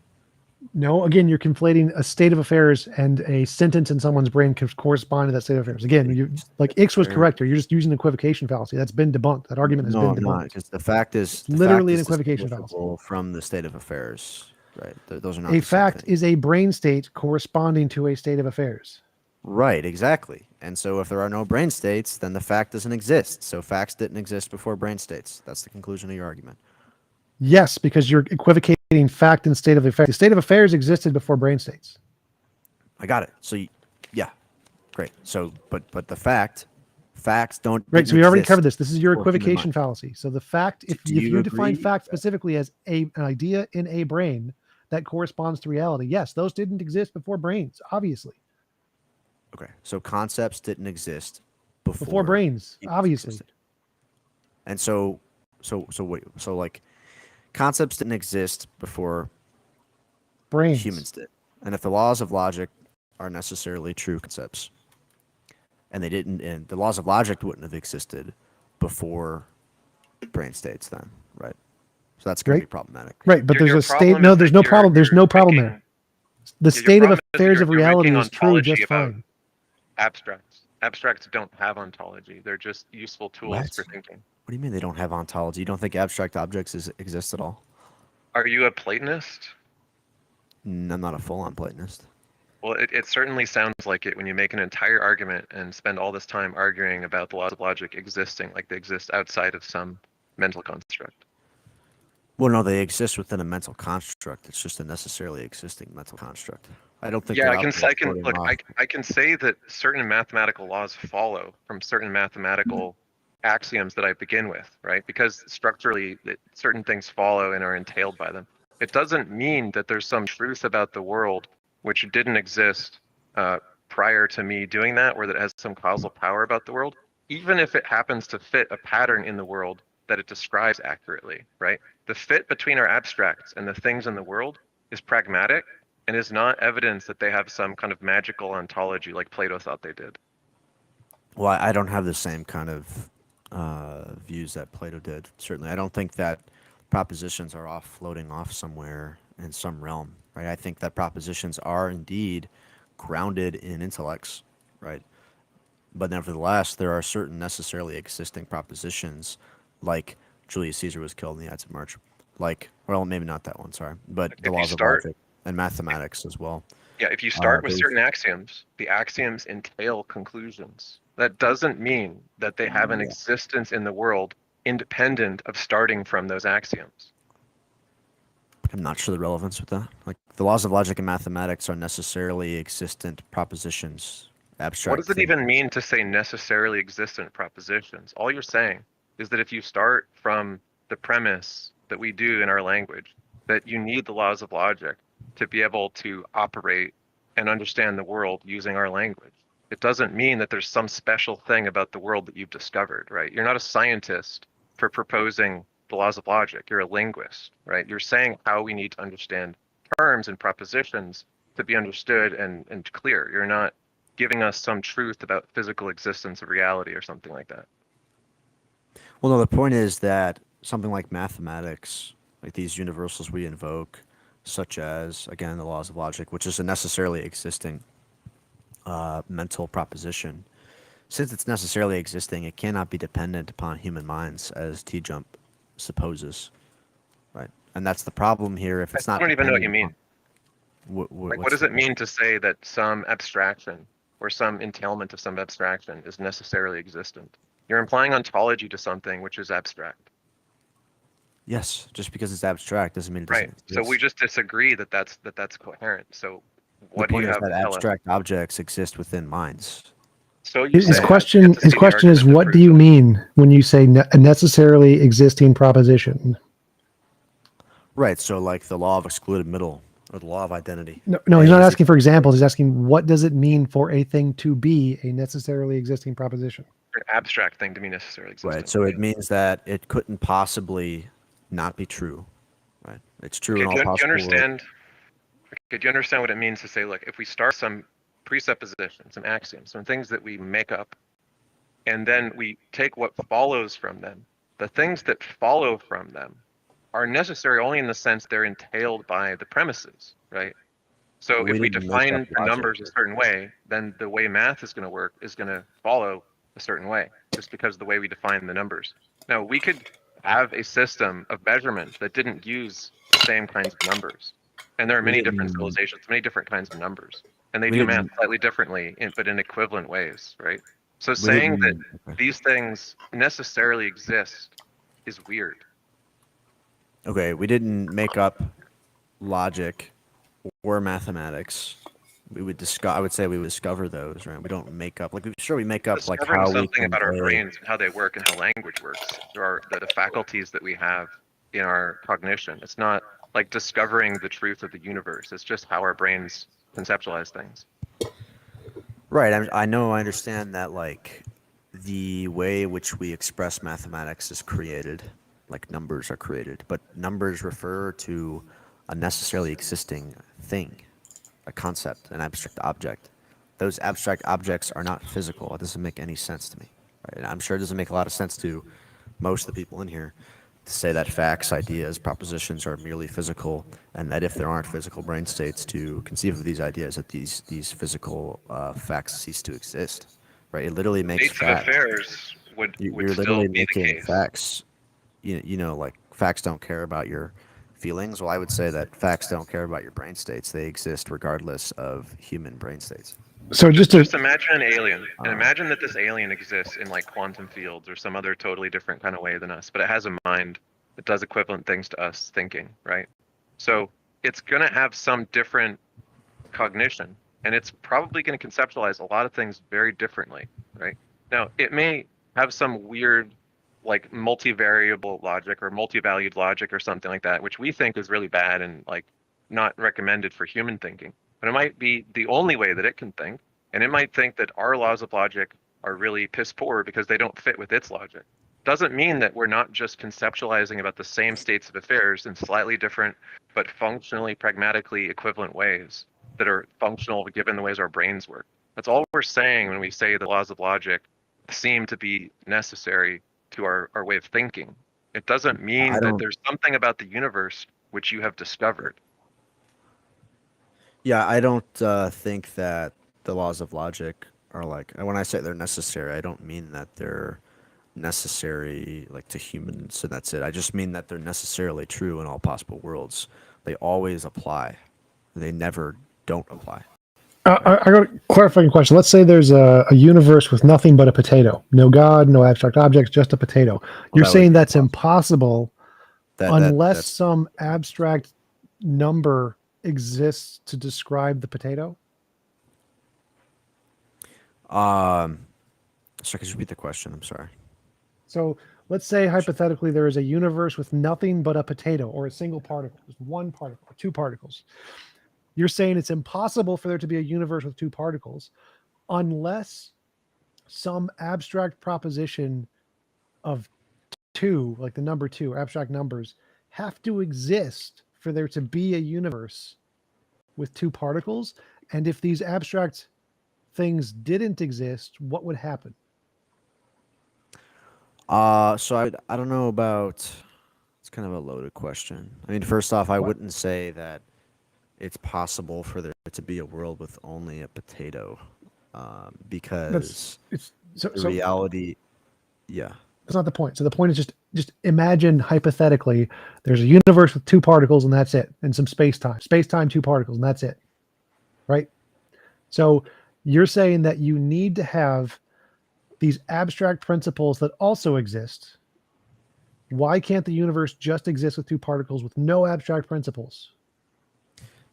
No, again, you're conflating a state of affairs and a sentence in someone's brain can correspond to that state of affairs. Again, you like Ix was correct, or you're just using an equivocation fallacy. That's been debunked. That argument has No, been I'm debunked. not, because the fact is Literally an equivocation fallacy. distinguishable from the state of affairs, right? Those are not A the same fact thing. is a brain state corresponding to a state of affairs. Right, exactly. And so if there are no brain states, then the fact doesn't exist. So facts didn't exist before brain states. That's the conclusion of your argument. Yes, because you're equivocating fact and state of affairs. The state of affairs existed before brain states. I got it. So yeah, great. So but the facts don't. Right. So didn't we already exist covered this. This is your before human equivocation mind. fallacy. So the fact, if Do you define agree? fact specifically as an idea in a brain that corresponds to reality, yes, those didn't exist before brains, obviously. Okay. So concepts didn't exist before brains, humans obviously. existed. And so wait. So like concepts didn't exist before brains. Humans did. And if the laws of logic are necessarily true concepts, and they didn't, and the laws of logic wouldn't have existed before brain states, then, right? So that's going to be problematic. Right, but Your there's a problem state. No, is there's that no you're- problem. There's no problem making- there. The your state of problem is that affairs of you're reality making is true ontology just about fine. Abstracts. Abstracts don't have ontology. They're just useful tools What? for thinking. What do you mean they don't have ontology? You don't think abstract objects exist at all? Are you a Platonist? I'm not a full-on Platonist. Well, it certainly sounds like it when you make an entire argument and spend all this time arguing about the laws of logic existing, like they exist outside of some mental construct. Well, no, they exist within a mental construct. It's just a necessarily existing mental construct. I don't think. Yeah, they're I can out there look. floating off. I can say that certain mathematical laws follow from certain mathematical axioms that I begin with, right? Because structurally, certain things follow and are entailed by them. It doesn't mean that there's some truth about the world which didn't exist prior to me doing that, or that it has some causal power about the world, even if it happens to fit a pattern in the world that it describes accurately, right? The fit between our abstracts and the things in the world is pragmatic and is not evidence that they have some kind of magical ontology like Plato thought they did. Well, I don't have the same kind of views that Plato did. Certainly, I don't think that propositions are floating off somewhere in some realm, right? I think that propositions are indeed grounded in intellects, right? But nevertheless, there are certain necessarily existing propositions, like Julius Caesar was killed in the Ides of March, like, well, maybe not that one, sorry, but the laws of logic and mathematics as well. Yeah, if you start with certain axioms, the axioms entail conclusions. That doesn't mean that they have an existence in the world independent of starting from those axioms. I'm not sure the relevance with that. Like, the laws of logic and mathematics are necessarily existent propositions. Abstract. What does it even mean to say necessarily existent propositions? All you're saying is that if you start from the premise that we do in our language, that you need the laws of logic to be able to operate and understand the world using our language. It doesn't mean that there's some special thing about the world that you've discovered, right? You're not a scientist for proposing the laws of logic. You're a linguist, right? You're saying how we need to understand terms and propositions to be understood and clear. You're not giving us some truth about physical existence of reality or something like that. Well, no, the point is that something like mathematics, like these universals we invoke, such as, again, the laws of logic, which is a necessarily existing mental proposition. Since it's necessarily existing, it cannot be dependent upon human minds, as TJump supposes, right? And that's the problem here. If it's not, I don't even know what you mean. What does it mean to say that some abstraction or some entailment of some abstraction is necessarily existent? You're implying ontology to something which is abstract. Yes, just because it's abstract doesn't mean it doesn't Right. So we just disagree that that's coherent. So what the point do you is have that to tell us? abstract objects exist within minds. So you His say question is, what do you mean when you say a necessarily existing proposition? Right. So, like the law of excluded middle or the law of identity. No, he's not asking for examples. He's asking, what does it mean for a thing to be a necessarily existing proposition? An abstract thing to be necessarily existing. Right. So it means that it couldn't possibly not be true. Right. It's true in all possible do you understand what it means to say, look, if we start some presuppositions and axioms, some things that we make up, and then we take what follows from them. The things that follow from them are necessary only in the sense they're entailed by the premises, right? So We if we didn't make up define the logic. numbers a certain way, then the way math is going to work is going to follow a certain way, just because of the way we define the numbers. Now, we could have a system of measurement that didn't use the same kinds of numbers. And there are We many different didn't- civilizations, many different kinds of numbers. And they We do math didn't- slightly differently, but in equivalent ways, right? So We saying that didn't- these things necessarily exist is weird. Okay, we didn't make up logic or mathematics. We would I would say we would discover those, right? We don't make up. Like, sure, we make up like Discovering how we something about our convey- brains and how they work and how language works. There are the faculties that we have in our cognition. It's not like discovering the truth of the universe. It's just how our brains conceptualize things. Right. I know. I understand that. Like, the way in which we express mathematics is created, like numbers are created, but numbers refer to a necessarily existing thing, a concept, an abstract object. Those abstract objects are not physical. It doesn't make any sense to me. Right? And I'm sure it doesn't make a lot of sense to most of the people in here to say that facts, ideas, propositions are merely physical, and that if there aren't physical brain states to conceive of these ideas, that these physical facts cease to exist. Right? It literally makes States of facts. affairs would You're still literally be the making case. facts. You know, like, facts don't care about your feelings. Well, I would say that facts don't care about your brain states. They exist regardless of human brain states. So Just imagine an alien, and imagine that this alien exists in like quantum fields or some other totally different kind of way than us, but it has a mind that does equivalent things to us thinking, right? So it's going to have some different cognition, and it's probably going to conceptualize a lot of things very differently, right? Now, it may have some weird like multivariable logic or multi-valued logic or something like that, which we think is really bad and like not recommended for human thinking. But it might be the only way that it can think, and it might think that our laws of logic are really piss poor because they don't fit with its logic. Doesn't mean that we're not just conceptualizing about the same states of affairs in slightly different but functionally, pragmatically equivalent ways that are functional given the ways our brains work. That's all we're saying when we say the laws of logic seem to be necessary to our way of thinking. It doesn't mean that there's something about the universe which you have discovered. Yeah, I don't think that the laws of logic are like, when I say they're necessary, I don't mean that they're necessary like to humans and that's it. I just mean that they're necessarily true in all possible worlds. They always apply. They never don't apply. I got a clarifying question. Let's say there's a universe with nothing but a potato. No God, no abstract objects, just a potato. You're that saying that's impossible unless that's- some abstract number exists to describe the potato? Sorry, could you repeat the question? I'm sorry. So let's say hypothetically there is a universe with nothing but a potato or a single particle. There's one particle or two particles. You're saying it's impossible for there to be a universe with two particles unless some abstract proposition of two, like the number two, abstract numbers, have to exist for there to be a universe with two particles. And if these abstract things didn't exist, what would happen? So I don't know about, it's kind of a loaded question. I mean, first off, I wouldn't say that it's possible for there to be a world with only a potato, because the reality, yeah. That's not the point. So the point is just imagine hypothetically there's a universe with two particles and that's it, and some space-time. Space-time, two particles, and that's it. Right? So you're saying that you need to have these abstract principles that also exist. Why can't the universe just exist with two particles with no abstract principles?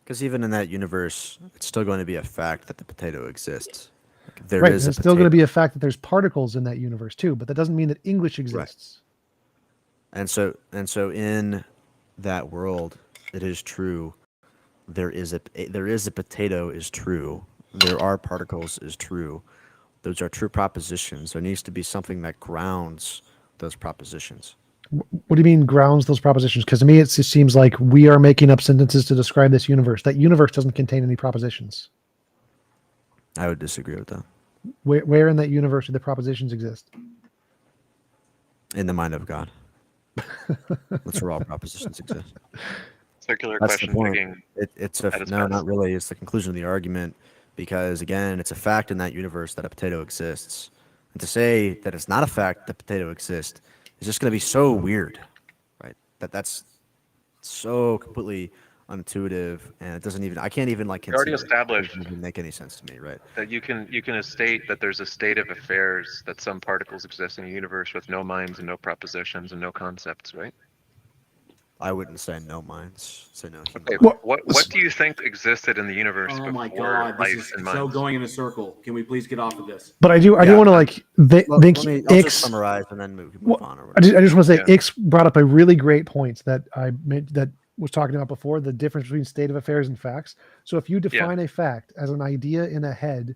Because even in that universe, it's still going to be a fact that the potato exists. Like, there right, is it's a still going to potato. be a fact that there's particles in that universe too, but that doesn't mean that English exists. And so in that world, it is true. There is a potato is true. There are particles is true. Those are true propositions. There needs to be something that grounds those propositions. What do you mean grounds those propositions? Because to me, it just seems like we are making up sentences to describe this universe. That universe doesn't contain any propositions. I would disagree with that. Where in that universe do the propositions exist? In the mind of God. That's where all propositions exist. Circular That's the question point. picking. It's at its no, best. not really. It's the conclusion of the argument, because again, it's a fact in that universe that a potato exists, and to say that it's not a fact that potato exists is just going to be so weird, right? That's so completely unintuitive, and it doesn't even. I can't even like We already conceive it. It established doesn't even make any sense to me, right? that you can state that there's a state of affairs that some particles exist in a universe with no minds and no propositions and no concepts, right? I wouldn't say no minds. Say no human Okay, mind. what do you think existed in the universe Oh before my god, this life is and so minds? going in a circle. Can we please get off of this? But I do want to like think I'll just Ix. summarize and then move Well, on. Or I just want to say Yeah. Ix brought up a really great point that I made, that was talking about before, the difference between state of affairs and facts. So if you define a fact as an idea in a head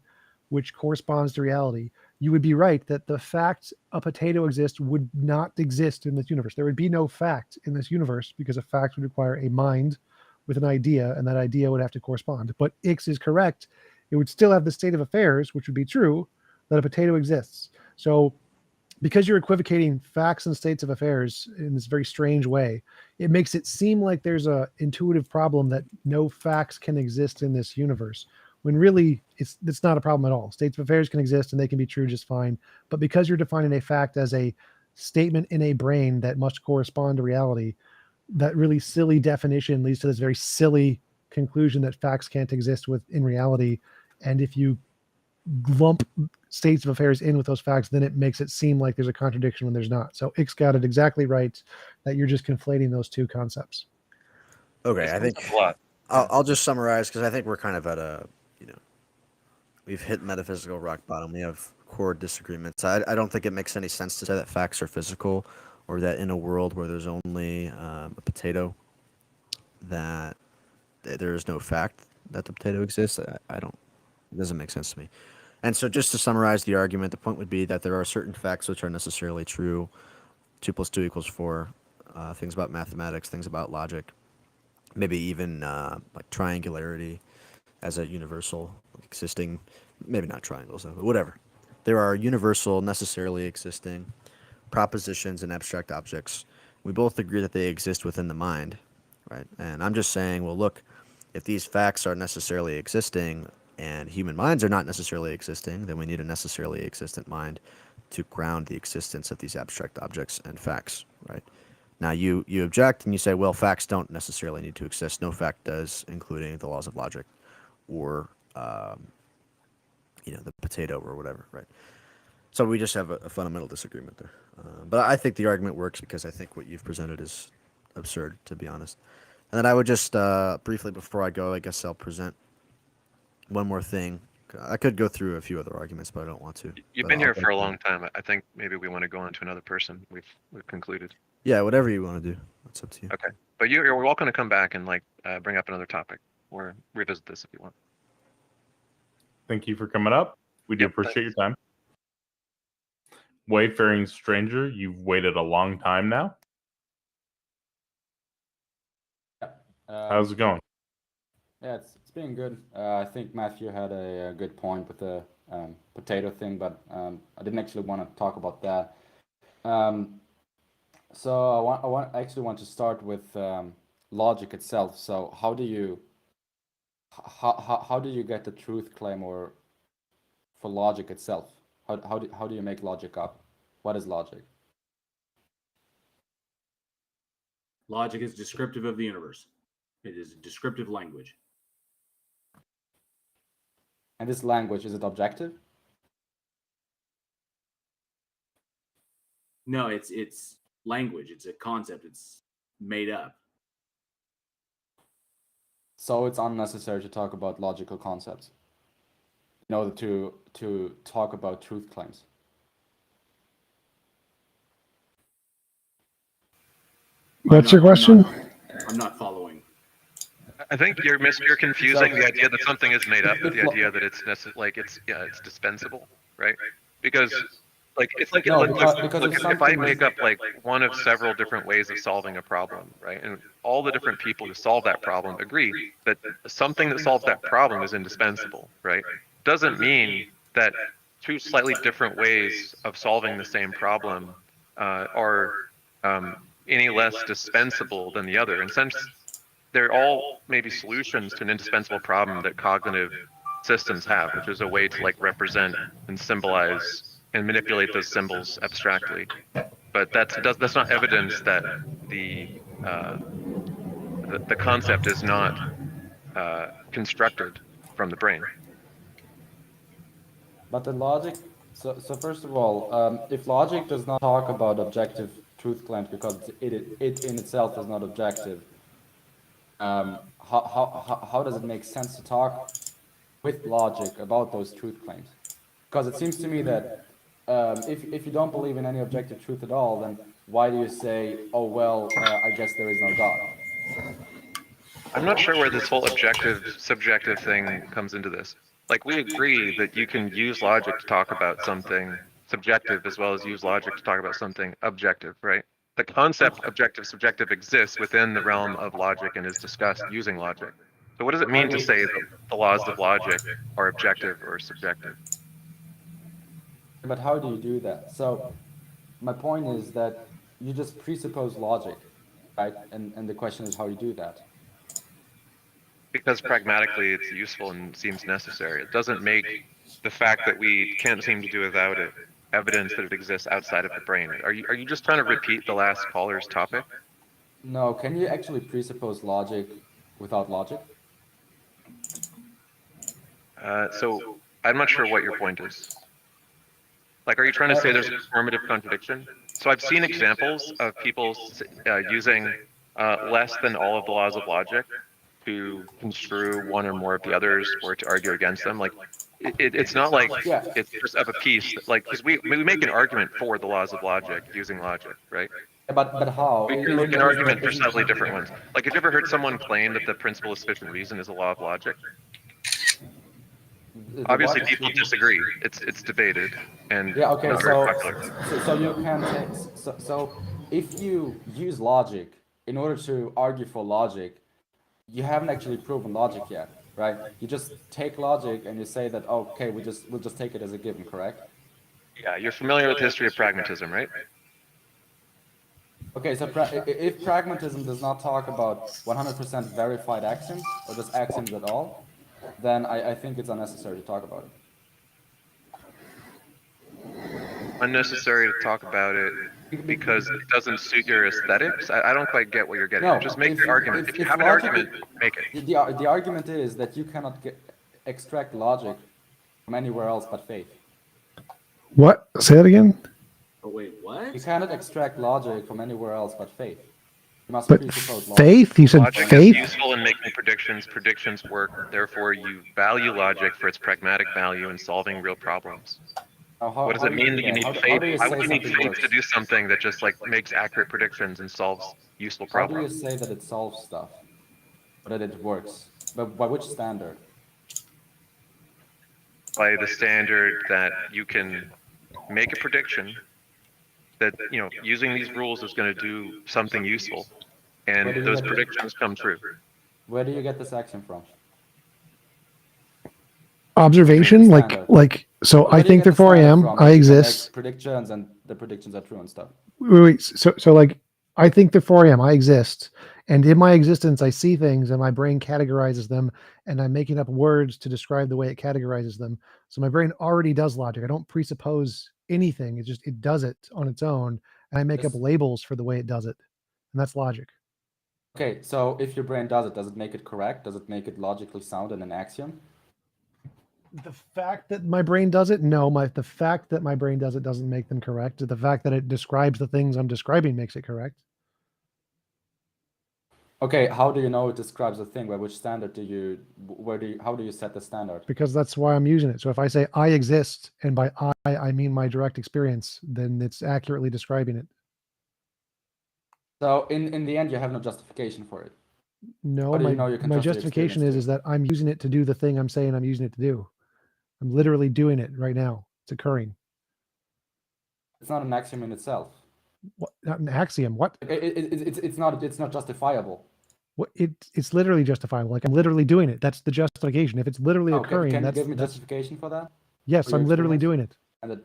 which corresponds to reality, you would be right that the fact a potato exists would not exist in this universe. There would be no fact in this universe because a fact would require a mind with an idea, and that idea would have to correspond. But Ix is correct. It would still have the state of affairs, which would be true, that a potato exists. So because you're equivocating facts and states of affairs in this very strange way, it makes it seem like there's a intuitive problem that no facts can exist in this universe, when really it's not a problem at all. States of affairs can exist and they can be true just fine. But because you're defining a fact as a statement in a brain that must correspond to reality, that really silly definition leads to this very silly conclusion that facts can't exist in reality. And if you lump states of affairs in with those facts, then it makes it seem like there's a contradiction when there's not. So Ix got it exactly right that you're just conflating those two concepts. Okay, I think I'll just summarize, because I think we're kind of at a, we've hit metaphysical rock bottom. We have core disagreements. I don't think it makes any sense to say that facts are physical, or that in a world where there's only a potato, that there is no fact that the potato exists. I don't. It doesn't make sense to me. And so, just to summarize the argument, the point would be that there are certain facts which are necessarily true. 2 + 2 = 4. Things about mathematics, things about logic, maybe even like triangularity as a universal existing, maybe not triangles, but whatever. There are universal, necessarily existing propositions and abstract objects. We both agree that they exist within the mind, right? And I'm just saying, well, look, if these facts are necessarily existing and human minds are not necessarily existing, then we need a necessarily existent mind to ground the existence of these abstract objects and facts, right? Now, you object and you say, well, facts don't necessarily need to exist. No fact does, including the laws of logic, or the potato or whatever, right? So we just have a fundamental disagreement there. But I think the argument works, because I think what you've presented is absurd, to be honest. And then I would just briefly, before I go, I guess I'll present one more thing. I could go through a few other arguments, but I don't want to. You've But been I'll here go for a through- long time. I think maybe we want to go on to another person. We've concluded. Yeah, whatever you want to do. It's up to you. Okay, but you're welcome to come back and bring up another topic or revisit this if you want. Thank you for coming up. We do appreciate your time. Wayfaring stranger, you've waited a long time now. How's it going? Yeah, it's been good. I think Matthew had a good point with the potato thing, but I didn't actually want to talk about that. So I actually want to start with logic itself. So how do you get the truth claim, or for logic itself? How do you make logic up? What is logic? Logic is descriptive of the universe. It is a descriptive language. And this language, is it objective? No, it's language. It's a concept. It's made up. So it's unnecessary to talk about logical concepts in order to talk about truth claims. What's your question? I'm not following. I think you're confusing the idea that something is made up with the idea that it's it's dispensable, right? Because if I make up one of several different ways of solving a problem, right? And all the different people who solve that problem agree that something that solves that problem is indispensable, right? doesn't mean that two slightly different ways of solving the same problem are any less dispensable than the other. And since they're all maybe solutions to an indispensable problem that cognitive systems have, which is a way to like represent and symbolize and manipulate those symbols abstractly. But that's not evidence that the concept is not constructed from the brain. But the logic, so first of all, if logic does not talk about objective truth claims because it in itself is not objective, how does it make sense to talk with logic about those truth claims? Because it seems to me that if you don't believe in any objective truth at all, then why do you say, oh well, I guess there is no God? I'm not sure where this whole objective subjective thing comes into this. Like, we agree that you can use logic to talk about something subjective as well as use logic to talk about something objective, right? The concept objective subjective exists within the realm of logic and is discussed using logic. So what does it mean to say that the laws of logic are objective or subjective? But how do you do that? So my point is that you just presuppose logic, right? And the question is how you do that. Because pragmatically it's useful and seems necessary. It doesn't make the fact that we can't seem to do without it evidence that it exists outside of the brain. Are you just trying to repeat the last caller's topic? No, can you actually presuppose logic without logic? So I'm not sure what your point is. Like, are you trying to say there's a affirmative contradiction? So I've seen examples of people using less than all of the laws of logic to construe one or more of the others or to argue against them. Like, it's not like it's just of a piece. Like, because we make an argument for the laws of logic using logic, right? But how? We can make an argument for slightly different ones. Like, have you ever heard someone claim that the principle of sufficient reason is a law of logic? Obviously, people disagree. It's debated and yeah. Okay. not very popular. So you can take so if you use logic in order to argue for logic, you haven't actually proven logic yet, right? You just take logic and you say that, oh, okay, we'll just take it as a given, correct? Yeah, you're familiar with the history of pragmatism, right? Okay, so if pragmatism does not talk about 100% verified axioms or just axioms at all, then I think it's unnecessary to talk about it. Unnecessary to talk about it because it doesn't suit your aesthetics? I don't quite get what you're getting at. Just make your argument. If you have an argument, make it. The argument is that you cannot extract logic from anywhere else but faith. What? Say that again? Oh, wait, what? You cannot extract logic from anywhere else but faith. You must But presuppose logic. faith? You said Logic faith? is useful in making predictions. Predictions work. Therefore, you value logic for its pragmatic value in solving real problems. What does it mean that you need faith? Why would you need faith to do something that just like makes accurate predictions and solves useful How do you problems? say that it solves stuff? Or that it works? But by which standard? By the standard that you can make a prediction that, you know, using these rules is going to do something useful, Where do and you those get it? predictions come true. Where do you get this axiom from? Observation? Standard. So Where I do you think get the therefore I standard am. from? I You can make exist. predictions and the predictions are true and stuff. Wait. So like, I think therefore I am. I exist. And in my existence, I see things and my brain categorizes them and I'm making up words to describe the way it categorizes them. So my brain already does logic. I don't presuppose anything. It does it on its own. And I make up Yes. labels for the way it does it. And that's logic. Okay, so if your brain does it make it correct? Does it make it logically sound in an axiom? The fact that my brain does it, no. The fact that my brain does it doesn't make them correct. The fact that it describes the things I'm describing makes it correct. Okay, how do you know it describes a thing? By which standard how do you set the standard? Because that's why I'm using it. So if I say I exist, and by I mean my direct experience, then it's accurately describing it. So in the end, you have no justification for it. No, How do you know you can my trust your justification experience is that I'm using it to do the thing I'm saying I'm using it to do. I'm literally doing it right now. It's occurring. It's not an axiom in itself. What? Not an axiom. What? It's not justifiable. Well, it's literally justifiable. Like I'm literally doing it. That's the justification. If it's literally Okay, occurring, can you that's give me justification for that? yes, For your I'm literally experience? doing it.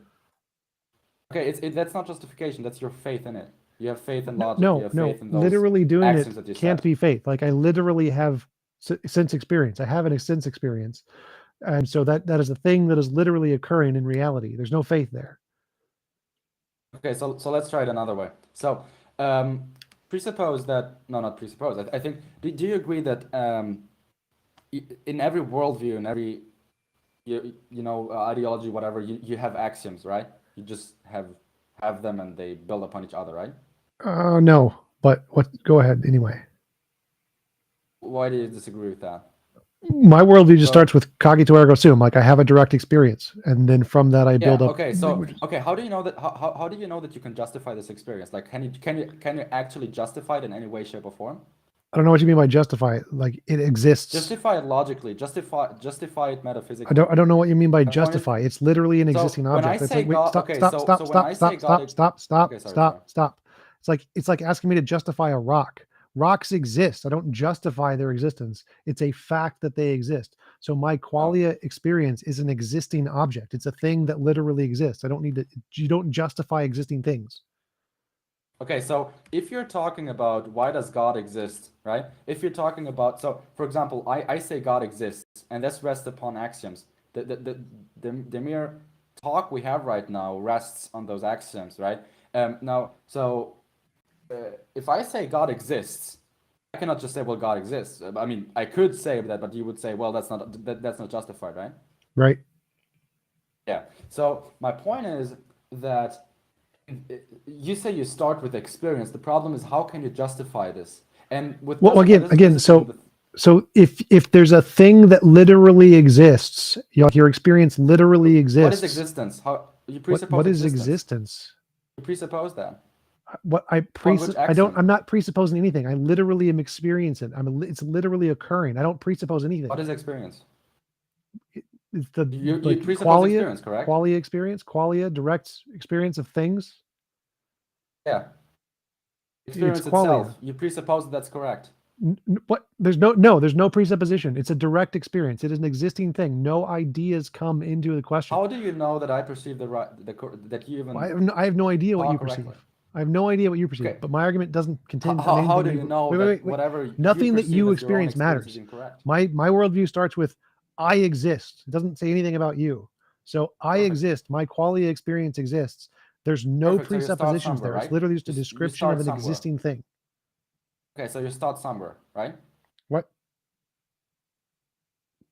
And okay, that's not justification. That's your faith in it. You have faith in logic. You No, have no, faith in those literally doing it axioms that you can't said. be faith. Like I literally have sense experience. I have an sense experience, and so that is a thing that is literally occurring in reality. There's no faith there. Okay, so let's try it another way. So presuppose that not presuppose. I think do you agree that in every worldview, in every ideology, whatever, you have axioms, right? You just have them and they build upon each other, right? No, but what? Go ahead anyway. Why do you disagree with that? My worldview just starts with cogito ergo sum. Like I have a direct experience, and then from that I build up. Okay, so how do you know that? How do you know that you can justify this experience? Like, can you actually justify it in any way, shape, or form? I don't know what you mean by justify it. Like it exists. Justify it logically. Justify it metaphysically. I don't know what you mean by justify. It's literally an existing object. When I say God, stop. It's like asking me to justify a rock. Rocks exist. I don't justify their existence. It's a fact that they exist. So my qualia experience is an existing object. It's a thing that literally exists. You don't justify existing things. Okay, so if you're talking about why does God exist, right? If you're talking about, so for example, I say God exists, and this rests upon axioms. The mere talk we have right now rests on those axioms, right? If I say God exists, I cannot just say, well, God exists. I mean, I could say that, but you would say, well, that's not justified, right? Right. Yeah. So my point is that you say you start with experience. The problem is how can you justify this? And with so if there's a thing that literally exists, your experience literally exists. What is existence? How you presuppose what is existence? You presuppose that. I'm not presupposing anything. I literally am experiencing it. It's literally occurring. I don't presuppose anything. What is experience? It's the you presuppose experience, correct? Qualia, direct experience of things. Yeah. Experience itself. You presuppose that's correct. What? There's no presupposition. It's a direct experience. It is an existing thing. No ideas come into the question. How do you know that I perceive that you even? I have no idea what you perceive. I have no idea what you perceive, but my argument doesn't contain. How do you know that whatever nothing that you experience matters? My worldview starts with I exist. It doesn't say anything about you. So I exist. My qualia experience exists. There's no presuppositions there. It's literally just a description of an existing thing. Okay, so you start somewhere, right? What?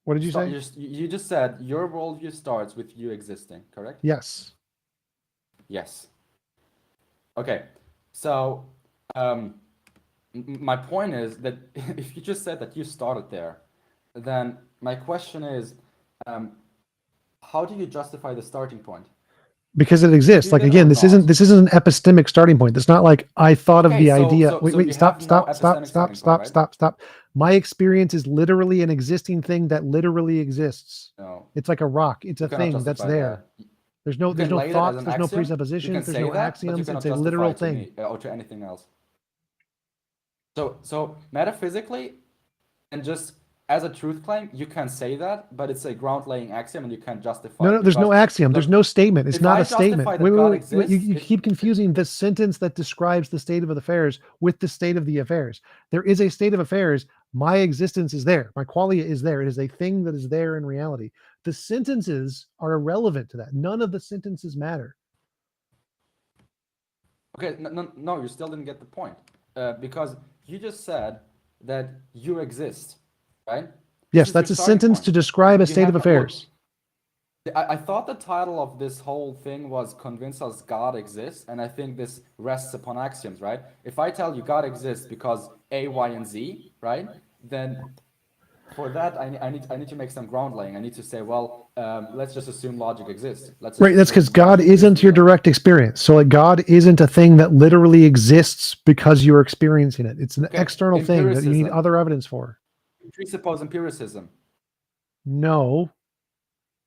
What did you say? You just said your worldview starts with you existing, correct? Yes. Yes. Okay, so my point is that if you just said that you started there, then my question is, how do you justify the starting point? Because it exists. Like again, this isn't an epistemic starting point. It's not like I thought of the idea. Wait, stop. My experience is literally an existing thing that literally exists. No. It's like a rock. It's a thing that's there. There's no thoughts, there's no presuppositions, there's no axioms. It's a literal thing. Or to anything else. So metaphysically, and just as a truth claim, you can say that, but it's a ground-laying axiom, and you can't justify. No, there's no axiom. There's no statement. It's not a statement. Wait. You keep confusing the sentence that describes the state of affairs with the state of the affairs. There is a state of affairs. My existence is there. My qualia is there. It is a thing that is there in reality. The sentences are irrelevant to that. None of the sentences matter. Okay, no, you still didn't get the point. Because you just said that you exist, right? Yes, that's a sentence to describe a state of affairs. I thought the title of this whole thing was Convince Us God Exists, and I think this rests upon axioms, right? If I tell you God exists because A, Y, and Z, right? Then for that, I need to make some ground laying. I need to say, well, let's just assume logic exists. Right, that's because God isn't your direct experience. So like God isn't a thing that literally exists because you're experiencing it. It's an external thing that you need other evidence for. You presuppose empiricism. No.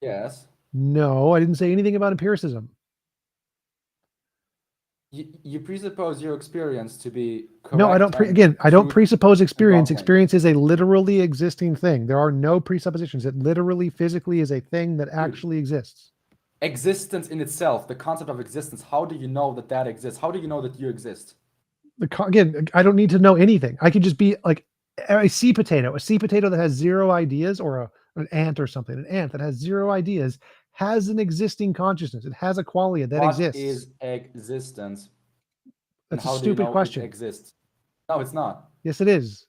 Yes. No, I didn't say anything about empiricism. you presuppose your experience to be correct. No, I don't. I don't presuppose experience. Experience is a literally existing thing. There are no presuppositions. It literally, physically is a thing that actually exists. Existence in itself, the concept of existence. How do you know that that exists? How do you know that you exist? Again, I don't need to know anything. I could just be like a sea potato that has zero ideas, or an ant or something. An ant that has zero ideas has an existing consciousness. It has a qualia that exists. What is existence? That's a stupid question. It exists? No, it's not. Yes, it is.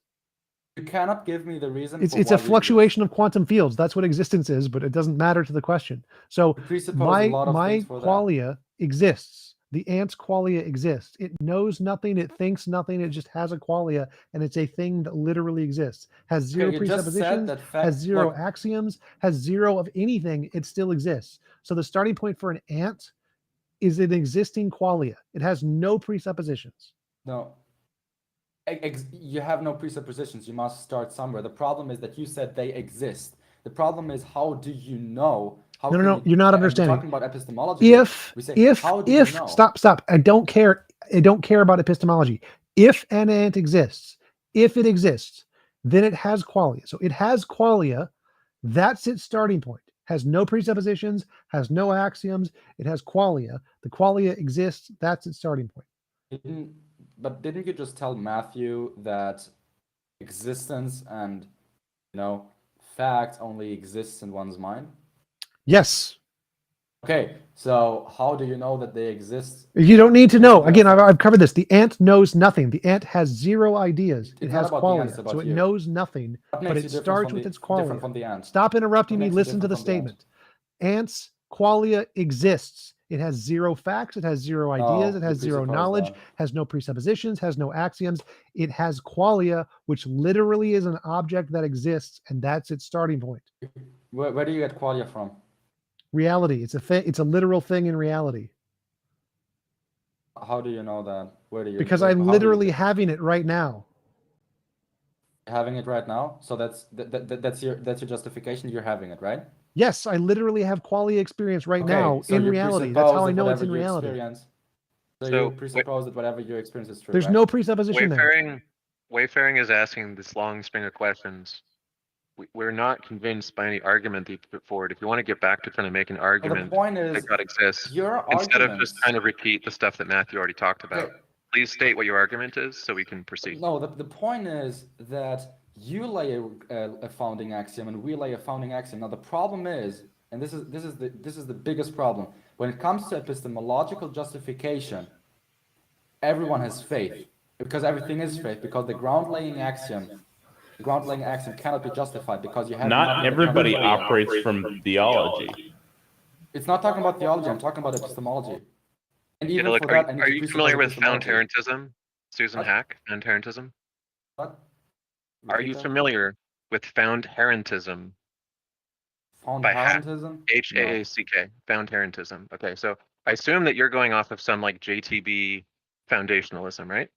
You cannot give me the reason. It's a fluctuation of quantum fields. That's what existence is, but it doesn't matter to the question. So my qualia exists. The ant's qualia exists. It knows nothing. It thinks nothing. It just has a qualia, and it's a thing that literally exists. Has zero presuppositions, has zero axioms, has zero of anything. It still exists. So the starting point for an ant is an existing qualia. It has no presuppositions. No. You have no presuppositions. You must start somewhere. The problem is that you said they exist. The problem is, how do you know? No, you're not understanding. We're talking about epistemology. If stop. I don't care about epistemology. If an ant exists, if it exists, then it has qualia. So it has qualia. That's its starting point. Has no presuppositions, has no axioms. It has qualia. The qualia exists. That's its starting point. But didn't you just tell Matthew that existence and, fact only exists in one's mind? Yes. Okay, so how do you know that they exist? You don't need to know. Again, I've covered this. The ant knows nothing. The ant has zero ideas. It has qualia, so it knows nothing, but it starts with its qualia. Stop interrupting me. Listen to the statement. Ant's qualia exists. It has zero facts. It has zero ideas. It has zero knowledge. Has no presuppositions. Has no axioms. It has qualia, which literally is an object that exists, and that's its starting point. Where do you get qualia from? Reality. It's a thing. It's a literal thing in reality. How do you know that? Where do you? Because I'm literally having it right now. Having it right now. So that's your justification. You're having it, right? Yes, I literally have qualia experience right now in reality. That's how I know it's in reality. So you presuppose that whatever you experience is true. There's no presupposition there. Wayfaring is asking this long string of questions. We're not convinced by any argument that you put forward. If you want to get back to trying to make an argument that God exists, instead of just trying to repeat the stuff that Matthew already talked about, please state what your argument is so we can proceed. No, the point is that you lay a founding axiom and we lay a founding axiom. Now the problem is, and this is the biggest problem, when it comes to epistemological justification, everyone has faith, because everything is faith, because the ground-laying axiom cannot be justified because you have not everybody operates from theology. It's not talking about theology. I'm talking about epistemology. And even look, for that, are you familiar with Foundationalism, Susan Hack? Foundationalism. What? Are you familiar with Foundationalism? Foundationalism? H-A-A-C-K. Foundationalism. Okay, so I assume that you're going off of some like JTB foundationalism, right?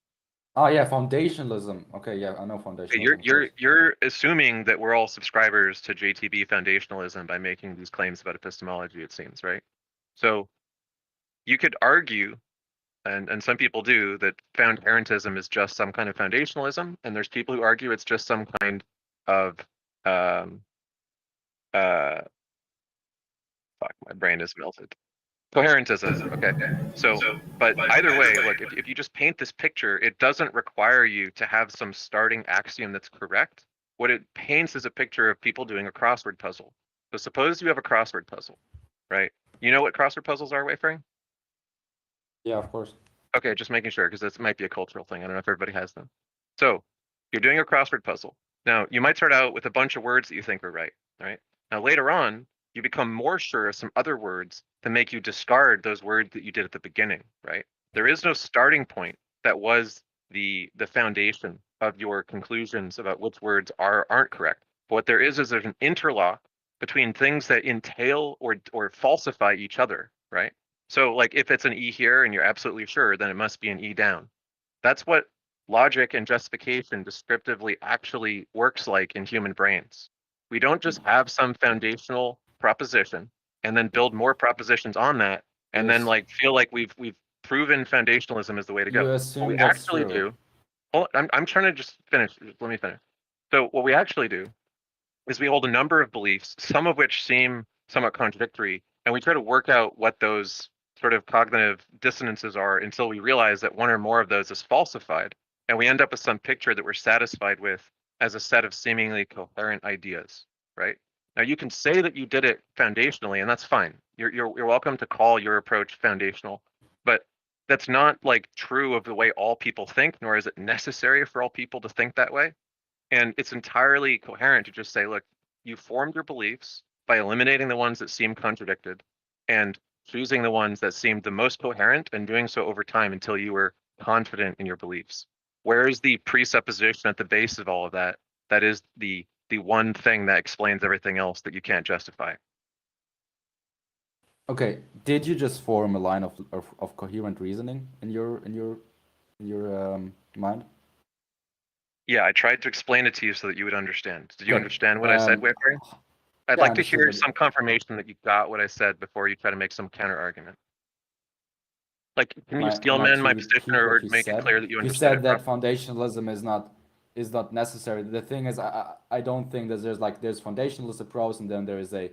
Oh yeah, foundationalism. Okay, yeah, I know foundationalism. You're assuming that we're all subscribers to JTB foundationalism by making these claims about epistemology, it seems, right? So you could argue, and some people do, that foundationalism is just some kind of foundationalism, and there's people who argue it's just some kind of fuck, my brain is melted. Coherentism. Okay. So, but either way, look, if you just paint this picture, it doesn't require you to have some starting axiom that's correct. What it paints is a picture of people doing a crossword puzzle. So suppose you have a crossword puzzle, right? You know what crossword puzzles are, Wayfaring? Yeah, of course. Okay, just making sure, because this might be a cultural thing. I don't know if everybody has them. So you're doing a crossword puzzle. Now, you might start out with a bunch of words that you think are right? Now, later on, you become more sure of some other words to make you discard those words that you did at the beginning, right? There is no starting point that was the foundation of your conclusions about which words aren't correct. But what there is there's an interlock between things that entail or falsify each other, right? So like if it's an E here and you're absolutely sure, then it must be an E down. That's what logic and justification descriptively actually works like in human brains. We don't just have some foundational proposition and then build more propositions on that and then like feel like we've proven foundationalism is the way to go. You What assume we that's actually true. do, well, I'm trying to just finish. Let me finish. So what we actually do is we hold a number of beliefs, some of which seem somewhat contradictory, and we try to work out what those sort of cognitive dissonances are until we realize that one or more of those is falsified, and we end up with some picture that we're satisfied with as a set of seemingly coherent ideas, right? Now you can say that you did it foundationally, and that's fine. You're welcome to call your approach foundational, but that's not like true of the way all people think, nor is it necessary for all people to think that way. And it's entirely coherent to just say, look, you formed your beliefs by eliminating the ones that seem contradicted and choosing the ones that seemed the most coherent and doing so over time until you were confident in your beliefs. Where is the presupposition at the base of all of that? That is the one thing that explains everything else that you can't justify. Okay, did you just form a line of coherent reasoning in your mind? Yeah, I tried to explain it to you so that you would understand. Did you Okay, understand what I said, Wayfaring? I'd yeah, I like to hear understood. some confirmation that you got what I said before you try to make some counter argument. Like, can you Am I steelman my to position repeat or what you make it said? clear that you You understood said it that properly? foundationalism is not necessary. The thing is, I don't think that there's foundationalist approach and then there is a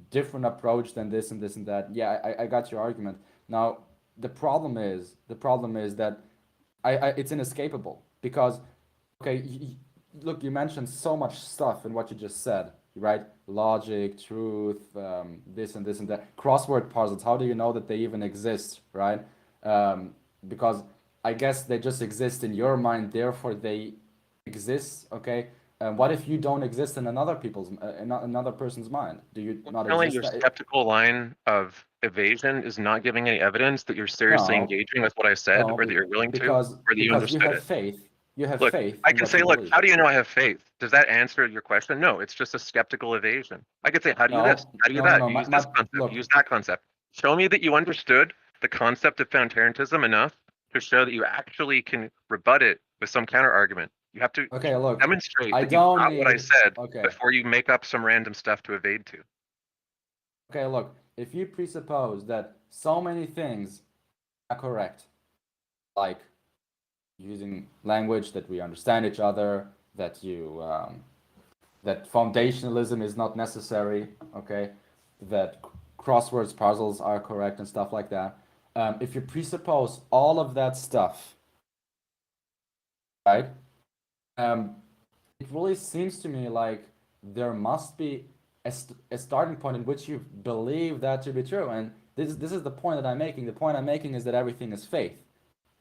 different approach than this and this and that. Yeah, I got your argument. Now the problem is that it's inescapable because okay, look, you mentioned so much stuff in what you just said, right? Logic, truth, this and this and that. Crossword puzzles. How do you know that they even exist, right? Because I guess they just exist in your mind, therefore they exist. Okay. What if you don't exist in another person's mind? Do you not Apparently, exist? your skeptical line of evasion is not giving any evidence that you're seriously No, engaging with what I said, no, or that you're willing to, because or that you you understood have it. faith. You have Look, faith I in can what say, you look, believe. how do you know I have faith? Does that answer your question? No, it's just a skeptical evasion. I could say, how do you this? How do you that? No. You use this concept, you use that concept. Show me that you understood the concept of foundationalism enough to show that you actually can rebut it with some counter argument. You have to Okay, look, demonstrate I that you don't got what I need. said Okay, before you make up some random stuff to evade to. okay, look, if you presuppose that so many things are correct, like using language that we understand each other, that that foundationalism is not necessary, okay, that crosswords puzzles are correct and stuff like that. If you presuppose all of that stuff, right? It really seems to me like there must be a starting point in which you believe that to be true, and this is the point that I'm making. The point I'm making is that everything is faith,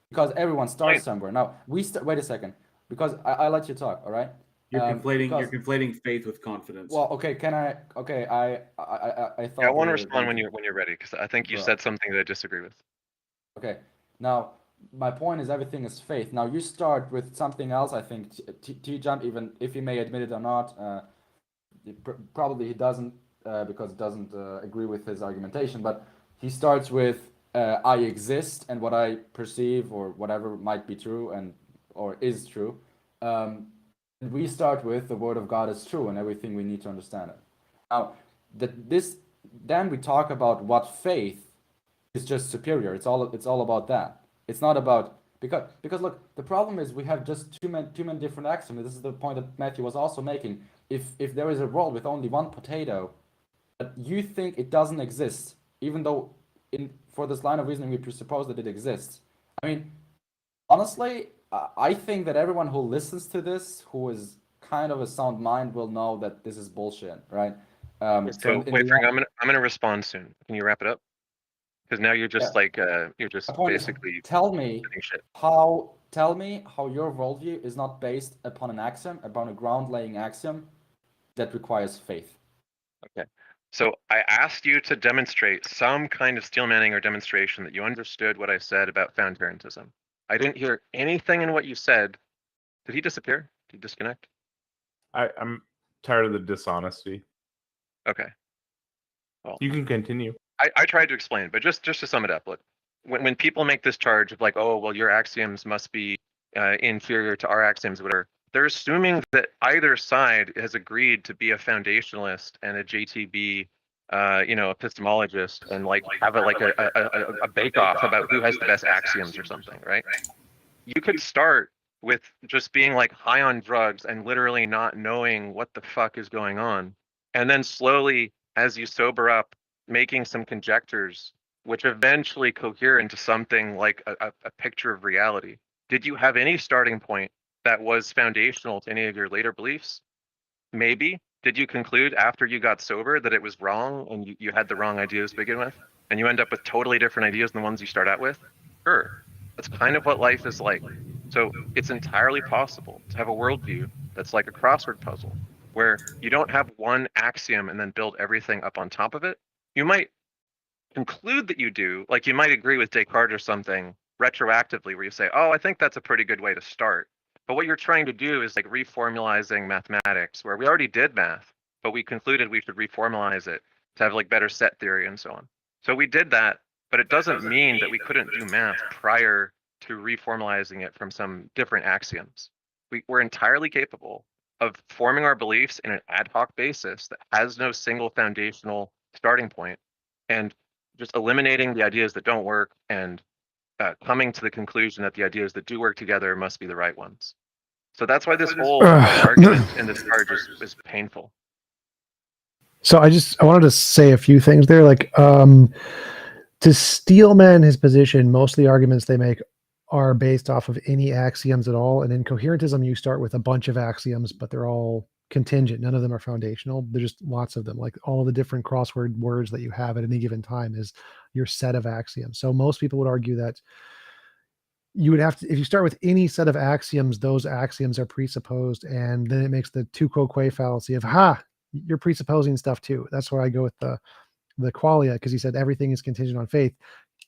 because everyone starts somewhere. Now wait a second, because I let you talk, all right? You're conflating Because, you're conflating faith with confidence. well, okay, can I? Okay, I Yeah, thought I want to we were respond going when you're ready, because I think you Bro. said something that I disagree with. Okay, now my point is everything is faith. Now you start with something else. I think TJump, even if he may admit it or not, probably he doesn't because it doesn't agree with his argumentation. But he starts with I exist and what I perceive or whatever might be true and or is true. And we start with the word of God is true and everything we need to understand it. Now then we talk about what faith is just superior. It's all about that. It's not about because look, the problem is we have just too many different axioms. This is the point that Matthew was also making. If there is a world with only one potato, but you think it doesn't exist, even though for this line of reasoning we presuppose that it exists. I mean, honestly, I think that everyone who listens to this, who is kind of a sound mind, will know that this is bullshit, right? So in wait, the Frank, end, I'm gonna respond soon. Can you wrap it up? Because now you're just yeah. like you're just My point is, basically tell me saying shit. how your worldview is not based upon an axiom, upon a ground-laying axiom that requires faith. Okay. So I asked you to demonstrate some kind of steelmanning or demonstration that you understood what I said about foundationalism. I didn't hear anything in what you said. Did he disappear? Did he disconnect? I'm tired of the dishonesty. Okay. Well, You can continue. I tried to explain, but just to sum it up, look, when people make this charge of like, oh, well, your axioms must be inferior to our axioms, whatever, they're assuming that either side has agreed to be a foundationalist and a JTB epistemologist and like have a bake off about who has the best axioms or something, right? You could start with just being like high on drugs and literally not knowing what the fuck is going on, and then slowly, as you sober up, making some conjectures which eventually cohere into something like a picture of reality. Did you have any starting point that was foundational to any of your later beliefs? Maybe. Did you conclude after you got sober that it was wrong and you had the wrong ideas to begin with, and you end up with totally different ideas than the ones you start out with? Sure. That's kind of what life is like. So it's entirely possible to have a worldview that's like a crossword puzzle, where you don't have one axiom and then build everything up on top of it. You might conclude that you do, like you might agree with Descartes or something retroactively, where you say, oh, I think that's a pretty good way to start. But what you're trying to do is like reformalizing mathematics, where we already did math, but we concluded we should reformalize it to have like better set theory and so on. So we did that, but it doesn't mean that we couldn't do math prior to reformalizing it from some different axioms. We're entirely capable of forming our beliefs in an ad hoc basis that has no single foundational starting point, and just eliminating the ideas that don't work and coming to the conclusion that the ideas that do work together must be the right ones. So that's why this whole argument in this charge is painful. So I wanted to say a few things there. Like, to steelman his position, most of the arguments they make are based off of any axioms at all. And in coherentism, you start with a bunch of axioms, but they're all contingent. None of them are foundational. There's just lots of them. Like all of the different crossword words that you have at any given time is your set of axioms. So most people would argue that you would have to, if you start with any set of axioms, those axioms are presupposed, and then it makes the tu quoque fallacy of, you're presupposing stuff too. That's where I go with the qualia, because he said everything is contingent on faith.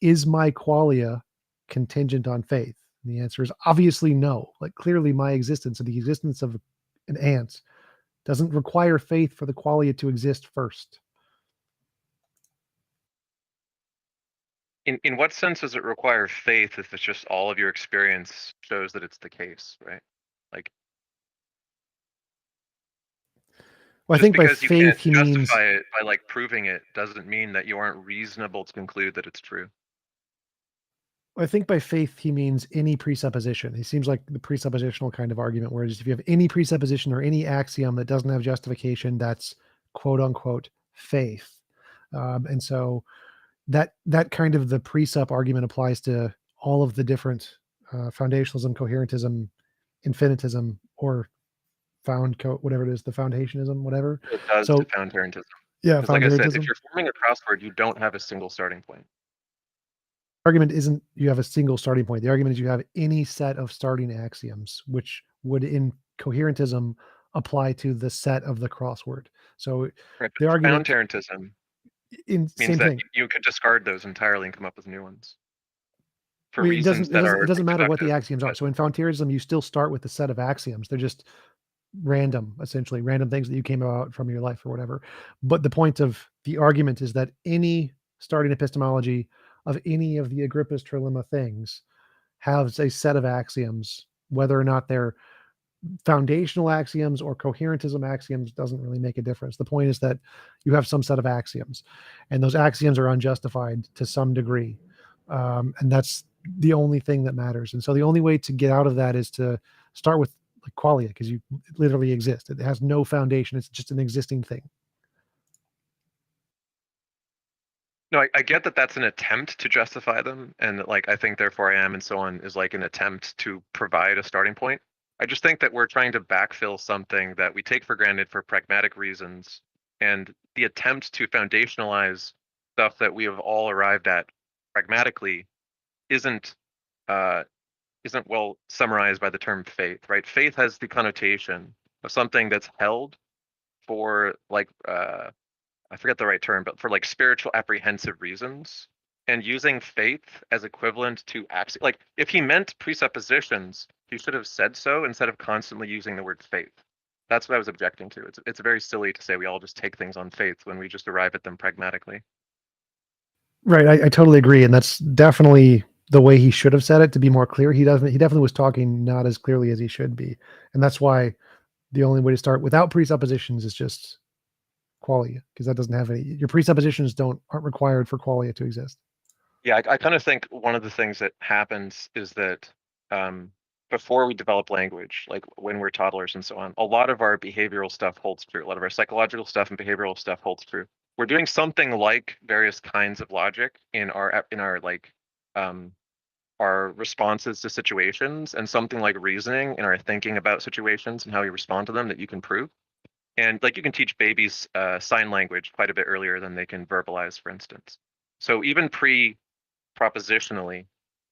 Is my qualia contingent on faith? And the answer is obviously no. Like clearly my existence, or the existence of an ant, doesn't require faith for the qualia to exist first. In what sense does it require faith if it's just all of your experience shows that it's the case, right? Like, well, I think by faith you can't he means justify it by like proving it doesn't mean that you aren't reasonable to conclude that it's true. I think by faith he means any presupposition. He seems like the presuppositional kind of argument, whereas if you have any presupposition or any axiom that doesn't have justification, that's quote unquote faith. And so that kind of the presup argument applies to all of the different foundationalism, coherentism, infinitism, or whatever it is, the foundationism, whatever. It does so to foundationism. Yeah, like I said, if you're forming a crossword, you don't have a single starting point. Argument isn't you have a single starting point. The argument is you have any set of starting axioms, which would in coherentism apply to the set of the crossword. So right, the argument foundationism means that thing. you could discard those entirely and come up with new ones. For it reasons doesn't matter what the axioms are. So in foundationism, you still start with the set of axioms. They're just random, essentially random things that you came about from your life or whatever. But the point of the argument is that any starting epistemology of any of the Agrippa's trilemma things has a set of axioms, whether or not they're foundational axioms or coherentism axioms doesn't really make a difference. The point is that you have some set of axioms, and those axioms are unjustified to some degree. And that's the only thing that matters. And so the only way to get out of that is to start with like qualia, because you literally exist. It has no foundation. It's just an existing thing. No, I get that that's an attempt to justify them, and that, like, I think therefore I am and so on is like an attempt to provide a starting point. I just think that we're trying to backfill something that we take for granted for pragmatic reasons, and the attempt to foundationalize stuff that we have all arrived at pragmatically isn't well summarized by the term faith, right? Faith has the connotation of something that's held for like I forget the right term, but for like spiritual apprehensive reasons, and using faith as equivalent to like if he meant presuppositions, he should have said so instead of constantly using the word faith. That's what I was objecting to. It's very silly to say we all just take things on faith when we just arrive at them pragmatically. Right, I totally agree, and that's definitely the way he should have said it. To be more clear, he definitely was talking not as clearly as he should be, and that's why the only way to start without presuppositions is just qualia, because that doesn't have any. Your presuppositions aren't required for qualia to exist. Yeah, I kind of think one of the things that happens is that before we develop language, like when we're toddlers and so on, a lot of our behavioral stuff holds true. A lot of our psychological stuff and behavioral stuff holds true. We're doing something like various kinds of logic in our like our responses to situations, and something like reasoning in our thinking about situations and how we respond to them that you can prove. And like you can teach babies sign language quite a bit earlier than they can verbalize, for instance. So even propositionally,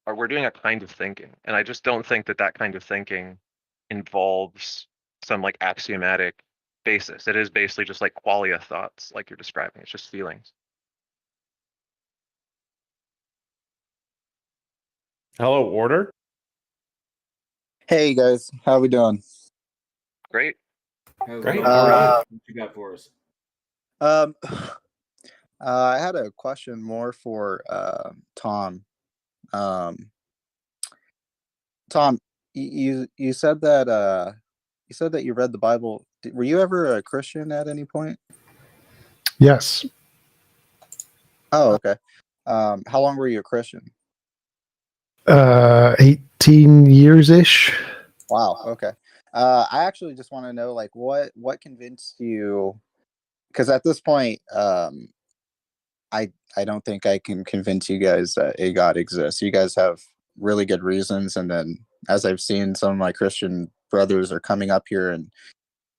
we're doing a kind of thinking, and I just don't think that kind of thinking involves some like axiomatic basis. It is basically just like qualia thoughts, like you're describing. It's just feelings. Hello, order. Hey guys, how we doing? Great. Great. What you got for us? I had a question more for Tom. Tom, you said that you read the Bible. Were you ever a Christian at any point? Yes. Oh, okay. How long were you a Christian? 18 years ish. Wow. Okay. I actually just want to know, like, what convinced you? Because at this point, I don't think I can convince you guys that a God exists. You guys have really good reasons, and then as I've seen, some of my Christian brothers are coming up here and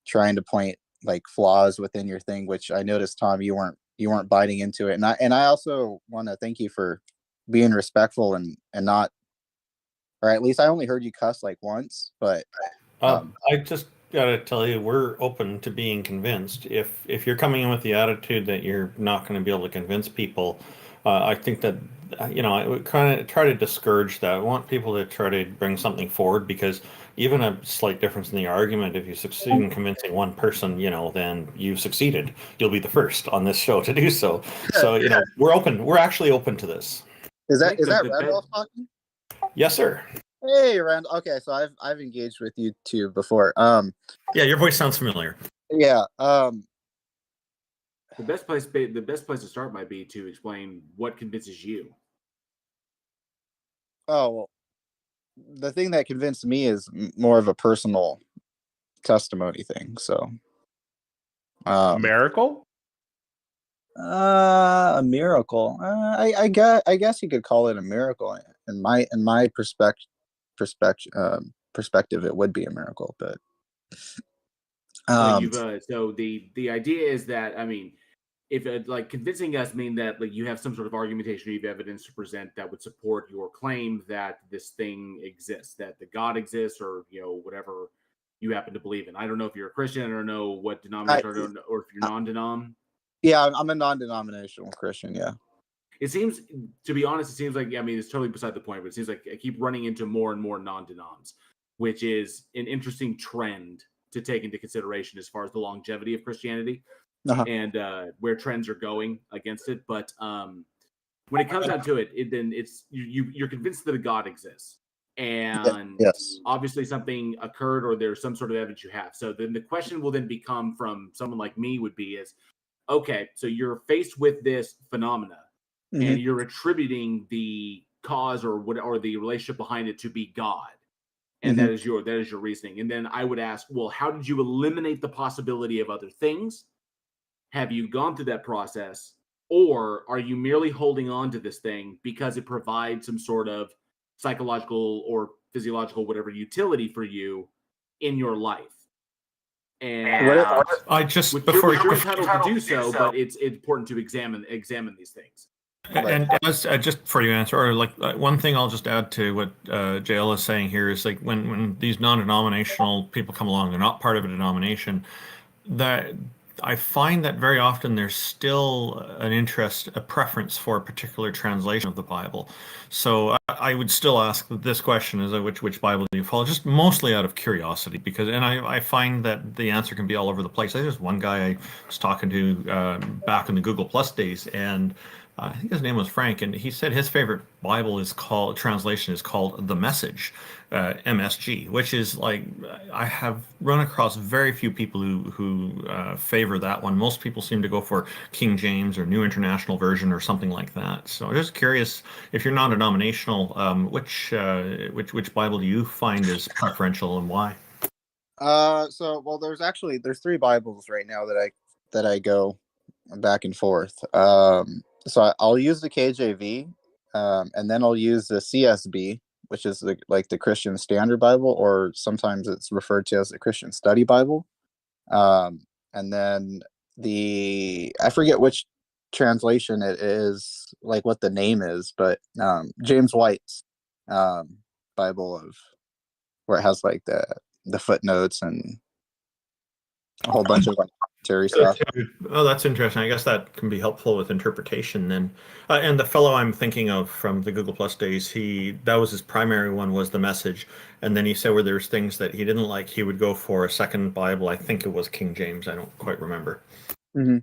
trying to point like flaws within your thing, which I noticed, Tom, you weren't biting into it, and I also want to thank you for being respectful and not, or at least I only heard you cuss like once, but I just gotta tell you, we're open to being convinced. If you're coming in with the attitude that you're not going to be able to convince people, I think that I would kind of try to discourage that. I want people to try to bring something forward, because even a slight difference in the argument, if you succeed in convincing one person, then you've succeeded. You'll be the first on this show to do so. So we're open. We're actually open to this. Is that Randolph talking? Yes, sir. Hey, Randall. Okay, so I've engaged with you too before. Yeah, your voice sounds familiar. Yeah. The best place to start might be to explain what convinces you. Oh, well, the thing that convinced me is more of a personal testimony thing. So, miracle. A miracle. I guess you could call it a miracle. In my perspective, it would be a miracle. But so the idea is that, I mean, if like convincing us mean that like you have some sort of argumentation or you have evidence to present that would support your claim that this thing exists, that the God exists, or whatever you happen to believe in. I don't know if you're a Christian. I don't know what denomination, or if you're non-denom. Yeah, I'm a non-denominational Christian. Yeah. It seems, to be honest, like, I mean, it's totally beside the point, but it seems like I keep running into more and more non-denoms, which is an interesting trend to take into consideration as far as the longevity of Christianity and where trends are going against it. But when it comes down to it, then it's you're convinced that a God exists, and obviously something occurred, or there's some sort of evidence you have. So then the question will then become, from someone like me, would be is, okay, so you're faced with this phenomena, and you're attributing the cause or the relationship behind it to be God, and that is your reasoning. And then I would ask, well, how did you eliminate the possibility of other things? Have you gone through that process, or are you merely holding on to this thing because it provides some sort of psychological or physiological, whatever, utility for you in your life? And you're entitled to do so, but it's important to examine these things. And just for you answer, or like one thing I'll just add to what JL is saying here is, like, when these non-denominational people come along, they're not part of a denomination, that I find that very often there's still a preference for a particular translation of the Bible. So I would still ask this question: is which Bible do you follow? Just mostly out of curiosity, because I find that the answer can be all over the place. There's one guy I was talking to back in the Google Plus days, and I think his name was Frank, and he said his favorite Bible translation is called The Message, MSG, which is like, I have run across very few people who favor that one. Most people seem to go for King James or New International Version or something like that. So I'm just curious, if you're non-denominational, which Bible do you find is preferential and why? Well, there's three Bibles right now that I go back and forth. So I'll use the KJV, and then I'll use the CSB, which is the Christian Standard Bible, or sometimes it's referred to as the Christian Study Bible. And then I forget which translation it is, like what the name is, but James White's Bible where it has like the footnotes and a whole bunch of like commentary stuff. Oh, that's interesting. I guess that can be helpful with interpretation then. And the fellow I'm thinking of from the Google Plus days, that was his primary one, was The Message. And then he said where there's things that he didn't like, he would go for a second Bible. I think it was King James. I don't quite remember. Mm-hmm.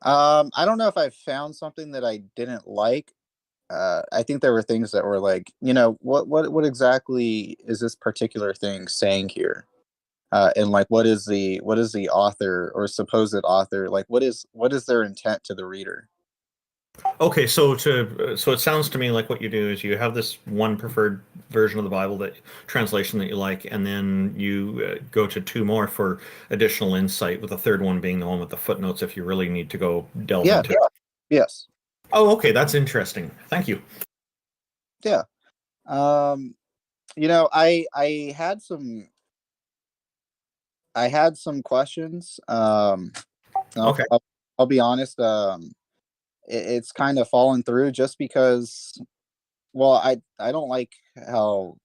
I don't know if I found something that I didn't like. I think there were things that were like, what exactly is this particular thing saying here? And like, what is the author or supposed author, like, what is their intent to the reader? Okay, so it sounds to me like what you do is you have this one preferred version of the Bible, that translation that you like, and then you go to two more for additional insight, with the third one being the one with the footnotes if you really need to go delve into it. Yes. Oh, okay, that's interesting. Thank you. Yeah. I had some questions. Okay. I'll be honest. It's kind of fallen through just because, well, I don't like how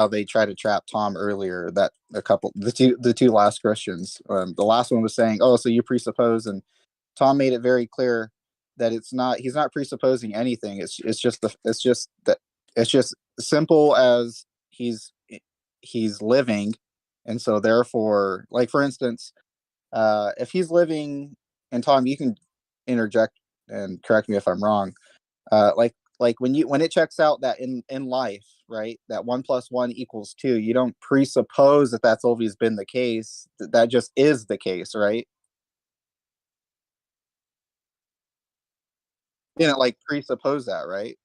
they try to trap Tom earlier. That the two last Christians. The last one was saying, "Oh, so you presuppose," and Tom made it very clear that he's not presupposing anything. It's just simple as he's living, and so therefore, like for instance, if he's living, and Tom, you can interject and correct me if I'm wrong. Like when it checks out that in life, right, that 1 + 1 = 2, you don't presuppose that that's always been the case. That just is the case, right? You know, like presuppose that, right?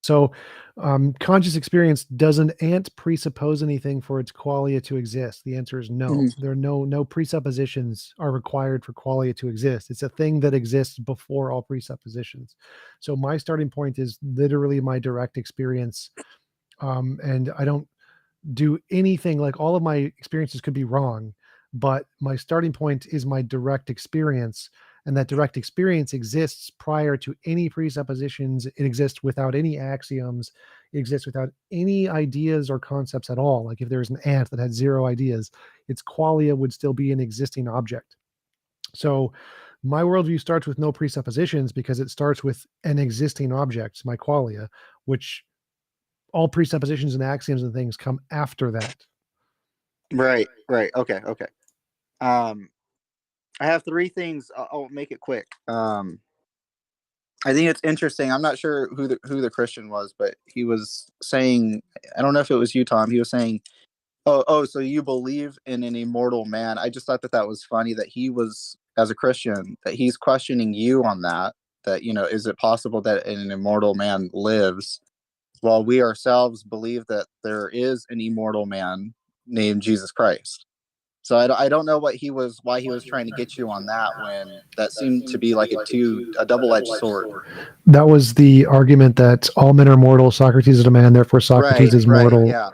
So, conscious experience doesn't presuppose anything for its qualia to exist. The answer is no. Mhm. There are no presuppositions are required for qualia to exist. It's a thing that exists before all presuppositions. So my starting point is literally my direct experience, and I don't do anything. Like, all of my experiences could be wrong, but my starting point is my direct experience, and that direct experience exists prior to any presuppositions. It exists without any axioms. It exists without any ideas or concepts at all. Like, if there's an ant that had 0 ideas, its qualia would still be an existing object. So my worldview starts with no presuppositions because it starts with an existing object, my qualia, which all presuppositions and axioms and things come after that. Right. Okay. I have 3 things. I'll make it quick. I think it's interesting. I'm not sure who the Christian was, but he was saying, I don't know if it was you, Tom. He was saying, "Oh, so you believe in an immortal man?" I just thought that was funny that he was, as a Christian, that he's questioning you on that. That, is it possible that an immortal man lives, while we ourselves believe that there is an immortal man named Jesus Christ? So I don't know why he was trying to get you on that, when that seemed to be like a double-edged sword. That was the argument that all men are mortal. Socrates is a man, therefore Socrates is mortal. Yeah.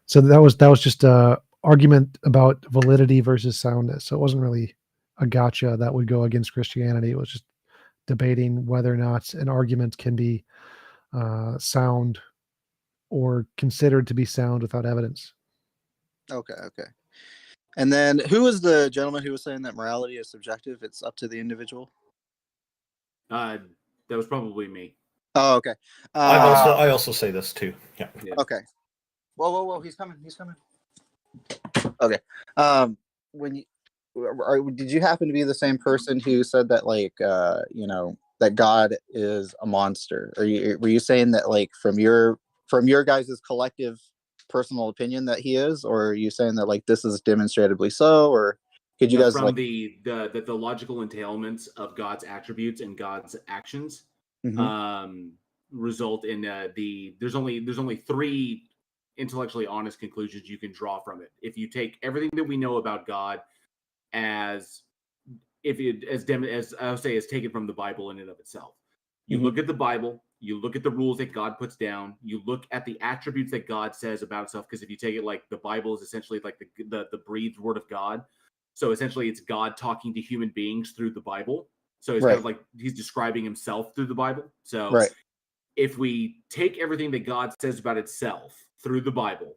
So that was just a argument about validity versus soundness. So it wasn't really a gotcha that would go against Christianity. It was just debating whether or not an argument can be sound or considered to be sound without evidence. Okay. And then, who was the gentleman who was saying that morality is subjective? It's up to the individual. That was probably me. Oh, okay. I also say this too. Yeah. Okay. Whoa! He's coming. Okay. When you did you happen to be the same person who said that, like, that God is a monster? Were you saying that, like, from your guys' collective personal opinion that he is, or are you saying that, like, this is demonstrably so, or could you guys, from like, the logical entailments of God's attributes and God's actions result in there's only three intellectually honest conclusions you can draw from it. If you take everything that we know about God as I would say, is taken from the Bible in and of itself. You look at the Bible, you look at the rules that God puts down, you look at the attributes that God says about himself, because if you take it like the Bible is essentially like the breathed word of God. So essentially it's God talking to human beings through the Bible. So it's kind of like he's describing himself through the Bible. So if we take everything that God says about itself through the Bible,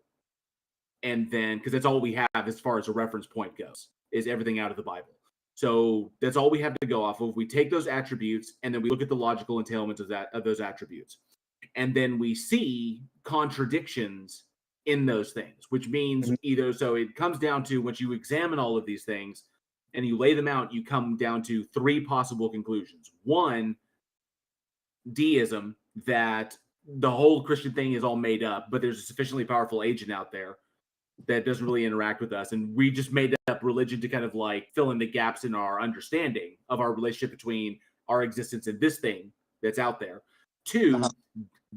and then, because that's all we have as far as a reference point goes, is everything out of the Bible. So that's all we have to go off of. We take those attributes and then we look at the logical entailments of those attributes. And then we see contradictions in those things, which means either, so it comes down to, once you examine all of these things and you lay them out, you come down to three possible conclusions. One, deism, that the whole Christian thing is all made up, but there's a sufficiently powerful agent out there that doesn't really interact with us, and we just made up religion to kind of like fill in the gaps in our understanding of our relationship between our existence and this thing that's out there. Two,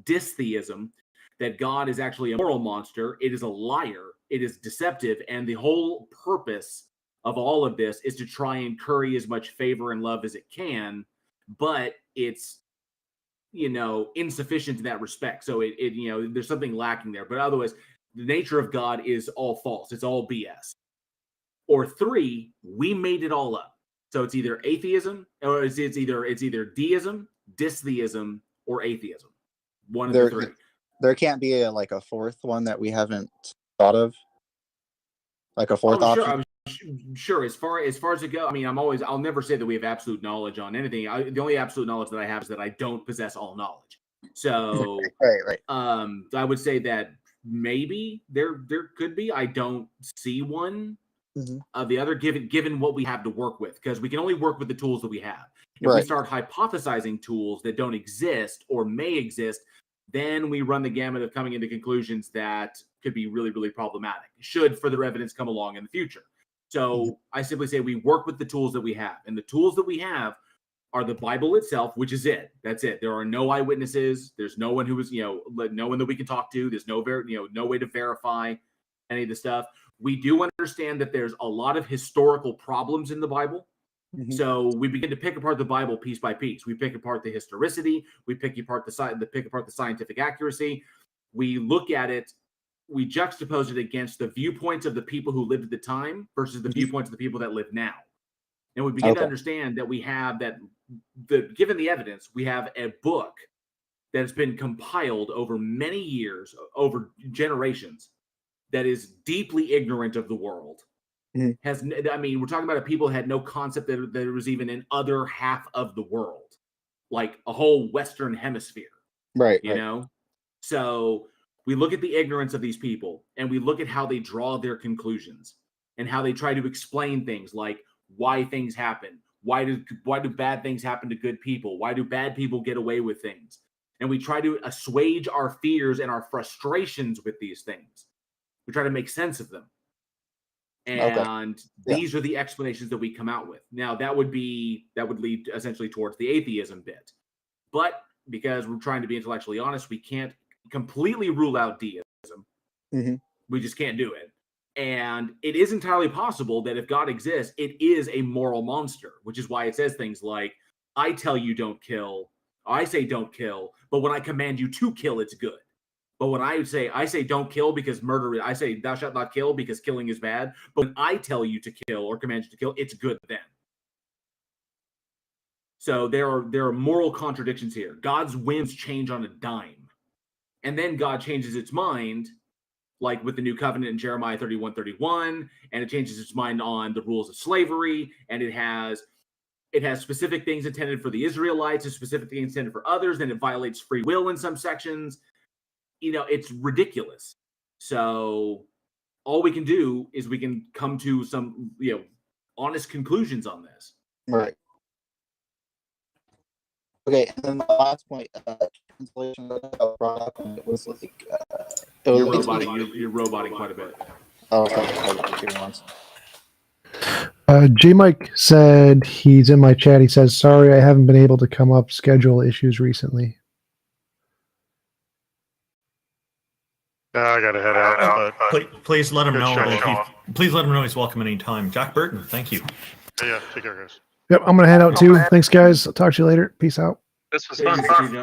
distheism, that God is actually a moral monster. It is a liar. It is deceptive, and the whole purpose of all of this is to try and curry as much favor and love as it can, but it's insufficient in that respect. So it there's something lacking there. But otherwise, the nature of God is all false. It's all BS. Or three, we made it all up. So it's either atheism, or it's either deism, distheism, or atheism. One of the three. There can't be a fourth one that we haven't thought of, like a fourth option. Sure. As far as it goes, I mean, I'll never say that we have absolute knowledge on anything. The only absolute knowledge that I have is that I don't possess all knowledge. So right. I would say that maybe there could be. I don't see one of the other, given what we have to work with, because we can only work with the tools that we have. If we start hypothesizing tools that don't exist or may exist, then we run the gamut of coming into conclusions that could be really, really problematic, should further evidence come along in the future. So I simply say we work with the tools that we have, and the tools that we have are the Bible itself, which is it. That's it. There are no eyewitnesses. There's no one who is, no one that we can talk to. There's no way to verify any of the stuff. We do understand that there's a lot of historical problems in the Bible. So we begin to pick apart the Bible piece by piece. We pick apart the historicity. We pick apart the scientific accuracy. We look at it. We juxtapose it against the viewpoints of the people who lived at the time versus the viewpoints of the people that live now. And we begin to understand that we have given the evidence, we have a book that has been compiled over many years, over generations, that is deeply ignorant of the world. We're talking about people who had no concept that there was even an other half of the world, like a whole Western hemisphere. Right. So we look at the ignorance of these people, and we look at how they draw their conclusions and how they try to explain things like why things happen. Why do bad things happen to good people? Why do bad people get away with things? And we try to assuage our fears and our frustrations with these things. We try to make sense of them. And these are the explanations that we come out with. Now, that would lead essentially towards the atheism bit. But because we're trying to be intellectually honest, we can't completely rule out deism. We just can't do it. And it is entirely possible that if God exists, it is a moral monster, which is why it says things like, I tell you don't kill, I say don't kill, but when I command you to kill, it's good. But when I say don't kill because murder, I say thou shalt not kill because killing is bad. But when I tell you to kill or command you to kill, it's good then. So there are moral contradictions here. God's whims change on a dime. And then God changes its mind, like with the new covenant in Jeremiah 31:31, and it changes its mind on the rules of slavery, and it has it has specific things intended for the Israelites and specific things intended for others, then it violates free will in some sections. It's ridiculous. So all we can do is we can come to some, honest conclusions on this. Right. Okay, and then the last point, translation that I brought up, and it was like, You're roboting quite a bit. Oh, okay. Give me one second. J Mike said he's in my chat. He says, "Sorry, I haven't been able to come up. Schedule issues recently." I gotta head out. Please let him Good know. show. Please let him know he's welcome anytime. Jack Burton, thank you. Yeah, take care, guys. Yep, I'm gonna head out too. Thanks, guys. I'll talk to you later. Peace out. This was fun.